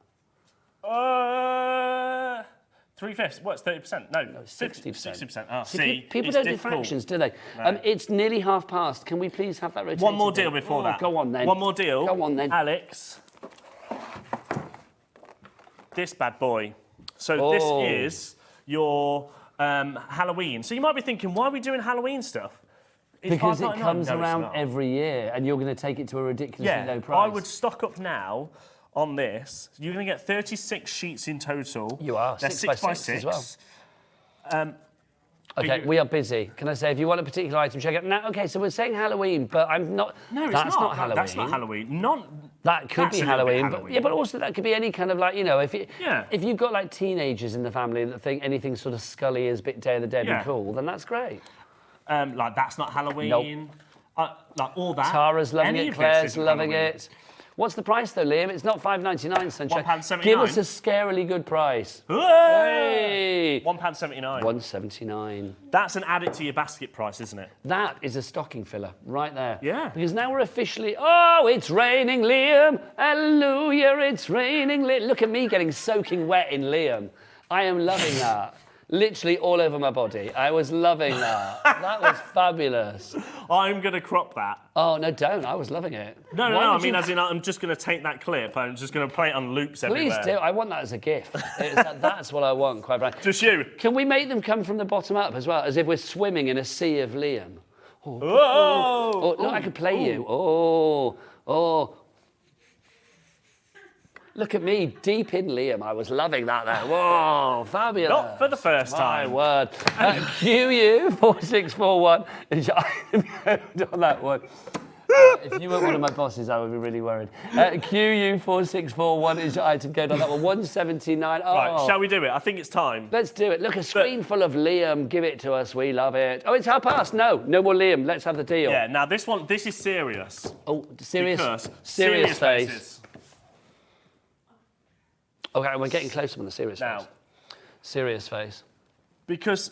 3/5. What's 30%? No, 60%. 60%. Oh, See, people don't do fractions, do they? No. It's nearly half past. Can we please have that rotated? One more deal before that. Go on then. One more deal. Go on then. Alex. This bad boy. So this is your Halloween. So you might be thinking, why are we doing Halloween stuff? It's Because it $5.99. comes No, it's around not. every year, and you're going to take it to a ridiculously low price. I would stock up now on this. You're going to get 36 sheets in total. You are. They're 6 by 6 as well. Okay, we are busy. Can I say, if you want a particular item, check it out. Now, okay, so we're saying Halloween, but I'm not. No, it's that's not Halloween. That's not Halloween. That Could be a little bit Halloween, Halloween. but also that could be any kind of like, you know, if Yeah. if you've got like teenagers in the family that think anything sort of Scully is a bit Day of the Dead Yeah. and cool, then that's great. Like that's not Halloween. Like all that. Tara's loving Any it, of this Claire's isn't loving Halloween. it. What's the price though, Liam? It's not $5.99, sunshine. £1.79. Give us a scarily good price. Hey! Hey! £1.79. $1.79. That's an add it to your basket price, isn't it? That is a stocking filler right there. Yeah. Because now we're officially, oh, it's raining, Liam. Hallelujah, it's raining, Liam. Look at me getting soaking wet in Liam. I am loving that. Literally all over my body. I was loving that. That was fabulous. I'm going to crop that. Oh, no, don't. I was loving it. No, Why I would mean, you- as in, I'm just going to take that clip. I'm just going to play it on loops everywhere. Please do. I want that as a gift. That's what I want, quite frankly. Just you. Can we make them come from the bottom up as well, as if we're swimming in a sea of Liam? Oh! Look, I could play you. Oh. Look at me, deep in Liam. I was loving that there. Whoa, fabulous. Not for the first My time. word. QU4641 is your item code on that one. If you were one of my bosses, I would be really worried. QU4641 is your item code on that one. 179. Oh. Right, shall we do it? I think it's time. Let's do it. Look, a screen full of Liam. Give it to us. We love it. Oh, it's half past. No more Liam. Let's have the deal. Yeah, now this is serious. Oh, serious. Because Serious face. faces. Okay, we're getting closer on the serious Now, face. Serious face. because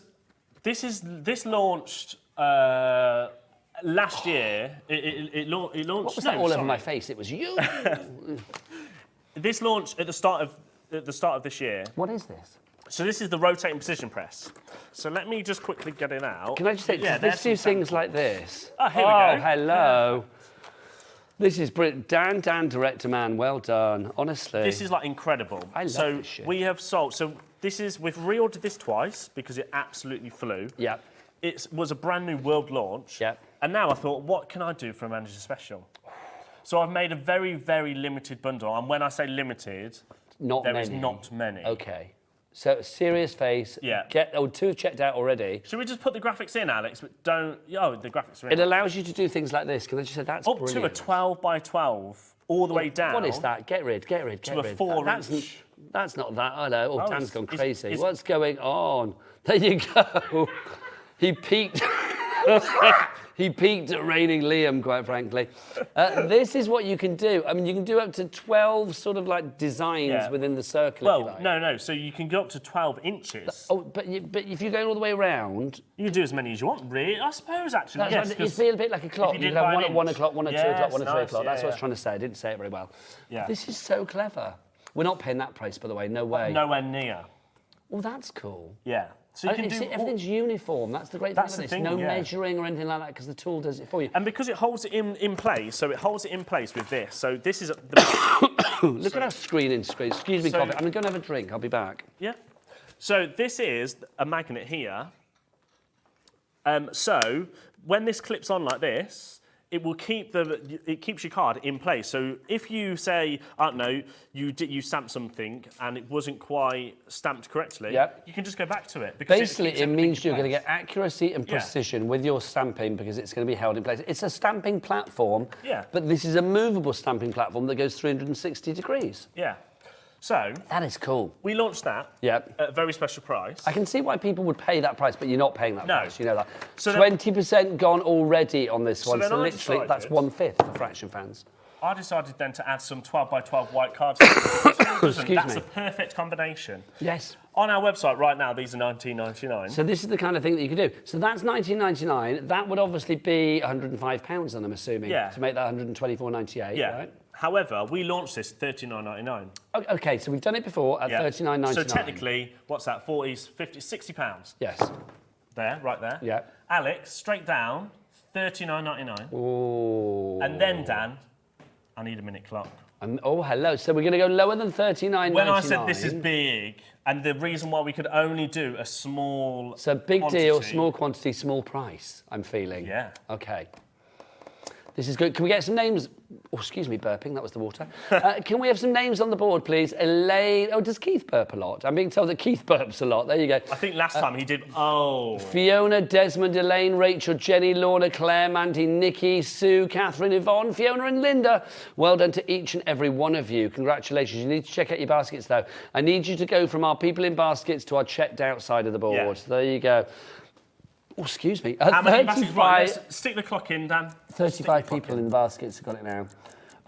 this launched last year. It launched. What was that all over my face? It was you. This launched at the start of this year. What is this? So this is the rotating precision press. So let me just quickly get it out. Can I just say, let's do things like this. Oh, here we go. Hello. This is brilliant. Dan, director man, well done. Honestly. This is like incredible. I love so this shit. we have sold. So we've reordered this twice because it absolutely flew. Yeah. It was a brand new world launch. Yeah. And now I thought, what can I do for a manager special? So I've made a very, very limited bundle. And when I say limited, there is not many. Okay. So serious face. Yeah. Two have checked out already. Should we just put the graphics in, Alex? But don't. Oh, the graphics are in. It allows you to do things like this. Can I just say that's Up brilliant. to a 12 by 12, all the way down. What is that? Get rid. To a 4-inch. That's not that. I know. Oh, Dan's gone it's- crazy. it's- What's going on? There you go. He peaked. He peaked at raining Liam, quite frankly. This is what you can do. I mean, you can do up to 12 sort of like designs within the circle. if you Well, like. no. So you can go up to 12 inches. Oh, but if you're going all the way around, You can do as many as you want, really. I suppose, actually. that's yes, right, you 'cause feel a bit like a clock. you You did can have by one an at 1 inch. o'clock, one at 2 Yes, o'clock, one at 3 nice, o'clock. That's what I was yeah. trying to say. I didn't say it very well. Yeah. This is so clever. We're not paying that price, by the way. No way. Nowhere near. Well, that's cool. Yeah. So you And can do see, everything's uniform. That's the great That's thing the about this. thing, No yeah. measuring or anything like that because the tool does it for you. And because it holds it in place, so it holds it in place with this. So this is the Look at our screen. Excuse me, So- coffee. I'm going to go have a drink. I'll be back. yeah. So this is a magnet here. So when this clips on like this, it will it keeps your card in place. So if you say, I don't know, you stamped something and it wasn't quite stamped correctly, you can just go back to it. Because basically, it means you're going to get accuracy and precision with your stamping because it's going to be held in place. It's a stamping platform, but this is a movable stamping platform that goes 360 degrees. Yeah. So that is cool. We launched that at a very special price. I can see why people would pay that price, but you're not paying that price. You know that. So 20% gone already on this one. then So I literally, decided- that's 1/5 for Fraction fans. I decided then to add some 12x12 white cards. That's a perfect combination. Yes. On our website right now, these are £19.99. So this is the kind of thing that you could do. So that's £19.99. That would obviously be £105, then I'm assuming, to make that £124.98, right? However, we launched this £39.99. Okay, so we've done it before at £39.99. So technically, what's that? 40, 50, £60. Yes. There, right there. Yeah. Alex, straight down, £39.99. Ooh. And then, Dan, I need a minute clock. Oh, hello. So we're going to go lower than £39.99. When I said this is big, and the reason why we could only do a small So big quantity, deal, small quantity, small price, I'm feeling. Yeah. Okay. This is good. Can we get some names? Oh, excuse me, burping. That was the water. Can we have some names on the board, please? Elaine. Oh, does Keith burp a lot? I'm being told that Keith burps a lot. There you go. I think last time he did. Fiona, Desmond, Elaine, Rachel, Jenny, Lorna, Claire, Mandy, Nikki, Sue, Catherine, Yvonne, Fiona and Linda. Well done to each and every one of you. Congratulations. You need to check out your baskets, though. I need you to go from our people in baskets to our checked out side of the board. Yeah. So there you go. Oh, excuse me. How many baskets? Right, let's stick the clock in, Dan. 35 people in the baskets have got it now.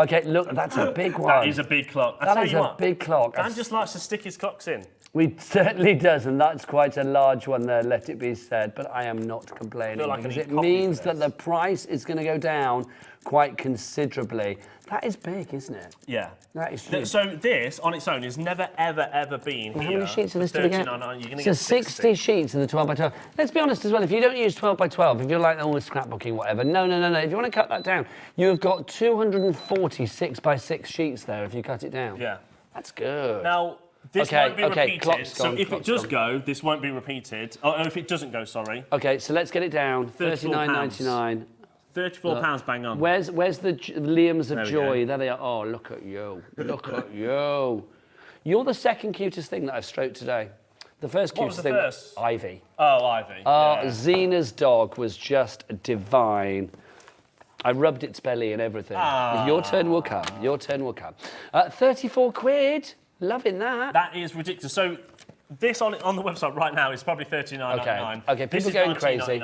Okay, look, that's a big one. That is a big clock. That is a big clock. Dan just likes to stick his clocks in. We certainly does, and that's quite a large one there, let it be said, but I am not complaining like because I it need coffee means for that the price is going to go down quite considerably. That is big, isn't it? Yeah. That is huge. So this, on its own, has never, ever, ever been How here. many sheets of this for do we get? $39.99. You're going to So get 60 sheets of the 12x12. Let's be honest as well, if you don't use 12x12, if you're like, oh, scrapbooking, whatever, no. If you want to cut that down, you've got 240 6x6 sheets there if you cut it down. Yeah. That's good. Now, this won't be repeated. Clock's so gone, if it does gone. go, this won't be repeated. Oh, if it doesn't go, sorry. Okay, so let's get it down. £39.99. £34 bang on. Where's the Liam's of There we joy? go. There they are. Oh, look at you. Look at you. You're the second cutest thing that I've stroked today. The first What was cutest the thing. first? Ivy. Oh, Ivy. Xena's dog was just divine. I rubbed its belly and everything. Your turn will come. Your turn will come. 34 quid. Loving that. That is ridiculous. So this on the website right now is probably $39.99. Okay, people going crazy.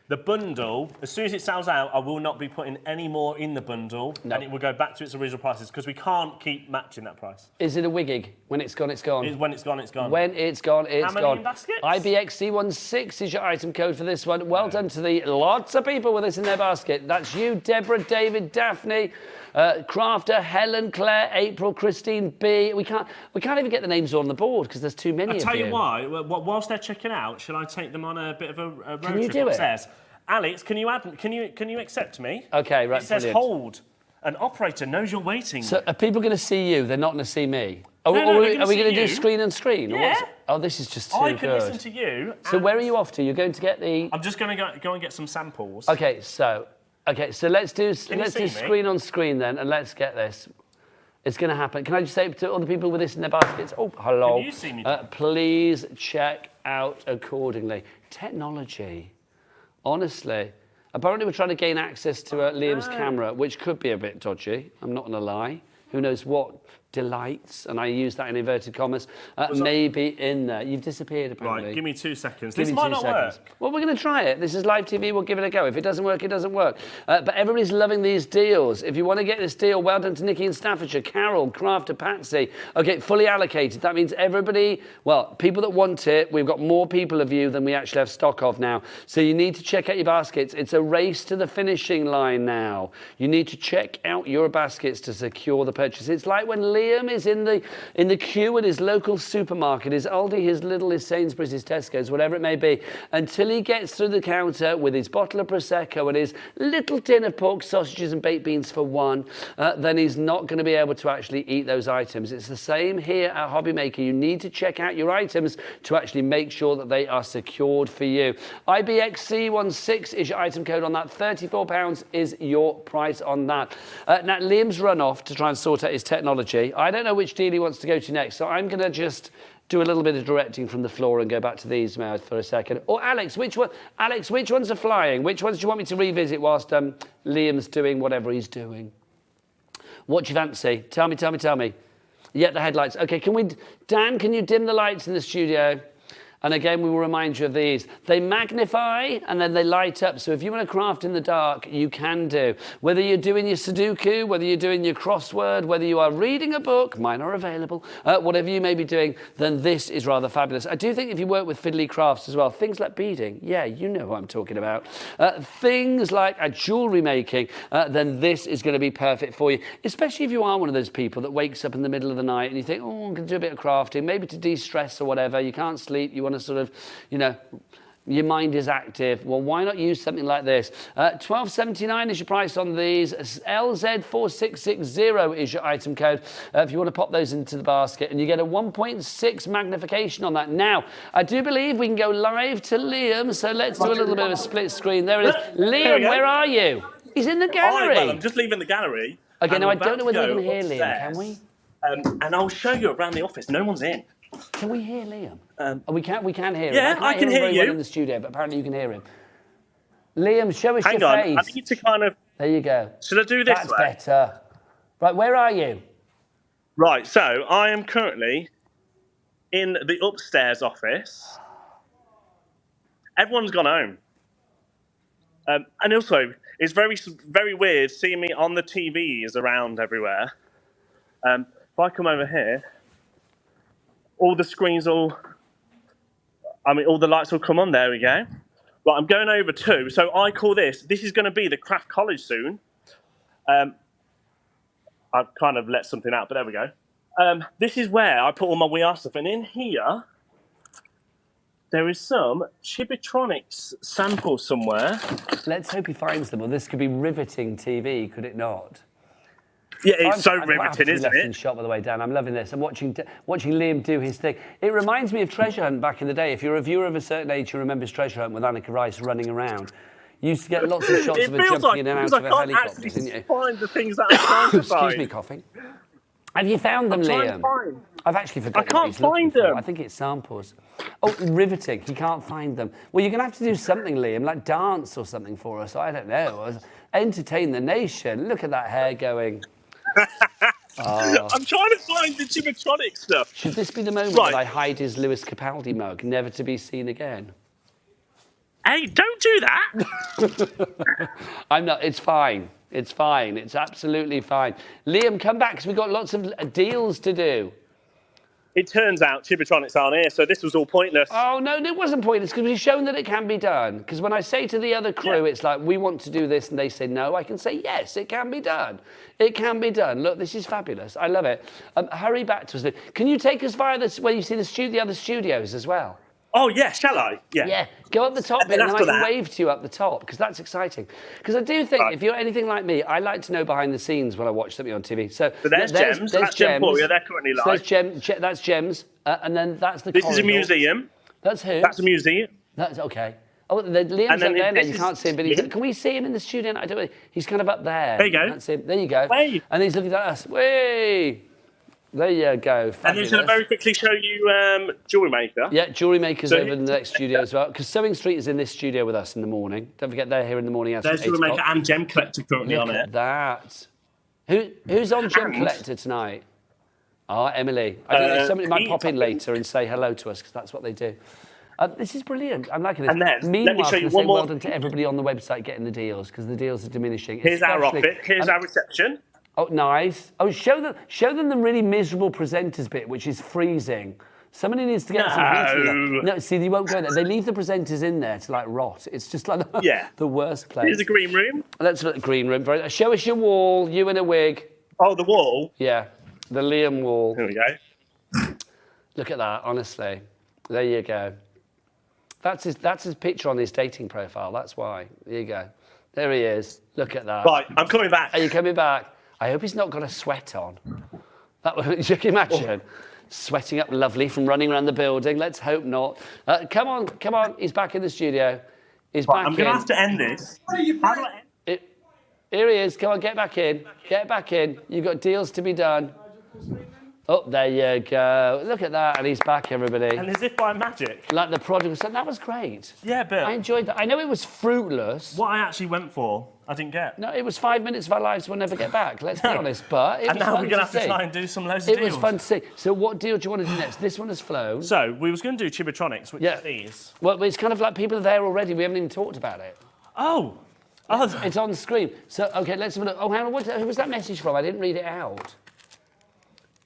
The bundle, as soon as it sells out, I will not be putting any more in the bundle, and it will go back to its original prices because we can't keep matching that price. Is it a wiggig? When it's gone, it's gone. When it's gone, it's gone. When it's gone, it's How many gone. in baskets? IBXC16 is your item code for this one. Well done to the lots of people with this in their basket. That's you, Deborah, David, Daphne, Crafter, Helen, Claire, April, Christine, B. We can't even get the names on the board because there's too many of you. I'll tell you why. Whilst they're checking out, shall I take them on a bit of a road Can you trip do it? upstairs? Alex, can you accept me? Okay, right, It says brilliant. hold. An operator knows you're waiting. So are people going to see you? They're not going to see me. Are No, we they're going gonna to do see you. screen and screen? Or Yeah. oh, this is just too I can good. listen to you. So where are you off to? You're going to get the... I'm just going to go and get some samples. Okay, so let's do see me? screen on screen then, and let's get this. It's going to happen. Can I just say to all the people with this in their baskets? Oh, hello. Can you see me? Please check out accordingly. Technology, honestly. Apparently, we're trying to gain access to Liam's camera, which could be a bit dodgy. I'm not going to lie. Who knows what delights, and I use that in inverted commas, may be in there. You've disappeared, apparently. Right, give me 2 seconds. Give This me might 2 not seconds. work. Well, we're going to try it. This is live TV. We'll give it a go. If it doesn't work, it doesn't work. But everybody's loving these deals. If you want to get this deal, well done to Nikki in Staffordshire, Carol, Crafter, Patsy. Okay, fully allocated. That means everybody, well, people that want it, we've got more people of you than we actually have stock of now. So you need to check out your baskets. It's a race to the finishing line now. You need to check out your baskets to secure the purchase. It's like when Liam is in the queue at his local supermarket, his Aldi, his Lidl, his Sainsbury's, his Tesco's, whatever it may be, until he gets through the counter with his bottle of Prosecco and his little tin of pork sausages and baked beans for one, then he's not going to be able to actually eat those items. It's the same here at Hobbymaker. You need to check out your items to actually make sure that they are secured for you. IBXC16 is your item code on that. £34 is your price on that. Now, Liam's run off to try and sort out his technology. I don't know which deal he wants to go to next, so I'm going to just do a little bit of directing from the floor and go back to these for a second. Or Alex, which ones are flying? Which ones do you want me to revisit whilst Liam's doing whatever he's doing? What do you fancy? Tell me. Yeah, the headlights. Okay, Dan, can you dim the lights in the studio? And again, we will remind you of these. They magnify and then they light up. So if you want to craft in the dark, you can do. Whether you're doing your Sudoku, whether you're doing your crossword, whether you are reading a book, mine are available, whatever you may be doing, then this is rather fabulous. I do think if you work with fiddly crafts as well, things like beading, yeah, you know what I'm talking about. Things like jewellery making, then this is going to be perfect for you. Especially if you are one of those people that wakes up in the middle of the night and you think, oh, I'm going to do a bit of crafting, maybe to de-stress or whatever. You can't sleep, you want to sort of, your mind is active. Well, why not use something like this? $12.79 is your price on these. LZ4660 is your item code if you want to pop those into the basket, and you get a 1.6 magnification on that. Now, I do believe we can go live to Liam, so let's do a little bit of a split screen. There it is. Liam, where are you? He's in the gallery. Well, I'm just leaving the gallery. Okay, now I don't know whether we can hear Liam, can we? And I'll show you around the office. No one's in. Can we hear Liam? We can hear him. Yeah, I can hear him you. Well in the studio, but apparently you can hear him. Liam, show us Hang your on, face. I need to kind of... There you go. Should I do this That's way? better. Right, where are you? Right, so I am currently in the upstairs office. Everyone's gone home. And also, it's very, very weird seeing me on the TVs around everywhere. If I come over here, all the screens all the lights will come on. There we go. Right, I'm going over to, so I call this is going to be the craft college soon. I've kind of let something out, but there we go. This is where I put all my VR stuff, and in here, there is some Chibitronics samples somewhere. Let's hope he finds them, or this could be riveting TV, could it not? Yeah, it's so riveting, isn't it? In shot, by the way, Dan. I'm loving this. I'm watching Liam do his thing. It reminds me of Treasure Hunt back in the day. If you're a viewer of a certain age who remembers Treasure Hunt with Annika Rice running around, you used to get lots of shots of her jumping in and out of a helicopter, didn't you? Find the things that I'm trying to find. Excuse me, coughing. Have you found them, Liam? I've actually forgotten. I can't find them. I think it's samples. Oh, riveting. He can't find them. Well, you're going to have to do something, Liam, like dance or something for us. I don't know. Entertain the nation. Look at that hair going. I'm trying to find the Chibitronics stuff. Should this be the moment that I hide his Lewis Capaldi mug, never to be seen again? Hey, don't do that. I'm not. It's fine. It's fine. It's absolutely fine. Liam, come back, because we've got lots of deals to do. It turns out Chibitronics aren't here, so this was all pointless. Oh, no, it wasn't pointless, because we've shown that it can be done. Because when I say to the other crew, it's like, we want to do this, and they say no, I can say, yes, it can be done. It can be done. Look, this is fabulous. I love it. Hurry back to us. Can you take us via where you see the other studios as well? Oh, yeah, shall I? Yeah. Yeah, go up the top bit, and then I can wave to you up the top, because that's exciting. Because I do think, if you're anything like me, I like to know behind the scenes when I watch something on TV. So there's Gems. That's Gemporia. They're currently live. So that's Gems, and then that's the This corridor. is a museum. That's who? That's a museum. That's okay. Oh, Liam's up there now. You can't see him, but can we see him in the studio? I don't know. He's kind of up there. There you go. That's him. There you go. Way. And he's looking at us. Way. There you go. Fabulous. And then shall I very quickly show you Jewelry Maker? Yeah, Jewelry Maker's over in the next studio as well. Because Sewing Street is in this studio with us in the morning. Don't forget they're here in the morning. There's Jewelry Maker and Gem Collector currently on it. Look at that. Who's on Gem Collector tonight? Emily. I don't know, somebody might pop in later and say hello to us, because that's what they do. This is brilliant. I'm liking this. And then, meanwhile, let me show you one more. Well done to everybody on the website getting the deals, because the deals are diminishing. Here's our office. Here's our reception. Oh, nice. Oh, show them the really miserable presenters bit, which is freezing. Somebody needs to get some heat in there. No, see, you won't go there. They leave the presenters in there to, like, rot. It's just like the worst place. Here's the green room. Let's look at the green room. Show us your wall, you in a wig. Oh, the wall? Yeah. The Liam wall. Here we go. Look at that, honestly. There you go. That's his picture on his dating profile. That's why. There you go. There he is. Look at that. Right, I'm coming back. Are you coming back? I hope he's not got a sweat on. That would, you can imagine. Sweating up lovely from running around the building. Let's hope not. Come on. He's back in the studio. He's back in. I'm going to have to end this. How do I end? Here he is. Come on, get back in. Get back in. You've got deals to be done. Oh, there you go. Look at that. And he's back, everybody. And as if by magic. Like the prodigal son. That was great. Yeah, but... I enjoyed that. I know it was fruitless. What I actually went for, I didn't get. No, it was 5 minutes of our lives we'll never get back. Let's be honest. But it was fun to see. And now we're going to have to try and do some loads of deals. It was fun to see. So what deal do you want to do next? This one has flown. So we was going to do Chibitronics, which is these. Well, it's kind of like people are there already. We haven't even talked about it. Oh. It's on the screen. So, OK, let's have a look. Oh, hang on. Who was that message from? I didn't read it out.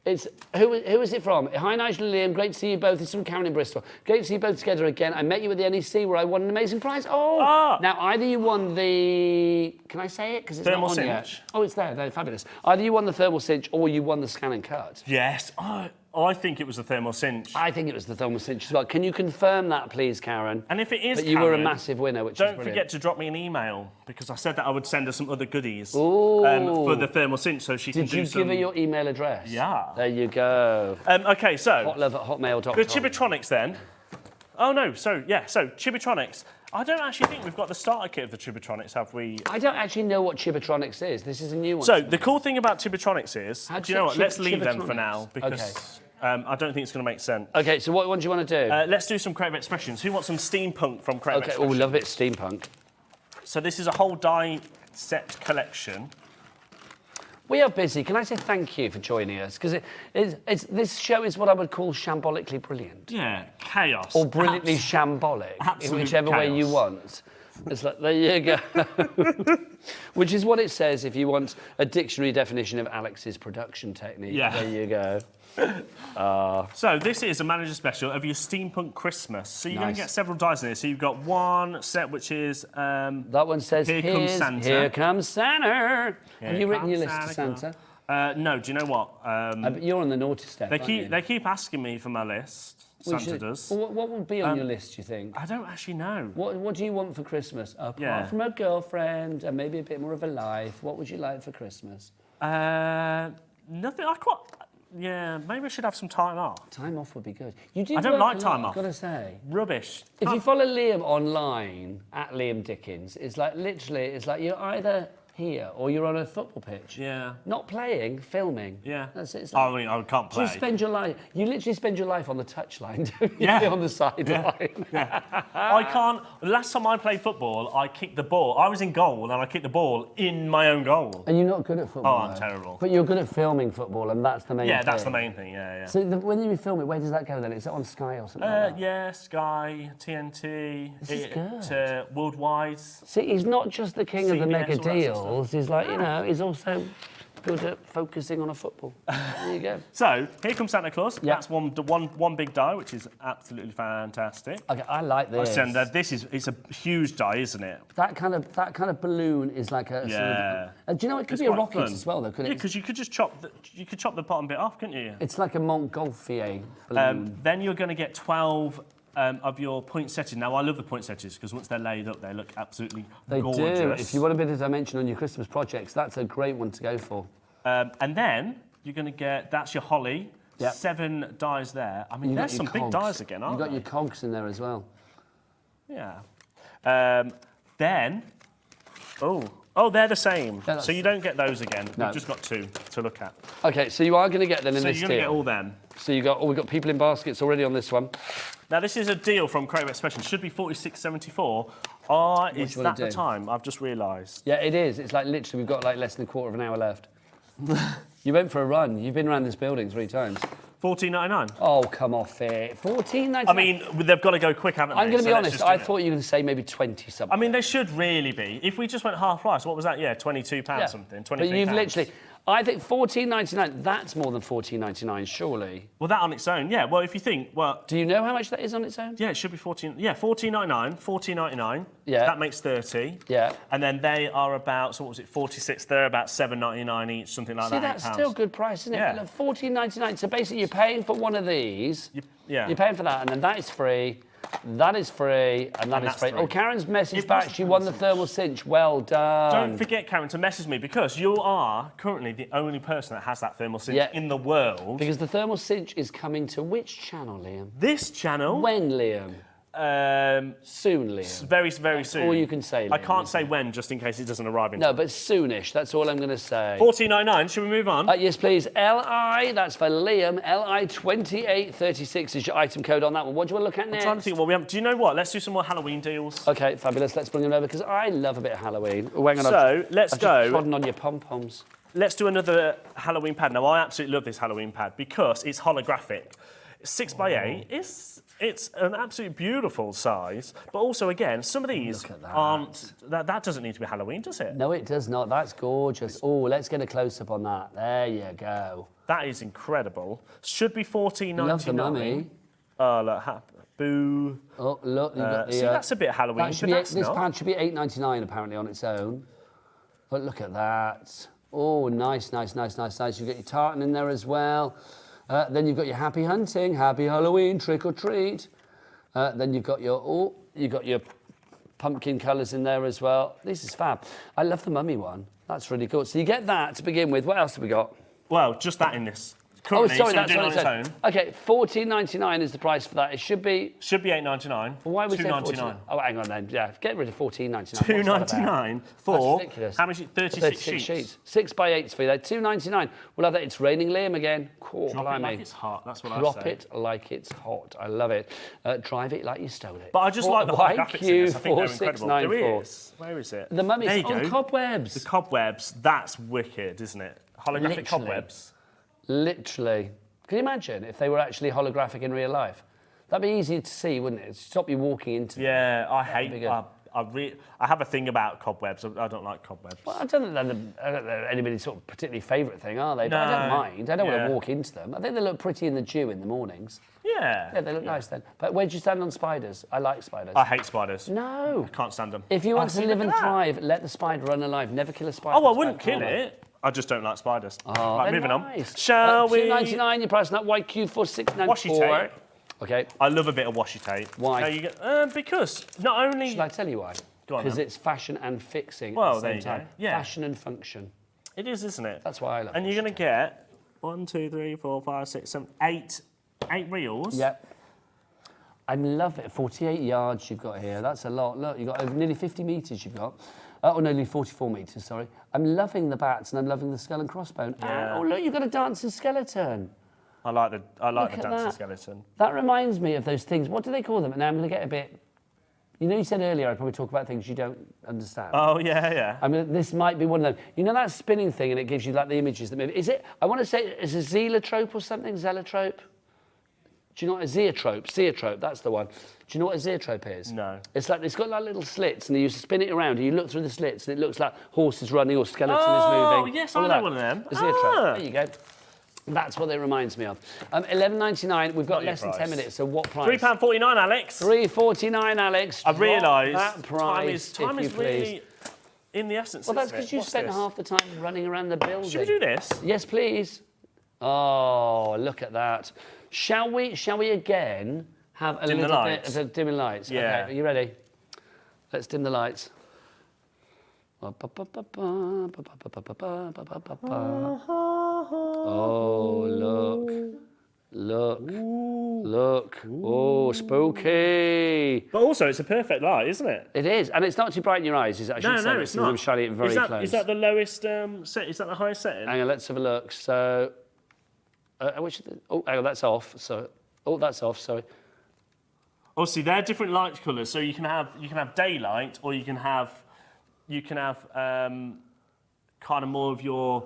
It's who is it from? Hi, Nigel and Liam. Great to see you both. It's from Karen in Bristol. Great to see you both together again. I met you at the NEC where I won an amazing prize. Oh! Now, either you won the... Can I say it? Because it's thermal not on cinch. Yet. Oh, it's there. They're fabulous. Either you won the thermal cinch or you won the scan and cut. Yes. I think it was the thermal cinch. I think it was the thermal cinch as well. Can you confirm that, please, Karen? And if it is, But you were a massive winner, which is don't brilliant. forget to drop me an email because I said that I would send her some other goodies Ooh. for the thermal cinch so she can do some... Did you give her your email address? Yeah. There you go. OK, so... hotlove@hotmail.com. The Chibitronics then. Oh, no. So Chibitronics. I don't actually think we've got the starter kit of the Chibitronics, have we? I don't actually know what Chibitronics is. This is a new one. So the cool thing about Chibitronics is... How Do you know what? Let's leave them for Chibitronics? now because... I don't think it's going to make sense. OK, so what one do you want to do? Let's do some Creative Expressions. Who wants some steampunk from Creative OK, Expressions? we love it, steampunk. So this is a whole die set collection. We are busy. Can I say thank you for joining us? Because this show is what I would call shambolically brilliant. Yeah, chaos. Or brilliantly shambolic, in absolute whichever way you chaos. want. It's like, there you go. Which is what it says if you want a dictionary definition of Alex's production technique. Yeah. There you go. So this is a manager special of your Steampunk Christmas. So you're going to Nice. get several dies in here. So you've got one set which is... that one says, Here comes Santa. Here comes Santa. Here Have you written your comes list to Santa. Santa? No, do you know what? But you're on the naughty step, aren't you? They keep asking me for my list. Santa does. Well, what would be on your list, do you think? I don't actually know. What do you want for Christmas? Apart from a girlfriend and maybe a bit more of a life, what would you like for Christmas? Nothing. Yeah, maybe I should have some time off. Time off would be good. You do I don't work like a time lot, off. I've got to say. Rubbish. If you follow Liam online, at Liam Dickens, it's like literally, it's like you're either here or you're on a football pitch. Yeah. Not playing, filming. Yeah. That's it. It's I like, mean, I can't play. you literally spend your life on the touchline, don't you? Yeah. On the sideline. Yeah. I can't. Last time I played football, I kicked the ball. I was in goal and I kicked the ball in my own goal. And you're not good at football. Oh, I'm terrible. But you're good at filming football, and that's the main thing. Yeah, that's the main thing. Yeah. So when you film it, where does that go then? Is it on Sky or something like that? Yeah, Sky, TNT, This is good. Worldwide. See, he's not just the king of the CBS, mega all that sort of deals. He's like, you know, he's also good at focusing on a football. There you go. So here comes Santa Claus. Yeah. That's one big die, which is absolutely fantastic. Okay, I like this. And it's a huge die, isn't it? That kind of balloon is like a sort of. Do you know it could It's be a quite rocket fun. as well, though? Could Yeah, it? because you could just chop the bottom bit off, couldn't you? It's like a Montgolfier balloon. Then you're going to get 12 of your poinsettias. Now, I love the poinsettias because once they're laid up, they look absolutely They gorgeous. do. If you want a bit of dimension on your Christmas projects, that's a great one to go for. And then you're going to get, that's your holly, Yep. 7 dies there. I mean, You there's got some your big cogs. dies again, aren't You got they? your cogs in there as well. Yeah. Then, they're the same. Yeah, so you don't get those again. No. You've just got 2 to look at. Okay, so you are going to get them in So this you're going to deal. get all them. So we've got people in baskets already on this one. Now, this is a deal from Creative Expressions. Should be 46.74. Is you wanna that the do? time? I've just realised. Yeah, it is. It's like literally we've got like less than a quarter of an hour left. You went for a run. You've been around this building 3 times. 14.99. Oh, come off it. 14.99. I mean, they've got to go quick, haven't they? I'm going to So be let's honest. just do I it. thought you were going to say maybe 20 something. I mean, they should really be. If we just went half price, what was that? Yeah, £22 something. 23 But you've pounds. literally. I think $14.99, that's more than $14.99, surely. Well, that on its own, yeah. Well, if you think, well... Do you know how much that is on its own? Yeah, it should be $14.99, $14.99. Yeah. That makes 30. Yeah. And then they are about, so what was it, 46? They're about $7.99 each, something like See, that. that's still a good price, isn't it? Yeah. Look, $14.99. So basically, you're paying for one of these. Yeah. You're paying for that, and then that is free. That is free, and that is free. Oh, Karen's messaged back. She won the thermal cinch. Well done. Don't forget, Karen, to message me because you are currently the only person that has that thermal cinch in the world. Because the thermal cinch is coming to which channel, Liam? This channel. When, Liam? Soon, Liam. Very, very soon. All you can say, Liam. I can't say when, just in case it doesn't arrive in No, time. but soonish. That's all I'm going to say. $14.99. Should we move on? Yes, please. LI, that's for Liam. LI2836 is your item code on that one. What do you want to look at next? I'm trying to think. Well, we have. Do you know what? Let's do some more Halloween deals. Okay, fabulous. Let's bring them over because I love a bit of Halloween. Oh, hang on, So let's I've go. Just trodden on your pom-poms. Let's do another Halloween pad. Now, I absolutely love this Halloween pad because it's holographic. 6x8. It's an absolutely beautiful size, but also, again, some of these aren't... That doesn't need to be Halloween, does it? No, it does not. That's gorgeous. Oh, let's get a close-up on that. There you go. That is incredible. Should be $14.99. Love the mummy. Oh, look, boo. Oh, look. You've got the, see, that's a bit Halloween, that should but be, that's this not. pad should be $8.99 apparently on its own. But look at that. Oh, nice. You've got your tartan in there as well. Then you've got your happy hunting, happy Halloween, trick or treat. Then you've got your pumpkin colours in there as well. This is fab. I love the mummy one. That's really cool. So you get that to begin with. What else have we got? Well, just that in this. Currently, sorry, so that's we're on doing its own. Okay, $14.99 is the price for that. It should be... Should be $8.99. Why would we say $2.99. Oh, hang on then. Yeah, get rid of $14.99. $2.99 for... That's ridiculous. How many? 36 sheets. 6x8s for you there. $2.99. We'll have that. It's raining, Liam, again. Cool, Drop blimey. it like it's hot. That's what I say. Drop it like it's hot. I love it. Drive it like you stole it. But I just like the graphics in this. I think they're incredible. There YQ4694. is. Where is it? The mummies. There you Oh, go. cobwebs. The cobwebs. That's wicked, isn't it? Holographic Literally. cobwebs. Literally. Can you imagine if they were actually holographic in real life? That'd be easier to see, wouldn't it? It'd stop you walking into them. Yeah, I That'd be hate. good. I have a thing about cobwebs. I don't like cobwebs. Well, I don't think they're anybody's sort of particularly favourite thing, are they? But I don't No. mind. I don't want Yeah. to walk into them. I think they look pretty in the dew in the mornings. Yeah. Yeah, they look nice then. But where do you stand on spiders? I like spiders. I hate spiders. No. I can't stand them. If you want see, to live look and at that. thrive, let the spider run alive. Never kill a spider. Oh, I It's wouldn't bad kill karma. it. I just don't like spiders. Oh, right, they're moving nice. on. Shall we? $2.99. You're pricing that YQ4694. Washi tape. Okay. I love a bit of washi tape. Why? No, you get, because not only... Shall I tell you why? Go on, Because then. it's fashion and fixing Well, at the there same you go. time. Yeah. Fashion and function. It is, isn't it? That's why I love it. And you're going to get 1, 2, 3, 4, 5, 6, 7, 8 reels. Yep. I love it. 48 yards you've got here. That's a lot. Look, you've got over nearly 50 metres you've got. Oh, no, nearly 44 metres, sorry. I'm loving the bats and I'm loving the skull and crossbone. Yeah. And, oh, look, you've got a dancing skeleton. I like the Look at dancing that. skeleton. That reminds me of those things. What do they call them? And now I'm going to get a bit... You know, you said earlier I'd probably talk about things you don't understand. Oh, yeah. I mean, this might be one of them. You know that spinning thing and it gives you, like, the images that move? Is it... I want to say, is it zealotrope or something? Zealotrope? Do you know what a zeotrope? Zeotrope, that's the one. Do you know what a zeotrope is? No. It's like, it's got like little slits and you spin it around and you look through the slits and it looks like horses running or skeleton is moving. Oh, yes, All I of know that. one of them. A zeotrope. Ah. There you go. That's what it reminds me of. $11.99. We've got Not your less than price. 10 minutes. So what price? £3.49, Alex. $3.49, Alex. I've realised that price, time if is you please. really in the essence. Well, that's isn't it? because you What's spent this? half the time running around the building. Should we do this? Yes, please. Oh, look at that. Shall we again have a Dim the little lights? bit of dimming lights? Yeah. Okay, are you ready? Let's dim the lights. Oh, look. Oh, spooky. But also, it's a perfect light, isn't it? It is, and it's not too bright in your eyes, is it? I should say No, this it's because not. I'm shining it very close. Is that the lowest set? Is that the highest setting? Hang on, let's have a look. So, which? Oh, hang on, that's off. So, that's off. Sorry. Oh, see, they're different light colours. So you can have daylight, or you can have kind of more of your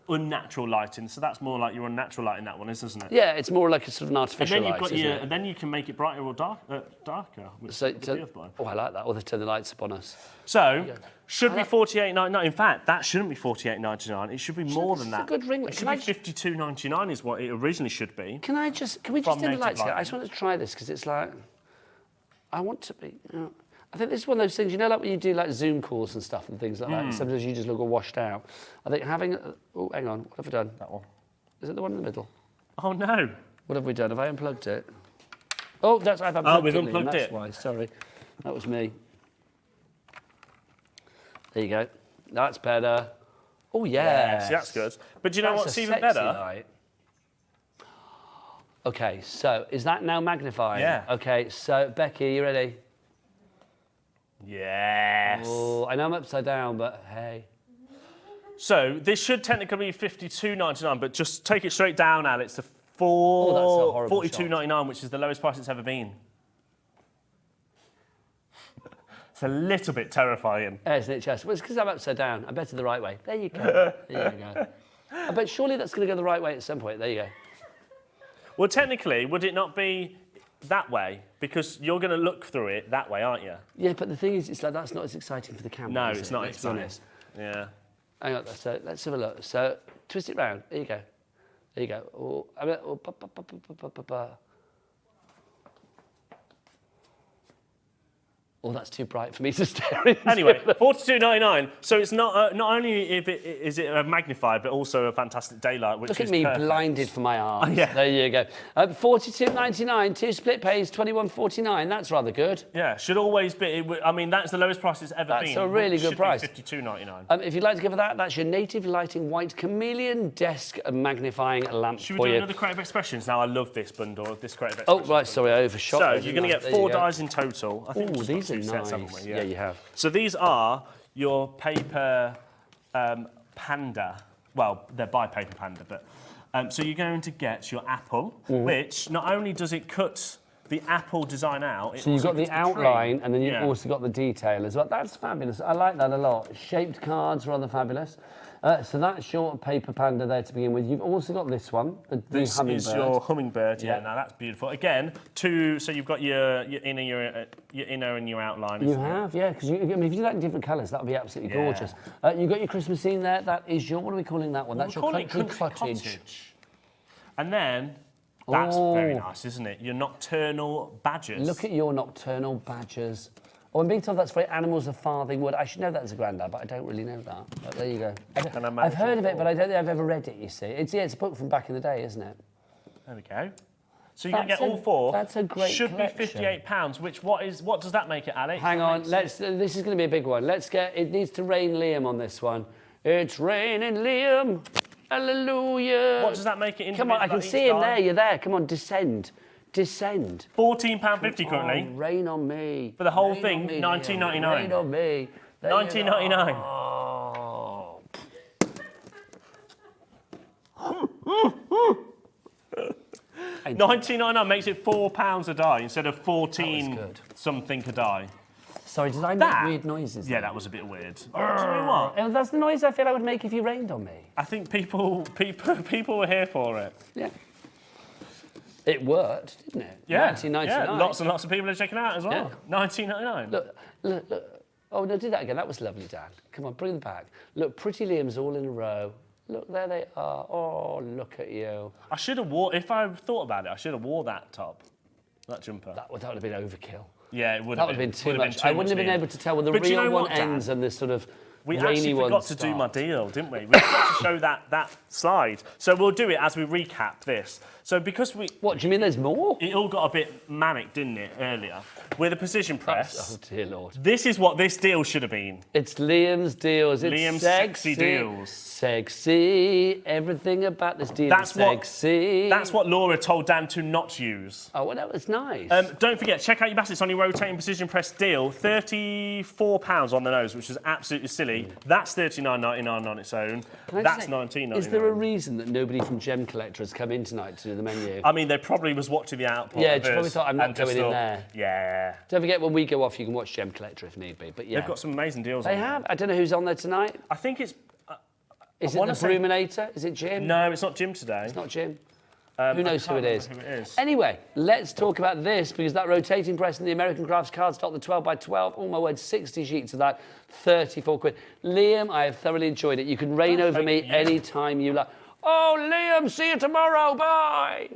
unnatural lighting, so that's more like your unnatural lighting, that one is, isn't it? Yeah, it's more like a sort of an artificial And then light, you've got isn't it? and then you can make it brighter or darker. So, oh, I like that. Or they turn the lights up on us. So, should be $48.99. In fact, that shouldn't be $48.99. It should be more than that. It's a good ring light. It should be $52.99 is what it originally should be. Can we just do the lights here? I just want to try this because it's like, I want to be. I think this is one of those things, you know, like when you do like Zoom calls and stuff and things like that. Sometimes you just look all washed out. I think having. Oh, hang on. What have I done? That one. Is it the one in the middle? Oh no. What have we done? Have I unplugged it? Oh, I've unplugged it. Oh, we've unplugged That's it. why. Sorry, that was me. There you go. That's better. Oh yeah. See, that's good. But do you know That's what's a even sexy better? light. Okay, so is that now magnified? Yeah. Okay, so Becky, you ready? Yes. Oh, I know I'm upside down, but hey. So this should technically be $52.99, but just take it straight down, Alex, to that's a horrible $42.99, which is the lowest price it's ever been. It's a little bit terrifying. Isn't it, Chess? Well, it's because I'm upside down. I bet it the right way. There you go. There you go. I bet surely that's going to go the right way at some point. There you go. Well, technically, would it not be that way? Because you're going to look through it that way, aren't you? Yeah, but the thing is, it's like that's not as exciting for the camera. No, is it's it? not Let's be exciting. honest. Yeah. Hang on, so let's have a look. So twist it round. There you go. There you go. Oh, oh, that's too bright for me to stare into. Anyway, $42.99. So it's not only is it a magnified, but also a fantastic daylight, which Look is at me perfect. blinded for my eyes. Yeah. There you go. $42.99, 2 split pays, $21.49. That's rather good. Yeah, should always be. I mean, that's the lowest price it's ever been. That's a really good price. $52.99. If you'd like to go for that, that's your native lighting white chameleon desk magnifying lamp Should for we do you. another Creative Expressions? Now, I love this bundle of this Creative Oh, Expressions. right, sorry, I overshot. So those, you're going to didn't I? get There you 4 go. dies in total. I think Oh, we've these got are 2 sets, haven't nice. we? Yeah, you have. So these are your paper panda. Well, they're by Paper Panda, but so you're going to get your apple, which not only does it cut the apple design out. So you've got the outline and then you've Yeah. also got the detail as well. That's fabulous. I like that a lot. Shaped cards, rather fabulous. So that's your paper panda there to begin with. You've also got this one, the This hummingbird. is your hummingbird. Yeah, Yeah. now that's beautiful. Again, so you've got your inner and your outline. You isn't it? have, yeah, because if you do that in different colours, that would be absolutely Yeah. gorgeous. You've got your Christmas scene there. That is your, what are we calling that one? That's We your call it country Country cottage. And then that's very Oh. nice, isn't it? Your nocturnal badgers. Look at your nocturnal badgers. Oh, I'm being told that's for animals of farthing wood. I should know that as a granddad, but I don't really know that. But there you go. I've heard of it, but I don't think I've ever read it, you see. It's a book from back in the day, isn't it? There we go. So you're going to That's get a- all 4. that's a great Should collection. be £58. What does that make it, Alex? Hang on, this is going to be a big one. It needs to rain Liam on this one. It's raining Liam. Hallelujah. What does that make it? Come on, I can see him there. You're there. Come on, descend. Descend. £14.50 currently. Oh, rain on me. For the whole Rain thing, on me, $19.99. Liam. Rain on me. There you go. $19.99. Oh. $19.99 makes it £4 a die instead of 14 good. something a die. Sorry, did I make That- weird noises? Yeah, then? that was a bit weird. Do you know what? Oh, that's the noise I feel I would make if you rained on me. I think people were here for it. Yeah. It worked, didn't it? Yeah, 1999. yeah. Lots and lots of people are checking it out as well. Yeah. $19.99. Look. Oh, no, do that again. That was lovely, Dan. Come on, bring them back. Look, pretty Liam's all in a row. Look, there they are. Oh, look at you. I should have wore. If I thought about it, I should have wore that top, that jumper. That would have been overkill. Yeah, it would That have would have been too Would have much. I wouldn't have been Liam. able to tell where the But do you real know one what, Dan? ends and this sort of We rainy actually one forgot to do my starts. deal, didn't we? We forgot to show that slide. So we'll do it as we recap this. So because What, do you mean there's more? it all got a bit manic, didn't it, earlier? With a precision press. Oh, dear Lord. This is what this deal should have been. It's Liam's deals. It's Liam's sexy. sexy deals. Sexy. Everything about this deal That's is what- sexy. That's what Laura told Dan to not use. Oh, well, that was nice. Don't forget, check out your baskets on your rotating precision press deal. £34 on the nose, which is absolutely silly. That's $39.99 on its own. Can I just That's say, $19.99. Is there a reason that nobody from Gem Collector has come in tonight to do the menu? I mean, they probably was watching the output. Yeah, of she probably us thought, I'm not and just going in thought, there. Yeah. Don't forget, when we go off, you can watch Gem Collector if need be. But yeah, They've got some amazing deals they on have. I don't know who's on there tonight. I think it's... Is it the Bruminator? Is it Jim? No, it's not Jim today. It's not Jim. Who knows who it is? Who it is. Anyway, let's talk about this, because that rotating press in the American Crafts cardstock, the 12x12, oh my word, 60 sheets of that, 34 quid. Liam, I have thoroughly enjoyed it. You can reign over me anytime you like. Oh, Liam, see you tomorrow. Bye.